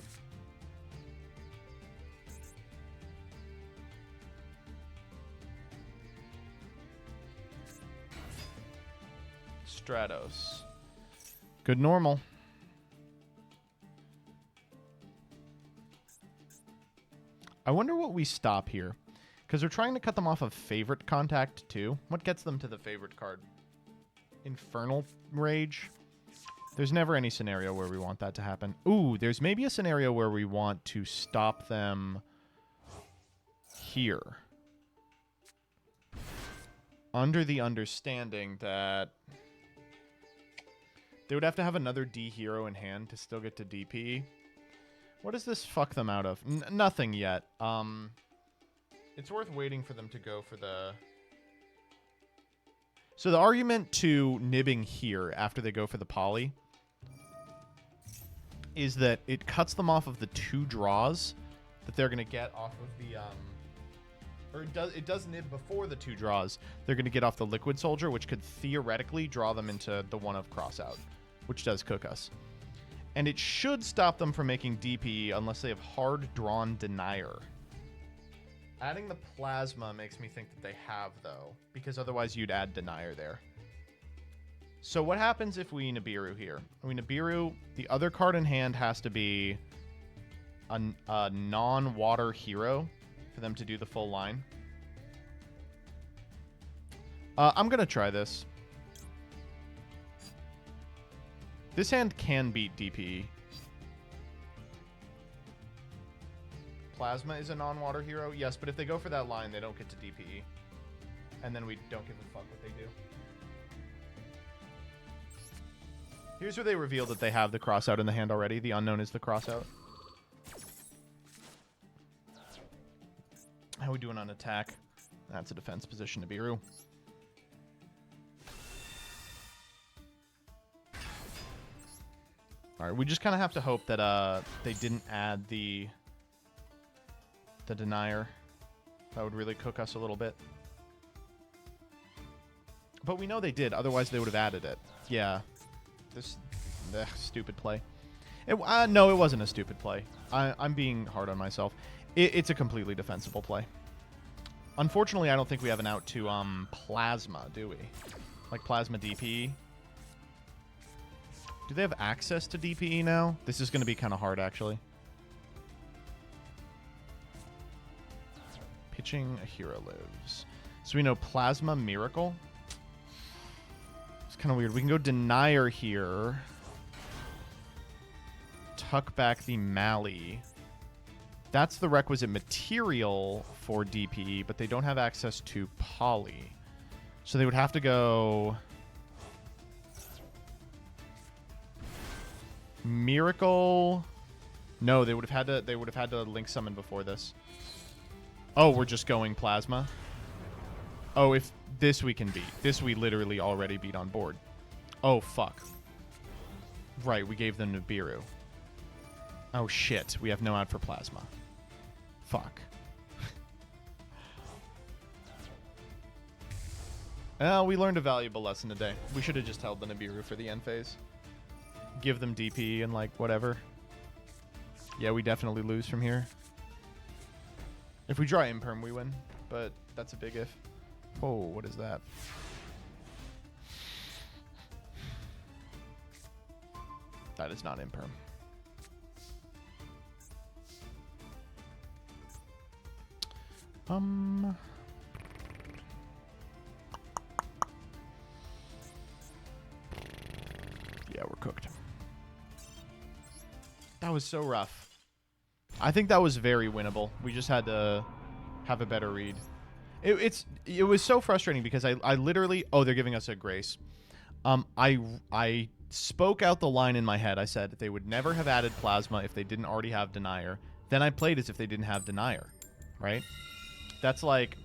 Stratos. Good normal. I wonder what we stop here. Because we're trying to cut them off of favorite contact too. What gets them to the favorite card? Infernal Rage? There's never any scenario where we want that to happen. Ooh, there's maybe a scenario where we want to stop them here. Under the understanding that they would have to have another D hero in hand to still get to DP. What does this fuck them out of? Nothing yet. It's worth waiting for them to go for the... So the argument to nibbing here after they go for the poly is that it cuts them off of the 2 draws that they're going to get off of the... Or it does nib before the 2 draws. They're going to get off the Liquid Soldier, which could theoretically draw them into the 1 of Crossout, which does cook us. And it should stop them from making DP unless they have hard drawn Denier. Adding the Plasma makes me think that they have, though, because otherwise you'd add Denier there. So what happens if we Nibiru here? We Nibiru, the other card in hand has to be a non-water hero for them to do the full line. I'm going to try this. This hand can beat DPE. Plasma is a non-water hero? Yes, but if they go for that line, they don't get to DPE. And then we don't give a fuck what they do. Here's where they reveal that they have the crossout in the hand already. The unknown is the crossout. How are we doing on attack? That's a defense position to Biru. Alright, we just kind of have to hope that they didn't add the denier. That would really cook us a little bit. But we know they did, otherwise they would have added it. Yeah. This stupid play. No, it wasn't a stupid play. I'm being hard on myself. It's a completely defensible play. Unfortunately, I don't think we have an out to Plasma, do we? Like Plasma DPE. Do they have access to DPE now? This is going to be kind of hard, actually. Pitching a hero lives. So we know Plasma Miracle. It's kind of weird. We can go Denier here. Tuck back the Mally. That's the requisite material for DPE, but they don't have access to Poly. So they would have to go Miracle. No, they would have had to link summon before this. Oh, we're just going Plasma. Oh, if this we can beat. This we literally already beat on board. Oh, fuck. Right, we gave them Nibiru. Oh, shit. We have no out for Plasma. Fuck. Well, we learned a valuable lesson today. We should have just held the Nibiru for the end phase. Give them DP and, like, whatever. Yeah, we definitely lose from here. If we draw Imperm, we win. But that's a big if. Oh, what is that? That is not Imperm. Yeah, we're cooked. That was so rough. I think that was very winnable. We just had to have a better read. It was so frustrating because I literally... Oh, they're giving us a grace. I spoke out the line in my head. I said they would never have added Plasma if they didn't already have Denier. Then I played as if they didn't have Denier. Right? That's like...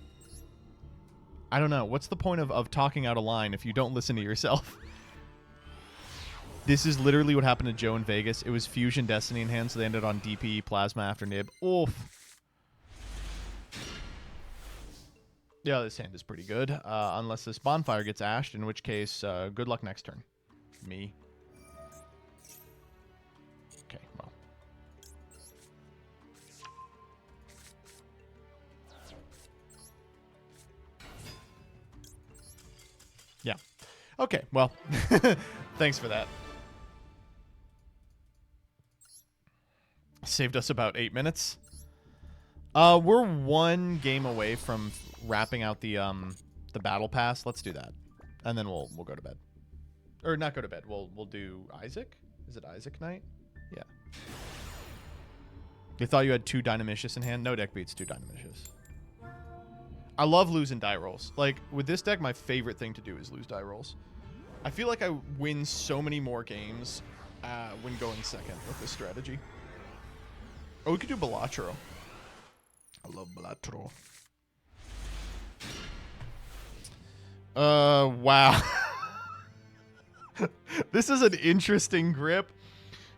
I don't know. What's the point of talking out a line if you don't listen to yourself? This is literally what happened to Joe in Vegas. It was Fusion Destiny in hand, so they ended on DP Plasma after Nib. Oof. Yeah, this hand is pretty good. Unless this Bonfire gets ashed, in which case, good luck next turn. Me. Okay, well. Yeah. Okay, well. Thanks for that. Saved us about 8 minutes. We're one game away from wrapping out the battle pass. Let's do that, and then we'll go to bed, or not go to bed. We'll do Isaac. Is it Isaac night? Yeah. You thought you had 2 Dynamicious in hand? No deck beats 2 Dynamicious. I love losing die rolls. Like with this deck, my favorite thing to do is lose die rolls. I feel like I win so many more games when going second with this strategy. Oh, we could do Balatro. I love Balatro. Wow. This is an interesting grip.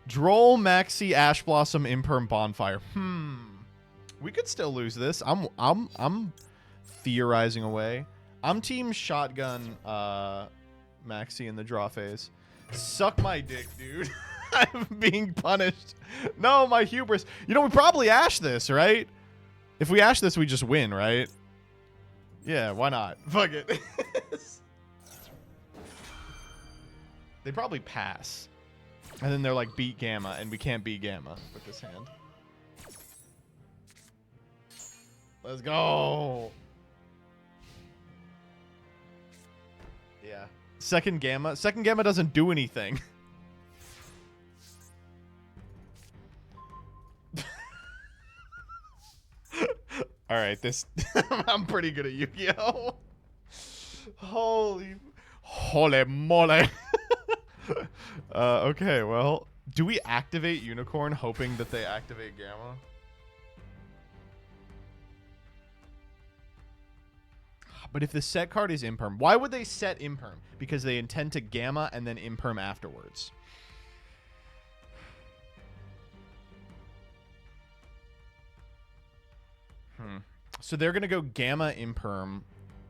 Droll, Maxi, Ash Blossom, Imperm, Bonfire. We could still lose this. I'm theorizing away. I'm team Shotgun Maxi in the draw phase. Suck my dick, dude. I'm being punished. No, my hubris. You know, we probably ash this, right? If we ash this, we just win, right? Yeah, why not? Fuck it. They probably pass. And then they're like, beat Gamma, and we can't beat Gamma with this hand. Let's go. Yeah. Second Gamma. Second Gamma doesn't do anything. All right, this I'm pretty good at Yu-Gi-Oh. Holy moly. Okay, well, do we activate Unicorn hoping that they activate Gamma? But if the set card is Imperm, why would they set Imperm? Because they intend to Gamma and then Imperm afterwards. So they're going to go Gamma Imperm,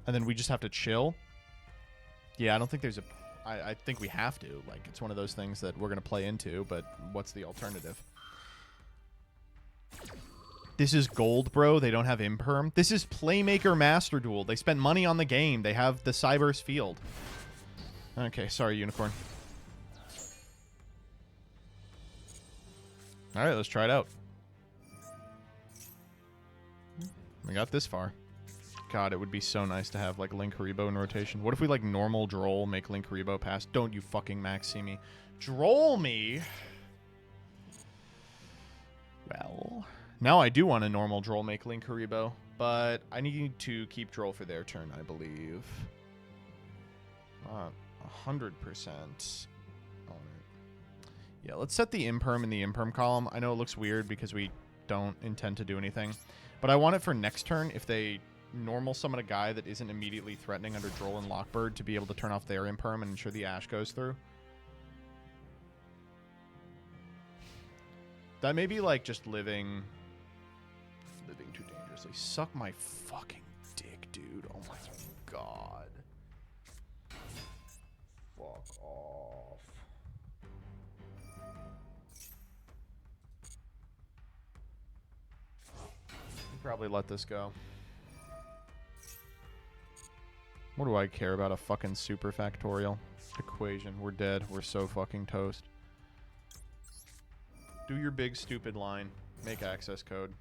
and then we just have to chill? Yeah, I don't think there's a... I think we have to. Like, it's one of those things that we're going to play into, but what's the alternative? This is gold, bro. They don't have Imperm. This is Playmaker Master Duel. They spent money on the game. They have the Cyberse field. Okay, sorry, Unicorn. All right, let's try it out. We got this far. God, it would be so nice to have, like, Link Haribo in rotation. What if we, like, normal Droll, make Link Haribo pass? Don't you fucking Max see me. Droll me? Well... Now I do want a normal Droll make Link Haribo, but I need to keep Droll for their turn, I believe. 100% on it. Yeah, let's set the Imperm in the Imperm column. I know it looks weird because we don't intend to do anything, but I want it for next turn if they normal summon a guy that isn't immediately threatening under Droll and Lockbird to be able to turn off their Imperm and ensure the Ash goes through. That may be like just living too dangerously. Suck my fucking dick, dude. Oh my god. Fuck off. Probably let this go. What do I care about a fucking super factorial equation? We're dead. We're so fucking toast. Do your big stupid line. Make access code.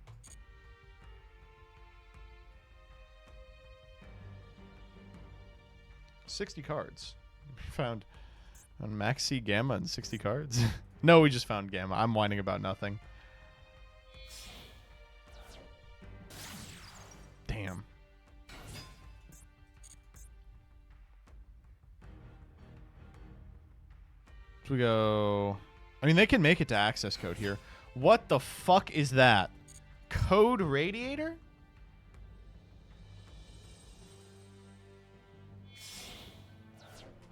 $60 cards. We found Maxi Gamma and 60 cards. No, we just found Gamma. I'm whining about nothing. Damn. So we go... I mean, they can make it to access code here. What the fuck is that? Code Radiator?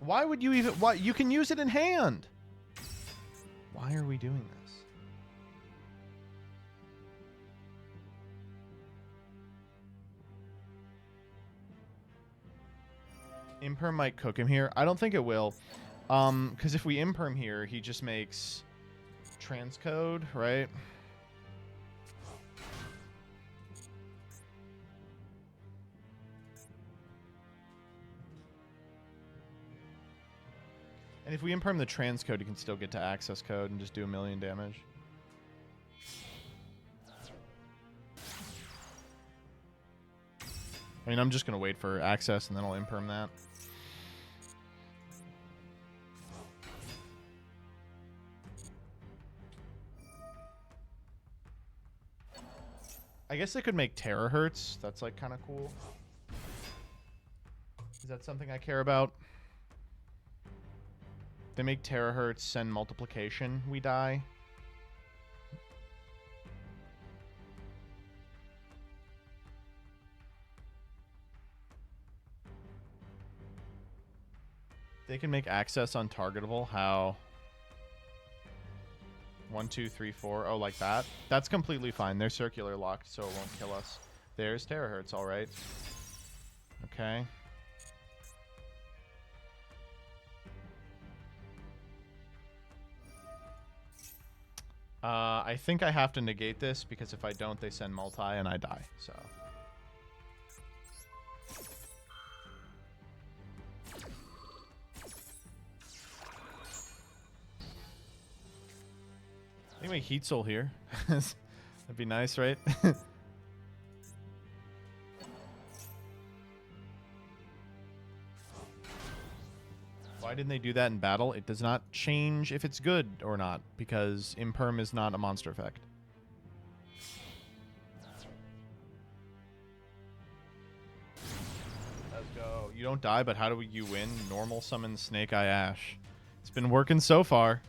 Why would you even... Why? You can use it in hand. Why are we doing this? Imperm might cook him here. I don't think it will. Because if we Imperm here, he just makes transcode, right? And if we Imperm the transcode, he can still get to access code and just do 1,000,000 damage. I mean, I'm just going to wait for access and then I'll Imperm that. I guess they could make terahertz. That's like kind of cool. Is that something I care about? They make terahertz, send multiplication, we die. They can make access untargetable. How? 1, 2, 3, 4. Oh, like that? That's completely fine. They're circular locked, so it won't kill us. There's terahertz, all right. Okay. I think I have to negate this because if I don't, they send multi and I die. So. Anyway, Heat Soul here. That'd be nice, right? Why didn't they do that in battle? It does not change if it's good or not, because Imperm is not a monster effect. Let's go. You don't die, but how do you win? Normal summon Snake Eye Ash. It's been working so far.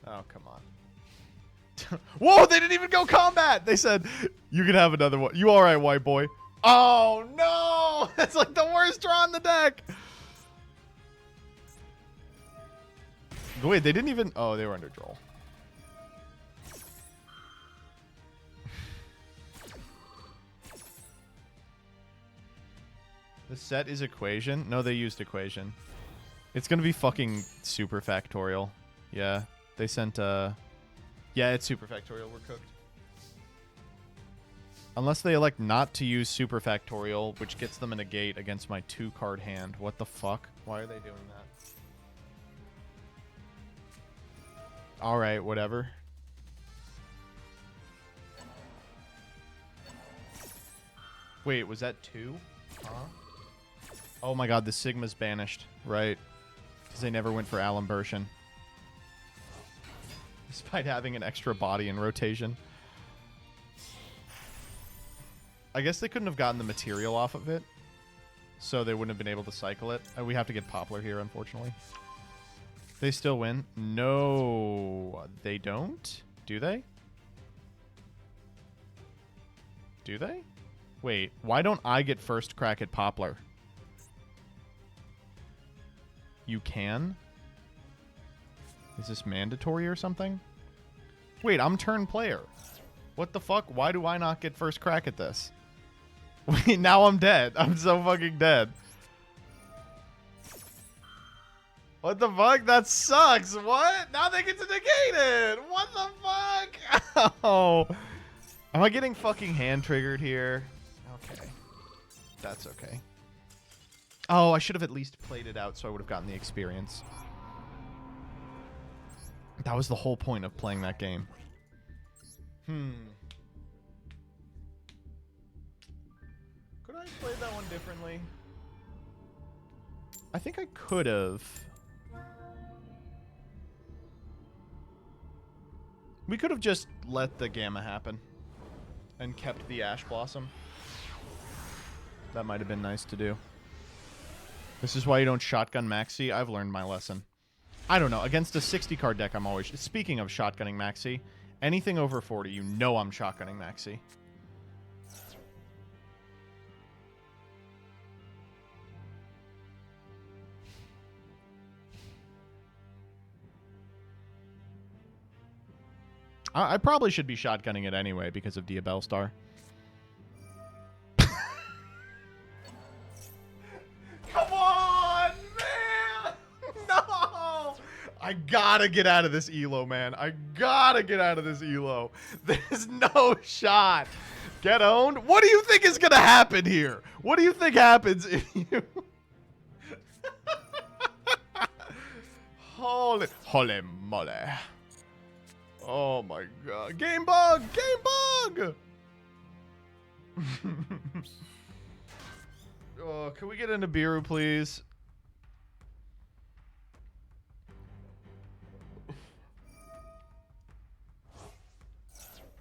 Oh, come on. Whoa, they didn't even go combat! They said, you can have another one. You alright, white boy? Oh, no! That's like the worst draw in the deck! Wait, they didn't even... Oh, they were under draw. The set is equation? No, they used equation. It's gonna be fucking super factorial. Yeah, they sent, Yeah, it's super factorial. We're cooked. Unless they elect not to use super factorial, which gets them a negate against my 2-card hand. What the fuck? Why are they doing that? Alright, whatever. Wait, was that 2? Huh? Oh my god, the Sigma's banished. Right. Because they never went for Alimbertion. Despite having an extra body in rotation. I guess they couldn't have gotten the material off of it. So they wouldn't have been able to cycle it. We have to get Poplar here, unfortunately. They still win? No, they don't? Do they? Do they? Wait, why don't I get first crack at Poplar? You can? Is this mandatory or something? Wait, I'm turn player. What the fuck? Why do I not get first crack at this? Wait, now I'm dead. I'm so fucking dead. What the fuck? That sucks. What? Now they get to negate it. What the fuck? Oh. Am I getting fucking hand triggered here? Okay. That's okay. Oh, I should have at least played it out so I would have gotten the experience. That was the whole point of playing that game. Could I have played that one differently? I think I could have. We could have just let the Gamma happen and kept the Ash Blossom. That might have been nice to do. This is why you don't shotgun Maxi. I've learned my lesson. I don't know. Against a 60-card deck, I'm always... Speaking of shotgunning Maxi, anything over 40, you know I'm shotgunning Maxi. I probably should be shotgunning it anyway because of Diabellstar. Come on, man! No! I gotta get out of this ELO, man. I gotta get out of this ELO. There's no shot. Get owned? What do you think is gonna happen here? What do you think happens if you... Holy moly. Oh my god. Game bug! Game bug! Oh, can we get into Nibiru, please?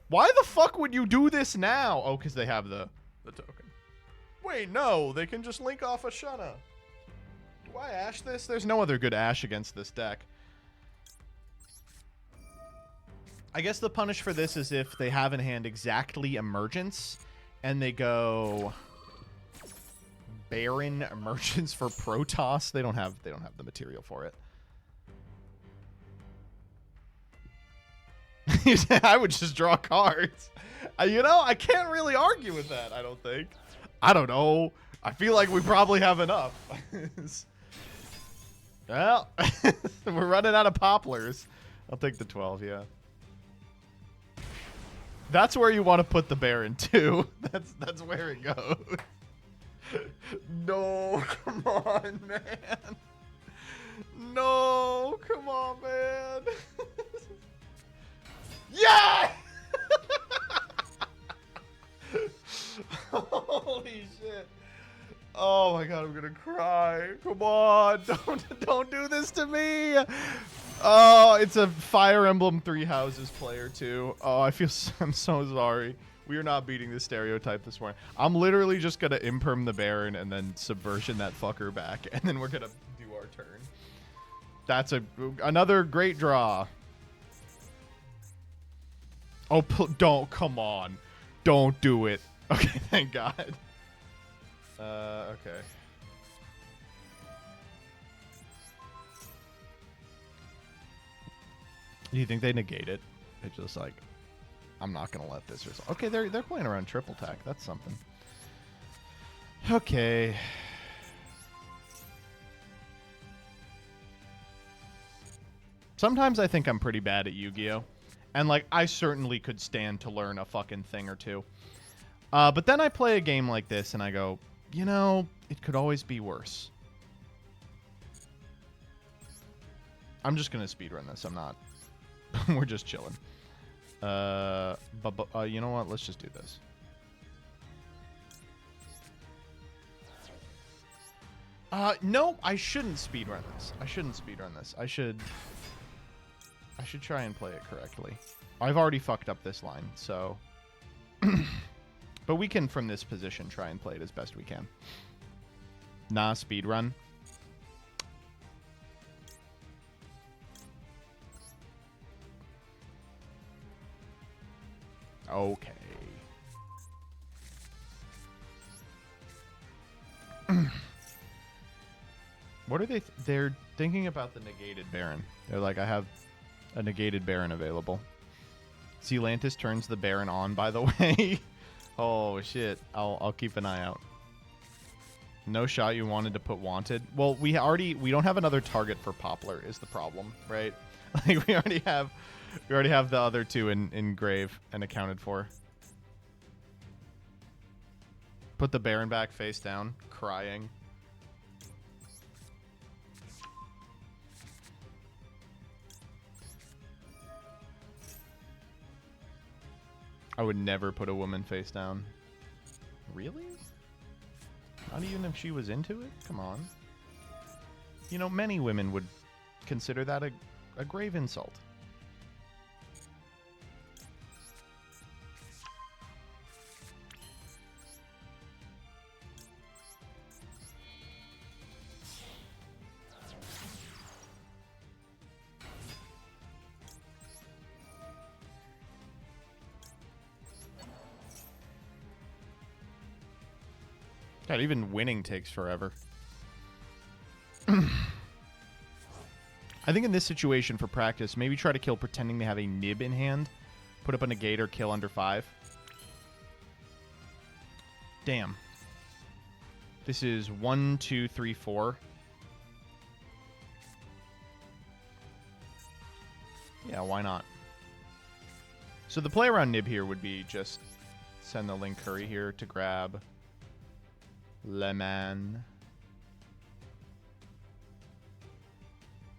Why the fuck would you do this now? Oh, because they have the token. Wait, no. They can just link off a Shunna. Do I Ash this? There's no other good Ash against this deck. I guess the punish for this is if they have in hand exactly Emergence, and they go Baron Emergence for Protoss. They don't have the material for it. I would just draw cards. You know, I can't really argue with that, I don't think. I don't know. I feel like we probably have enough. Well, we're running out of poplars. I'll take the 12, yeah. That's where you want to put the Baron, too. That's where it goes. No, come on, man. No, come on, man. Yeah! Holy shit. Oh my god, I'm gonna cry. Come on. Don't do this to me. Oh, it's a Fire Emblem Three Houses player too. Oh, I'm so sorry. We are not beating this stereotype this morning. I'm literally just gonna imperm the Baron and then subversion that fucker back, and then we're gonna do our turn. That's another great draw. Oh, don't, come on. Don't do it. Okay, thank God. Okay. Do you think they negate it? It's just like, I'm not gonna let this result. Okay, they're playing around triple tack. That's something. Okay. Sometimes I think I'm pretty bad at Yu-Gi-Oh! And like, I certainly could stand to learn a fucking thing or two. But then I play a game like this and I go, you know, it could always be worse. I'm just gonna speedrun this. I'm not. We're just chilling. But you know what? Let's just do this. No, I shouldn't speedrun this. I shouldn't speedrun this. I should try and play it correctly. I've already fucked up this line, so. But we can, from this position, try and play it as best we can. Nah, speedrun. Okay. What are they? They're thinking about the negated Baron. They're like, I have a negated Baron available. Zealantis turns the Baron on, by the way. Oh, shit. I'll keep an eye out. No shot you wanted to put wanted. Well, we don't have another target for Poplar is the problem, right? Like we already have the other two in grave and accounted for. Put the Baron back face down, crying. I would never put a woman face down. Really? Not even if she was into it? Come on. You know, many women would consider that a grave insult. God, even winning takes forever. I think in this situation for practice, maybe try to kill pretending they have a nib in hand. Put up a negate or kill under 5. Damn. This is 1, 2, 3, 4. Yeah, why not? So the play around nib here would be just send the Link Curry here to grab Lemon.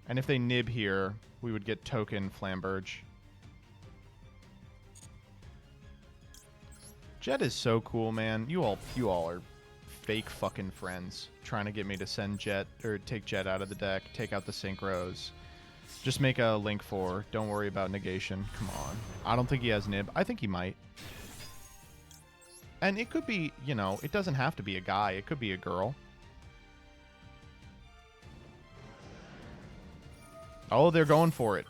And if they nib here, we would get token Flamberge. Jet is so cool, man. You all are fake fucking friends trying to get me to send Jet or take Jet out of the deck, take out the synchros. Just make a Link 4. Don't worry about negation. Come on. I don't think he has nib. I think he might. And it could be, you know, it doesn't have to be a guy. It could be a girl. Oh, they're going for it.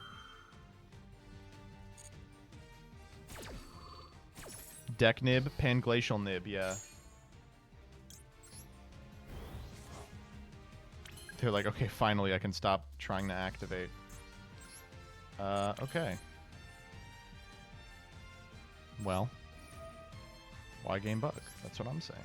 Deck nib, Panglacial nib, yeah. They're like, okay, finally I can stop trying to activate. Okay. Well. Why game bug? That's what I'm saying.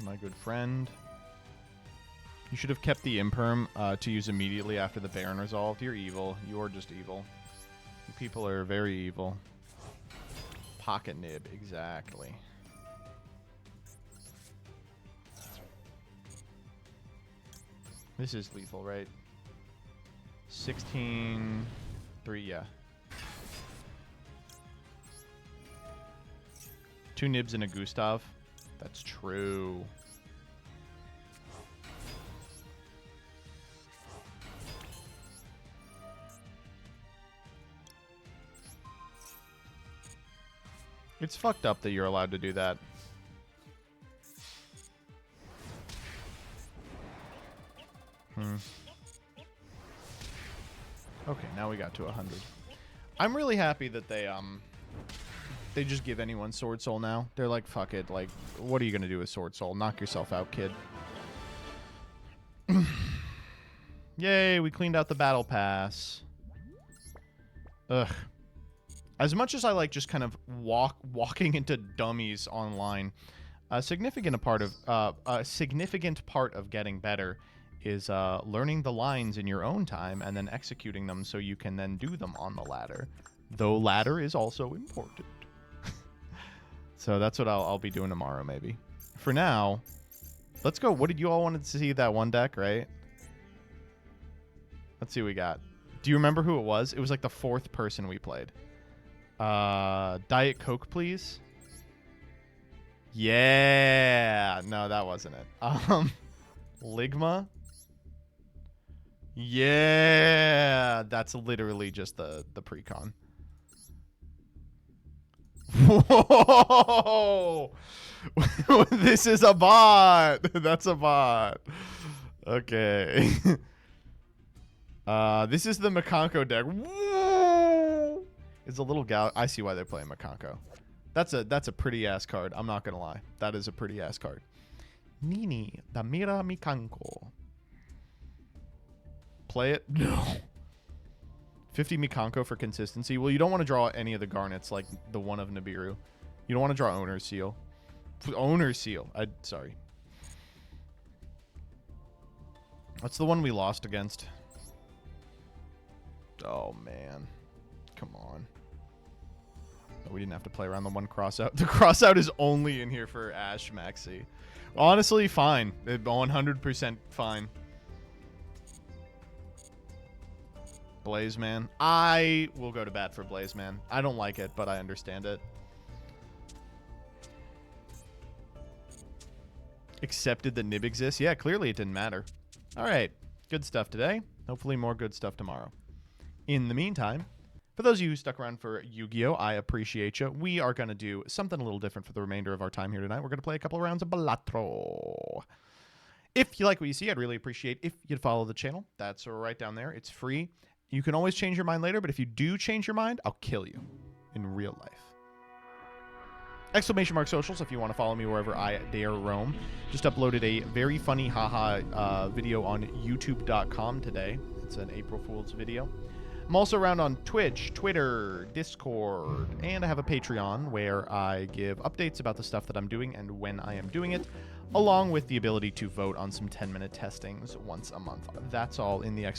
My good friend. You should have kept the imperm to use immediately after the Baron resolved. You're evil. You're just evil. You people are very evil. Pocket nib, exactly. This is lethal, right? 16... 3, yeah. 2 Nibs and a Gustav. That's true. It's fucked up that you're allowed to do that. Okay, now we got to 100. I'm really happy that they just give anyone Sword Soul now. They're like, fuck it. Like, what are you gonna do with Sword Soul? Knock yourself out, kid. Yay, we cleaned out the battle pass. Ugh. As much as I like just kind of walking into dummies online, a significant part of getting better is learning the lines in your own time and then executing them so you can then do them on the ladder. Though ladder is also important. So that's what I'll be doing tomorrow, maybe. For now, let's go. What did you all want to see? That one deck, right? Let's see what we got. Do you remember who it was? It was like the 4th person we played. Diet Coke, please. Yeah. No, that wasn't it. Ligma. Yeah. That's literally just the precon. Whoa. This is a bot. That's a bot. Okay. This is the Makanko deck. Whoa. It's a little gal. I see why they're playing Makanko. That's a pretty ass card. I'm not gonna lie. That is a pretty ass card. Nini Damira Mikanko. Play it? No. 50 Mikanko for consistency. Well, you don't want to draw any of the garnets like the one of Nibiru. You don't want to draw Owner's Seal. Owner's Seal. Sorry. What's the one we lost against? Oh, man. Come on. Oh, we didn't have to play around the one crossout. The crossout is only in here for Ash Maxi. Honestly, fine. 100% fine. Blaze Man. I will go to bat for Blaze Man. I don't like it, but I understand it. Accepted that Nib exists? Yeah, clearly it didn't matter. All right. Good stuff today. Hopefully more good stuff tomorrow. In the meantime, for those of you who stuck around for Yu-Gi-Oh!, I appreciate you. We are going to do something a little different for the remainder of our time here tonight. We're going to play a couple of rounds of balatro. If you like what you see, I'd really appreciate if you'd follow the channel. That's right down there. It's free. You can always change your mind later, but if you do change your mind, I'll kill you in real life. ! Socials if you want to follow me wherever I dare roam. Just uploaded a very funny haha video on youtube.com today. It's an April Fool's video. I'm also around on Twitch, Twitter, Discord, and I have a Patreon where I give updates about the stuff that I'm doing and when I am doing it, along with the ability to vote on some 10-minute testings once a month. That's all in the !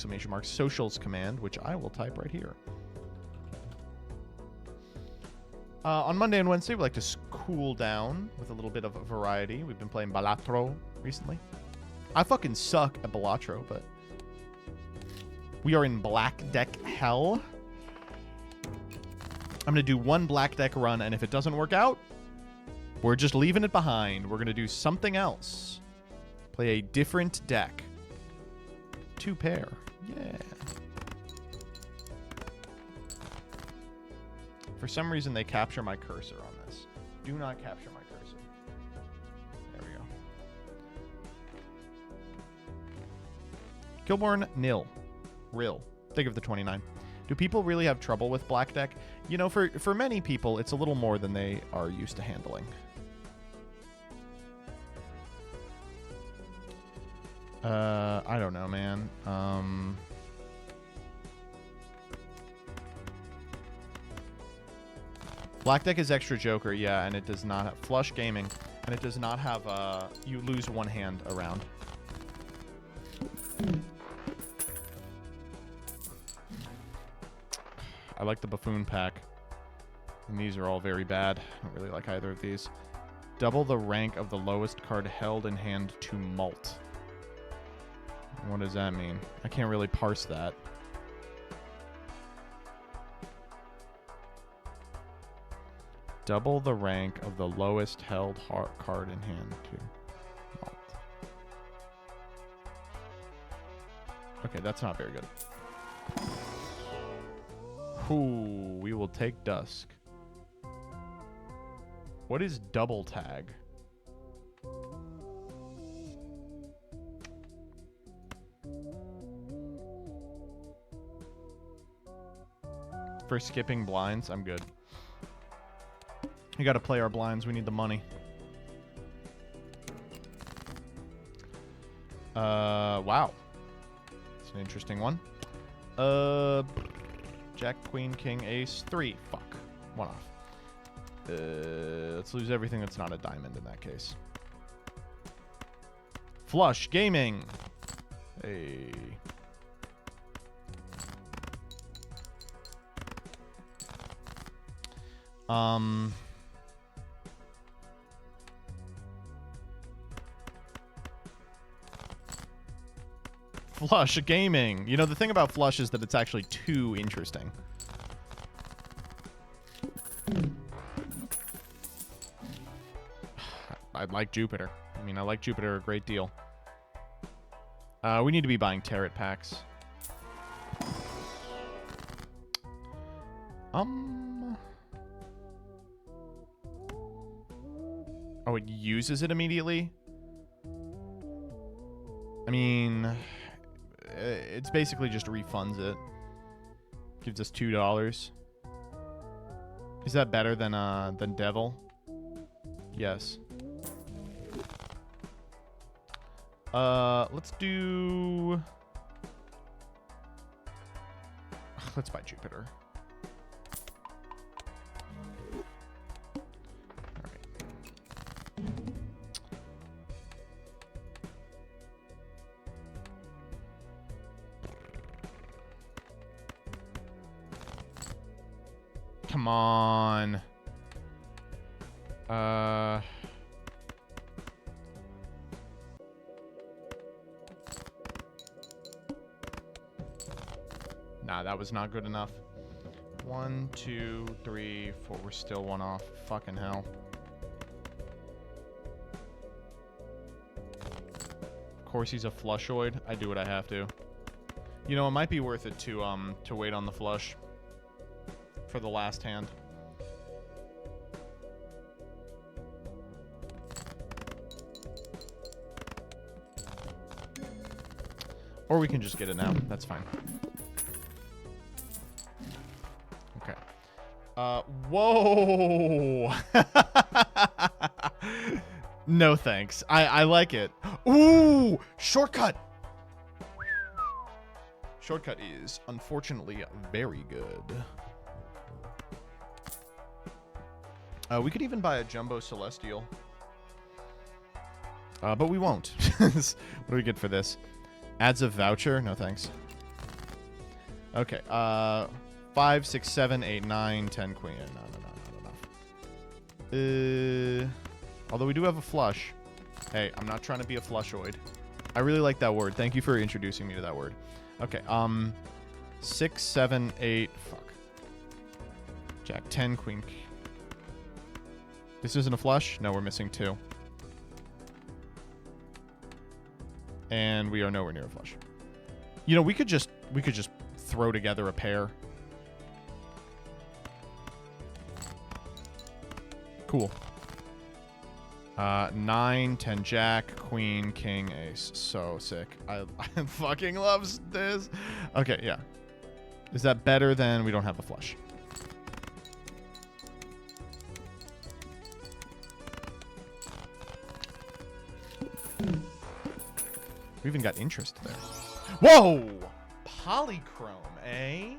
Socials command, which I will type right here. On Monday and Wednesday, we like to cool down with a little bit of variety. We've been playing balatro recently. I fucking suck at balatro, but we are in black deck hell. I'm going to do one black deck run, and if it doesn't work out, we're just leaving it behind. We're going to do something else. Play a different deck. 2 pair. Yeah. For some reason, they capture my cursor on this. Do not capture my cursor. There we go. Kilborn, nil. Rill. Think of the 29. Do people really have trouble with black deck? You know, for many people, it's a little more than they are used to handling. I don't know, man. Black deck is extra Joker, yeah, and it does not have flush gaming, and it does not have you lose one hand around. I like the Buffoon pack, and these are all very bad. I don't really like either of these. Double the rank of the lowest card held in hand to mult. What does that mean? I can't really parse that. Double the rank of the lowest held card in hand to malt. Okay, that's not very good. Ooh, we will take Dusk. What is double tag? For skipping blinds, I'm good. We gotta play our blinds. We need the money. Wow. It's an interesting one. Jack, Queen, King, Ace, 3. Fuck. One off. Let's lose everything that's not a diamond in that case. Flush gaming. Hey. Flush gaming. You know, the thing about Flush is that it's actually too interesting. I like Jupiter. I mean, I like Jupiter a great deal. We need to be buying Tarot packs. Oh, it uses it immediately? I mean, it's basically just refunds it. Gives us $2. Is that better than Devil? Yes. Let's do... Let's buy Jupiter. Come on. Nah, that was not good enough. 1, 2, 3, 4. We're still one off. Fucking hell. Of course he's a flushoid. I do what I have to. You know, it might be worth it to wait on the flush for the last hand. Or we can just get it now. That's fine. Okay. Whoa! No thanks. I like it. Ooh! Shortcut! Shortcut is, unfortunately, very good. We could even buy a Jumbo Celestial. But we won't. What do we get for this? Adds a voucher? No thanks. Okay. 5, 6, 7, 8, 9, 10, queen. No, not enough. Although we do have a flush. Hey, I'm not trying to be a flushoid. I really like that word. Thank you for introducing me to that word. Okay. 6, 7, 8. Fuck. Jack, 10, queen. This isn't a flush? No, we're missing 2. And we are nowhere near a flush. You know, we could just throw together a pair. Cool. 9, 10 jack, queen, king, ace. So sick. I fucking loves this. Okay, yeah. Is that better than we don't have a flush? We even got interest there. Whoa! Polychrome, eh?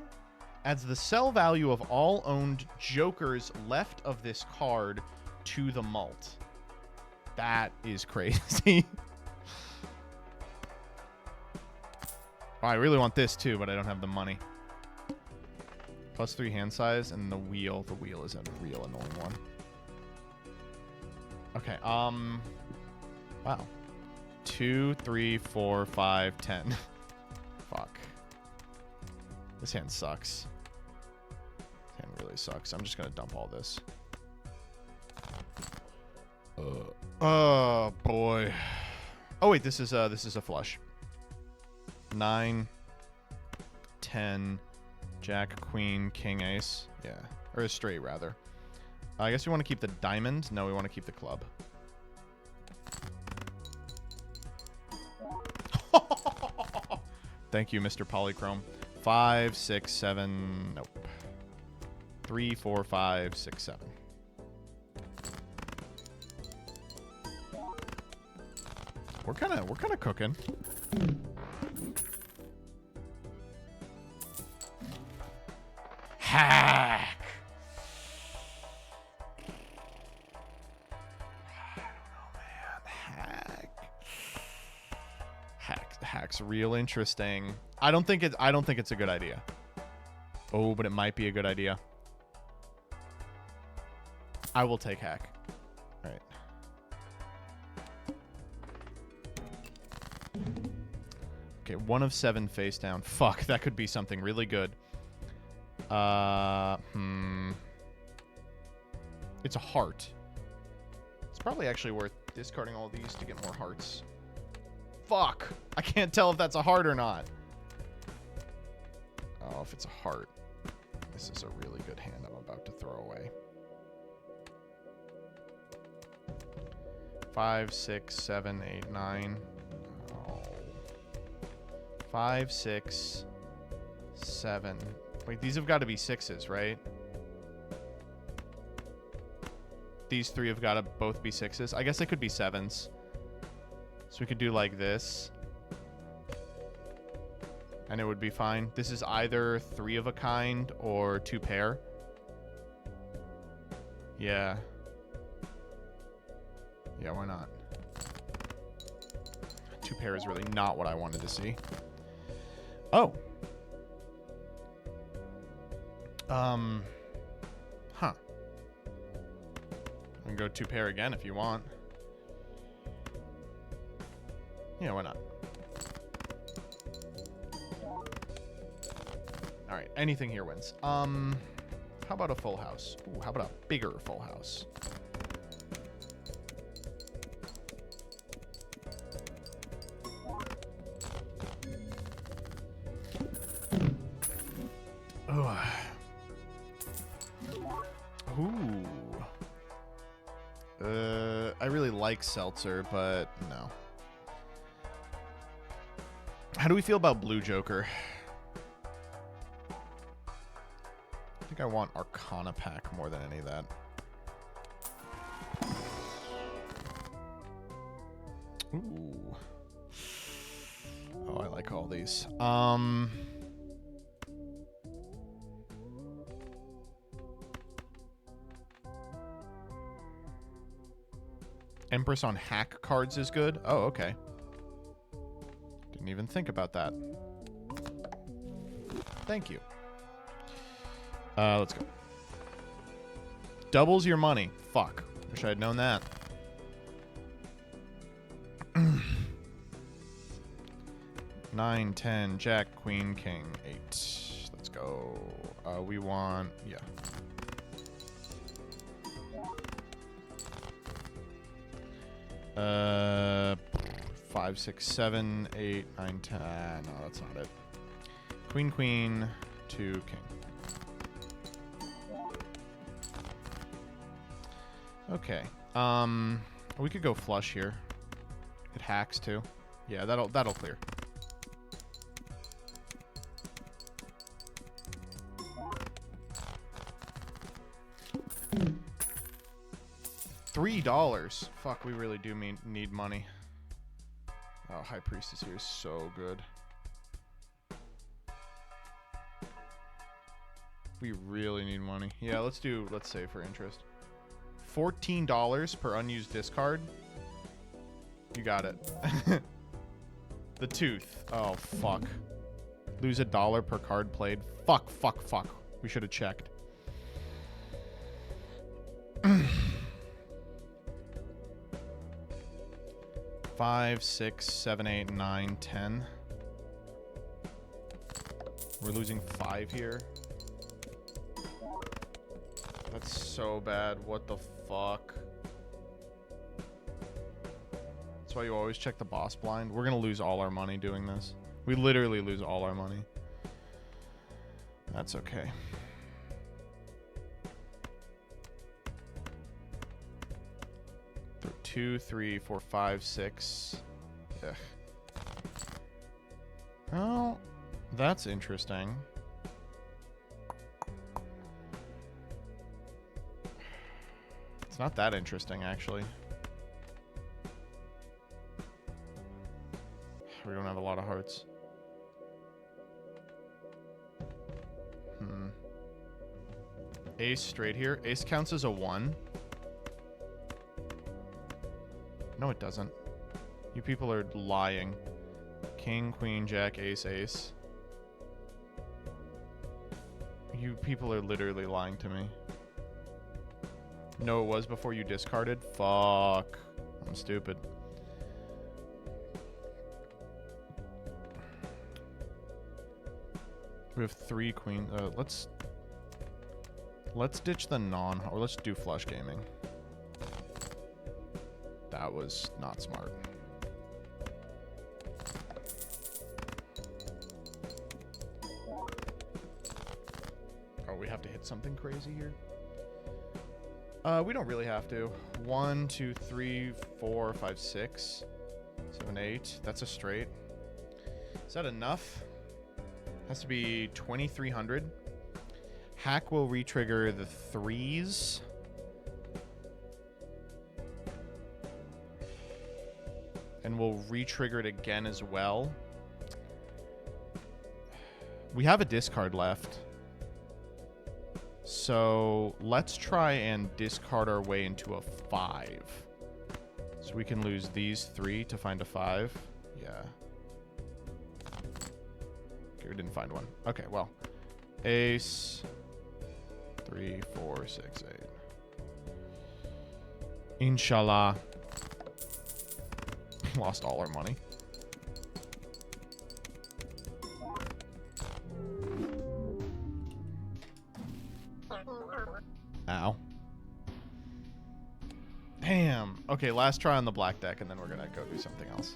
Adds the sell value of all owned jokers left of this card to the mult. That is crazy. Oh, I really want this too, but I don't have the money. +3 hand size and the wheel. The wheel is a real annoying one. Okay, wow. 2, 3, 4, 5, 10. Fuck. This hand sucks. This hand really sucks. I'm just gonna dump all this. Oh boy. Oh wait, this is a flush. 9, 10, Jack, Queen, King, Ace. Yeah, or a straight rather. I guess we want to keep the diamond. No, we want to keep the club. Thank you, Mr. Polychrome. 5, 6, 7. Nope. 3, 4, 5, 6, 7. We're kind of cooking. Hack. Hack's real interesting. I don't think it's a good idea. Oh, but it might be a good idea. I will take hack. All right. Okay, 1 of 7 face down. Fuck, that could be something really good. It's a heart. It's probably actually worth discarding all these to get more hearts. Fuck! I can't tell if that's a heart or not. Oh, if it's a heart. This is a really good hand I'm about to throw away. 5, 6, 7, 8, 9. Oh. 5, 6, 7. Wait, these have got to be 6s, right? These 3 have got to both be 6s. I guess they could be 7s. So we could do like this. And it would be fine. This is either 3 of a kind or 2 pair. Yeah. Yeah, why not? 2 pair is really not what I wanted to see. Oh. Huh. I can go 2 pair again if you want. Yeah, why not? Alright, anything here wins. How about a full house? Ooh, how about a bigger full house? Ooh. I really like Seltzer, but no. How do we feel about Blue Joker? I think I want Arcana Pack more than any of that. Ooh. Oh, I like all these. Empress on hack cards is good. Oh, okay. Didn't even think about that. Thank you. Let's go. Doubles your money. Fuck. Wish I had known that. 9, 10, Jack, Queen, King, 8. Let's go. We want... Yeah. Uh, 5, 6, 7, 8, 9, 10. No, that's not it. Queen, Queen, 2, King. Okay. We could go flush here. It hacks too. Yeah, that'll clear. $3. Fuck, we really do need money. Oh, High Priestess here is so good. We really need money. Yeah, let's save for interest. $14 per unused discard. You got it. The tooth. Oh, fuck. Lose $1 per card played. Fuck. We should have checked. 5, 6, 7, 8, 9, 10. We're losing 5 here. That's so bad. What the fuck? That's why you always check the boss blind. We're gonna lose all our money doing this. We literally lose all our money. That's okay. Two, 3, 4, 5, 6. Ugh. Well, that's interesting. It's not that interesting, actually. We don't have a lot of hearts. Ace straight here. Ace counts as a 1. No, it doesn't. You people are lying. King, queen, jack, ace, ace. You people are literally lying to me. No, it was before you discarded? Fuck. I'm stupid. We have 3 queens. Let's ditch the or let's do flush gaming. That was not smart. Oh, we have to hit something crazy here? We don't really have to. 1, 2, 3, 4, 5, 6, 7, 8. That's a straight. Is that enough? Has to be 2,300. Hack will re-trigger the 3s. And we'll re-trigger it again as well. We have a discard left. So let's try and discard our way into a 5. So we can lose these 3 to find a 5. Yeah. Okay, we didn't find one. Okay, well. Ace. 3, 4, 6, 8. Inshallah. Lost all our money. Ow. Damn. Okay, last try on the black deck, and then we're gonna go do something else.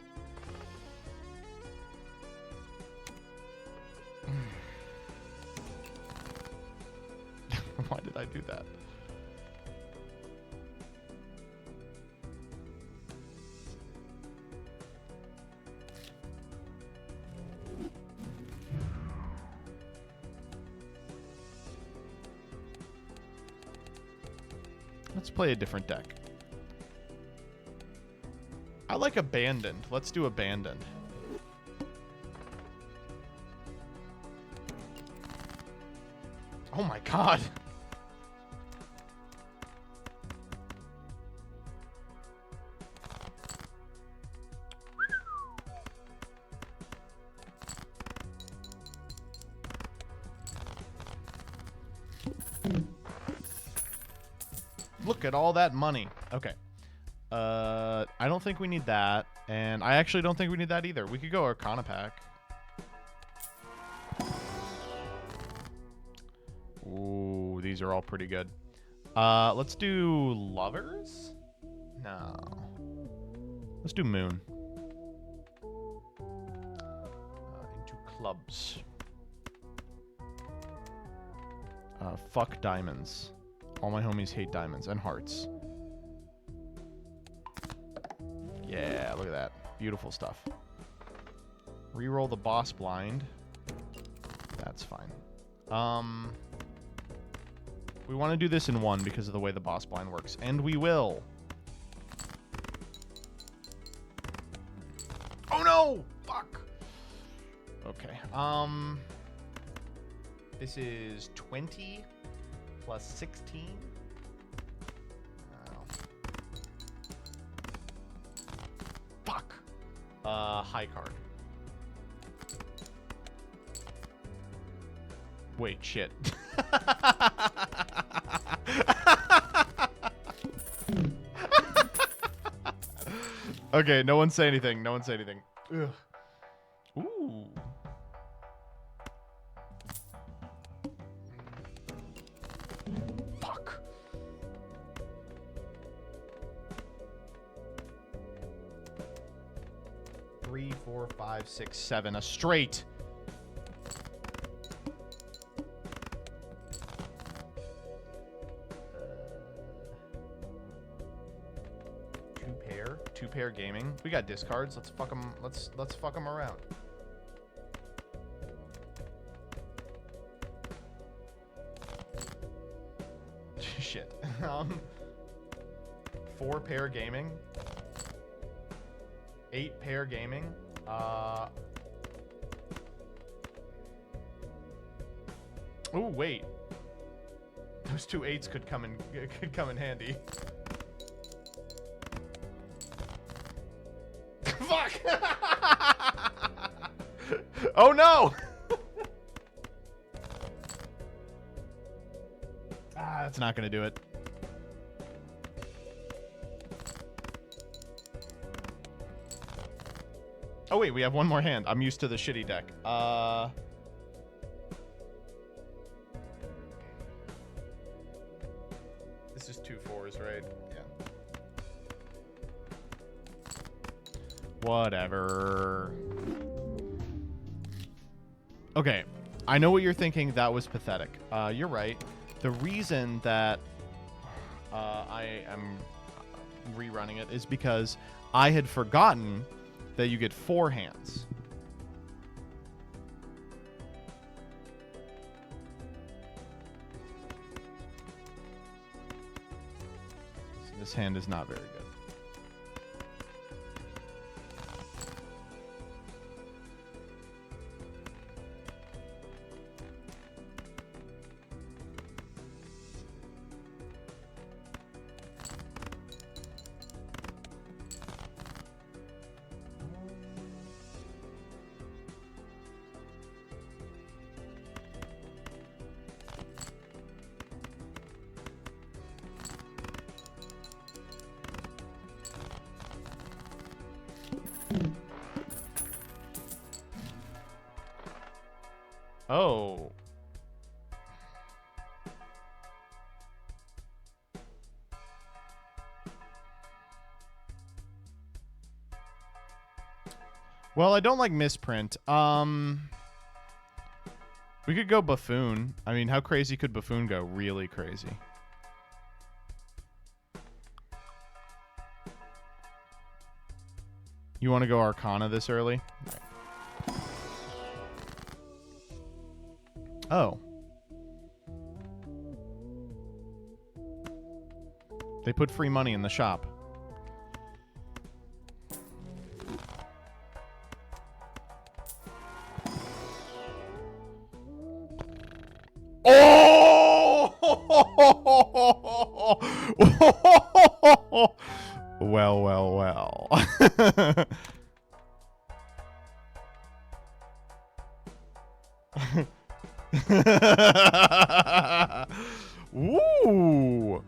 Why did I do that? Let's play a different deck. I like Abandoned. Let's do Abandoned. Oh my god. Look at all that money. Okay. I don't think we need that. And I actually don't think we need that either. We could go Arcana pack. Ooh, these are all pretty good. Let's do Lovers? No. Let's do Moon. Into Clubs. Fuck Diamonds. All my homies hate diamonds and hearts. Yeah, look at that. Beautiful stuff. Reroll the boss blind. That's fine. We want to do this in 1 because of the way the boss blind works. And we will. Oh no! Fuck! Okay. This is 20 plus 16. Fuck. High card. Wait, shit. Okay, no one say anything. No one say anything. Ugh. Ooh. Fuck. 3, 4, 5, 6, 7. A straight. Two pair gaming. We got discards. Let's fuck them. Let's fuck them around. Shit. 4 pair gaming. 8 pair gaming. Oh wait. Those 2 8s could come in handy. Fuck! Oh no! That's not gonna do it. Oh wait, we have one more hand. I'm used to the shitty deck. This is 2 4s, right? Yeah. Whatever. Okay, I know what you're thinking. That was pathetic. You're right. The reason that I am rerunning it is because I had forgotten that you get 4 hands. So this hand is not very good. Oh. Well, I don't like misprint. We could go Buffoon. I mean, how crazy could Buffoon go? Really crazy. You want to go Arcana this early? Oh. They put free money in the shop. Oh! Well, well, well. Ooh.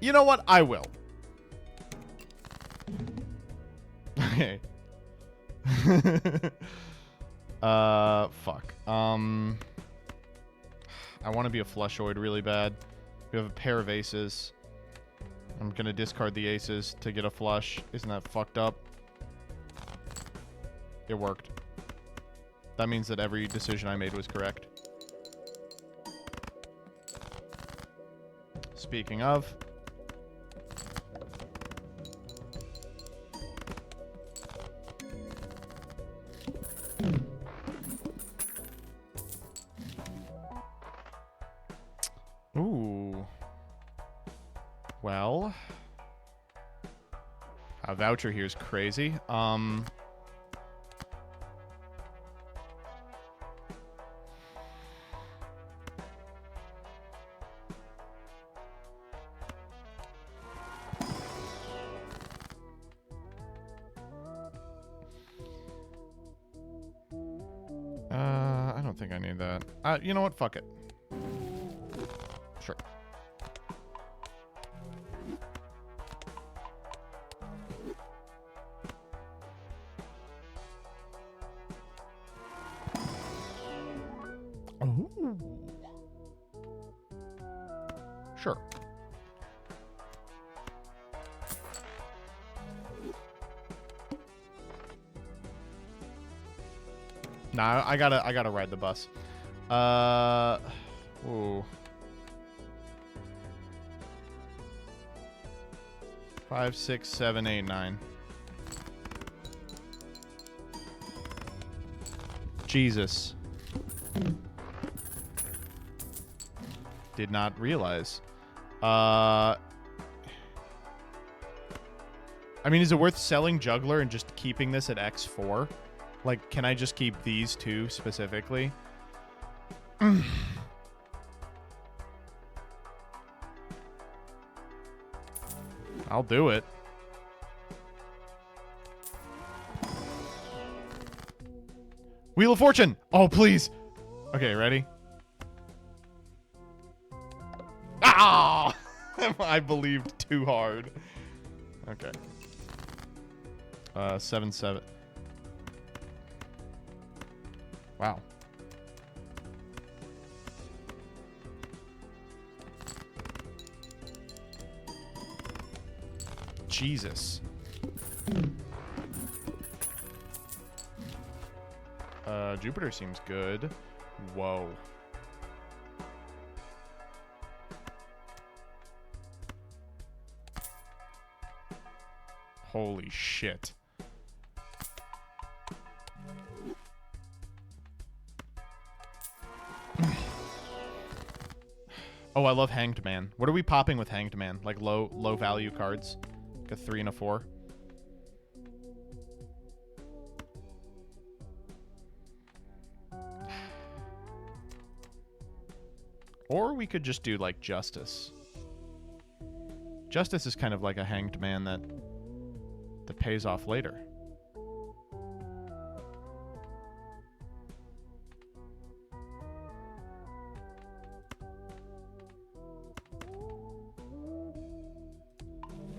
You know what? I will. Okay. Fuck. I want to be a flushoid really bad. We have a pair of aces. I'm gonna discard the aces to get a flush. Isn't that fucked up? It worked. That means that every decision I made was correct. Speaking of... Ooh. Well... A voucher here is crazy. I don't think I need that. You know what? Fuck it. Sure. Ooh. Sure. Nah, I gotta ride the bus. Ooh. 5, 6, 7, 8, 9. Jesus. Did not realize. I mean, is it worth selling Juggler and just keeping this at X4? Like, can I just keep these two specifically? I'll do it. Wheel of Fortune! Oh, please! Okay, ready? Ah! I believed too hard. Okay. 7, 7. Wow. Jesus. Jupiter seems good. Whoa. Holy shit. Oh, I love Hanged Man. What are we popping with Hanged Man? Like low value cards? Like a 3 and a 4? Or we could just do like Justice. Justice is kind of like a Hanged Man that pays off later.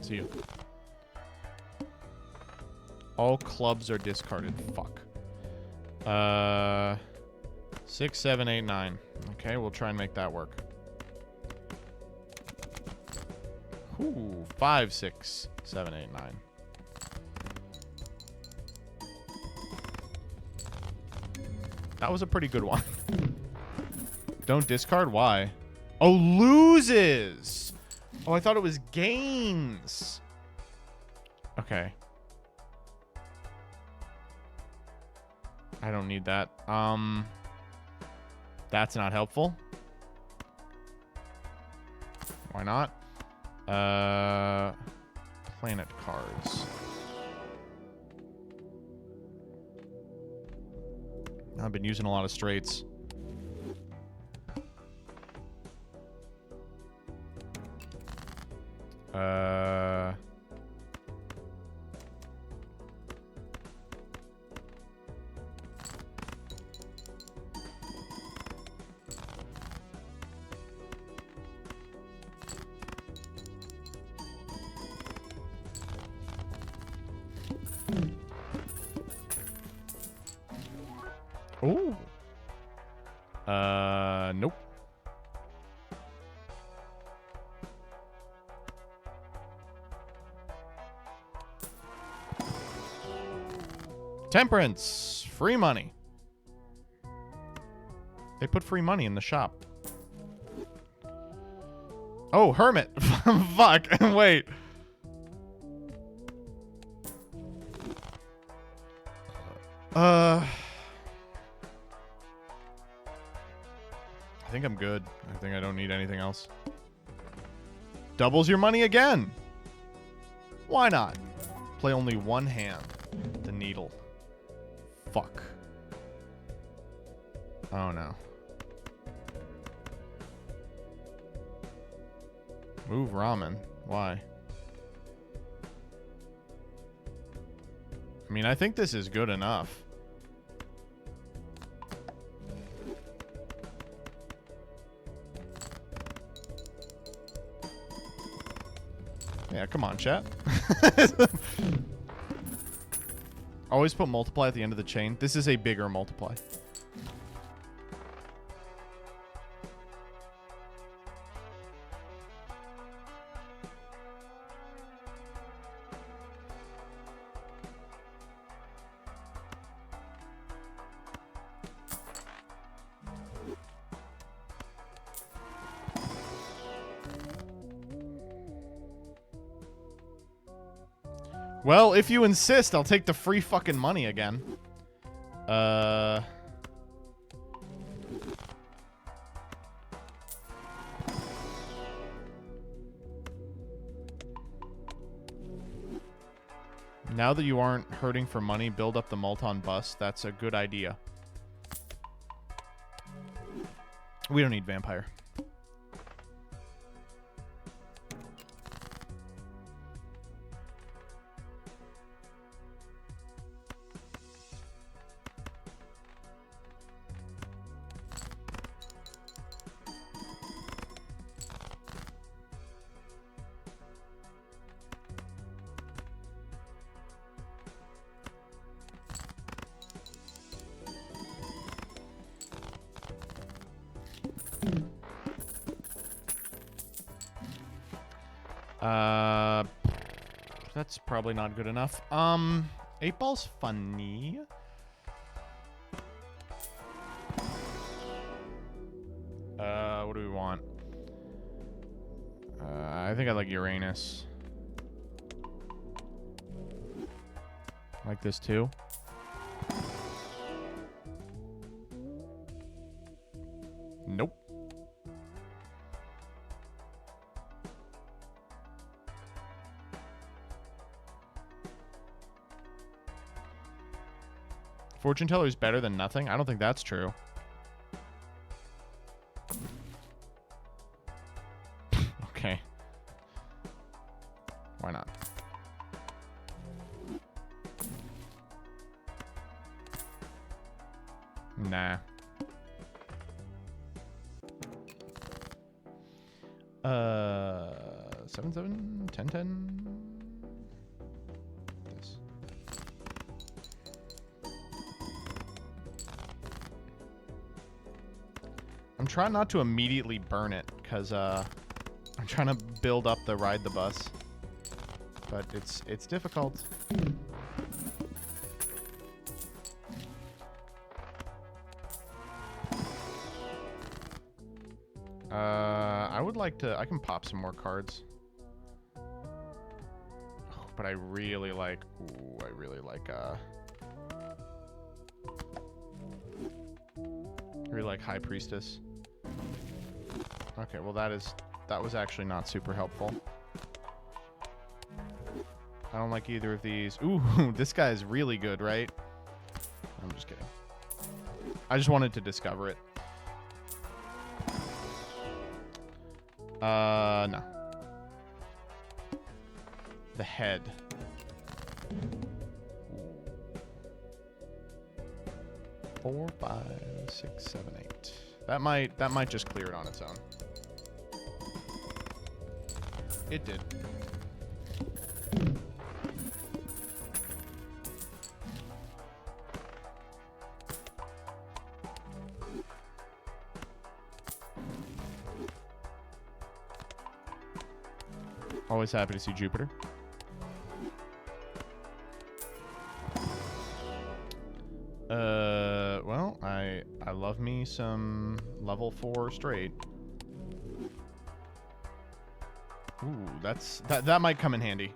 See you. All clubs are discarded. Fuck. 6, 7, 8, 9. Okay, we'll try and make that work. Ooh, 5, 6, 7, 8, 9. That was a pretty good one. Don't discard? Why? Oh, loses! Oh, I thought it was gains. Okay. I don't need that. That's not helpful. Why not? Planet cards. I've been using a lot of straights. Ooh. Nope. Temperance. Free money. They put free money in the shop. Oh, Hermit. Fuck. Wait. I think I'm good. I think I don't need anything else. Doubles your money again. Why not? Play only one hand. The needle. Fuck. Oh no. Move ramen. Why? I mean, I think this is good enough. Yeah, come on, chat. Always put multiply at the end of the chain. This is a bigger multiply. Well, if you insist, I'll take the free fucking money again. Now that you aren't hurting for money, build up the Molton bus. That's a good idea. We don't need vampire. That's probably not good enough. 8-ball's funny. What do we want? I think I like Uranus. Like this too. Nope. Fortune teller is better than nothing? I don't think that's true. Okay. Why not? Nah. 7-7, 10-10. This. I'm trying not to immediately burn it because I'm trying to build up the ride the bus, but it's difficult. I would like to. I can pop some more cards, but I really like. Ooh, I really like. Really like High Priestess. Okay, well that was actually not super helpful. I don't like either of these. Ooh, this guy is really good, right? I'm just kidding. I just wanted to discover it. No. The head. 4, 5, 6, 7, 8. That might just clear it on its own. It did. Always happy to see Jupiter. Well, I love me some level 4 straight. Ooh, that might come in handy.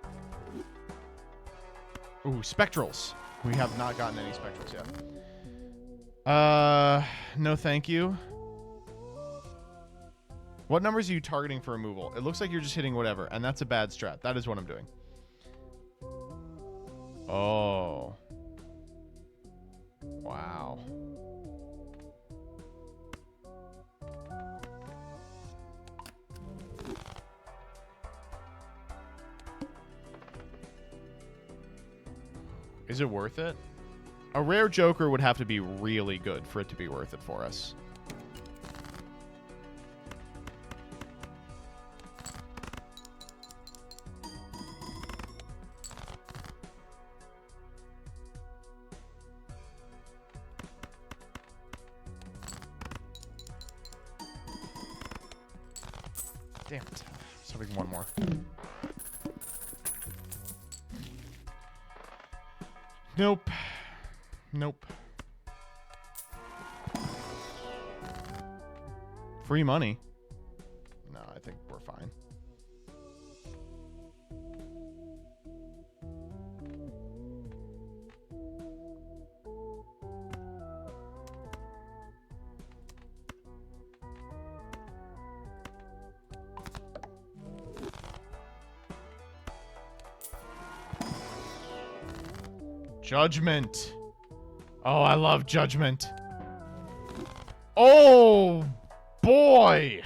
Ooh, spectrals. We have not gotten any spectrals yet. No thank you. What numbers are you targeting for removal? It looks like you're just hitting whatever, and that's a bad strat. That is what I'm doing. Oh. Wow. Is it worth it? A rare Joker would have to be really good for it to be worth it for us. Damn it. Let's have one more. Nope. Nope. Free money. No, I think we're fine. Judgment. Oh, I love Judgment. Oh, boy.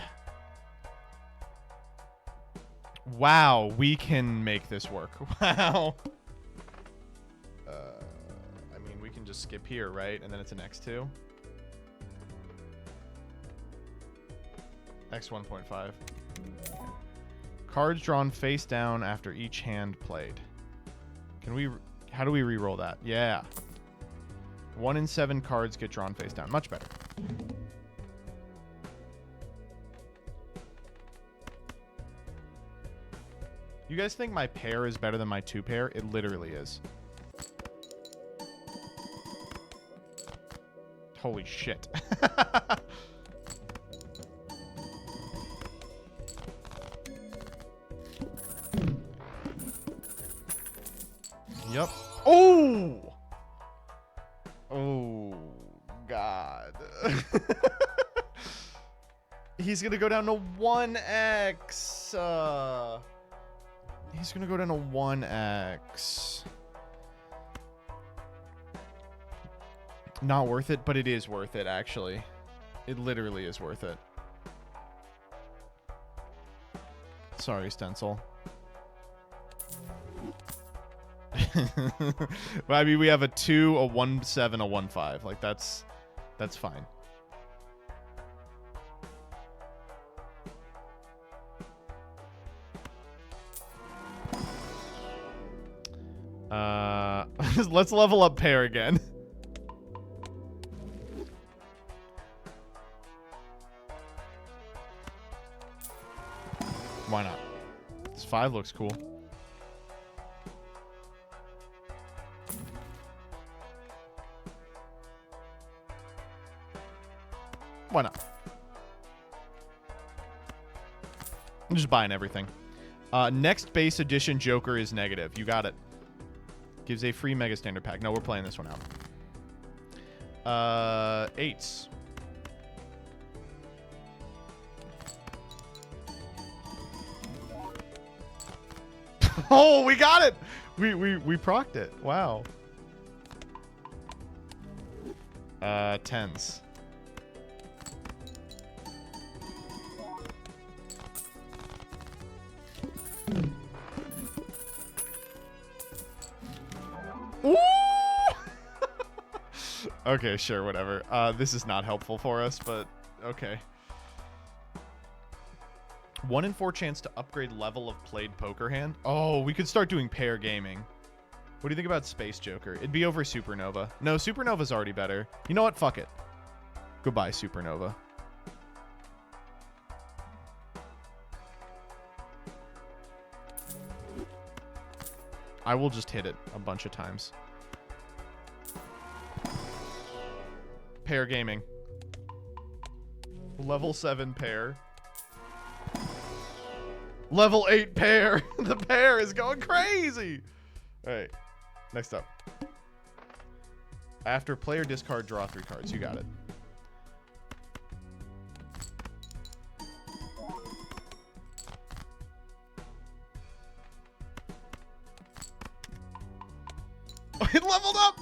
Wow, we can make this work. Wow. I mean, we can just skip here, right? And then it's an X2. X1.5. Cards drawn face down after each hand played. Can we... How do we re-roll that? Yeah. 1 in 7 cards get drawn face down. Much better. You guys think my pair is better than my 2 pair? It literally is. Holy shit. Yep. Oh! Oh, God. He's gonna go down to 1x. He's gonna go down to 1x. Not worth it, but it is worth it, actually. It literally is worth it. Sorry, Stencil. Well, I mean, we have a 2, a 1-7, a 1-5. Like, that's fine. Let's level up pair again. Why not? This 5 looks cool. Why not? I'm just buying everything. Next base edition Joker is negative. You got it. Gives a free Mega Standard pack. No, we're playing this one out. 8s. Oh, we got it! We procced it. Wow. 10s. Ooh! Okay, sure, whatever. This is not helpful for us, but okay. 1 in 4 chance to upgrade level of played poker hand. Oh, we could start doing pair gaming. What do you think about Space Joker? It'd be over Supernova. No, Supernova's already better. You know what? Fuck it. Goodbye, Supernova. I will just hit it a bunch of times. Pair gaming. Level 7 pair. Level 8 pair. The pair is going crazy. All right. Next up. After player discard, draw 3 cards. You got it. Oh, it leveled up.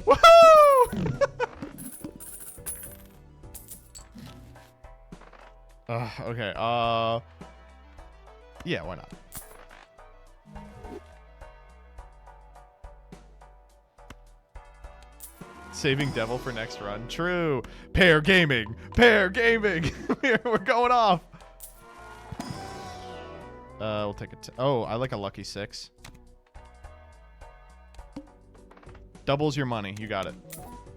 Woohoo! Okay. Yeah, why not? Saving Devil for next run. True. Pair gaming. Pair gaming. We're going off. We'll take a... Oh, I like a lucky 6. Doubles your money. You got it.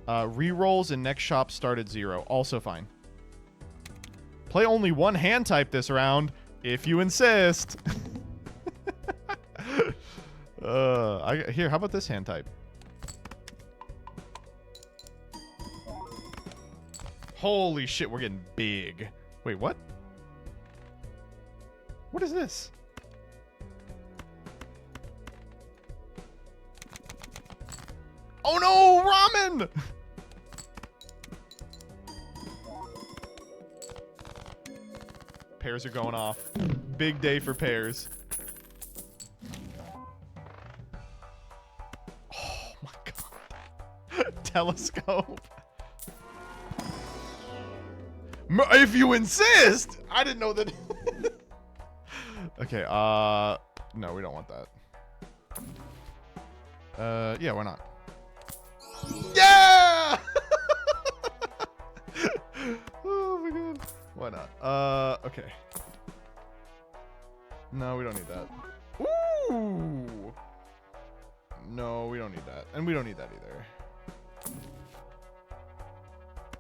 Rerolls and next shop start at 0. Also fine. Play only 1 hand type this round, if you insist. Here, how about this hand type? Holy shit, we're getting big. Wait, what? What is this? Oh no, ramen! Pairs are going off. Big day for pairs. Telescope. If you insist. I didn't know that. Okay, no, we don't want that. Yeah, why not? Yeah! Oh my god. Why not? Okay. No, we don't need that. Ooh! No, we don't need that. And we don't need that either.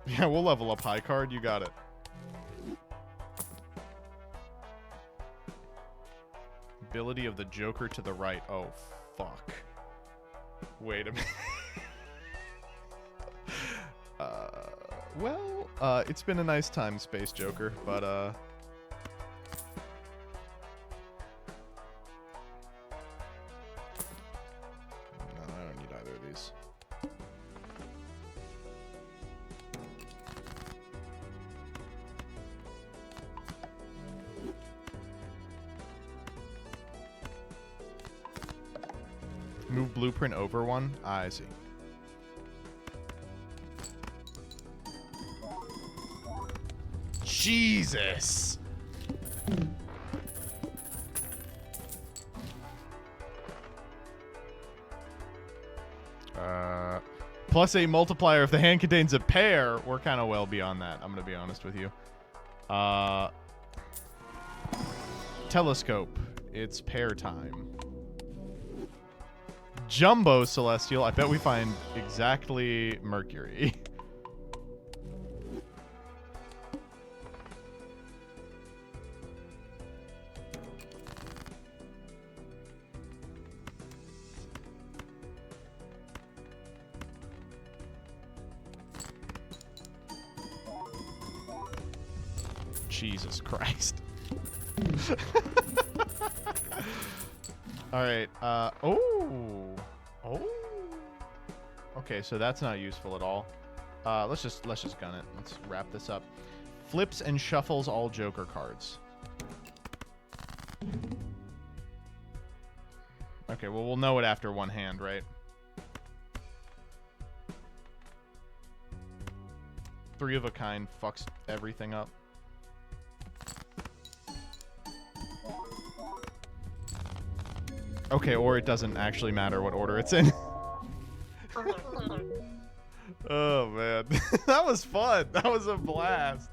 Yeah, we'll level up high card. You got it. Ability of the Joker to the right. Oh, fuck. Wait a minute. Well, it's been a nice time, Space Joker, but, no, I don't need either of these. Move blueprint over one? Ah, I see. Jesus! Plus a multiplier if the hand contains a pair. We're kind of well beyond that, I'm going to be honest with you. Telescope. It's pair time. Jumbo Celestial. I bet we find exactly Mercury. Jesus Christ. All right. Oh. Okay, so that's not useful at all. Let's just gun it. Let's wrap this up. Flips and shuffles all Joker cards. Okay, well, we'll know it after one hand, right? Three of a kind fucks everything up. Okay, or it doesn't actually matter what order it's in. Oh, man. That was fun. That was a blast.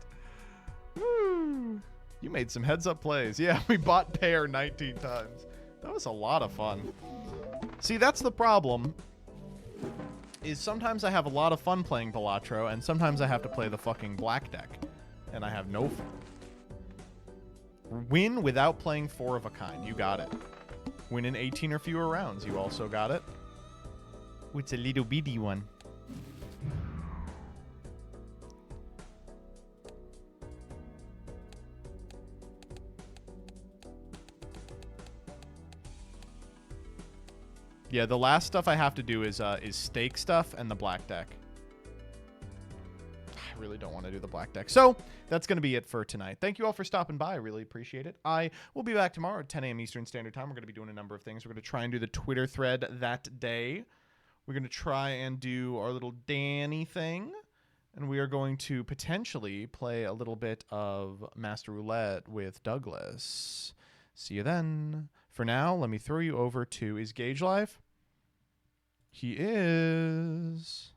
Woo. You made some heads-up plays. Yeah, we bought pair 19 times. That was a lot of fun. See, that's the problem. Is sometimes I have a lot of fun playing Balatro, and sometimes I have to play the fucking black deck. And I have no fun. Win without playing four of a kind. You got it. Win in 18 or fewer rounds. You also got it. Oh, it's a little bitty one. Yeah, the last stuff I have to do is stake stuff and the black deck. I really don't want to do the black deck. So that's going to be it for tonight. Thank you all for stopping by. I really appreciate it. I will be back tomorrow at 10 a.m. Eastern Standard Time. We're going to be doing a number of things. We're going to try and do the Twitter thread that day. We're going to try and do our little Danny thing. And we are going to potentially play a little bit of Master Roulette with Douglas. See you then. For now, let me throw you over to... Is Gage live? He is...